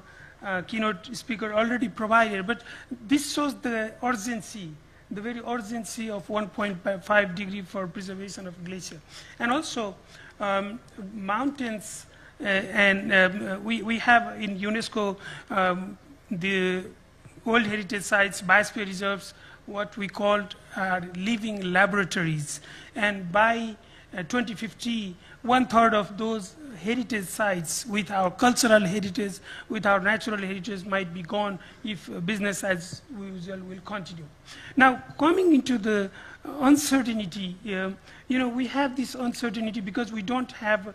keynote speaker already provided, but this shows the urgency, the very urgency of 1.5 degree for preservation of glacier. And also, mountains, we have in UNESCO the World Heritage Sites, biosphere reserves, what we called living laboratories. And by 2050, 1/3 of those heritage sites with our cultural heritage, with our natural heritage might be gone if business as usual will continue. Now, coming into the uncertainty, we have this uncertainty because we don't have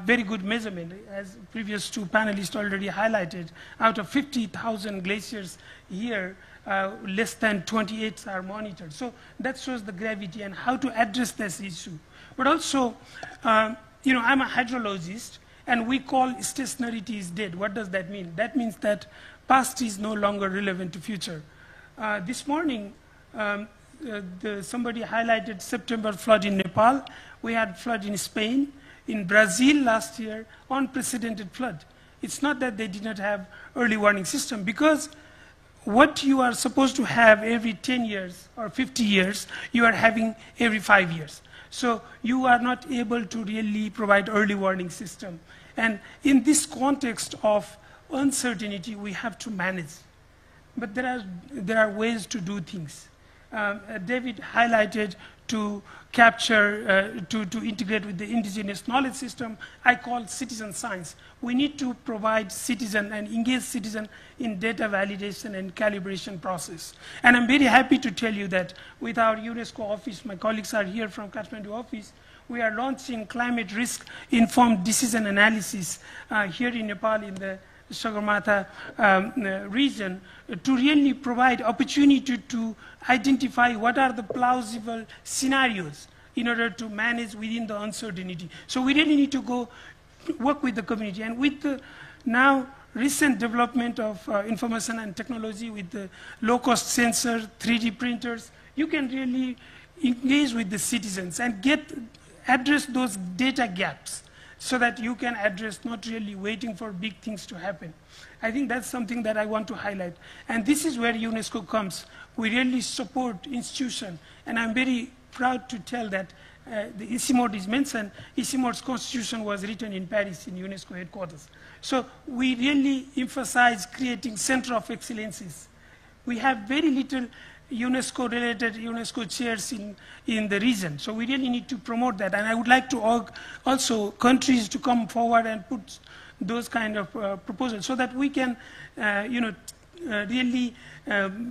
very good measurement. As previous two panelists already highlighted, out of 50,000 glaciers here, less than 28 are monitored. So that shows the gravity and how to address this issue. But also, I'm a hydrologist, and we call stationarity is dead. What does that mean? That means that past is no longer relevant to future. This morning, somebody highlighted September flood in Nepal. We had flood in Spain, in Brazil last year, unprecedented flood. It's not that they did not have early warning system, because what you are supposed to have every 10 years or 50 years, you are having every 5 years. So you are not able to really provide early warning system. And in this context of uncertainty, we have to manage. But there are ways to do things. David highlighted to capture, to integrate with the indigenous knowledge system. I call citizen science. We need to provide citizen and engage citizen in data validation and calibration process. And I'm very happy to tell you that with our UNESCO office, my colleagues are here from Kathmandu office, we are launching climate risk informed decision analysis here in Nepal in the Sagarmatha region to really provide opportunity to identify what are the plausible scenarios in order to manage within the uncertainty. So we really need to go work with the community. And with the now recent development of information and technology with the low-cost sensor, 3D printers, you can really engage with the citizens and address those data gaps, so that you can address, not really waiting for big things to happen. I think that's something that I want to highlight. And this is where UNESCO comes. We really support institution. And I'm very proud to tell that the ICIMOD is mentioned. ICIMOD's constitution was written in Paris in UNESCO headquarters. So we really emphasize creating center of excellences. We have very little UNESCO-related UNESCO chairs in the region. So we really need to promote that. And I would like to also countries to come forward and put those kind of proposals so that we can, really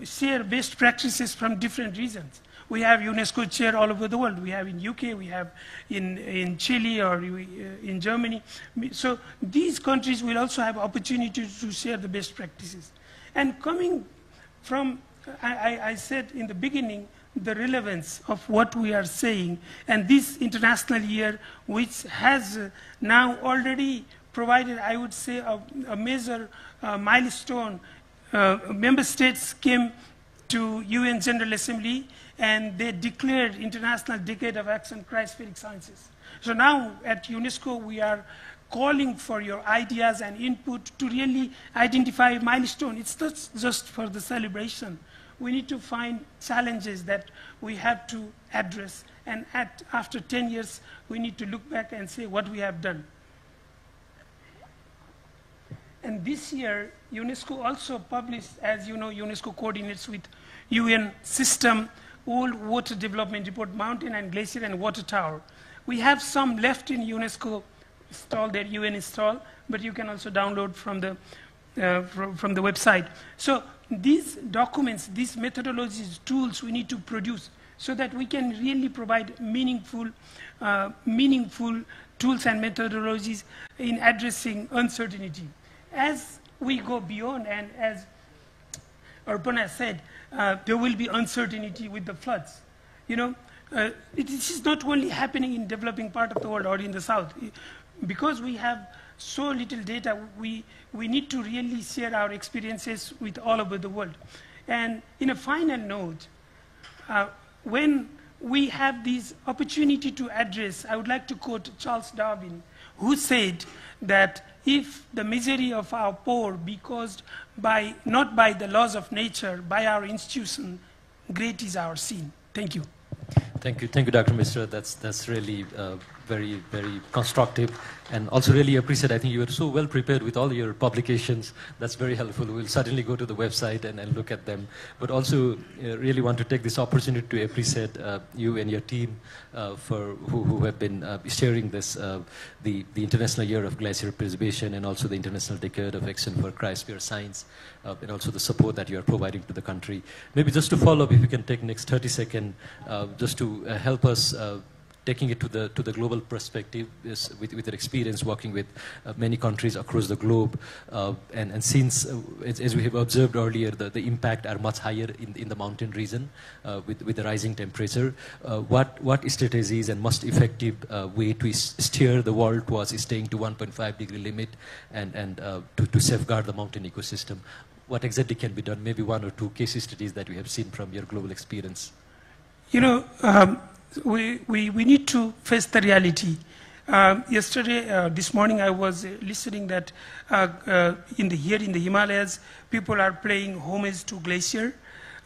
share best practices from different regions. We have UNESCO chair all over the world. We have in UK, we have in Chile or in Germany. So these countries will also have opportunity to share the best practices. And coming from I said in the beginning the relevance of what we are saying, and this international year, which has now already provided, I would say, a major milestone. Member states came to UN General Assembly and they declared International Decade of Action Cryospheric Sciences. So now at UNESCO we are calling for your ideas and input to really identify a milestone. It's not just for the celebration. We need to find challenges that we have to address. And after 10 years, we need to look back and say what we have done. And this year, UNESCO also published, as you know, UNESCO coordinates with UN system, Old Water Development Report, Mountain and Glacier and Water Tower. We have some left in UNESCO install, their UN install, but you can also download from the website. So these documents, these methodologies, tools we need to produce so that we can really provide meaningful tools and methodologies in addressing uncertainty. As we go beyond, and as Arpana said, there will be uncertainty with the floods. You know, this is not only happening in developing part of the world or in the south. Because we have so little data, we need to really share our experiences with all over the world. And in a final note, when we have this opportunity to address, I would like to quote Charles Darwin, who said that if the misery of our poor be caused by, not by the laws of nature, by our institution, great is our sin. Thank you. Thank you, Dr. Mishra. That's really very, very constructive, and also really appreciate. I think you were so well prepared with all your publications. That's very helpful. We'll certainly go to the website and look at them. But also really want to take this opportunity to appreciate you and your team for who have been sharing this, the International Year of Glacier Preservation, and also the International Decade of Action for Cryosphere Science, and also the support that you are providing to the country. Maybe just to follow up, if you can take next 30 seconds, just to help us taking it to the global perspective is with your experience working with many countries across the globe, and since as we have observed earlier, the impact are much higher in the mountain region with the rising temperature. What strategies and most effective way to steer the world towards staying to 1.5 degree limit and to safeguard the mountain ecosystem? What exactly can be done? Maybe one or two case studies that we have seen from your global experience. You know, we need to face the reality. This morning I was listening that here in the Himalayas, people are paying homage to glacier,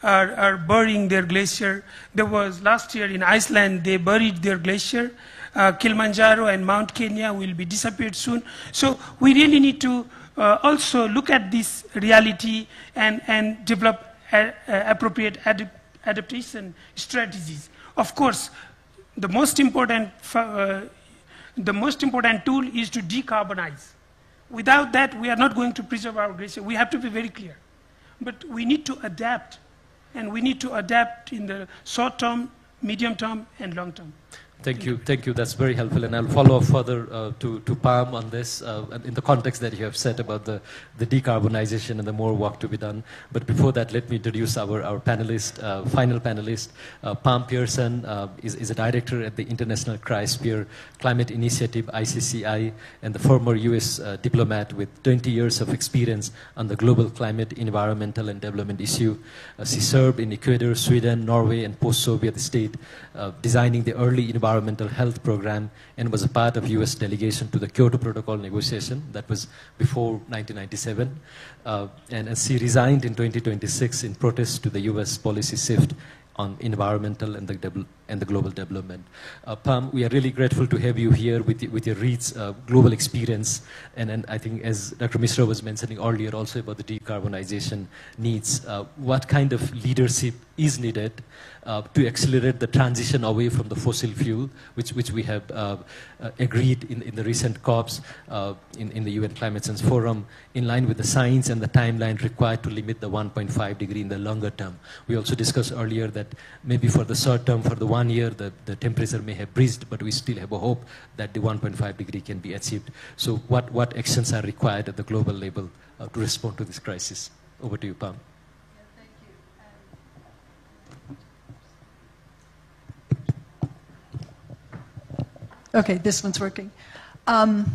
are burying their glacier. There was last year in Iceland, they buried their glacier. Kilimanjaro and Mount Kenya will be disappeared soon. So we really need to also look at this reality and develop appropriate adaptation strategies. Of course, the most important tool is to decarbonize. Without that, we are not going to preserve our glacier. We have to be very clear. But we need to adapt, and we need to adapt in the short term, medium term, and long term. Thank you. That's very helpful, and I'll follow up further to Pam on this in the context that you have said about the decarbonization and the more work to be done. But before that, let me introduce our panelist, final panelist. Pam Pearson is a director at the International Cryosphere Climate Initiative, ICCI, and the former U.S. diplomat with 20 years of experience on the global climate, environmental, and development issue. She served in Ecuador, Sweden, Norway, and post-Soviet state, designing the early environmental health program, and was a part of U.S. delegation to the Kyoto Protocol negotiation. That was before 1997. And she resigned in 2026 in protest to the U.S. policy shift on environmental and the global development. Pam, we are really grateful to have you here with your rich global experience, and I think as Dr. Mishra was mentioning earlier also about the decarbonization needs, what kind of leadership is needed to accelerate the transition away from the fossil fuel, which we have agreed in the recent COPs in the UN Climate Change Forum, in line with the science and the timeline required to limit the 1.5 degree in the longer term. We also discussed earlier that maybe for the short term, for the 1 year, the temperature may have breached, but we still have a hope that the 1.5 degree can be achieved. So what actions are required at the global level to respond to this crisis? Over to you, Pam. Okay, this one's working. And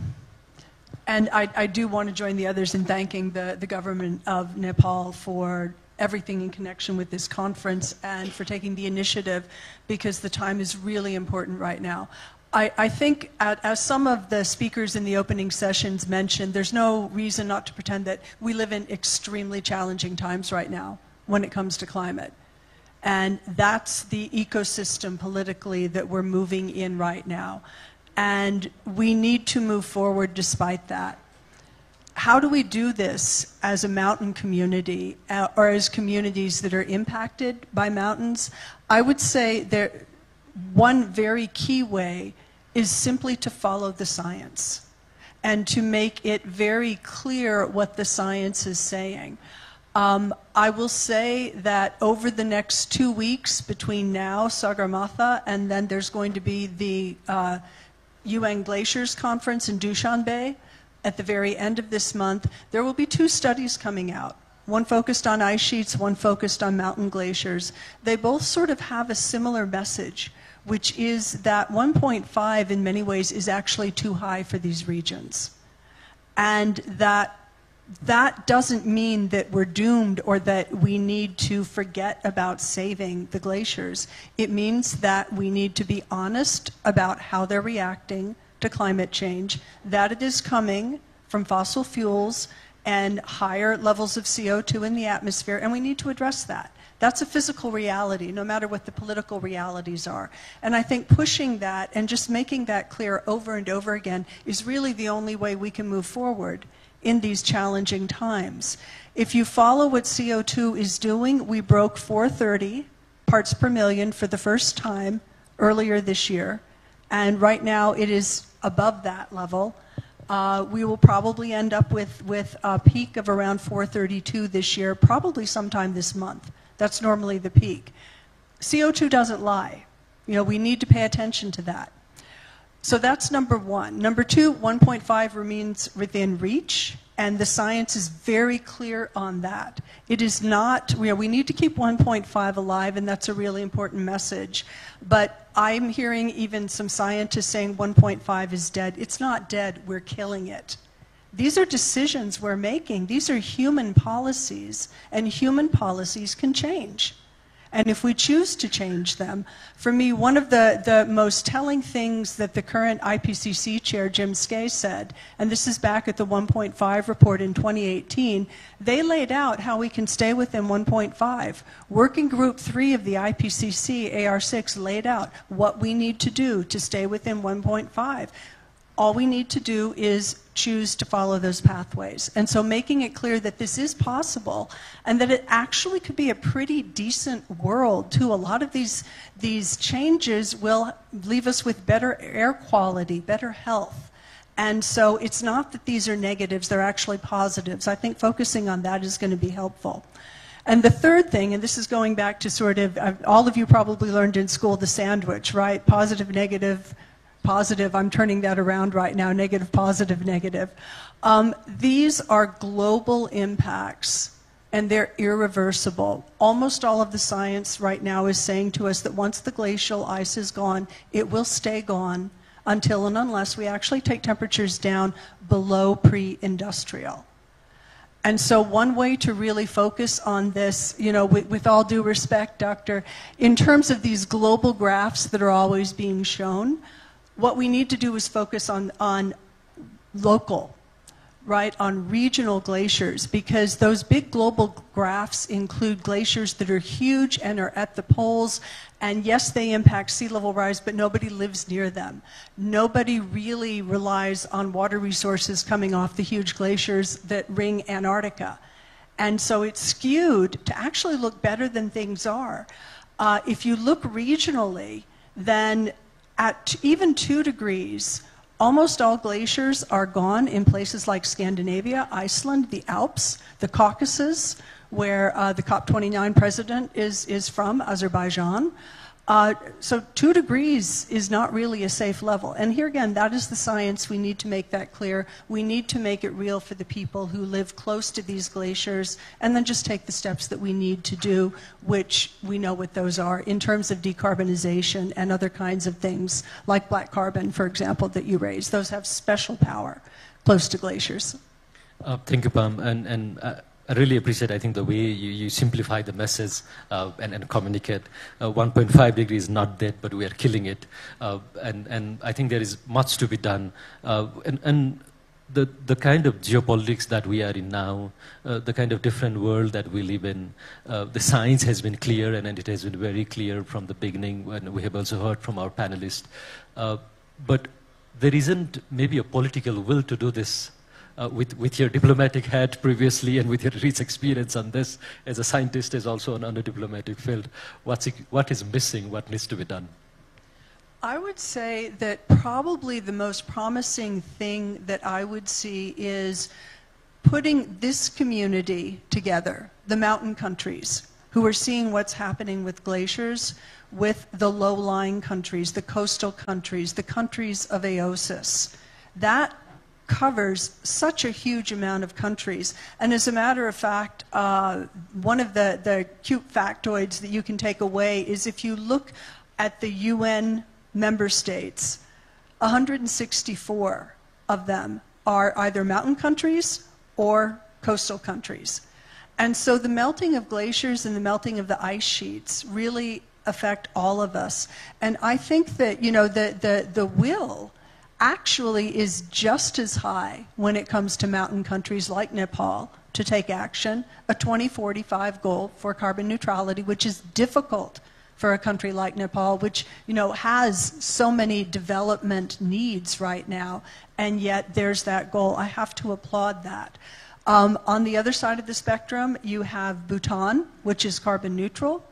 I do want to join the others in thanking the government of Nepal for everything in connection with this conference and for taking the initiative, because the time is really important right now. I think, as some of the speakers in the opening sessions mentioned, there's no reason not to pretend that we live in extremely challenging times right now when it comes to climate. And that's the ecosystem politically that we're moving in right now. And we need to move forward despite that. How do we do this as a mountain community or as communities that are impacted by mountains? I would say that one very key way is simply to follow the science and to make it very clear what the science is saying. I will say that over the next 2 weeks between now, Sagarmatha, and then there's going to be the UN Glaciers Conference in Dushanbe at the very end of this month, there will be 2 studies coming out. One focused on ice sheets, one focused on mountain glaciers. They both sort of have a similar message, which is that 1.5 in many ways is actually too high for these regions. And that doesn't mean that we're doomed or that we need to forget about saving the glaciers. It means that we need to be honest about how they're reacting to climate change, that it is coming from fossil fuels and higher levels of CO2 in the atmosphere, and we need to address that. That's a physical reality, no matter what the political realities are. And I think pushing that and just making that clear over and over again is really the only way we can move forward in these challenging times. If you follow what CO2 is doing, we broke 430 parts per million for the first time earlier this year, and right now it is above that level. We will probably end up with a peak of around 432 this year, probably sometime this month. That's normally the peak. CO2 doesn't lie. You know, we need to pay attention to that. So that's number one. Number two, 1.5 remains within reach, and the science is very clear on that. It is not, we need to keep 1.5 alive, and that's a really important message. But I'm hearing even some scientists saying 1.5 is dead. It's not dead, we're killing it. These are decisions we're making. These are human policies, and human policies can change. And if we choose to change them, for me, one of the most telling things that the current IPCC chair, Jim Skay, said, and this is back at the 1.5 report in 2018, they laid out how we can stay within 1.5. Working Group 3 of the IPCC, AR6, laid out what we need to do to stay within 1.5. All we need to do is choose to follow those pathways. And so making it clear that this is possible and that it actually could be a pretty decent world too. A lot of these changes will leave us with better air quality, better health. And so it's not that these are negatives, they're actually positives. I think focusing on that is going to be helpful. And the third thing, and this is going back to sort of, all of you probably learned in school the sandwich, right? Positive, negative, positive. I'm turning that around right now, negative, positive, negative. These are global impacts, and they're irreversible. Almost all of the science right now is saying to us that once the glacial ice is gone, it will stay gone until and unless we actually take temperatures down below pre-industrial. And so one way to really focus on this, you know, with all due respect, Doctor, in terms of these global graphs that are always being shown, what we need to do is focus on local, right, on regional glaciers, because those big global graphs include glaciers that are huge and are at the poles, and yes, they impact sea level rise, but nobody lives near them. Nobody really relies on water resources coming off the huge glaciers that ring Antarctica. And so it's skewed to actually look better than things are. If you look regionally, then at even 2 degrees, almost all glaciers are gone in places like Scandinavia, Iceland, the Alps, the Caucasus, where the COP29 president is from, Azerbaijan. So 2 degrees is not really a safe level. And here again, that is the science. We need to make that clear. We need to make it real for the people who live close to these glaciers, and then just take the steps that we need to do, which we know what those are, in terms of decarbonization and other kinds of things, like black carbon, for example, that you raised. Those have special power close to glaciers. Thank you, Pam. I really appreciate, I think, the way you simplify the message and communicate. 1.5 degrees is not dead, but we are killing it. And I think there is much to be done. And the kind of geopolitics that we are in now, the kind of different world that we live in, the science has been clear, and it has been very clear from the beginning, and we have also heard from our panelists. But there isn't maybe a political will to do this. With your diplomatic hat previously and with your rich experience on this, as a scientist, as also on a diplomatic field, what is missing, what needs to be done? I would say that probably the most promising thing that I would see is putting this community together, the mountain countries, who are seeing what's happening with glaciers, with the low-lying countries, the coastal countries, the countries of AOSIS. That covers such a huge amount of countries. And as a matter of fact, one of the cute factoids that you can take away is if you look at the UN member states, 164 of them are either mountain countries or coastal countries. And so the melting of glaciers and the melting of the ice sheets really affect all of us. And I think that, you know, the will actually is just as high when it comes to mountain countries like Nepal to take action, a 2045 goal for carbon neutrality, which is difficult for a country like Nepal, which, you know, has so many development needs right now, and yet there's that goal. I have to applaud that. On the other side of the spectrum, you have Bhutan, which is carbon neutral.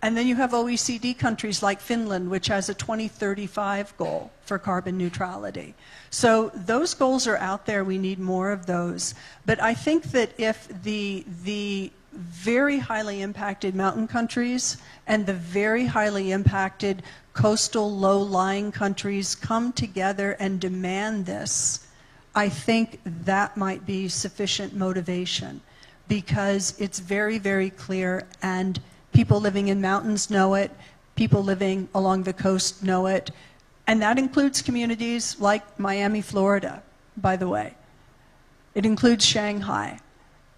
And then you have OECD countries like Finland, which has a 2035 goal for carbon neutrality. So those goals are out there. We need more of those. But I think that if the very highly impacted mountain countries and the very highly impacted coastal low-lying countries come together and demand this, I think that might be sufficient motivation, because it's very, very clear, and people living in mountains know it, people living along the coast know it, and that includes communities like Miami, Florida, by the way. It includes Shanghai.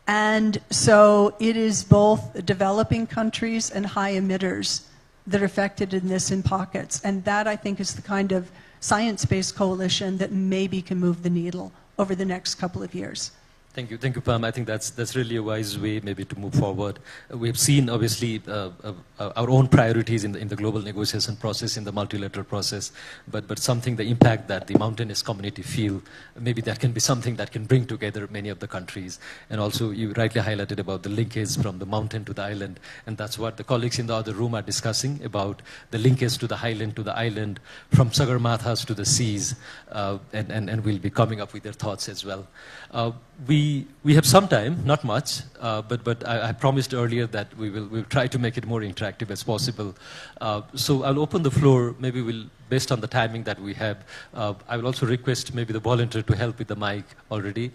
And so it is both developing countries and high emitters that are affected in this in pockets. And that, I think, is the kind of science-based coalition that maybe can move the needle over the next couple of years. Thank you, Pam. I think that's really a wise way maybe to move forward. We've seen, obviously, our own priorities in the global negotiation process, in the multilateral process, but something, the impact that the mountainous community feel, maybe that can be something that can bring together many of the countries. And also, you rightly highlighted about the linkage from the mountain to the island, and that's what the colleagues in the other room are discussing, about the linkage to the highland, from Sagarmathas to the seas, and we'll be coming up with their thoughts as well. We have some time, not much, but I promised earlier that we'll try to make it more interactive as possible. So I'll open the floor. Maybe based on the timing that we have, I will also request maybe the volunteer to help with the mic already.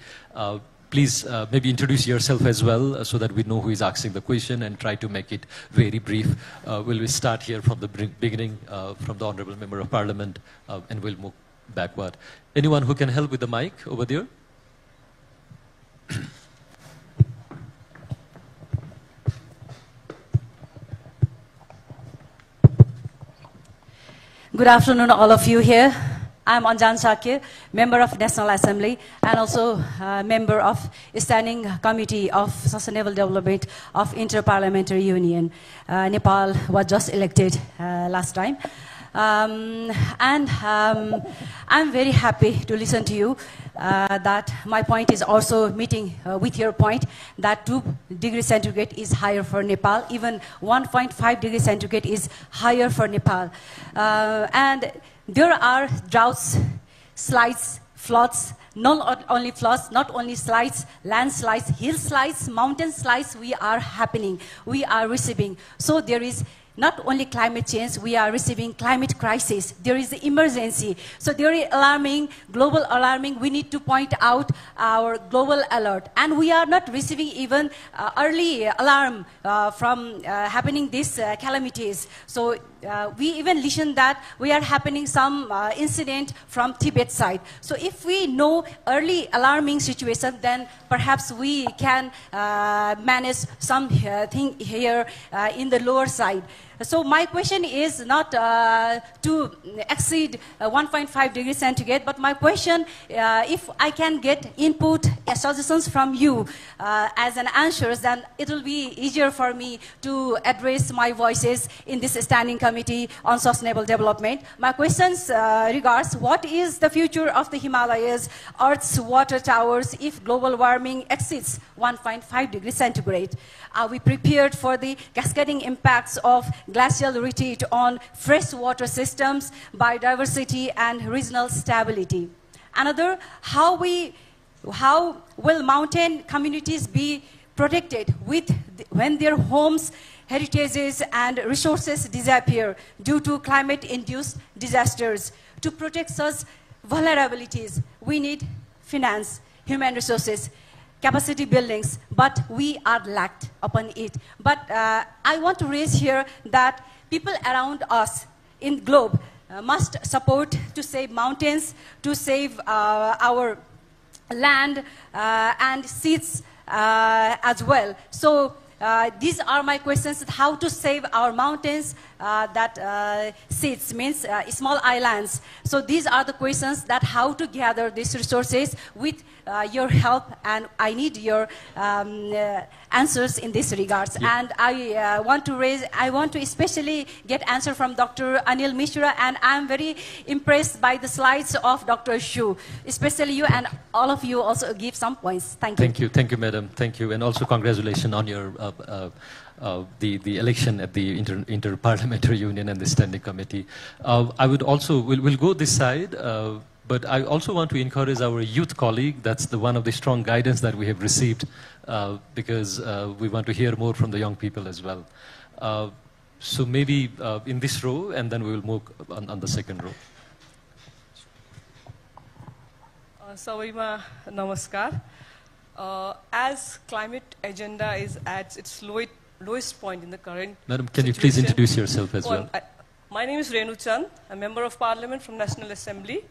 Please maybe introduce yourself as well, so that we know who is asking the question, and try to make it very brief. We'll start here from the beginning, from the Honorable Member of Parliament, and we'll move backward. Anyone who can help with the mic over there? Good afternoon, all of you here. I'm Anjan Shakir, member of National Assembly, and also member of Standing Committee of Sustainable Development of Inter-Parliamentary Union. Nepal was just elected last time. I'm very happy to listen to you that my point is also meeting with your point that 2 degrees centigrade is higher for Nepal, even 1.5 degrees centigrade is higher for Nepal. And there are droughts, slides, floods, not only floods, not only slides, landslides, hill slides, mountain slides, we are happening, we are receiving. So there is not only climate change, we are receiving climate crisis. There is the emergency. So there is alarming, global alarming. We need to point out our global alert. And we are not receiving even early alarm from happening these calamities. So we even listen that we are happening some incident from Tibet side. So if we know early alarming situation, then perhaps we can manage some thing here in the lower side. So my question is not to exceed 1.5 degrees centigrade, but my question, if I can get input, suggestions from you as an answers, then it will be easier for me to address my voices in this standing committee on sustainable development. My questions regards what is the future of the Himalayas, Earth's water towers if global warming exceeds 1.5 degrees centigrade? Are we prepared for the cascading impacts of glacial retreat on freshwater systems, biodiversity, and regional stability? Another, how will mountain communities be protected when their homes, heritages, and resources disappear due to climate-induced disasters? To protect such vulnerabilities, we need finance, human resources, capacity buildings, but we are lacked upon it. But I want to raise here that people around us in the globe must support to save mountains, to save our land and seas as well. So these are my questions: how to save our mountains, seas means small islands. So these are the questions that how to gather these resources with your help, and I need your answers in this regards. Yeah. And I want to especially get answer from Dr. Anil Mishra, and I'm very impressed by the slides of Dr. Shu. Especially you, and all of you also give some points. Thank you. Thank you, madam. Thank you, and also congratulations on your the election at the Inter-Parliamentary Union and the Standing Committee. I would also, we'll go this side, but I also want to encourage our youth colleague. That's one of the strong guidance that we have received, because we want to hear more from the young people as well. So maybe in this row, and then we will move on the second row. Sawaima, namaskar. As climate agenda is at its lowest point in the current Madam, can you situation, please introduce yourself as well? My name is Renu Chand, a member of Parliament from National Assembly.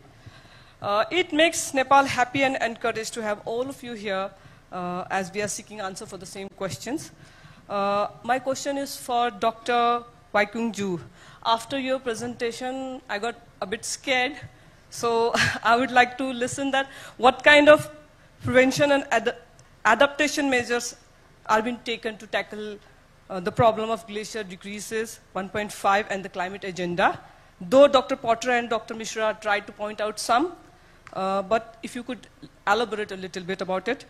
It makes Nepal happy and encouraged to have all of you here as we are seeking answer for the same questions. My question is for Dr. Waikung Ju. After your presentation, I got a bit scared, so I would like to listen that what kind of prevention and adaptation measures are being taken to tackle the problem of glacier decreases 1.5 and the climate agenda. Though Dr. Potter and Dr. Mishra tried to point out some, but if you could elaborate a little bit about it.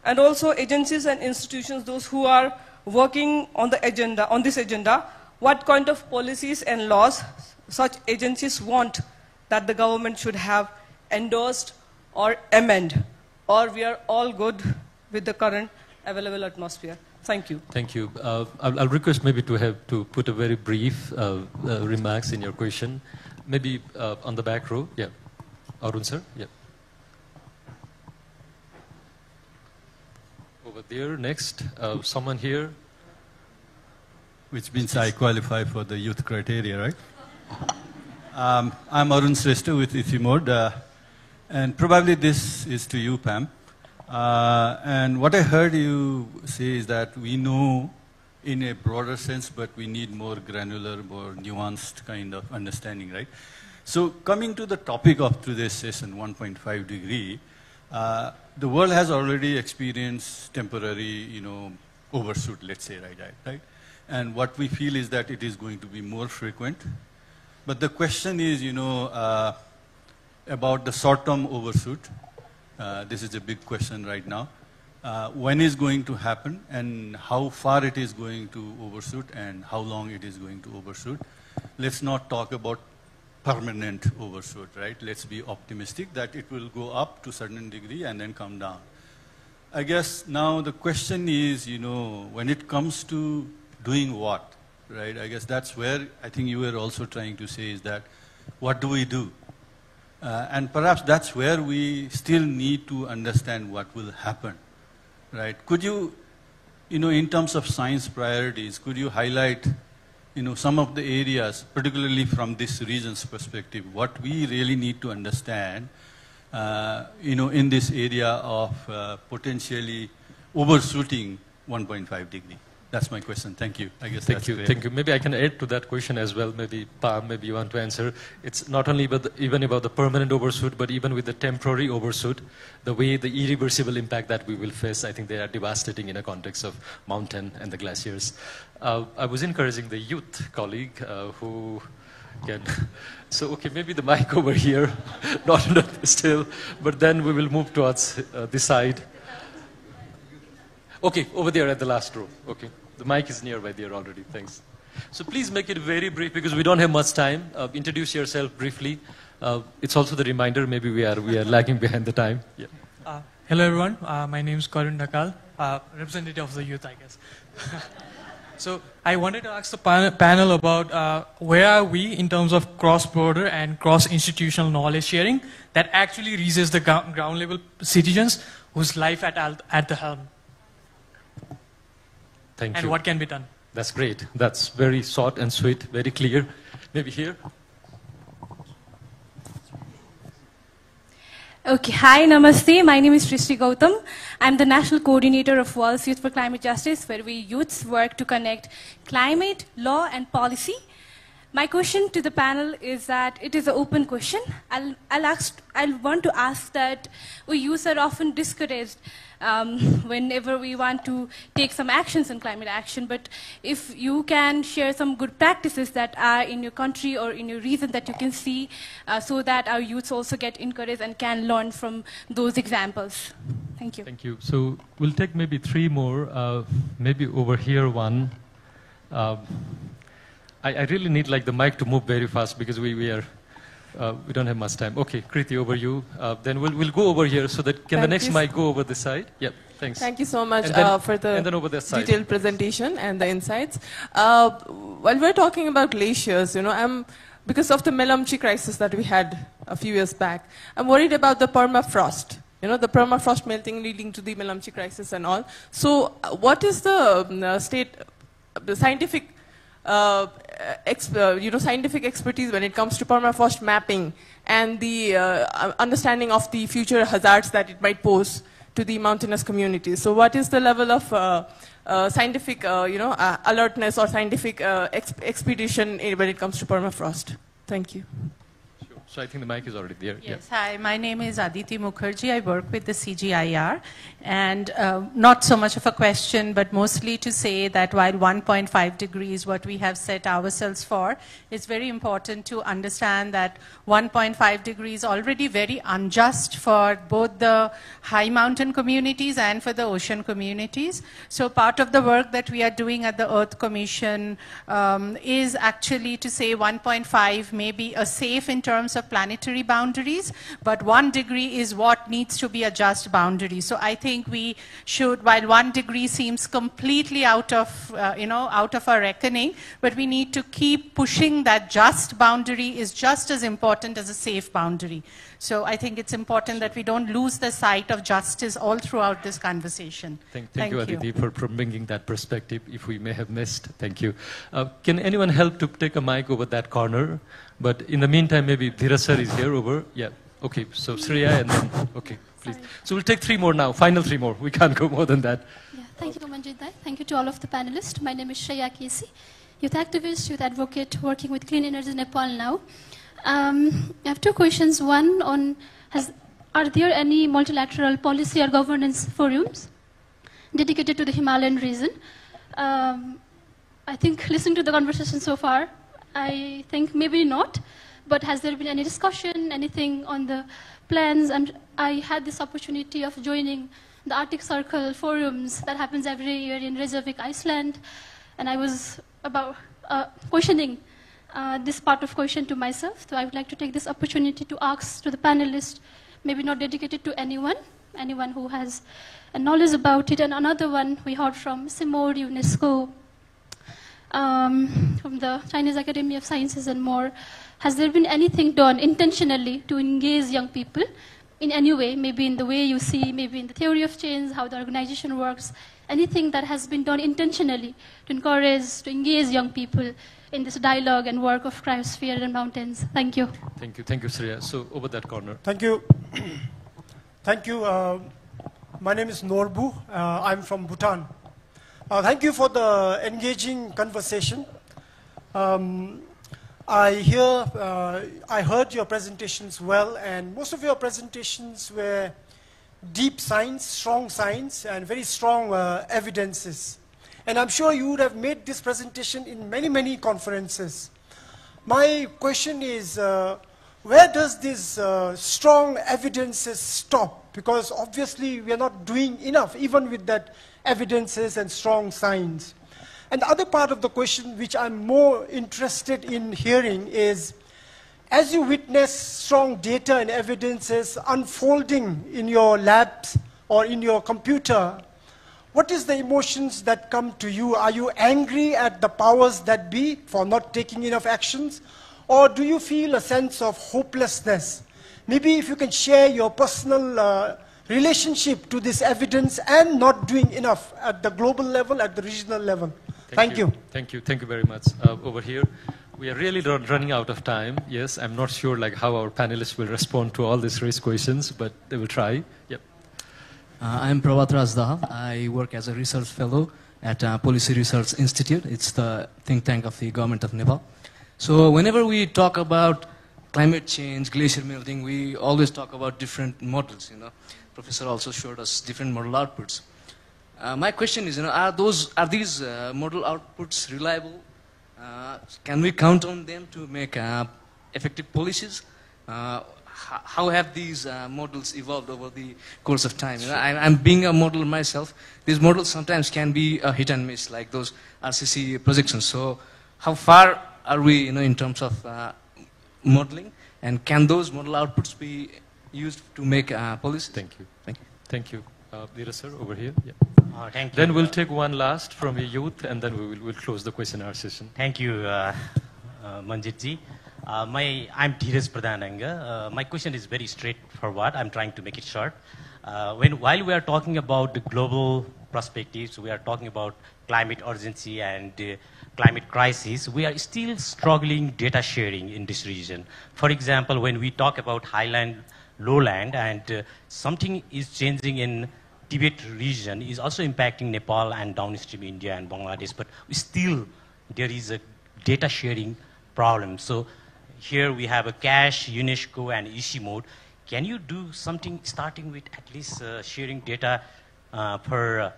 And also agencies and institutions, those who are working on the agenda, on this agenda, what kind of policies and laws such agencies want that the government should have endorsed or amend, or we are all good with the current available atmosphere. Thank you. Thank you. I'll request maybe to put a very brief remarks in your question. Maybe on the back row. Yeah. Arun sir. Yeah. Over there. Next. Someone here. Which means I qualify for the youth criteria, right? I'm Arun Srestha with Ithimod. And probably this is to you, Pam. And what I heard you say is that we know in a broader sense, but we need more granular, more nuanced kind of understanding, right? So coming to the topic of today's session, 1.5 degree, the world has already experienced temporary, overshoot, let's say, right? And what we feel is that it is going to be more frequent. But the question is, about the short-term overshoot. This is a big question right now. When is going to happen and how far it is going to overshoot and how long it is going to overshoot. Let's not talk about permanent overshoot, right? Let's be optimistic that it will go up to a certain degree and then come down. I guess now the question is, when it comes to doing what, right? I guess that's where I think you were also trying to say is that, what do we do? And perhaps that's where we still need to understand what will happen, right? Could you, in terms of science priorities, could you highlight, some of the areas, particularly from this region's perspective, what we really need to understand, in this area of potentially overshooting 1.5 degree? That's my question. Thank you. I guess Thank you. Thank you. Maybe I can add to that question as well. Maybe Pam, maybe you want to answer. It's not only even about the permanent overshoot, but even with the temporary overshoot, the way the irreversible impact that we will face, I think they are devastating in a context of mountain and the glaciers. I was encouraging the youth colleague who can. So, okay, maybe the mic over here, not still, but then we will move towards this side. Okay, over there at the last row. Okay, the mic is nearby there already. Thanks. So please make it very brief because we don't have much time. Introduce yourself briefly. It's also the reminder. Maybe we are lagging behind the time. Yeah. Hello everyone. My name is Karun Nakal, representative of the youth, I guess. So I wanted to ask the panel about where are we in terms of cross-border and cross-institutional knowledge sharing that actually reaches the ground level citizens whose life at the helm. Thank you. And what can be done? That's great. That's very short and sweet, very clear. Maybe here. Okay, hi, namaste. My name is Srishti Gautam. I'm the National Coordinator of World's Youth for Climate Justice, where we youths work to connect climate, law, and policy. My question to the panel is that it is an open question. I'll want to ask that we youths are often discouraged whenever we want to take some actions in climate action, but if you can share some good practices that are in your country or in your region that you can see so that our youths also get encouraged and can learn from those examples. Thank you. Thank you. So we'll take maybe three more, maybe over here one. I really need like the mic to move very fast because we don't have much time. Okay, Kriti, over you. Then we'll go over here so that can the next mic go over this side? Yep, thanks. Thank you so much for the and then over this side. detailed presentation and the insights. While we're talking about glaciers, because of the Melamchi crisis that we had a few years back, I'm worried about the permafrost. The permafrost melting leading to the Melamchi crisis and all. So what is the scientific scientific expertise when it comes to permafrost mapping and the understanding of the future hazards that it might pose to the mountainous communities. So what is the level of scientific alertness or scientific expedition when it comes to permafrost? Thank you. So I think the mic is already there. Yes, hi, my name is Aditi Mukherjee. I work with the CGIAR. And not so much of a question, but mostly to say that while 1.5 degrees, what we have set ourselves for, it's very important to understand that 1.5 degrees already very unjust for both the high mountain communities and for the ocean communities. So part of the work that we are doing at the Earth Commission is actually to say 1.5 may be a safe in terms of planetary boundaries, but 1 degree is what needs to be a just boundary. So I think we should, while 1 degree seems completely out of, out of our reckoning, but we need to keep pushing that just boundary is just as important as a safe boundary. So I think it's important that we don't lose the sight of justice all throughout this conversation. Thank you, Aditi, for bringing that perspective, if we may have missed. Thank you. Can anyone help to take a mic over that corner? But in the meantime, maybe Dheeraj sir is here over. Yeah. Okay, so Shreya and then, okay, please. Sorry. So we'll take 3 more now, final 3 more. We can't go more than that. Yeah, thank you, Manjit Dai. Thank you to all of the panelists. My name is Shreya Kesi, youth activist, youth advocate, working with Clean Energy Nepal now. I have 2 questions. One on, are there any multilateral policy or governance forums dedicated to the Himalayan region? I think listening to the conversation so far, I think maybe not, but has there been any discussion, anything on the plans? And I had this opportunity of joining the Arctic Circle forums that happens every year in Reykjavik, Iceland, and I was about questioning this part of question to myself. So I would like to take this opportunity to ask to the panelists, maybe not dedicated to anyone who has a knowledge about it. And another one we heard from Simor, UNESCO, from the Chinese Academy of Sciences and more. Has there been anything done intentionally to engage young people in any way, maybe in the way you see, maybe in the theory of change, how the organization works, anything that has been done intentionally to encourage, to engage young people in this dialogue and work of cryosphere and mountains? Thank you. Thank you, Shreya. So over that corner. Thank you. Thank you. My name is Norbu. I'm from Bhutan. Thank you for the engaging conversation. I heard your presentations well, and most of your presentations were deep science, strong science, and very strong evidences. And I'm sure you would have made this presentation in many, many conferences. My question is, where does this strong evidences stop? Because obviously we are not doing enough, even with that evidences and strong science. And the other part of the question, which I'm more interested in hearing, is as you witness strong data and evidences unfolding in your labs or in your computer, what is the emotions that come to you? Are you angry at the powers that be for not taking enough actions? Or do you feel a sense of hopelessness? Maybe if you can share your personal relationship to this evidence and not doing enough at the global level, at the regional level. Thank you. Thank you very much. Over here, we are really running out of time. Yes, I'm not sure how our panelists will respond to all these raised questions, but they will try. Yep. I'm Prabhat Rajdahal. I work as a research fellow at Policy Research Institute. It's the think tank of the government of Nepal. So whenever we talk about climate change, glacier melting, we always talk about different models. Professor also showed us different model outputs. My question is, are these model outputs reliable? Can we count on them to make effective policies? How have these models evolved over the course of time? I'm being a modeler myself. These models sometimes can be a hit and miss, like those RCC projections. So how far are we, in terms of modeling? And can those model outputs be used to make policy? Thank you. Thank you. Dheeraj sir, over here. Yeah. Thank you. Then we'll take one last from your youth, and then we'll close the question and answer session. Thank you, Manjit ji. I'm Dheeraj Pradhananga. My question is very straightforward. I'm trying to make it short. While we are talking about the global perspectives, we are talking about climate urgency and climate crisis, we are still struggling data sharing in this region. For example, when we talk about highland, lowland, and something is changing in Tibet region is also impacting Nepal and downstream India and Bangladesh, but still there is a data sharing problem. So here we have a CACHE, UNESCO, and EC mode. Can you do something starting with at least sharing data per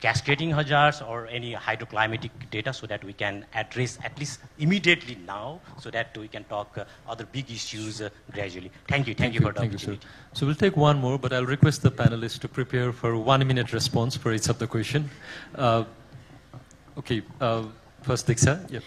cascading hazards or any hydroclimatic data so that we can address at least immediately now so that we can talk other big issues gradually. Thank you for the opportunity. Thank you, sir. So we'll take one more, but I'll request the panelists to prepare for 1 minute response for each of the question. First Diksha. Yep.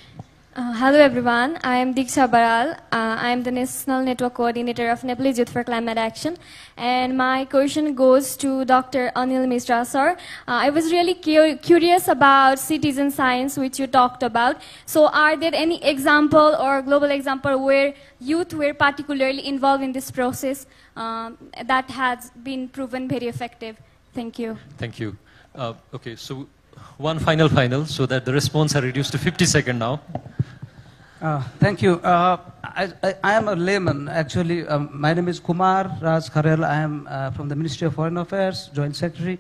Hello everyone, I am Diksha Baral. I am the National Network Coordinator of Nepalese Youth for Climate Action. And my question goes to Dr. Anil Mishra, sir. I was really curious about citizen science, which you talked about. So are there any example or global example where youth were particularly involved in this process that has been proven very effective? Thank you. Thank you. Okay, so one final, so that the response are reduced to 50 seconds now. Thank you. I am a layman, actually. My name is Kumar Raj Kharel. I am from the Ministry of Foreign Affairs, Joint Secretary.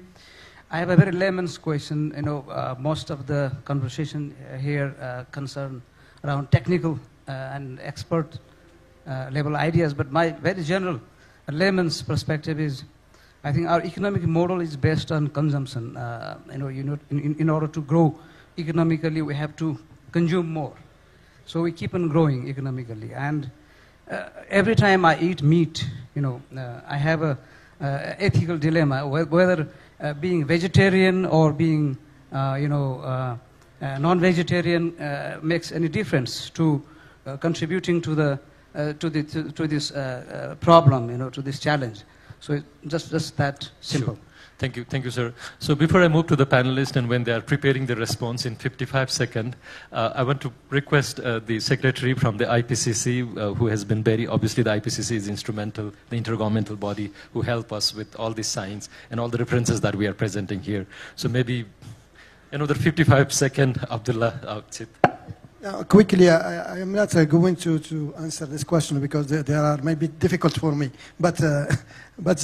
I have a very layman's question. You know, most of the conversation here concern around technical and expert level ideas, but my very general layman's perspective is, I think our economic model is based on consumption. In order to grow economically, we have to consume more. So we keep on growing economically. And every time I eat meat, I have a ethical dilemma whether being vegetarian or being, non-vegetarian makes any difference to contributing to this problem, to this challenge. So just that simple. Sure. Thank you, sir. So before I move to the panelists and when they are preparing the response in 55 seconds, I want to request the secretary from the IPCC, who has been obviously the IPCC is instrumental, the intergovernmental body who help us with all this science and all the references that we are presenting here. So maybe another 55 seconds, Abdullah. Quickly, I am not going to answer this question because they are maybe difficult for me. But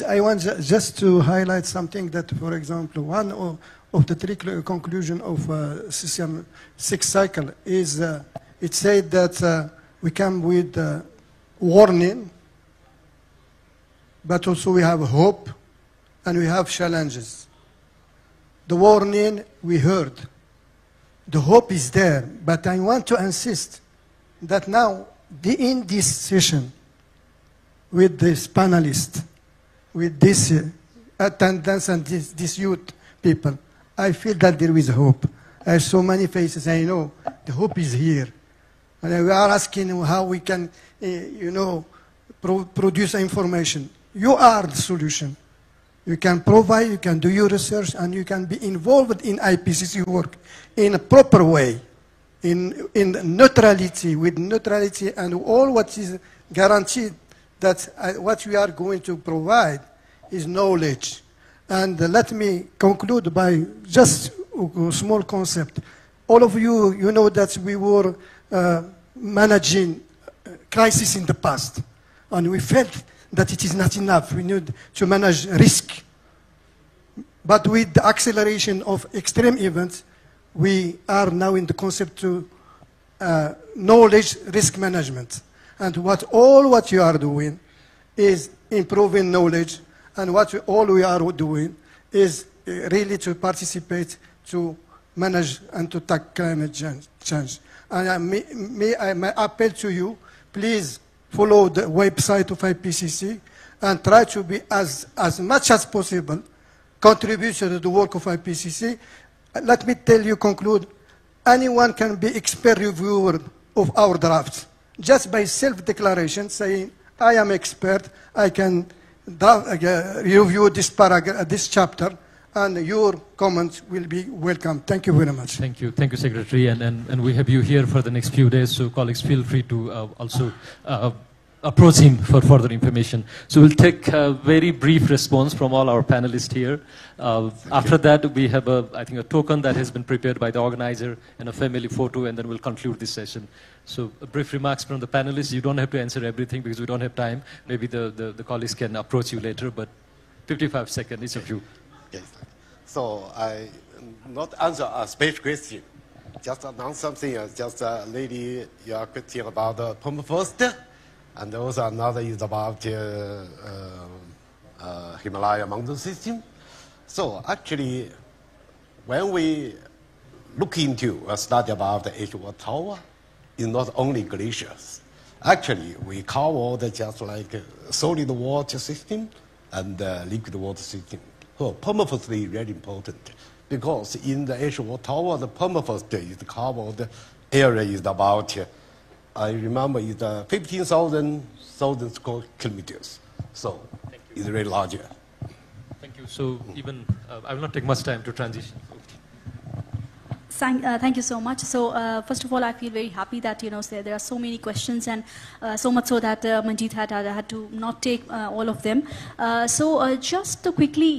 I want just to highlight something that, for example, one of the three conclusions of CCM 6 cycle is it said that we come with warning, but also we have hope and we have challenges. The warning we heard. The hope is there, but I want to insist that now, in this session, with this panelist, with this attendance and this youth people, I feel that there is hope. I have so many faces, I know the hope is here. And we are asking how we can, produce information. You are the solution. You can provide, you can do your research, and you can be involved in IPCC work in a proper way, in neutrality, with neutrality and all what is guaranteed that what we are going to provide is knowledge. And let me conclude by just a small concept. All of you, you know that we were managing crisis in the past, and we felt that it is not enough. We need to manage risk. But with the acceleration of extreme events, we are now in the concept to knowledge risk management. And what you are doing is improving knowledge, and all we are doing is really to participate to manage and to tackle climate change. And my appeal to you, please follow the website of IPCC and try to be as much as possible contribution to the work of IPCC. Let me conclude, anyone can be expert reviewer of our drafts just by self-declaration saying, I am expert, I can review this chapter, and your comments will be welcome. Thank you very much. Thank you, Secretary, and we have you here for the next few days, so colleagues feel free to also approach him for further information. So we'll take a very brief response from all our panelists here. After that, we have I think a token that has been prepared by the organizer and a family photo, and then we'll conclude this session. So brief remarks from the panelists. You don't have to answer everything because we don't have time. Maybe the colleagues can approach you later, but 55 seconds, each of you. Yes. So I not answer a special question. Just announce something. Just lady, your question about the permafrost, and also another is about Himalaya mountain system. So actually, when we look into a study about the Aajako tower, it's not only glaciers. Actually, we cover the just like solid water system and liquid water system. So permafrost is very important because in the Aajako tower, the permafrost is covered area is about, I remember, is 15,000 square kilometers. So it's very larger. Thank you. So even I will not take much time to transition. Thank you so much. So first of all, I feel very happy that there are so many questions, and so much so that Manjeet had to not take all of them. So just quickly,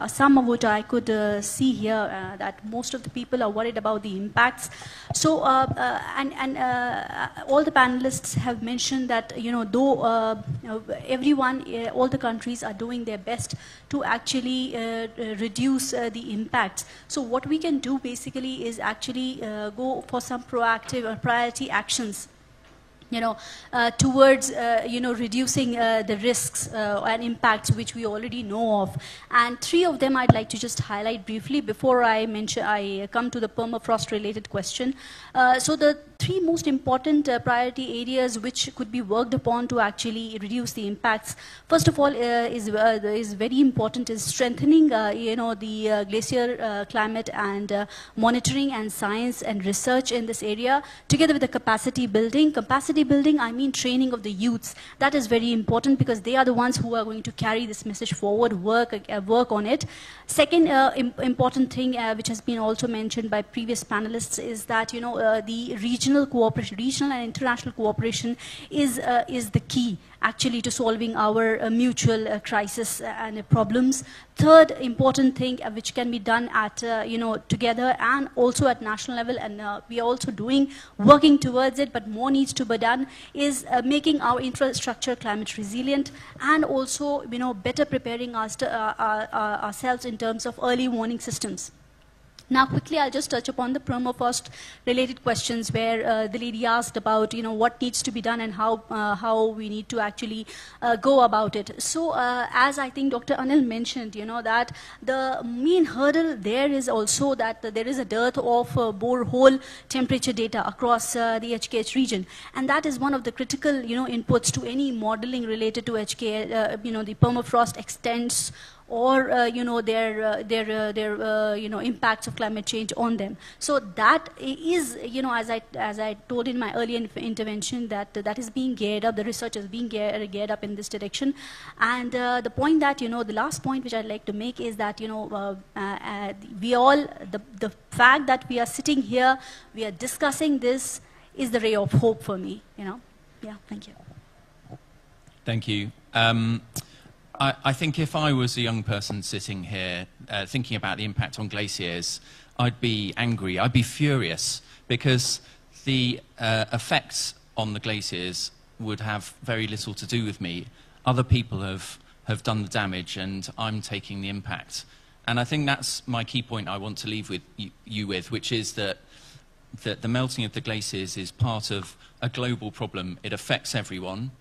some of what I could see here, that most of the people are worried about the impacts. So and all the panelists have mentioned that though everyone, all the countries are doing their best to actually reduce the impacts. So what we can do basically is actually go for some proactive or priority actions towards reducing the risks and impacts which we already know of. And 3 of them I'd like to just highlight briefly before I come to the permafrost related question. So the 3 most important priority areas which could be worked upon to actually reduce the impacts, first of all, is very important, is strengthening the glacier climate and monitoring and science and research in this area, together with the capacity building. Capacity building, I mean training of the youths. That is very important because they are the ones who are going to carry this message forward, work on it. Second important thing which has been also mentioned by previous panelists is that the regional cooperation, regional and international cooperation is the key actually to solving our mutual crisis and problems. Third important thing which can be done at together and also at national level, and we are also working towards it, but more needs to be done, is making our infrastructure climate resilient, and also better preparing ourselves in terms of early warning systems. Now, quickly, I'll just touch upon the permafrost related questions where the lady asked about, what needs to be done and how we need to actually go about it. So, as I think Dr. Anil mentioned, that the main hurdle there is also that there is a dearth of borehole temperature data across the HKH region. And that is one of the critical, inputs to any modeling related to HK, the permafrost extents or their impacts of climate change on them. So that is, as I told in my earlier intervention, that is being geared up. The research is being geared up in this direction. And the point that the last point which I'd like to make is that we all, the fact that we are sitting here, we are discussing this, is the ray of hope for me. Yeah. Thank you. Thank you. I think if I was a young person sitting here thinking about the impact on glaciers, I'd be angry, I'd be furious, because the effects on the glaciers would have very little to do with me. Other people have done the damage and I'm taking the impact. And I think that's my key point I want to leave with you with, which is that the melting of the glaciers is part of a global problem. It affects everyone.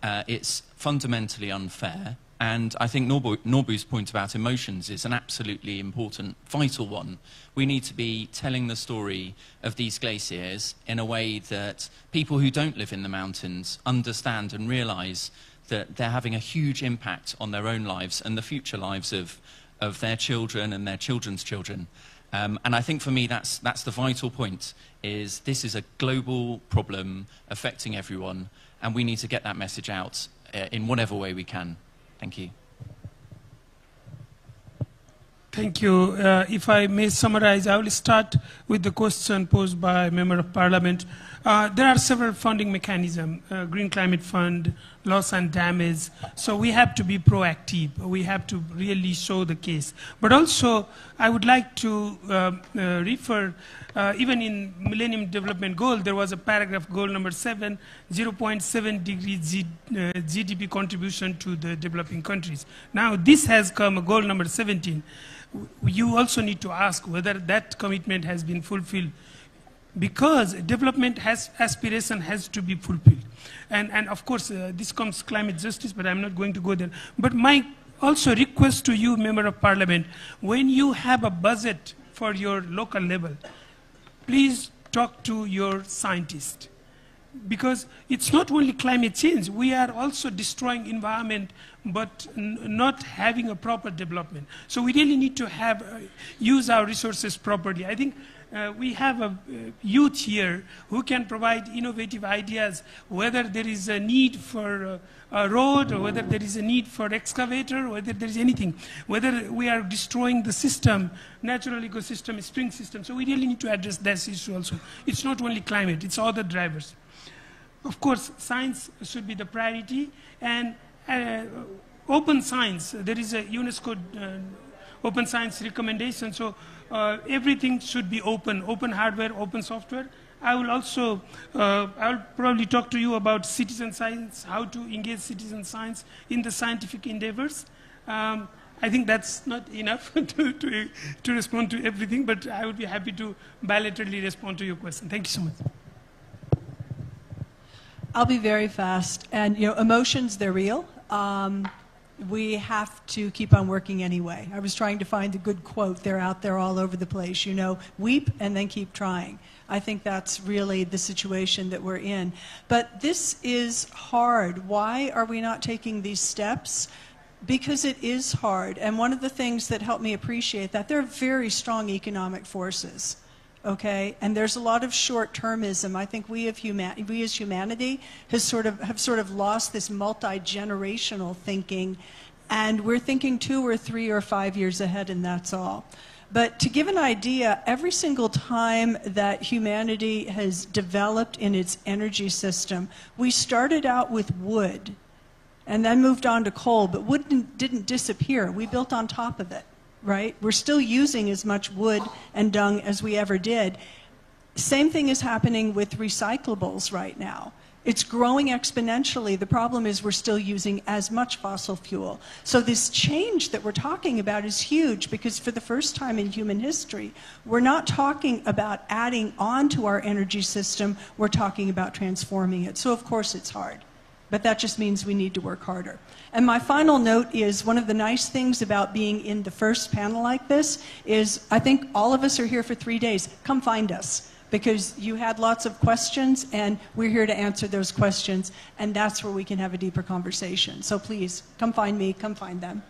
It's fundamentally unfair. And I think Norbu's point about emotions is an absolutely important, vital one. We need to be telling the story of these glaciers in a way that people who don't live in the mountains understand and realize that they're having a huge impact on their own lives and the future lives of their children and their children's children. And I think for me that's the vital point, is this is a global problem affecting everyone, and we need to get that message out in whatever way we can. Thank you. Thank you. If I may summarize, I will start with the question posed by Member of Parliament. There are several funding mechanisms, Green Climate Fund, loss and damage. So we have to be proactive. We have to really show the case. But also, I would like to refer, even in Millennium Development Goal, there was a paragraph, goal number 7, 0.7 degrees GDP contribution to the developing countries. Now, this has come, goal number 17. You also need to ask whether that commitment has been fulfilled, because development aspiration has to be fulfilled. And of course, this comes climate justice, but I'm not going to go there. But my also request to you, Member of Parliament, when you have a budget for your local level, please talk to your scientists. Because it's not only climate change, we are also destroying environment, but not having a proper development. So we really need to have, use our resources properly. I think we have a youth here who can provide innovative ideas, whether there is a need for a road, or whether there is a need for excavator, whether there is anything, whether we are destroying the system, natural ecosystem, spring system. So we really need to address that issue also. It's not only climate, it's other drivers. Of course, science should be the priority, and open science. There is a UNESCO open science recommendation, so everything should be open, open hardware, open software. I will also, I'll probably talk to you about citizen science, how to engage citizen science in the scientific endeavors. I think that's not enough to respond to everything, but I would be happy to bilaterally respond to your question. Thank you so much. I'll be very fast. And, you know, emotions, they're real. We have to keep on working anyway. I was trying to find a good quote. They're out there all over the place. You know, weep and then keep trying. I think that's really the situation that we're in. But this is hard. Why are we not taking these steps? Because it is hard. And one of the things that helped me appreciate that, there are very strong economic forces. Okay, and there's a lot of short-termism. I think we as humanity have sort of lost this multi-generational thinking, and we're thinking 2 or 3 or 5 years ahead, and that's all. But to give an idea, every single time that humanity has developed in its energy system, we started out with wood, and then moved on to coal. But wood didn't disappear. We built on top of it. Right? We're still using as much wood and dung as we ever did. Same thing is happening with recyclables right now. It's growing exponentially. The problem is we're still using as much fossil fuel. So this change that we're talking about is huge, because for the first time in human history, we're not talking about adding on to our energy system, we're talking about transforming it. So of course it's hard. But that just means we need to work harder. And my final note is, one of the nice things about being in the first panel like this is, I think all of us are here for 3 days. Come find us, because you had lots of questions, and we're here to answer those questions, and that's where we can have a deeper conversation. So please, come find me, come find them.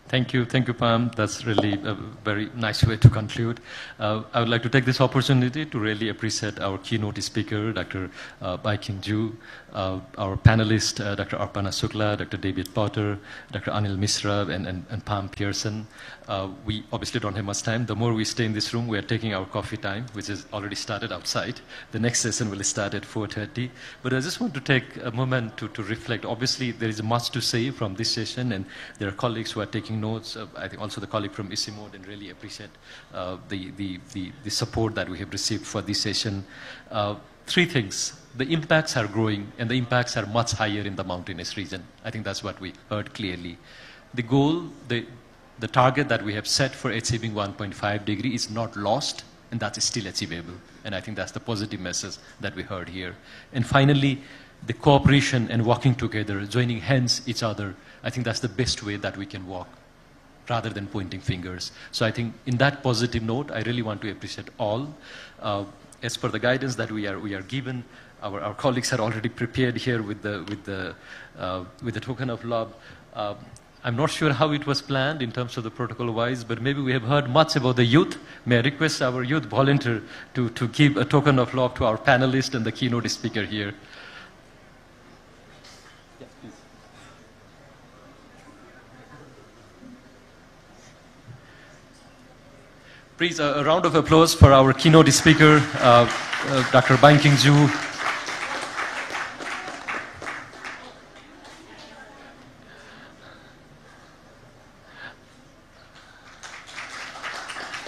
Thank you, Pam. That's really a very nice way to conclude. I would like to take this opportunity to really appreciate our keynote speaker, Dr. Baiking Ju, our panelists, Dr. Arpana Sukla, Dr. David Potter, Dr. Anil Misra, and Pam Pearson. We obviously don't have much time. The more we stay in this room, we are taking our coffee time, which is already started outside. The next session will start at 4:30. But I just want to take a moment to reflect. Obviously, there is much to say from this session, and there are colleagues who are taking notes. I think also the colleague from ISIMOD, and really appreciate the support that we have received for this session. 3 things. The impacts are growing, and the impacts are much higher in the mountainous region. I think that's what we heard clearly. The goal, the target that we have set for achieving 1.5 degree is not lost, and that is still achievable. And I think that's the positive message that we heard here. And finally, the cooperation and working together, joining hands each other, I think that's the best way that we can walk, rather than pointing fingers. So I think in that positive note, I really want to appreciate all. As per the guidance that we are given, our colleagues are already prepared here with the token of love. I'm not sure how it was planned in terms of the protocol-wise, but maybe we have heard much about the youth. May I request our youth volunteer to give a token of love to our panelist and the keynote speaker here. Yes, please. Please, a round of applause for our keynote speaker, Dr. Baiking Ju.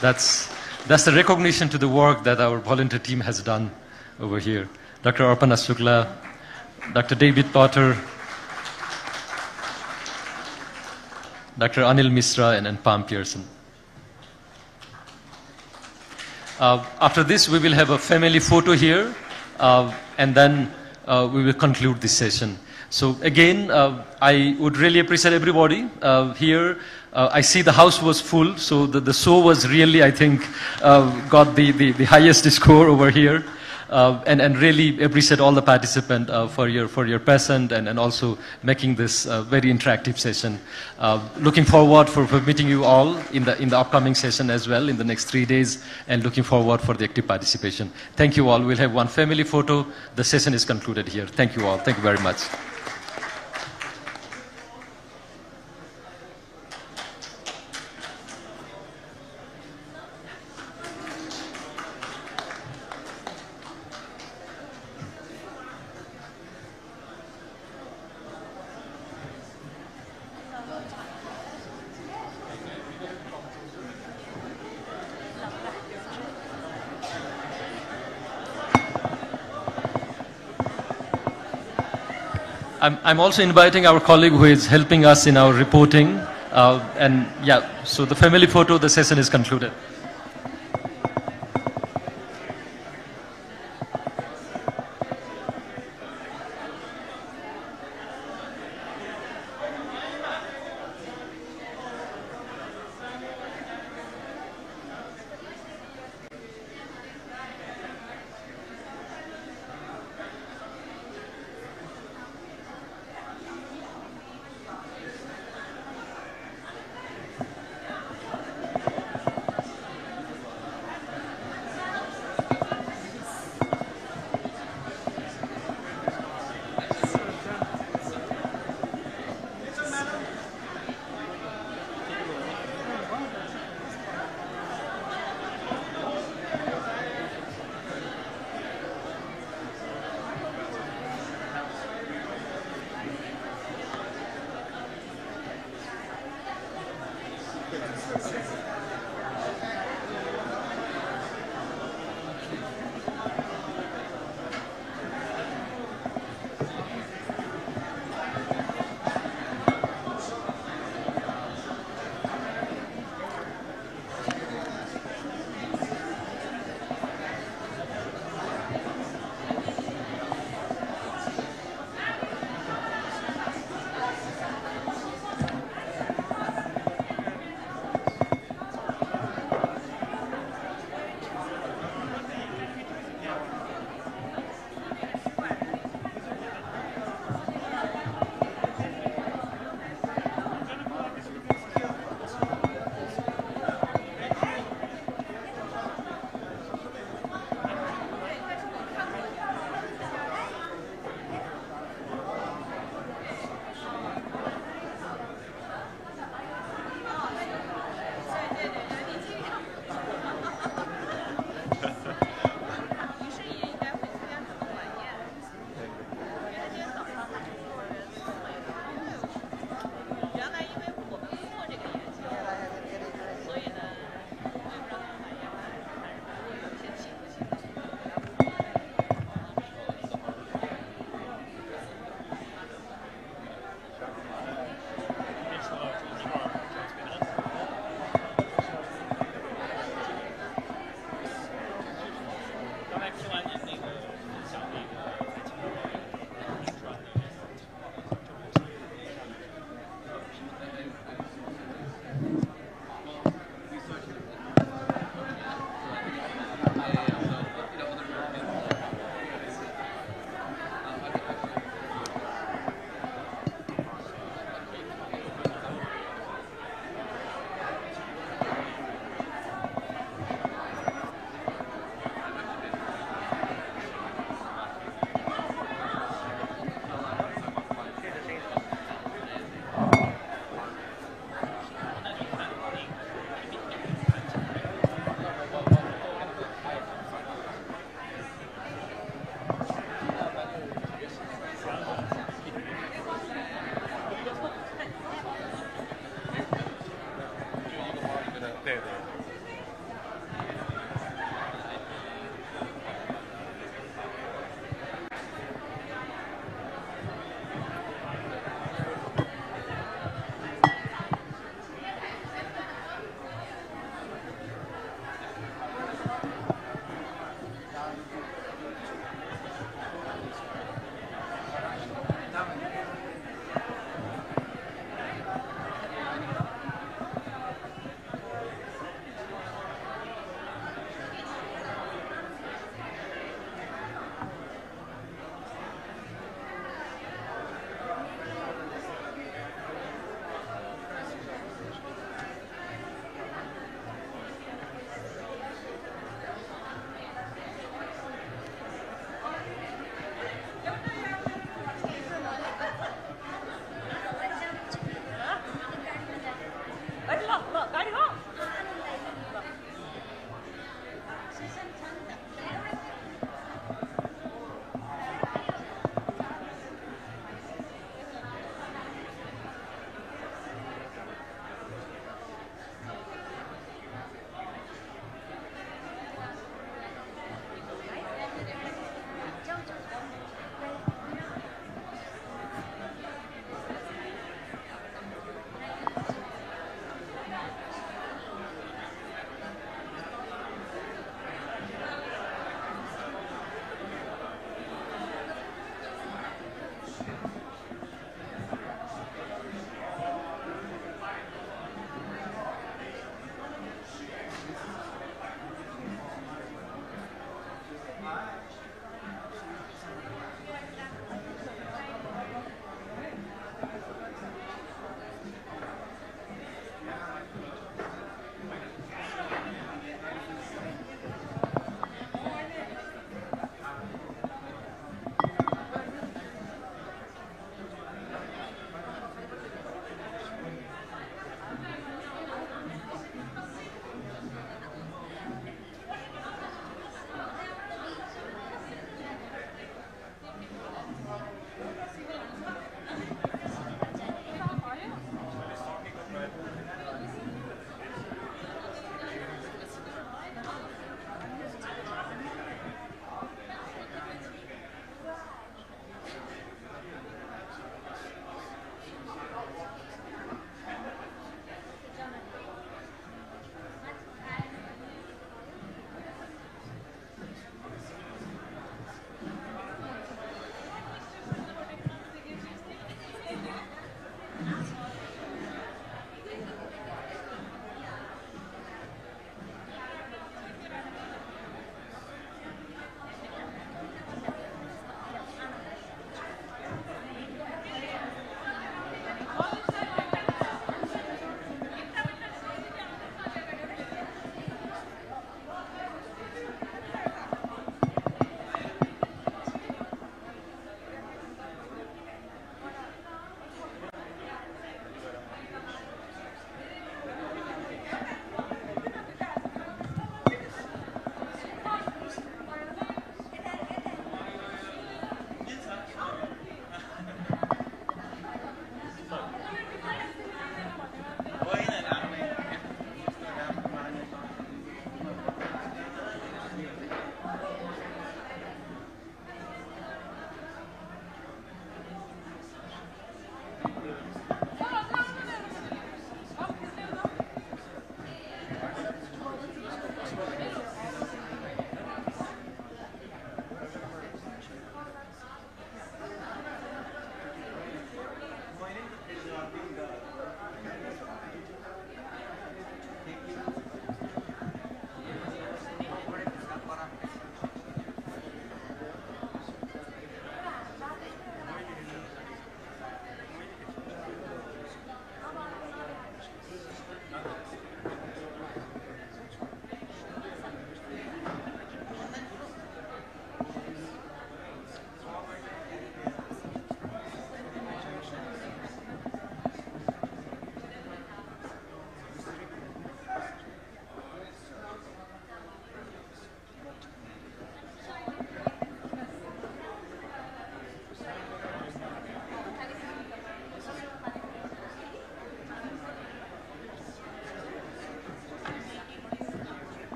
That's the recognition to the work that our volunteer team has done over here. Dr. Arpana Shukla, Dr. David Potter, Dr. Anil Misra, and Pam Pearson. After this, we will have a family photo here, and then we will conclude this session. So again, I would really appreciate everybody here. I see the house was full, so the show was really, I think, got the highest score over here. And really appreciate all the participants for your passion and also making this very interactive session. Looking forward for meeting you all in the upcoming session as well in the next 3 days, and looking forward for the active participation. Thank you all. We'll have one family photo. The session is concluded here. Thank you all. Thank you very much. I'm also inviting our colleague who is helping us in our reporting. And yeah, so the family photo, the session is concluded.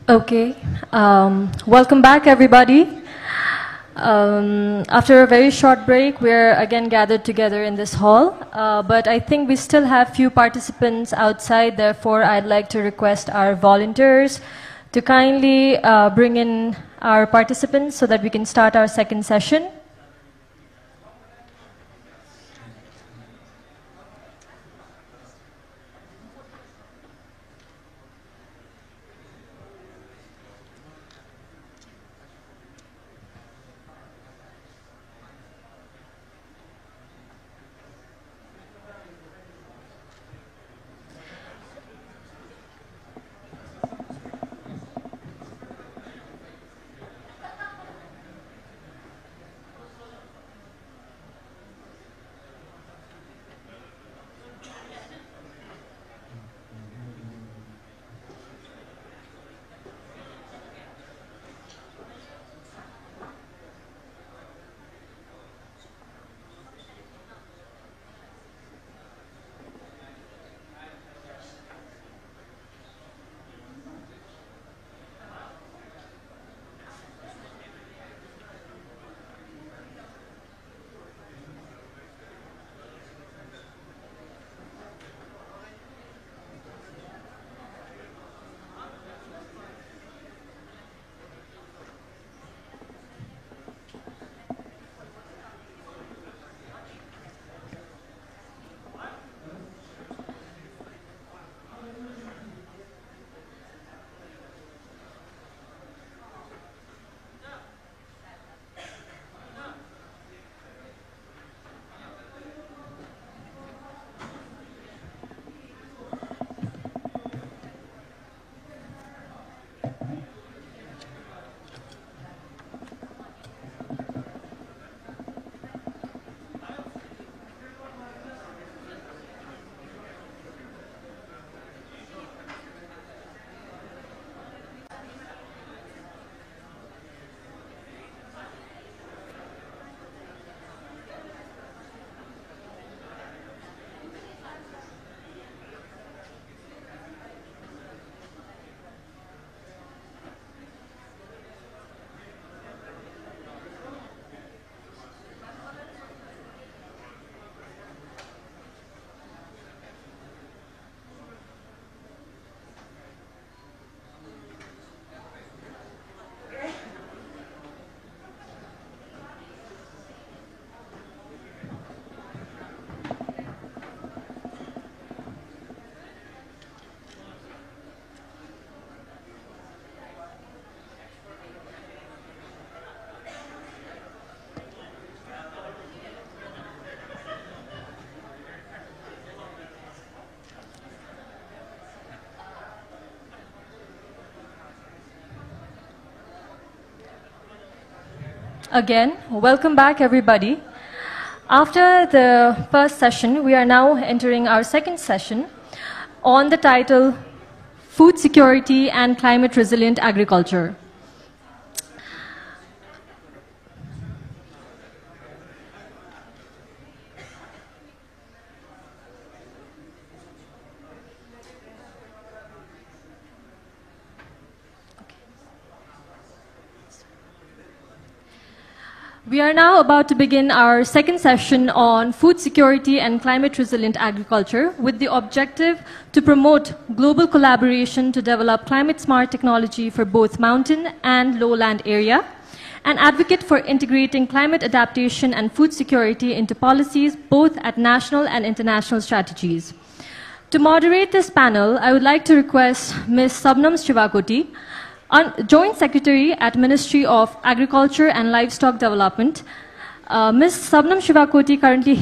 Okay. Welcome back, everybody. After a very short break, we're again gathered together in this hall, but I think we still have few participants outside. Therefore, I'd like to request our volunteers to kindly bring in our participants so that we can start our second session. Again, welcome back, everybody. After the first session, we are now entering our second session on the title, Food Security and Climate Resilient Agriculture. We are now about to begin our second session on food security and climate resilient agriculture with the objective to promote global collaboration to develop climate smart technology for both mountain and lowland area and advocate for integrating climate adaptation and food security into policies both at national and international strategies. To moderate this panel, I would like to request Ms. Sabnam Shivakoti, Joint Secretary at Ministry of Agriculture and Livestock Development. Ms. Sabnam Shivakoti currently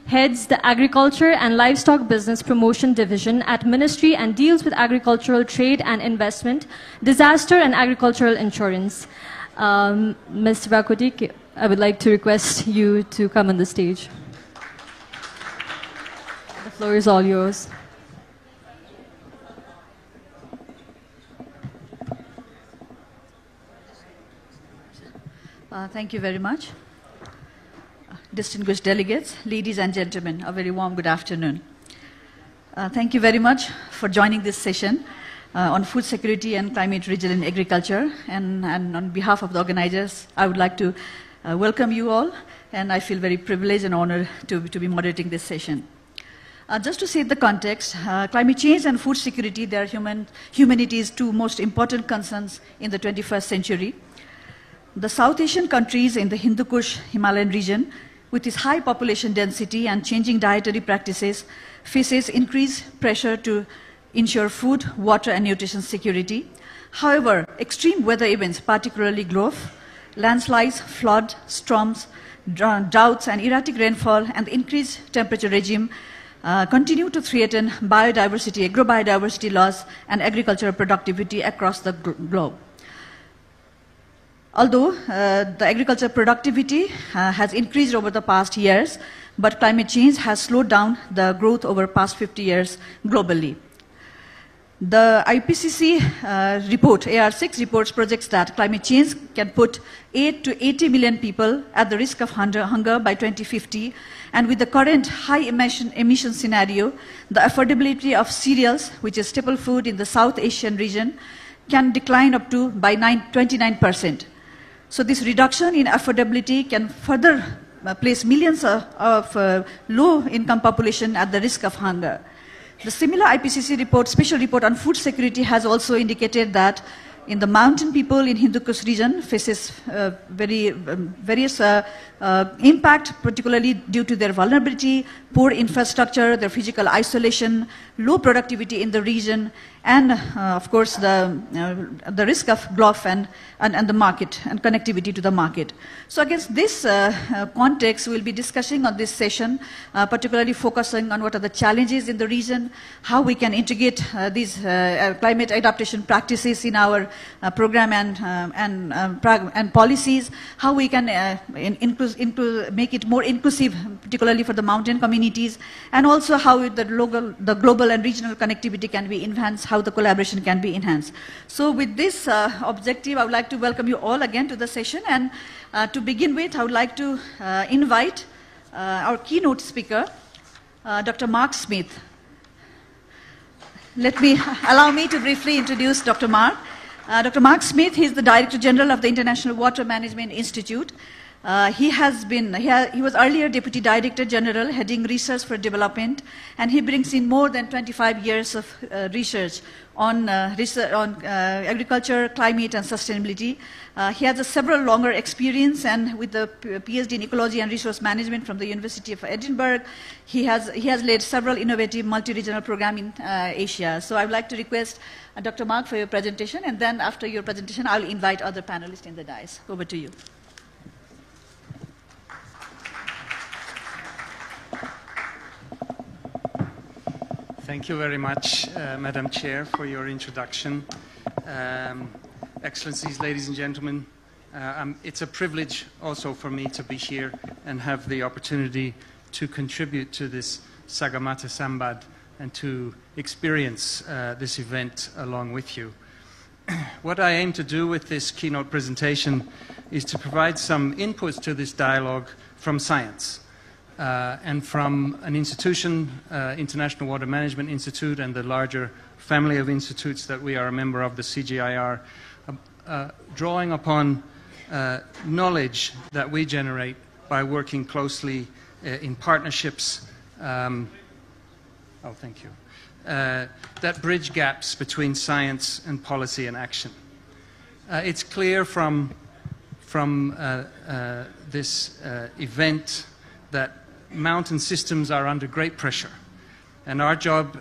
heads the Agriculture and Livestock Business Promotion Division at Ministry and deals with agricultural trade and investment, disaster and agricultural insurance. Ms. Shivakoti, I would like to request you to come on the stage. The floor is all yours. Thank you very much. Distinguished delegates, ladies and gentlemen, a very warm good afternoon. Thank you very much for joining this session on food security and climate resilient agriculture. And on behalf of the organizers, I would like to welcome you all, and I feel very privileged and honored to be moderating this session. Just to set the context, climate change and food security, they are humanity's two most important concerns in the 21st century. The South Asian countries in the Hindu Kush Himalayan region, with its high population density and changing dietary practices, faces increased pressure to ensure food, water, and nutrition security. However, extreme weather events, particularly growth, landslides, flood, storms, droughts, and erratic rainfall, and the increased temperature regime continue to threaten biodiversity, agrobiodiversity loss, and agricultural productivity across the globe. Although the agricultural productivity has increased over the past years, but climate change has slowed down the growth over past 50 years globally. The IPCC report, AR6 reports, projects that climate change can put 8 to 80 million people at the risk of hunger by 2050, and with the current high emission scenario, the affordability of cereals, which is staple food in the South Asian region, can decline up to by 29%. So this reduction in affordability can further place millions of low-income population at the risk of hunger. The similar IPCC report, special report on food security, has also indicated that in the mountain people in Hindu Kush region faces various impact, particularly due to their vulnerability, poor infrastructure, their physical isolation, low productivity in the region, and of course the risk of growth and the market and connectivity to the market. So against this context, we'll be discussing on this session, particularly focusing on what are the challenges in the region, how we can integrate these climate adaptation practices in our program and policies, how we can make it more inclusive, particularly for the mountain communities, and also how the global and regional connectivity can be enhanced, how the collaboration can be enhanced. So with this objective, I would like to welcome you all again to the session. And to begin with, I would like to invite our keynote speaker, Dr. Mark Smith. Allow me to briefly introduce Dr. Mark. Dr. Mark Smith, he is the Director General of the International Water Management Institute. He was earlier Deputy Director General, heading research for development, and he brings in more than 25 years of research on agriculture, climate, and sustainability. He has several longer experience, and with the PhD in ecology and resource management from the University of Edinburgh, he has led several innovative multi-regional programs in Asia. So I would like to request Dr. Mark for your presentation, and then after your presentation, I will invite other panelists in the dais. Over to you. Thank you very much, Madam Chair, for your introduction. Excellencies, ladies and gentlemen, it's a privilege also for me to be here and have the opportunity to contribute to this Sagamata Sambad and to experience this event along with you. What I aim to do with this keynote presentation is to provide some inputs to this dialogue from science. And from an institution, International Water Management Institute, and the larger family of institutes that we are a member of, the CGIAR, drawing upon knowledge that we generate by working closely in partnerships, that bridge gaps between science and policy and action. It's clear from this event that mountain systems are under great pressure, and our job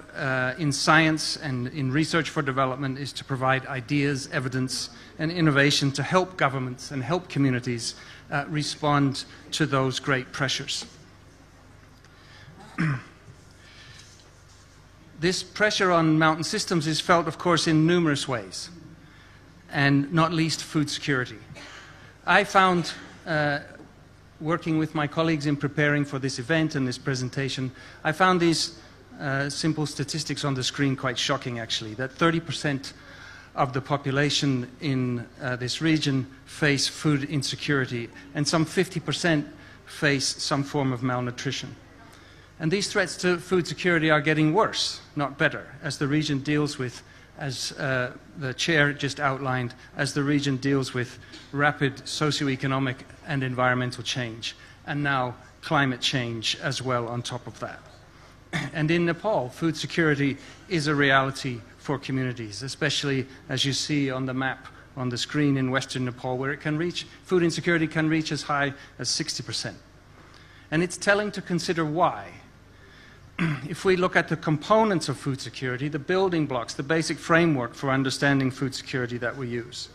in science and in research for development is to provide ideas, evidence, and innovation to help governments and help communities respond to those great pressures. This pressure on mountain systems is felt, of course, in numerous ways, and not least food security. I found working with my colleagues in preparing for this event and this presentation, I found these simple statistics on the screen quite shocking, actually, that 30% of the population in this region face food insecurity, and some 50% face some form of malnutrition. And these threats to food security are getting worse, not better, as the region deals with, as the chair just outlined, as the region deals with rapid socioeconomic and environmental change, and now climate change as well on top of that. And in Nepal, food security is a reality for communities, especially as you see on the map on the screen in Western Nepal, where it can reach, food insecurity can reach as high as 60%. And it's telling to consider why. If we look at the components of food security, the building blocks, the basic framework for understanding food security that we use,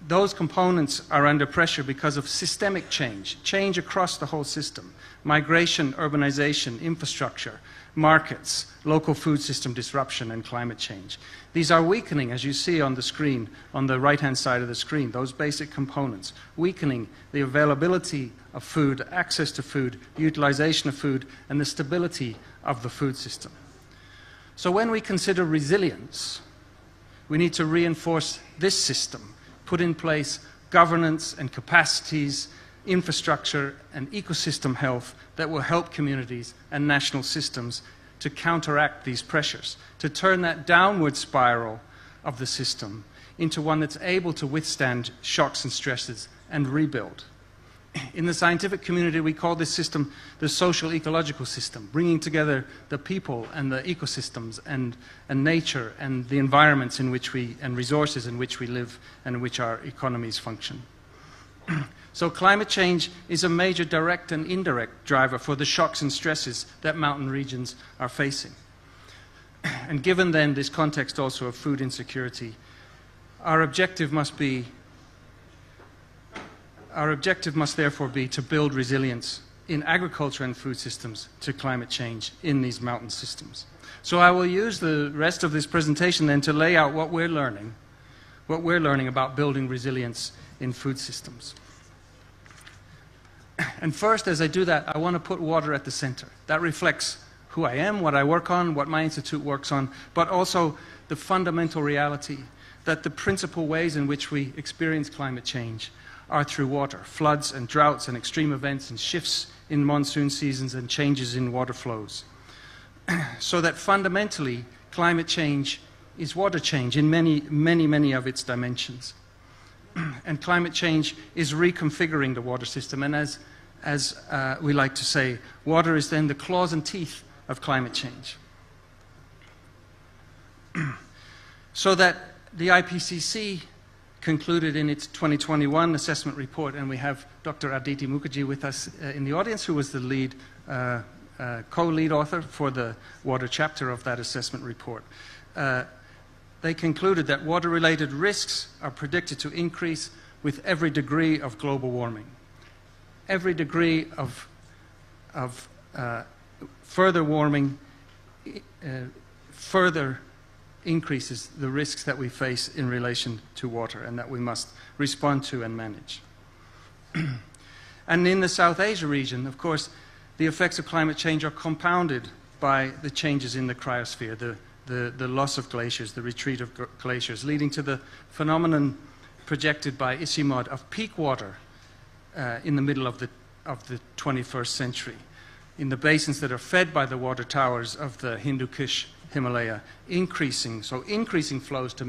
those components are under pressure because of systemic change, change across the whole system: migration, urbanization, infrastructure, markets, local food system disruption, and climate change. These are weakening, as you see on the screen, on the right-hand side of the screen, those basic components, weakening the availability of food, access to food, utilization of food, and the stability of the food system. So when we consider resilience, we need to reinforce this system, put in place governance and capacities, infrastructure and ecosystem health that will help communities and national systems to counteract these pressures, to turn that downward spiral of the system into one that's able to withstand shocks and stresses and rebuild. In the scientific community, we call this system the social ecological system, bringing together the people and the ecosystems and nature and the environments in which we, and resources in which we live and in which our economies function. So climate change is a major direct and indirect driver for the shocks and stresses that mountain regions are facing. And given then this context also of food insecurity, our objective must therefore be to build resilience in agriculture and food systems to climate change in these mountain systems. So I will use the rest of this presentation then to lay out what we're learning about building resilience in food systems. And first, as I do that, I want to put water at the center. That reflects who I am, what I work on, what my institute works on, but also the fundamental reality that the principal ways in which we experience climate change are through water: floods and droughts and extreme events and shifts in monsoon seasons and changes in water flows. So that fundamentally, climate change is water change in many of its dimensions. And climate change is reconfiguring the water system. And as we like to say, water is then the claws and teeth of climate change. So that the IPCC concluded in its 2021 assessment report, and we have Dr. Aditi Mukherjee with us in the audience, who was the lead, co-lead author for the water chapter of that assessment report. They concluded that water-related risks are predicted to increase with every degree of global warming. Every degree of further warming further increases the risks that we face in relation to water and that we must respond to and manage. And in the South Asia region, of course, the effects of climate change are compounded by the changes in the cryosphere, the loss of glaciers, the retreat of glaciers, leading to the phenomenon projected by ICIMOD of peak water in the middle of the 21st century, in the basins that are fed by the water towers of the Hindu Kush Himalaya, increasing flows to